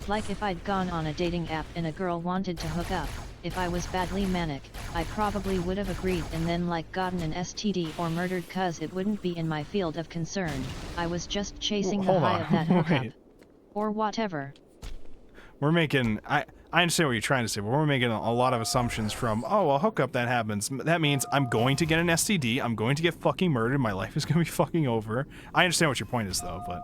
Like if I'd gone on a dating app and a girl wanted to hook up, if I was badly manic, I probably would have agreed and then like gotten an STD or murdered cause it wouldn't be in my field of concern. I was just chasing the high of that hookup. Or whatever. We're making, I understand what you're trying to say, but we're making a lot of assumptions from, oh, a hookup that happens. That means I'm going to get an STD, I'm going to get fucking murdered, my life is going to be fucking over. I understand what your point is, though, but...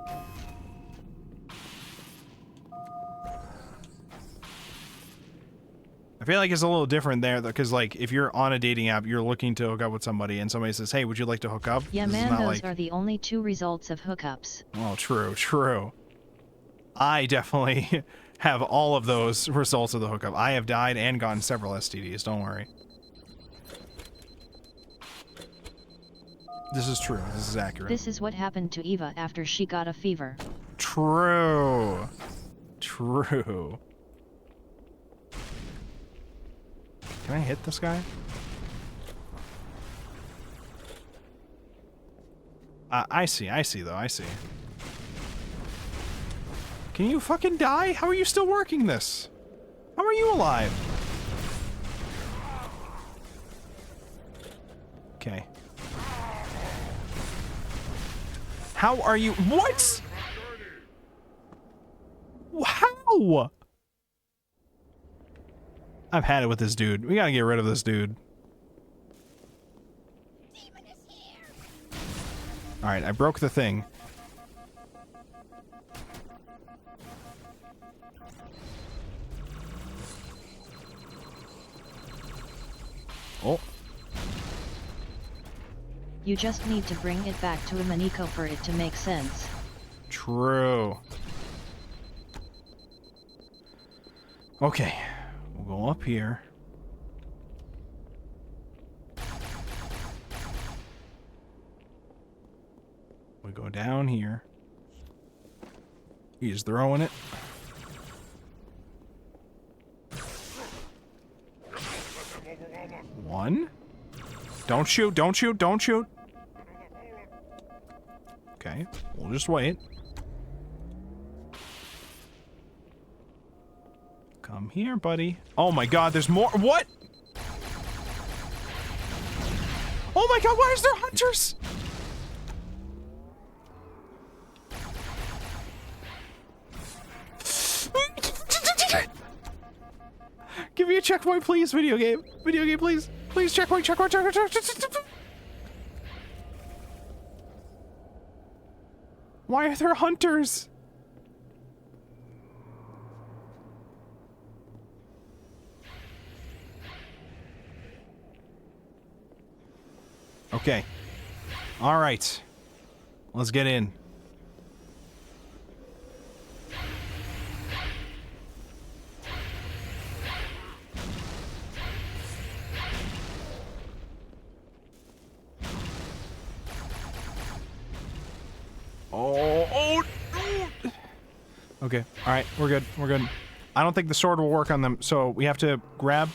I feel like it's a little different there, because, like, if you're on a dating app, you're looking to hook up with somebody, and somebody says, hey, would you like to hook up? Yeah, man, those are the only two results of hookups. Oh, true. I definitely have all of those results of the hookup. I have died and gotten several STDs, don't worry. This is true. This is accurate. This is what happened to Eva after she got a fever. True. Can I hit this guy? I see though, I see. Can you fucking die? How are you still working this? How are you alive? Okay. How are you? What? How? I've had it with this dude. We gotta get rid of this dude. Alright, I broke the thing. Oh. You just need to bring it back to a Maniko for it to make sense. True. Okay. We'll go up here. We go down here. He's throwing it. One. Don't shoot, don't shoot, don't shoot. Okay, we'll just wait. Come here, buddy. Oh my god, there's more. What? Oh my god, why is there hunters? checkpoint, please, video game. Video game, please. Please, checkpoint, checkpoint, checkpoint, checkpoint. Why are there hunters? Okay. All right. Let's get in. Oh, no. Okay. All right. We're good. We're good. I don't think the sword will work on them, so we have to grab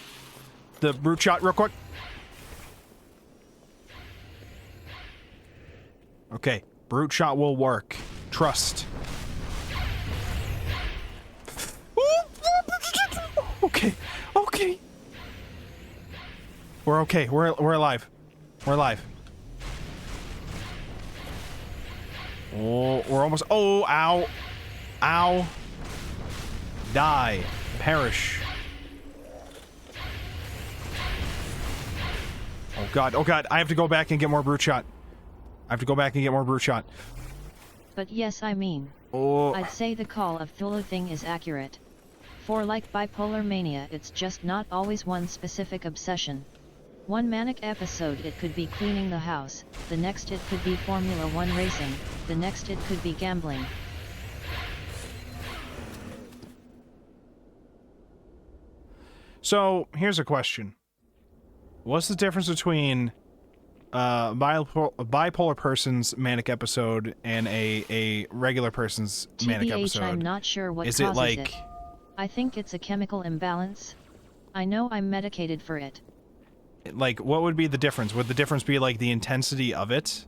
the brute shot real quick. Okay. Brute shot will work. Trust. Okay. Okay. We're okay. We're alive. We're alive. Oh, we're almost... Oh, ow. Ow. Die. Perish. Oh, God. Oh, God. I have to go back and get more brute shot. I have to go back and get more brute shot. But yes, I mean, Oh. I'd say the Call of Cthulhu thing is accurate. For like bipolar mania, it's just not always one specific obsession. One manic episode it could be cleaning the house, the next it could be Formula 1 racing, the next it could be gambling. So, here's a question. What's the difference between a bipolar person's manic episode and a regular person's manic TBH, episode? I'm not sure what Is causes it like... it. I think it's a chemical imbalance. I know I'm medicated for it. Like, what would be the difference? Would the difference be, like, the intensity of it?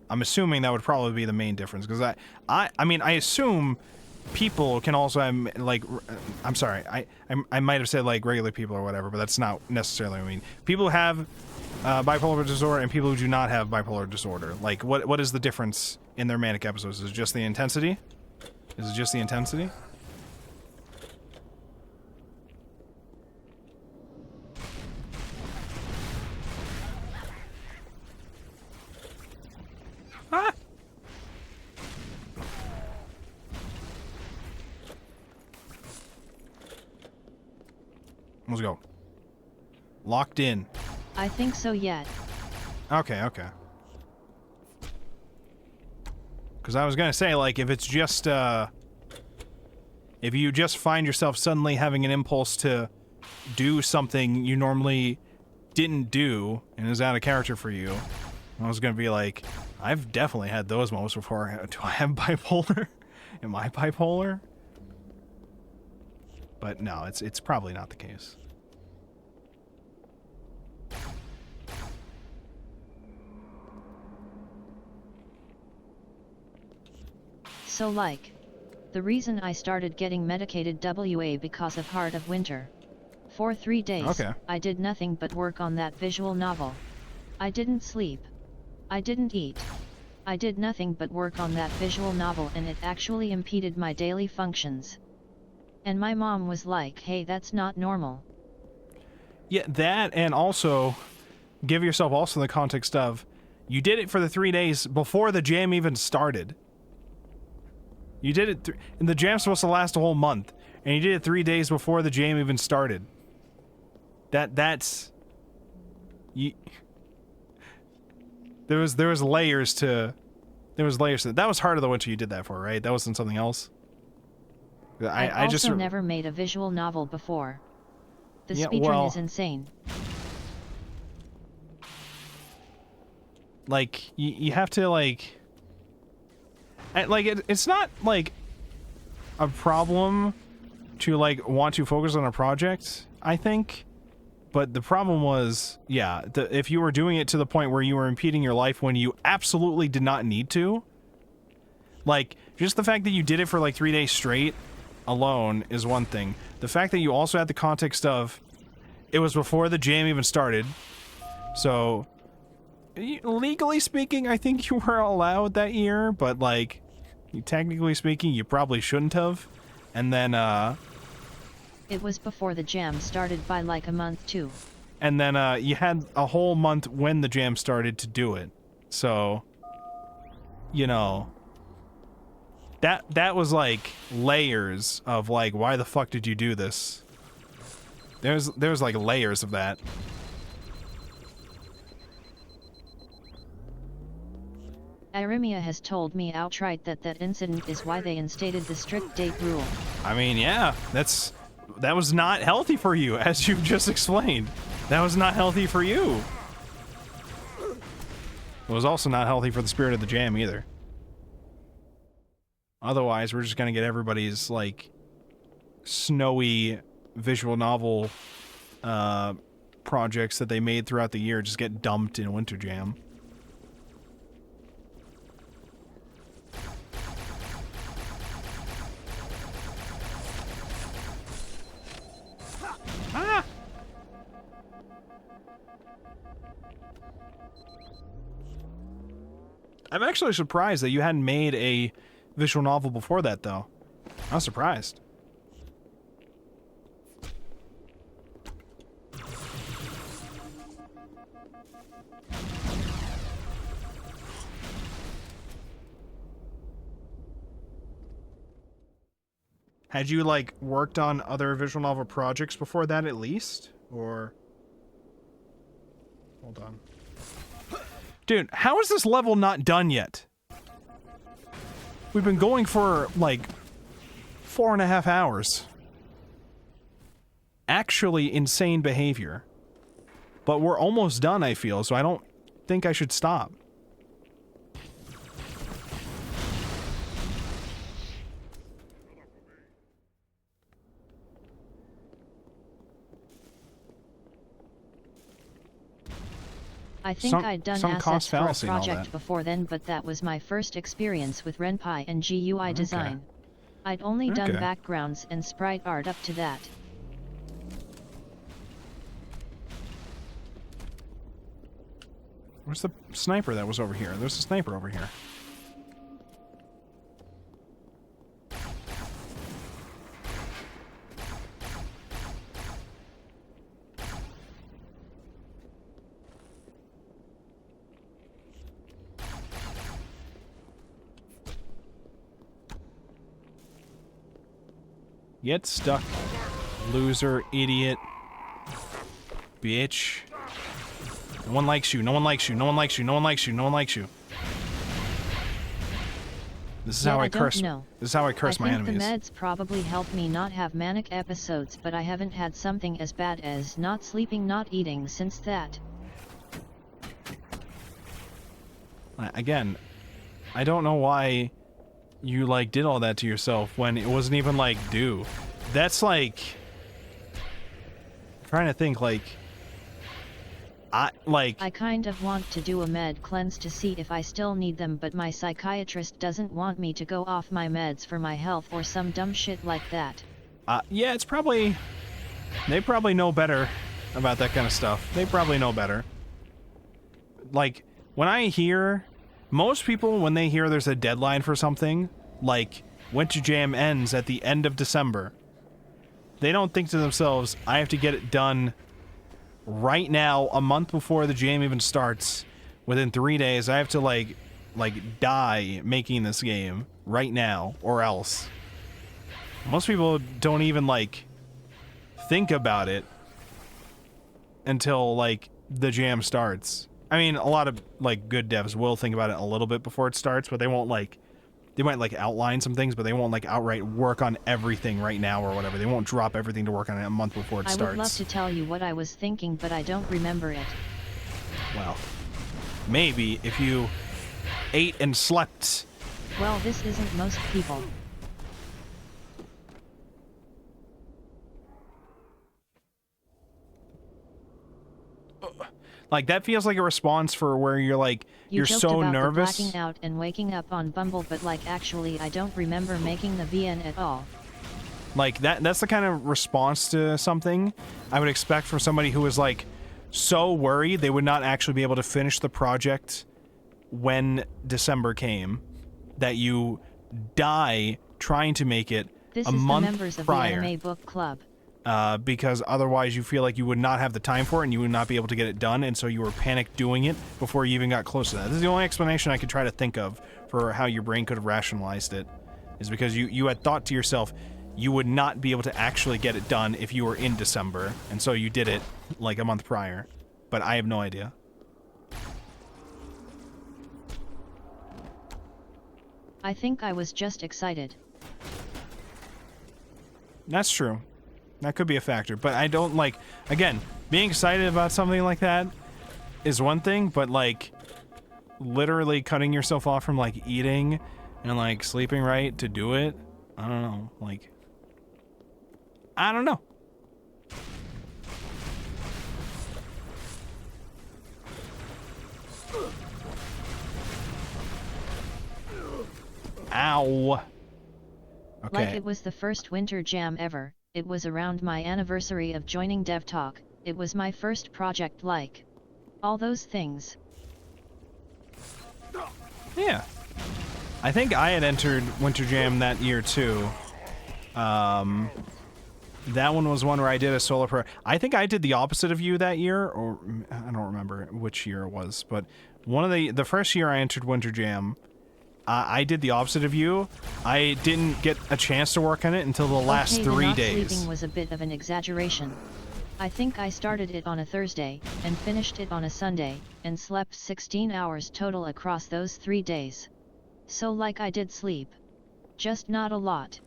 I'm assuming that would probably be the main difference, because I mean, I assume people can also have, like, I'm sorry, I might have said, like, regular people or whatever, but that's not necessarily what I mean. People who have bipolar disorder and people who do not have bipolar disorder. Like, what is the difference in their manic episodes? Is it just the intensity? Is it just the intensity? Ah! Let's go. Locked in. I think so yet. Okay, okay. Because I was gonna say, like, if it's just, if you just find yourself suddenly having an impulse to do something you normally didn't do, and is out of character for you, I was gonna be like, I've definitely had those moments before. Do I have bipolar? Am I bipolar? But no, it's probably not the case. So like, the reason I started getting medicated WA because of Heart of Winter. For 3 days, Okay. I did nothing but work on that visual novel. I didn't sleep. I didn't eat. I did nothing but work on that visual novel, and it actually impeded my daily functions. And my mom was like, hey, that's not normal. Yeah, that, and also, give yourself also the context of, you did it for the 3 days before the jam even started. You did it, and the jam's supposed to last a whole month, and you did it 3 days before the jam even started. That's... You... There was layers to... There was layers to... That was Heart of the Winter you did that for, right? That wasn't something else? I just also never made a visual novel before. The Yeah, speedrun well, is insane. like, you have to, like... It's not, like, a problem to, like, want to focus on a project, I think. But the problem was, yeah, if you were doing it to the point where you were impeding your life when you absolutely did not need to, like, just the fact that you did it for, like, 3 days straight alone is one thing. The fact that you also had the context of, it was before the jam even started, so... Legally speaking, I think you were allowed that year, but, like, technically speaking, you probably shouldn't have. And then, It was before the jam started by like a month too. And then you had a whole month when the jam started to do it. So, you know, that was like layers of like, why the fuck did you do this? There's like layers of that. Irimia has told me outright that that incident is why they instated the strict date rule. I mean, yeah, that was not healthy for you, as you just explained. That was not healthy for you. It was also not healthy for the spirit of the jam either. Otherwise, we're just gonna get everybody's, like, snowy visual novel projects that they made throughout the year just get dumped in Winter Jam. Ah! I'm actually surprised that you hadn't made a visual novel before that, though. I was surprised. Had you, like, worked on other visual novel projects before that, at least? Or... Hold on. Dude, how is this level not done yet? We've been going for, like, 4.5 hours. Actually insane behavior. But we're almost done, I feel, so I don't think I should stop. I think I'd done assets for a fallacy and all project that. before then, but that was my first experience with Ren'Py and GUI design. I'd only done Okay. backgrounds and sprite art up to that. Where's the sniper that was over here? There's a sniper over here. Get stuck, loser, idiot, bitch. No one likes you, no one likes you, no one likes you, no one likes you, no one likes you. This is how I curse. Know. This is how I curse my I think enemies. the meds probably help me not have manic episodes, but I haven't had something as bad as not sleeping, not eating since that. Again, I don't know why you, like, did all that to yourself when it wasn't even, like, due. That's, like... I'm trying to think, like... I kind of want to do a med cleanse to see if I still need them, but my psychiatrist doesn't want me to go off my meds for my health or some dumb shit like that. Yeah, it's probably... They probably know better about that kind of stuff. They probably know better. Like, when I hear... Most people, when they hear there's a deadline for something, like, Winter Jam ends at the end of December, they don't think to themselves, I have to get it done right now, a month before the jam even starts. Within 3 days, I have to, like, die making this game right now, or else. Most people don't even, like, think about it until, like, the jam starts. I mean, a lot of, like, good devs will think about it a little bit before it starts, but they won't, like... They might, like, outline some things, but they won't, like, outright work on everything right now or whatever. They won't drop everything to work on it a month before it starts. I would love to tell you what I was thinking, but I don't remember it. Well, maybe if you ate and slept. Well, this isn't most people. Like, that feels like a response for where you're, like, you're joked so about nervous. The blacking out and waking up on Bumble, but, like, actually I don't remember making the VN at all. Like, that's the kind of response to something I would expect from somebody who is, like, so worried they would not actually be able to finish the project when December came, that you die trying to make it This a is month the members of prior. the Anime Book Club. because otherwise you feel like you would not have the time for it and you would not be able to get it done, and so you were panicked doing it before you even got close to that. This is the only explanation I could try to think of for how your brain could have rationalized it, is because you had thought to yourself you would not be able to actually get it done if you were in December, and so you did it like a month prior. But I have no idea. I think I was just excited. That's true. That could be a factor, but I don't like, again, being excited about something like that is one thing, but like literally cutting yourself off from like eating and like sleeping right to do it, I don't know, like, I don't know. Ow. Okay. Like it was the first winter jam ever. It was around my anniversary of joining DevTalk. It was my first project, like all those things. Yeah. I think I had entered Winter Jam that year too. That one was one where I did a solo pro. I think I did the opposite of you that year, or I don't remember which year it was, but one of the first year I entered Winter Jam, I did the opposite of you. I didn't get a chance to work on it until the last Okay, 3 the not days. sleeping was a bit of an exaggeration. I think I started it on a Thursday, and finished it on a Sunday, and slept 16 hours total across those 3 days. So like I did sleep. Just not a lot.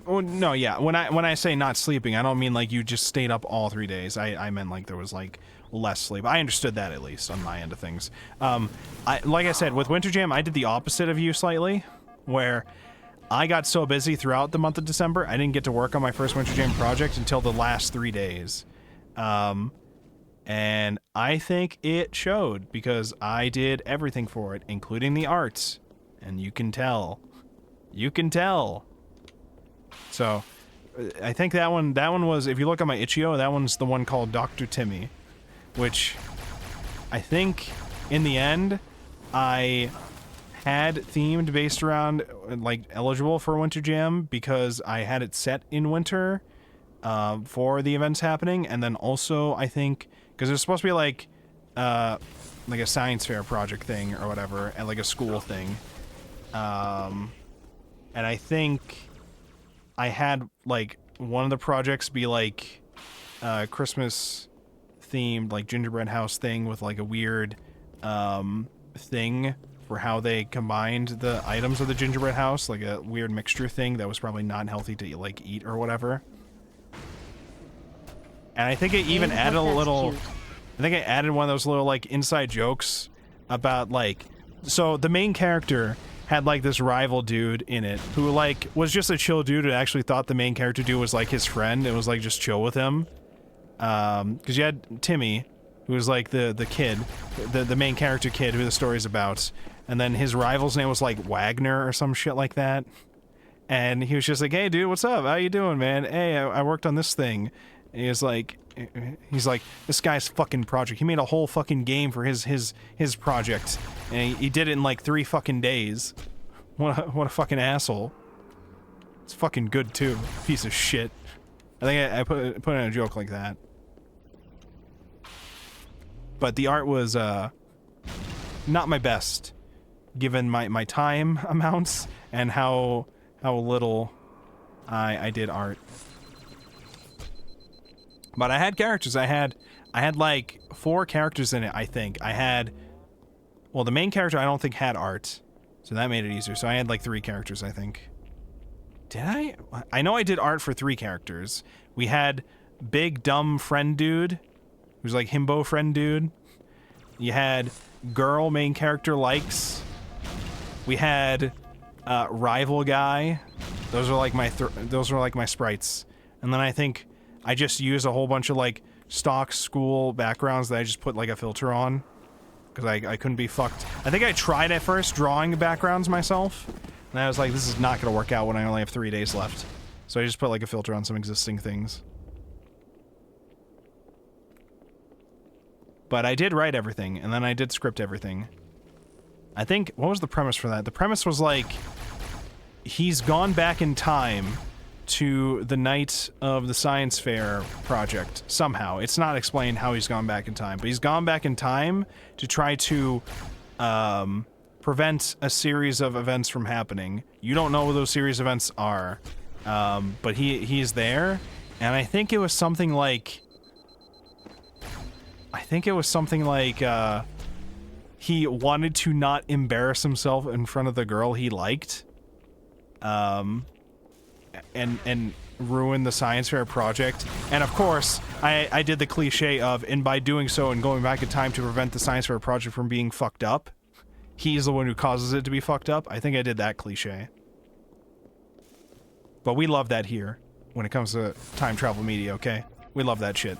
Oh, no, yeah. When I say not sleeping, I don't mean like you just stayed up all 3 days. I meant like there was like less sleep. I understood that, at least on my end of things. Like I said, with Winter Jam, I did the opposite of you slightly, where I got so busy throughout the month of December, I didn't get to work on my first Winter Jam project until the last 3 days. And I think it showed, because I did everything for it, including the arts. And you can tell. You can tell. So, I think that one was, if you look at my itch.io, that one's the one called Dr. Timmy, which I think in the end I had themed based around like eligible for Winter Jam because I had it set in winter for the events happening, and then also I think because it was supposed to be like a science fair project thing or whatever, and like a school thing, and I think I had like one of the projects be like Christmas themed, like gingerbread house thing with like a weird thing for how they combined the items of the gingerbread house, like a weird mixture thing that was probably not healthy to like eat or whatever. And I think it even added a little, I think I added one of those little like inside jokes about like, so the main character had like this rival dude in it who like was just a chill dude who actually thought the main character dude was like his friend and was like just chill with him. Because you had Timmy, who was like the kid, the main character kid who the story's about, and then his rival's name was like Wagner or some shit like that. And he was just like, "Hey dude, what's up? How you doing, man? Hey, I worked on this thing." And he's like, "This guy's fucking project. He made a whole fucking game for his project, and he did it in like 3 fucking days. What a fucking asshole. It's fucking good too. Piece of shit." I think I put in a joke like that. But the art was not my best, given my time amounts and how little I did art. But I had characters. I had like 4 characters in it, I think. I had, well, the main character I don't think had art, so that made it easier. So I had like 3 characters, I think. Did I? I know I did art for 3 characters. We had big dumb friend dude, who's like himbo friend dude. You had girl main character likes. We had rival guy. Those are like my sprites. And then I think I just used a whole bunch of like stock school backgrounds that I just put like a filter on because I couldn't be fucked. I think I tried at first drawing backgrounds myself, and I was like, this is not gonna work out when I only have 3 days left. So I just put like a filter on some existing things. But I did write everything, and then I did script everything. I think, what was the premise for that? The premise was like, he's gone back in time to the night of the science fair project somehow. It's not explained how he's gone back in time, but he's gone back in time to try to prevent a series of events from happening. You don't know what those series of events are, but he's there, and I think it was something like he wanted to not embarrass himself in front of the girl he liked, and ruin the science fair project. And of course, I did the cliche of, and by doing so and going back in time to prevent the science fair project from being fucked up, he's the one who causes it to be fucked up. I think I did that cliche. But we love that here when it comes to time travel media, okay? We love that shit.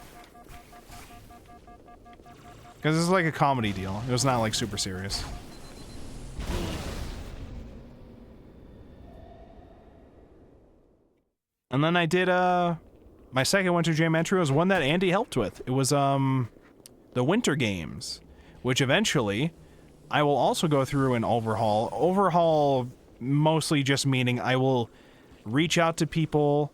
Because it's like a comedy deal. It was not like super serious. And then I did my second Winter Jam entry was one that Andy helped with. It was the Winter Games, which eventually I will also go through and overhaul. Overhaul mostly just meaning I will reach out to people,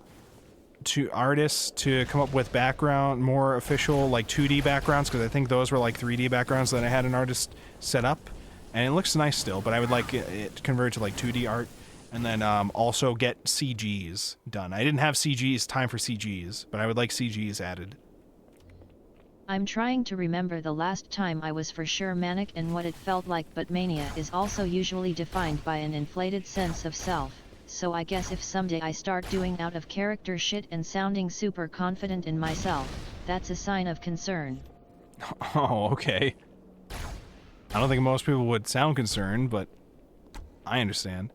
to artists, to come up with more official like 2D backgrounds, because I think those were like 3D backgrounds that I had an artist set up, and it looks nice still, but I would like it converted to like 2D art. And then also get CGs done. I didn't have time for CGs, but I would like CGs added. I'm trying to remember the last time I was for sure manic and what it felt like, but mania is also usually defined by an inflated sense of self, so I guess if someday I start doing out of character shit and sounding super confident in myself, that's a sign of concern. Oh, okay. I don't think most people would sound concerned, but I understand.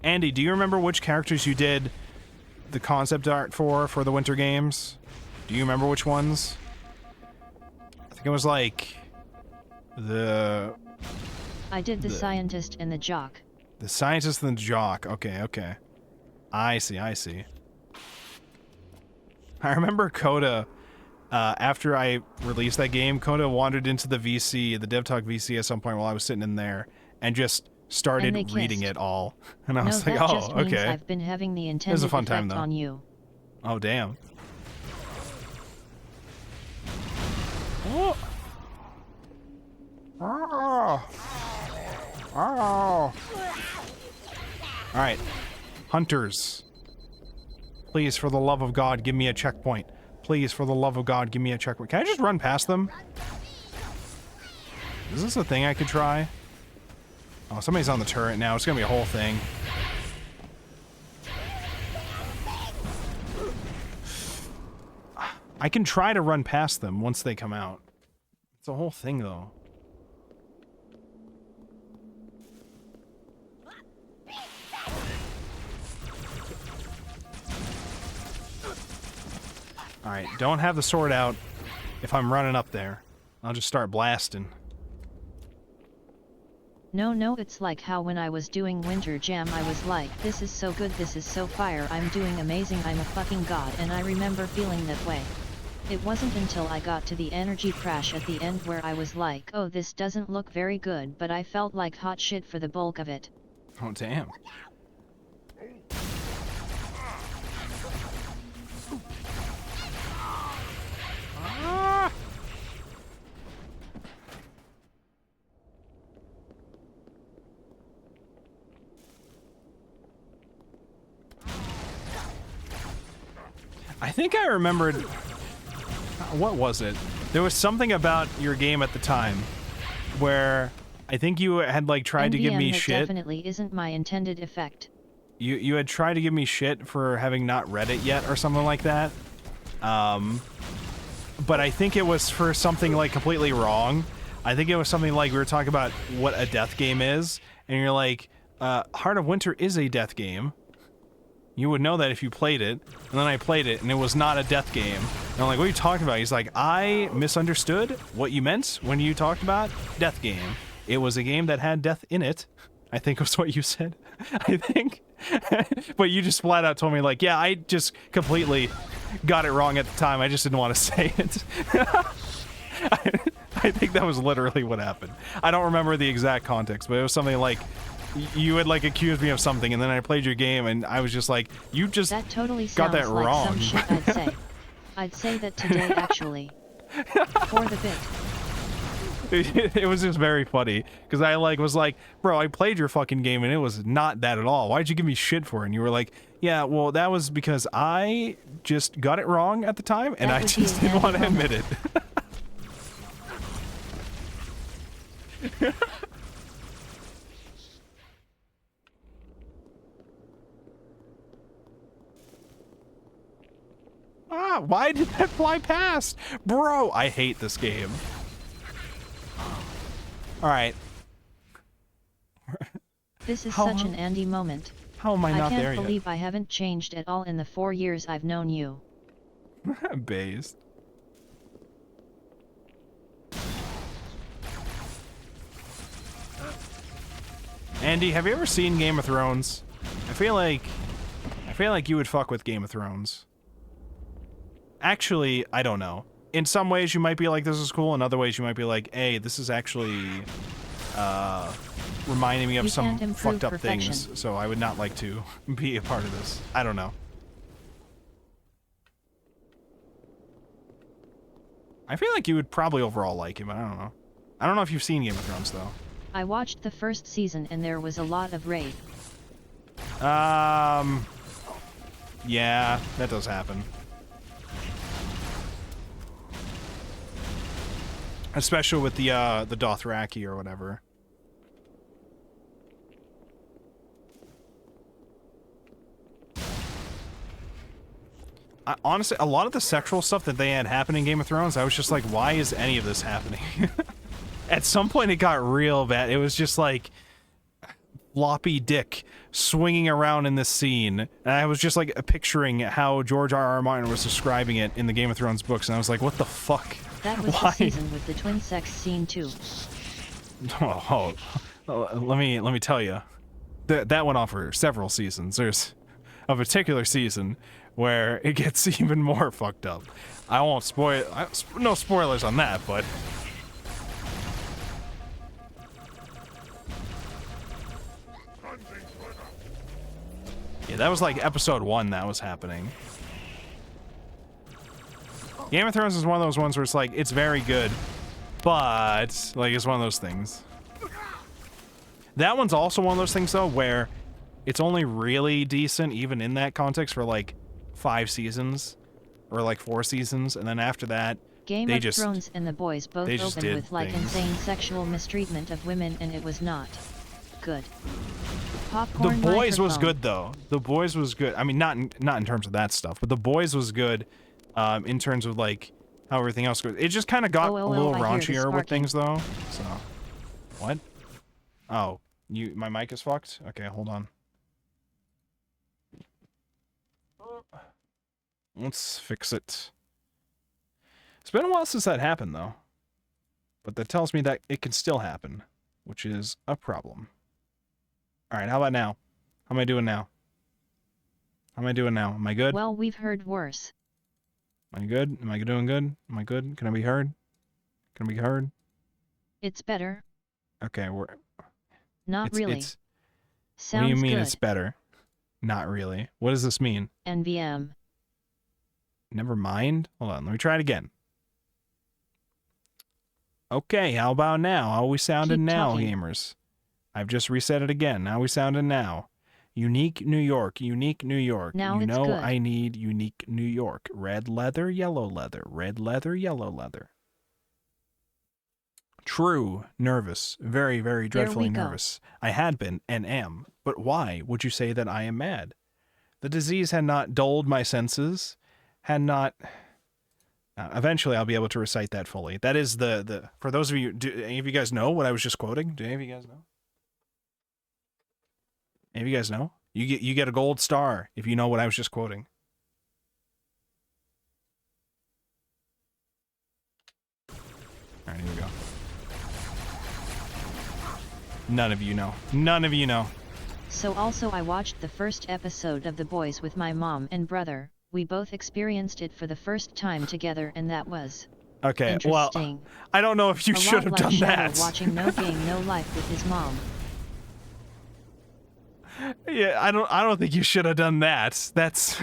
Andy, do you remember which characters you did the concept art for the Winter Games? Do you remember which ones? I think it was like I did the scientist and the jock. The scientist and the jock. Okay. I see. I remember Coda, after I released that game, Coda wandered into the VC, the Dev Talk VC at some point while I was sitting in there, and just started reading it all, and I was like, that "Oh, just means okay." I've been having the intended It was a fun time, effect though. on you. Oh, damn. Oh. Oh. Oh. All right, hunters. Please, for the love of God, give me a checkpoint. Please, for the love of God, give me a checkpoint. Can I just run past them? Is this a thing I could try? Oh, somebody's on the turret now. It's gonna be a whole thing. I can try to run past them once they come out. It's a whole thing, though. Alright, don't have the sword out if I'm running up there. I'll just start blasting. No, it's like how when I was doing Winter Jam I was like, this is so good, this is so fire, I'm doing amazing, I'm a fucking god, and I remember feeling that way. It wasn't until I got to the energy crash at the end where I was like, oh, this doesn't look very good, but I felt like hot shit for the bulk of it. Oh, damn. Ah! I think I remembered... What was it? There was something about your game at the time where I think you had like tried to give me that shit. Definitely isn't my intended effect. You had tried to give me shit for having not read it yet or something like that. But I think it was for something like completely wrong. I think it was something like we were talking about what a death game is, and you're like, Heart of Winter is a death game. You would know that if you played it. And then I played it, and it was not a death game. And I'm like, what are you talking about? He's like, I misunderstood what you meant when you talked about death game. It was a game that had death in it. I think was what you said. I think. But you just flat out told me, like, yeah, I just completely got it wrong at the time. I just didn't want to say it. I think that was literally what happened. I don't remember the exact context, but it was something like, you would like accuse me of something, and then I played your game, and I was just like, you just That totally got sounds that like wrong. some shit I'd say. I'd say that today, actually. For the bit. It was just very funny because I was like, bro, I played your fucking game and it was not that at all. Why'd you give me shit for it? And you were like, yeah, well, that was because I just got it wrong at the time and I just didn't want to admit it. Why did that fly past? Bro, I hate this game. Alright. This is such an Andy moment. How am I not there yet? I can't believe I haven't changed at all in the 4 years I've known you. Based. Andy, have you ever seen Game of Thrones? I feel like you would fuck with Game of Thrones. Actually, I don't know. In some ways you might be like, this is cool, in other ways you might be like, hey, this is actually reminding me of some fucked up things, so I would not like to be a part of this. I don't know. I feel like you would probably overall like him, but I don't know. I don't know if you've seen Game of Thrones, though. I watched the first season and there was a lot of rape. Yeah, that does happen. Especially with the Dothraki or whatever. Honestly, a lot of the sexual stuff that they had happen in Game of Thrones, I was just like, why is any of this happening? At some point it got real bad. It was just like floppy dick swinging around in this scene. And I was just like picturing how George R.R. Martin was describing it in the Game of Thrones books, and I was like, what the fuck? That was the season with the twin sex scene too. Oh, let me tell you, that went on for several seasons. There's a particular season where it gets even more fucked up. I won't spoil. No spoilers on that, but. Yeah, that was like episode 1 that was happening. Game of Thrones is one of those ones where it's like, it's very good, but, like, it's one of those things. That one's also one of those things, though, where it's only really decent, even in that context, for, like, 5 seasons, or, like, 4 seasons, and then after that, Game of Thrones and The Boys both opened with, like, things. insane sexual mistreatment of women, and it was not good. Popcorn The Boys was microphone. good, though. The Boys was good. I mean, not in terms of that stuff, but The Boys was good. In terms of like how everything else goes, it just kind of got a little raunchier with things, though. So, what? Oh, my mic is fucked. Okay, hold on. Let's fix it. It's been a while since that happened, though, but that tells me that it can still happen, which is a problem. All right, how about now? How am I doing now? How am I doing now? Am I good? Well, we've heard worse. Am I good? Am I doing good? Am I good? Can I be heard? Can I be heard? It's better. Okay, Not really. Sounds what do you mean good. it's better? Not really. What does this mean? NVM. Never mind. Hold on, let me try it again. Okay, how about now? How we sounding now, gamers? I've just reset it again. How we sounding now? Unique New York, unique New York. Now you it's know good. I need unique New York. Red leather, yellow leather. Red leather, yellow leather. True. Nervous. Very, very dreadfully nervous. I had been and am. But why would you say that I am mad? The disease had not dulled my senses. Had not... eventually I'll be able to recite that fully. That is the... For those of you... Do any of you guys know what I was just quoting? Do any of you guys know? Any of you guys know? You get a gold star if you know what I was just quoting. Alright, here we go. None of you know. None of you know. So also I watched the first episode of The Boys with my mom and brother. We both experienced it for the first time together, and that was okay. Well, I don't know if you should have done that. Watching No Game No Life with his mom. Yeah, I don't think you should have done that. That's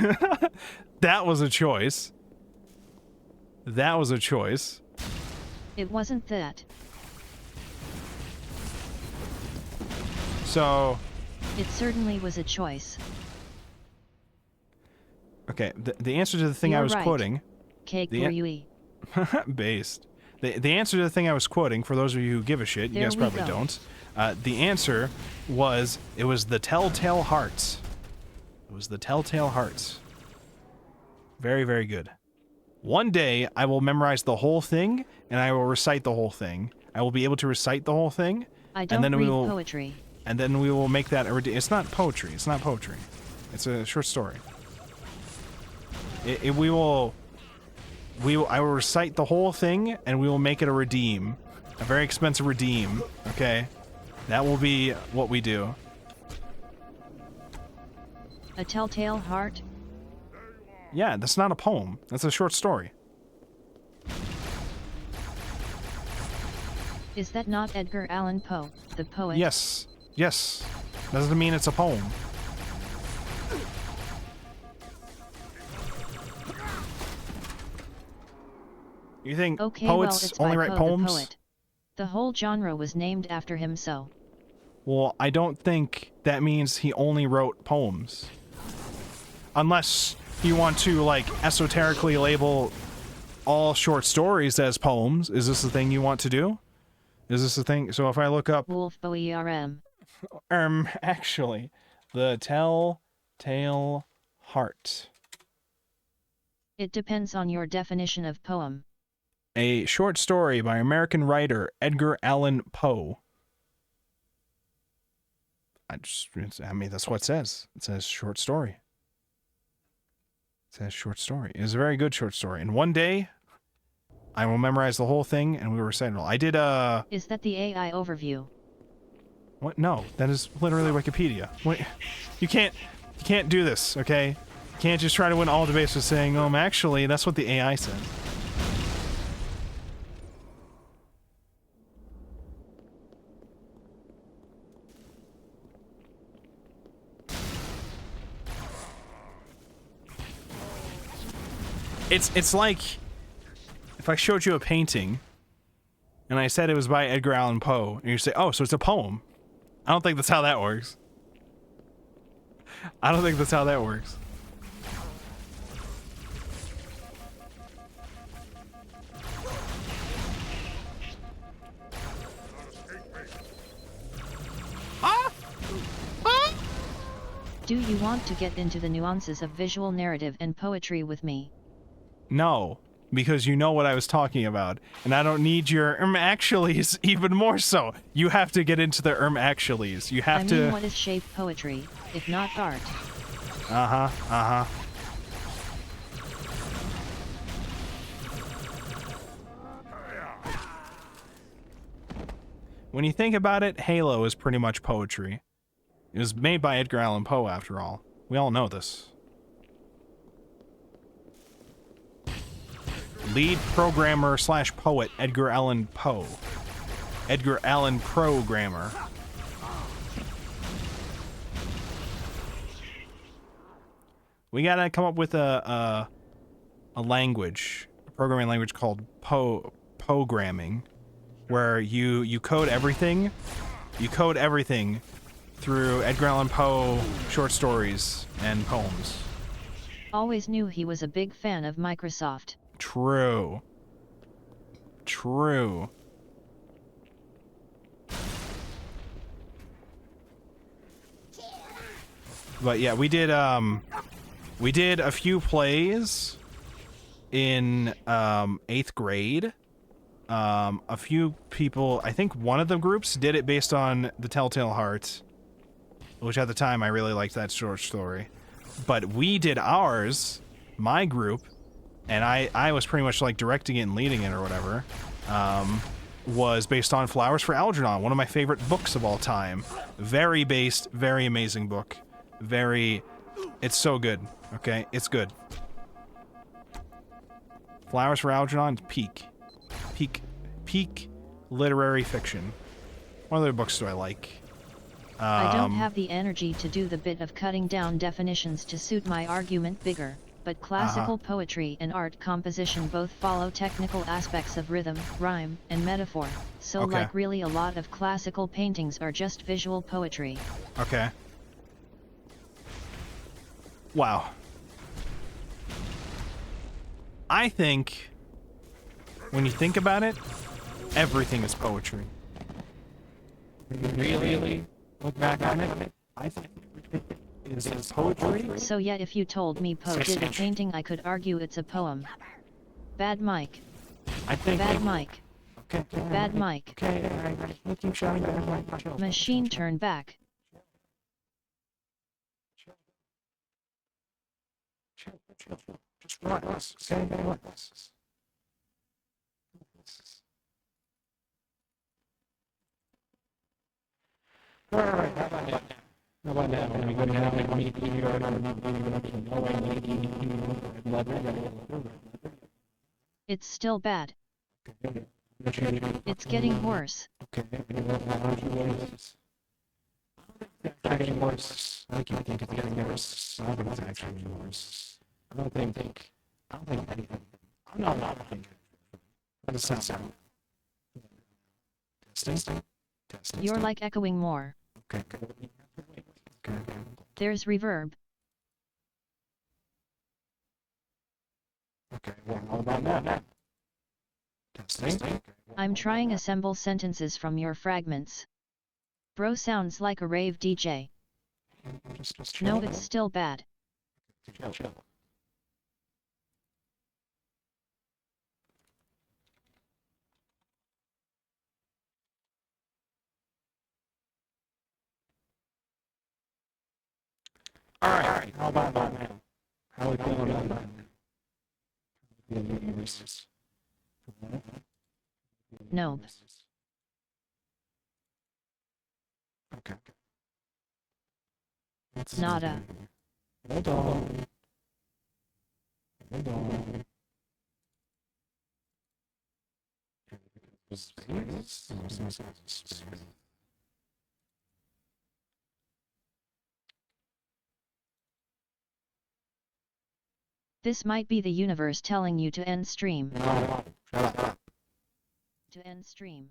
that was a choice. That was a choice. It wasn't that. So, It certainly was a choice. okay, the answer to the thing I You're was right. quoting, Cake The- Rui. based. The answer to the thing I was quoting, for those of you who give a shit, you There guys we probably go. don't. The answer was, it was the Telltale Hearts. It was the Telltale Hearts. Very, very good. One day, I will memorize the whole thing, and I will recite the whole thing. I will be able to recite the whole thing, I and don't then we read will, poetry. and then we will make that a it's not poetry. It's not poetry. It's a short story. I will recite the whole thing, and we will make it a redeem. A very expensive redeem, okay? That will be what we do. A telltale heart? Yeah, that's not a poem. That's a short story. Is that not Edgar Allan Poe, the poet? Yes. Yes. Doesn't mean it's a poem. You think Okay, poets well, it's only by write Poe poems? the poet. The whole genre was named after him, so. Well, I don't think that means he only wrote poems. Unless you want to, like, esoterically label all short stories as poems. Is this the thing you want to do? Is this the thing? So if I look up, Wolfborg. actually, the Telltale Heart. It depends on your definition of poem. A short story by American writer Edgar Allan Poe. I mean, that's what it says. It says short story. It says short story. It is a very good short story. And one day, I will memorize the whole thing and we will recite it all. I did, Is that the AI overview? what? No, that is literally Wikipedia. Wait, you can't do this, okay? You can't just try to win all debates with saying, actually, that's what the AI said. It's like if I showed you a painting and I said it was by Edgar Allan Poe, and you say, oh, so it's a poem. I don't think that's how that works. I don't think that's how that works. Do you want to get into the nuances of visual narrative and poetry with me? No, because you know what I was talking about, and I don't need your actuallys even more so. You have to get into the actuallys. You have I to. mean, what is shape poetry, if not art? Uh-huh. When you think about it, Halo is pretty much poetry. It was made by Edgar Allan Poe, after all. We all know this. Lead programmer / poet, Edgar Allan Poe. Edgar Allan Programmer. We gotta come up with a language, a programming language called programming, where you code everything. You code everything through Edgar Allan Poe short stories and poems. Always knew he was a big fan of Microsoft. True. But yeah, we did a few plays in 8th grade. A few people, I think one of the groups did it based on the Telltale Heart, which at the time I really liked that short story. But we did ours, my group, and I was pretty much like directing it and leading it or whatever, was based on Flowers for Algernon, one of my favorite books of all time. Very based, very amazing book. It's so good, okay? It's good. Flowers for Algernon, peak literary fiction. What other books do I like? I don't have the energy to do the bit of cutting down definitions to suit my argument bigger, but classical poetry and art composition both follow technical aspects of rhythm, rhyme, and metaphor, so Okay. like really a lot of classical paintings are just visual poetry. Okay. Wow. I think, when you think about it, everything is poetry. Really look back on it, I think is poetry. So yeah, if you told me Poe did a painting, I could argue it's a poem. Bad Mike. I think. Bad Mike. Okay. Bad Mike. Okay, I keep shouting Bad Mike. Machine turn back. Chill. Just relax. Okay, relax. Alright, how about now? How about now? When we go down and meet It's still bad. It's getting worse. Okay, it's getting worse. I think it's getting worse. I think it's actually worse. I don't think anything. I'm not thinking. What does that sound? Testing. You're like echoing more. Okay. There's reverb. Okay, well, how about now? Testing. I'm trying assemble sentences from your fragments. Bro sounds like a rave DJ. Just chill. No, it's still bad. Chill. Alright, how about now? How are we feeling about that? Nope. Okay. Nada. Hold on. This might be the universe telling you to end stream. Shut up. To end stream.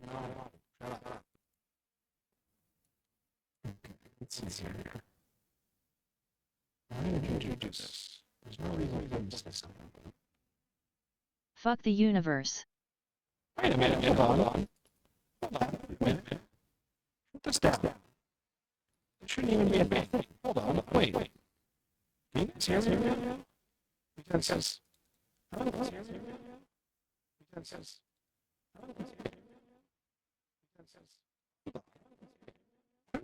Let's see here. Why did you do this? There's no reason to do this. Fuck the universe. Wait a minute, hold on. Wait a minute. Put this down. It shouldn't even be a big thing. Hold on, wait. Can you guys hear me now? Because how did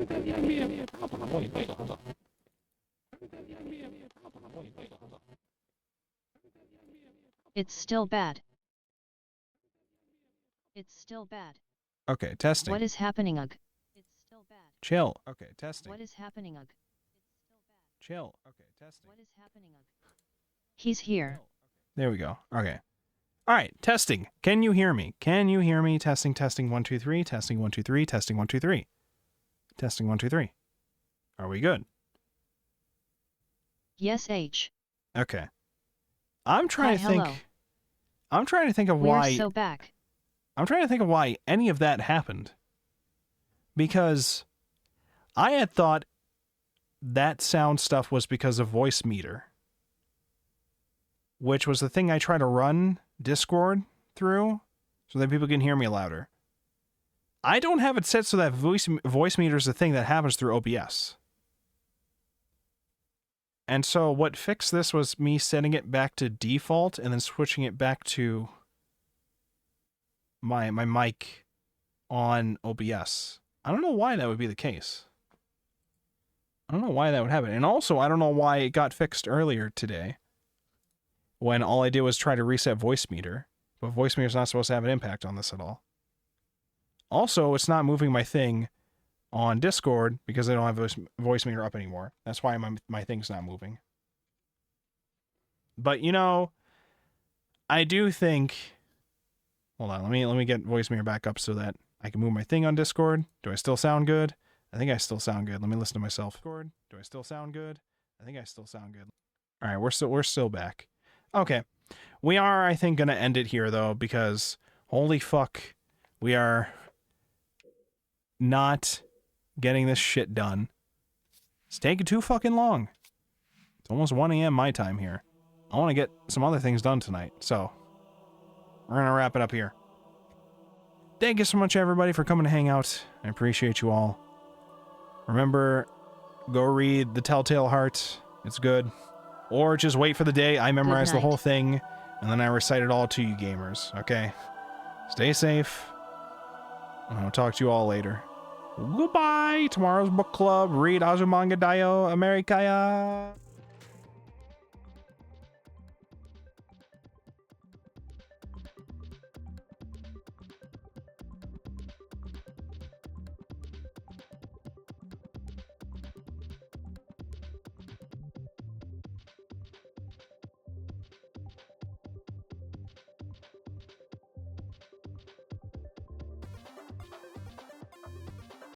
that even be a problem? Wait, hold on. It's still bad. It's still bad. Okay, testing. What is happening, Ugh? It's still bad. Chill. Okay, testing. What is happening, Ugh? It's still bad. Chill. Okay, testing. What is happening, Ugh? He's here. There we go. Okay. All right, testing. Can you hear me? Can you hear me? Testing 1 2 3, testing 1 2 3, testing 1 2 3. Testing 1 2 3. Are we good? Yes, H. Okay. I'm trying to think. Hello. I'm trying to think of We're why so back. I'm trying to think of why any of that happened. Because I had thought that sound stuff was because of voice meter, which was the thing I try to run Discord through so that people can hear me louder. I don't have it set so that voice meter is the thing that happens through OBS. And so what fixed this was me setting it back to default and then switching it back to my mic on OBS. I don't know why that would be the case. I don't know why that would happen. And also, I don't know why it got fixed earlier today when all I did was try to reset voice meter. But voice meter is not supposed to have an impact on this at all. Also, it's not moving my thing on Discord because I don't have voice meter up anymore. That's why my thing's not moving. But, you know, I do think... Hold on, let me get voice meter back up so that I can move my thing on Discord. Do I still sound good? I think I still sound good. Let me listen to myself. Do I still sound good? I think I still sound good. All right, we're still back. Okay. We are, I think, going to end it here, though, because holy fuck, we are not getting this shit done. It's taking too fucking long. It's almost 1 a.m. my time here. I want to get some other things done tonight, so we're going to wrap it up here. Thank you so much, everybody, for coming to hang out. I appreciate you all. Remember, go read The Telltale Heart. It's good. Or just wait for the day I memorize the night. whole thing, and then I recite it all to you gamers, okay? Stay safe. I'll talk to you all later. Goodbye! Tomorrow's book club. Read Azumanga Daioh Americaya.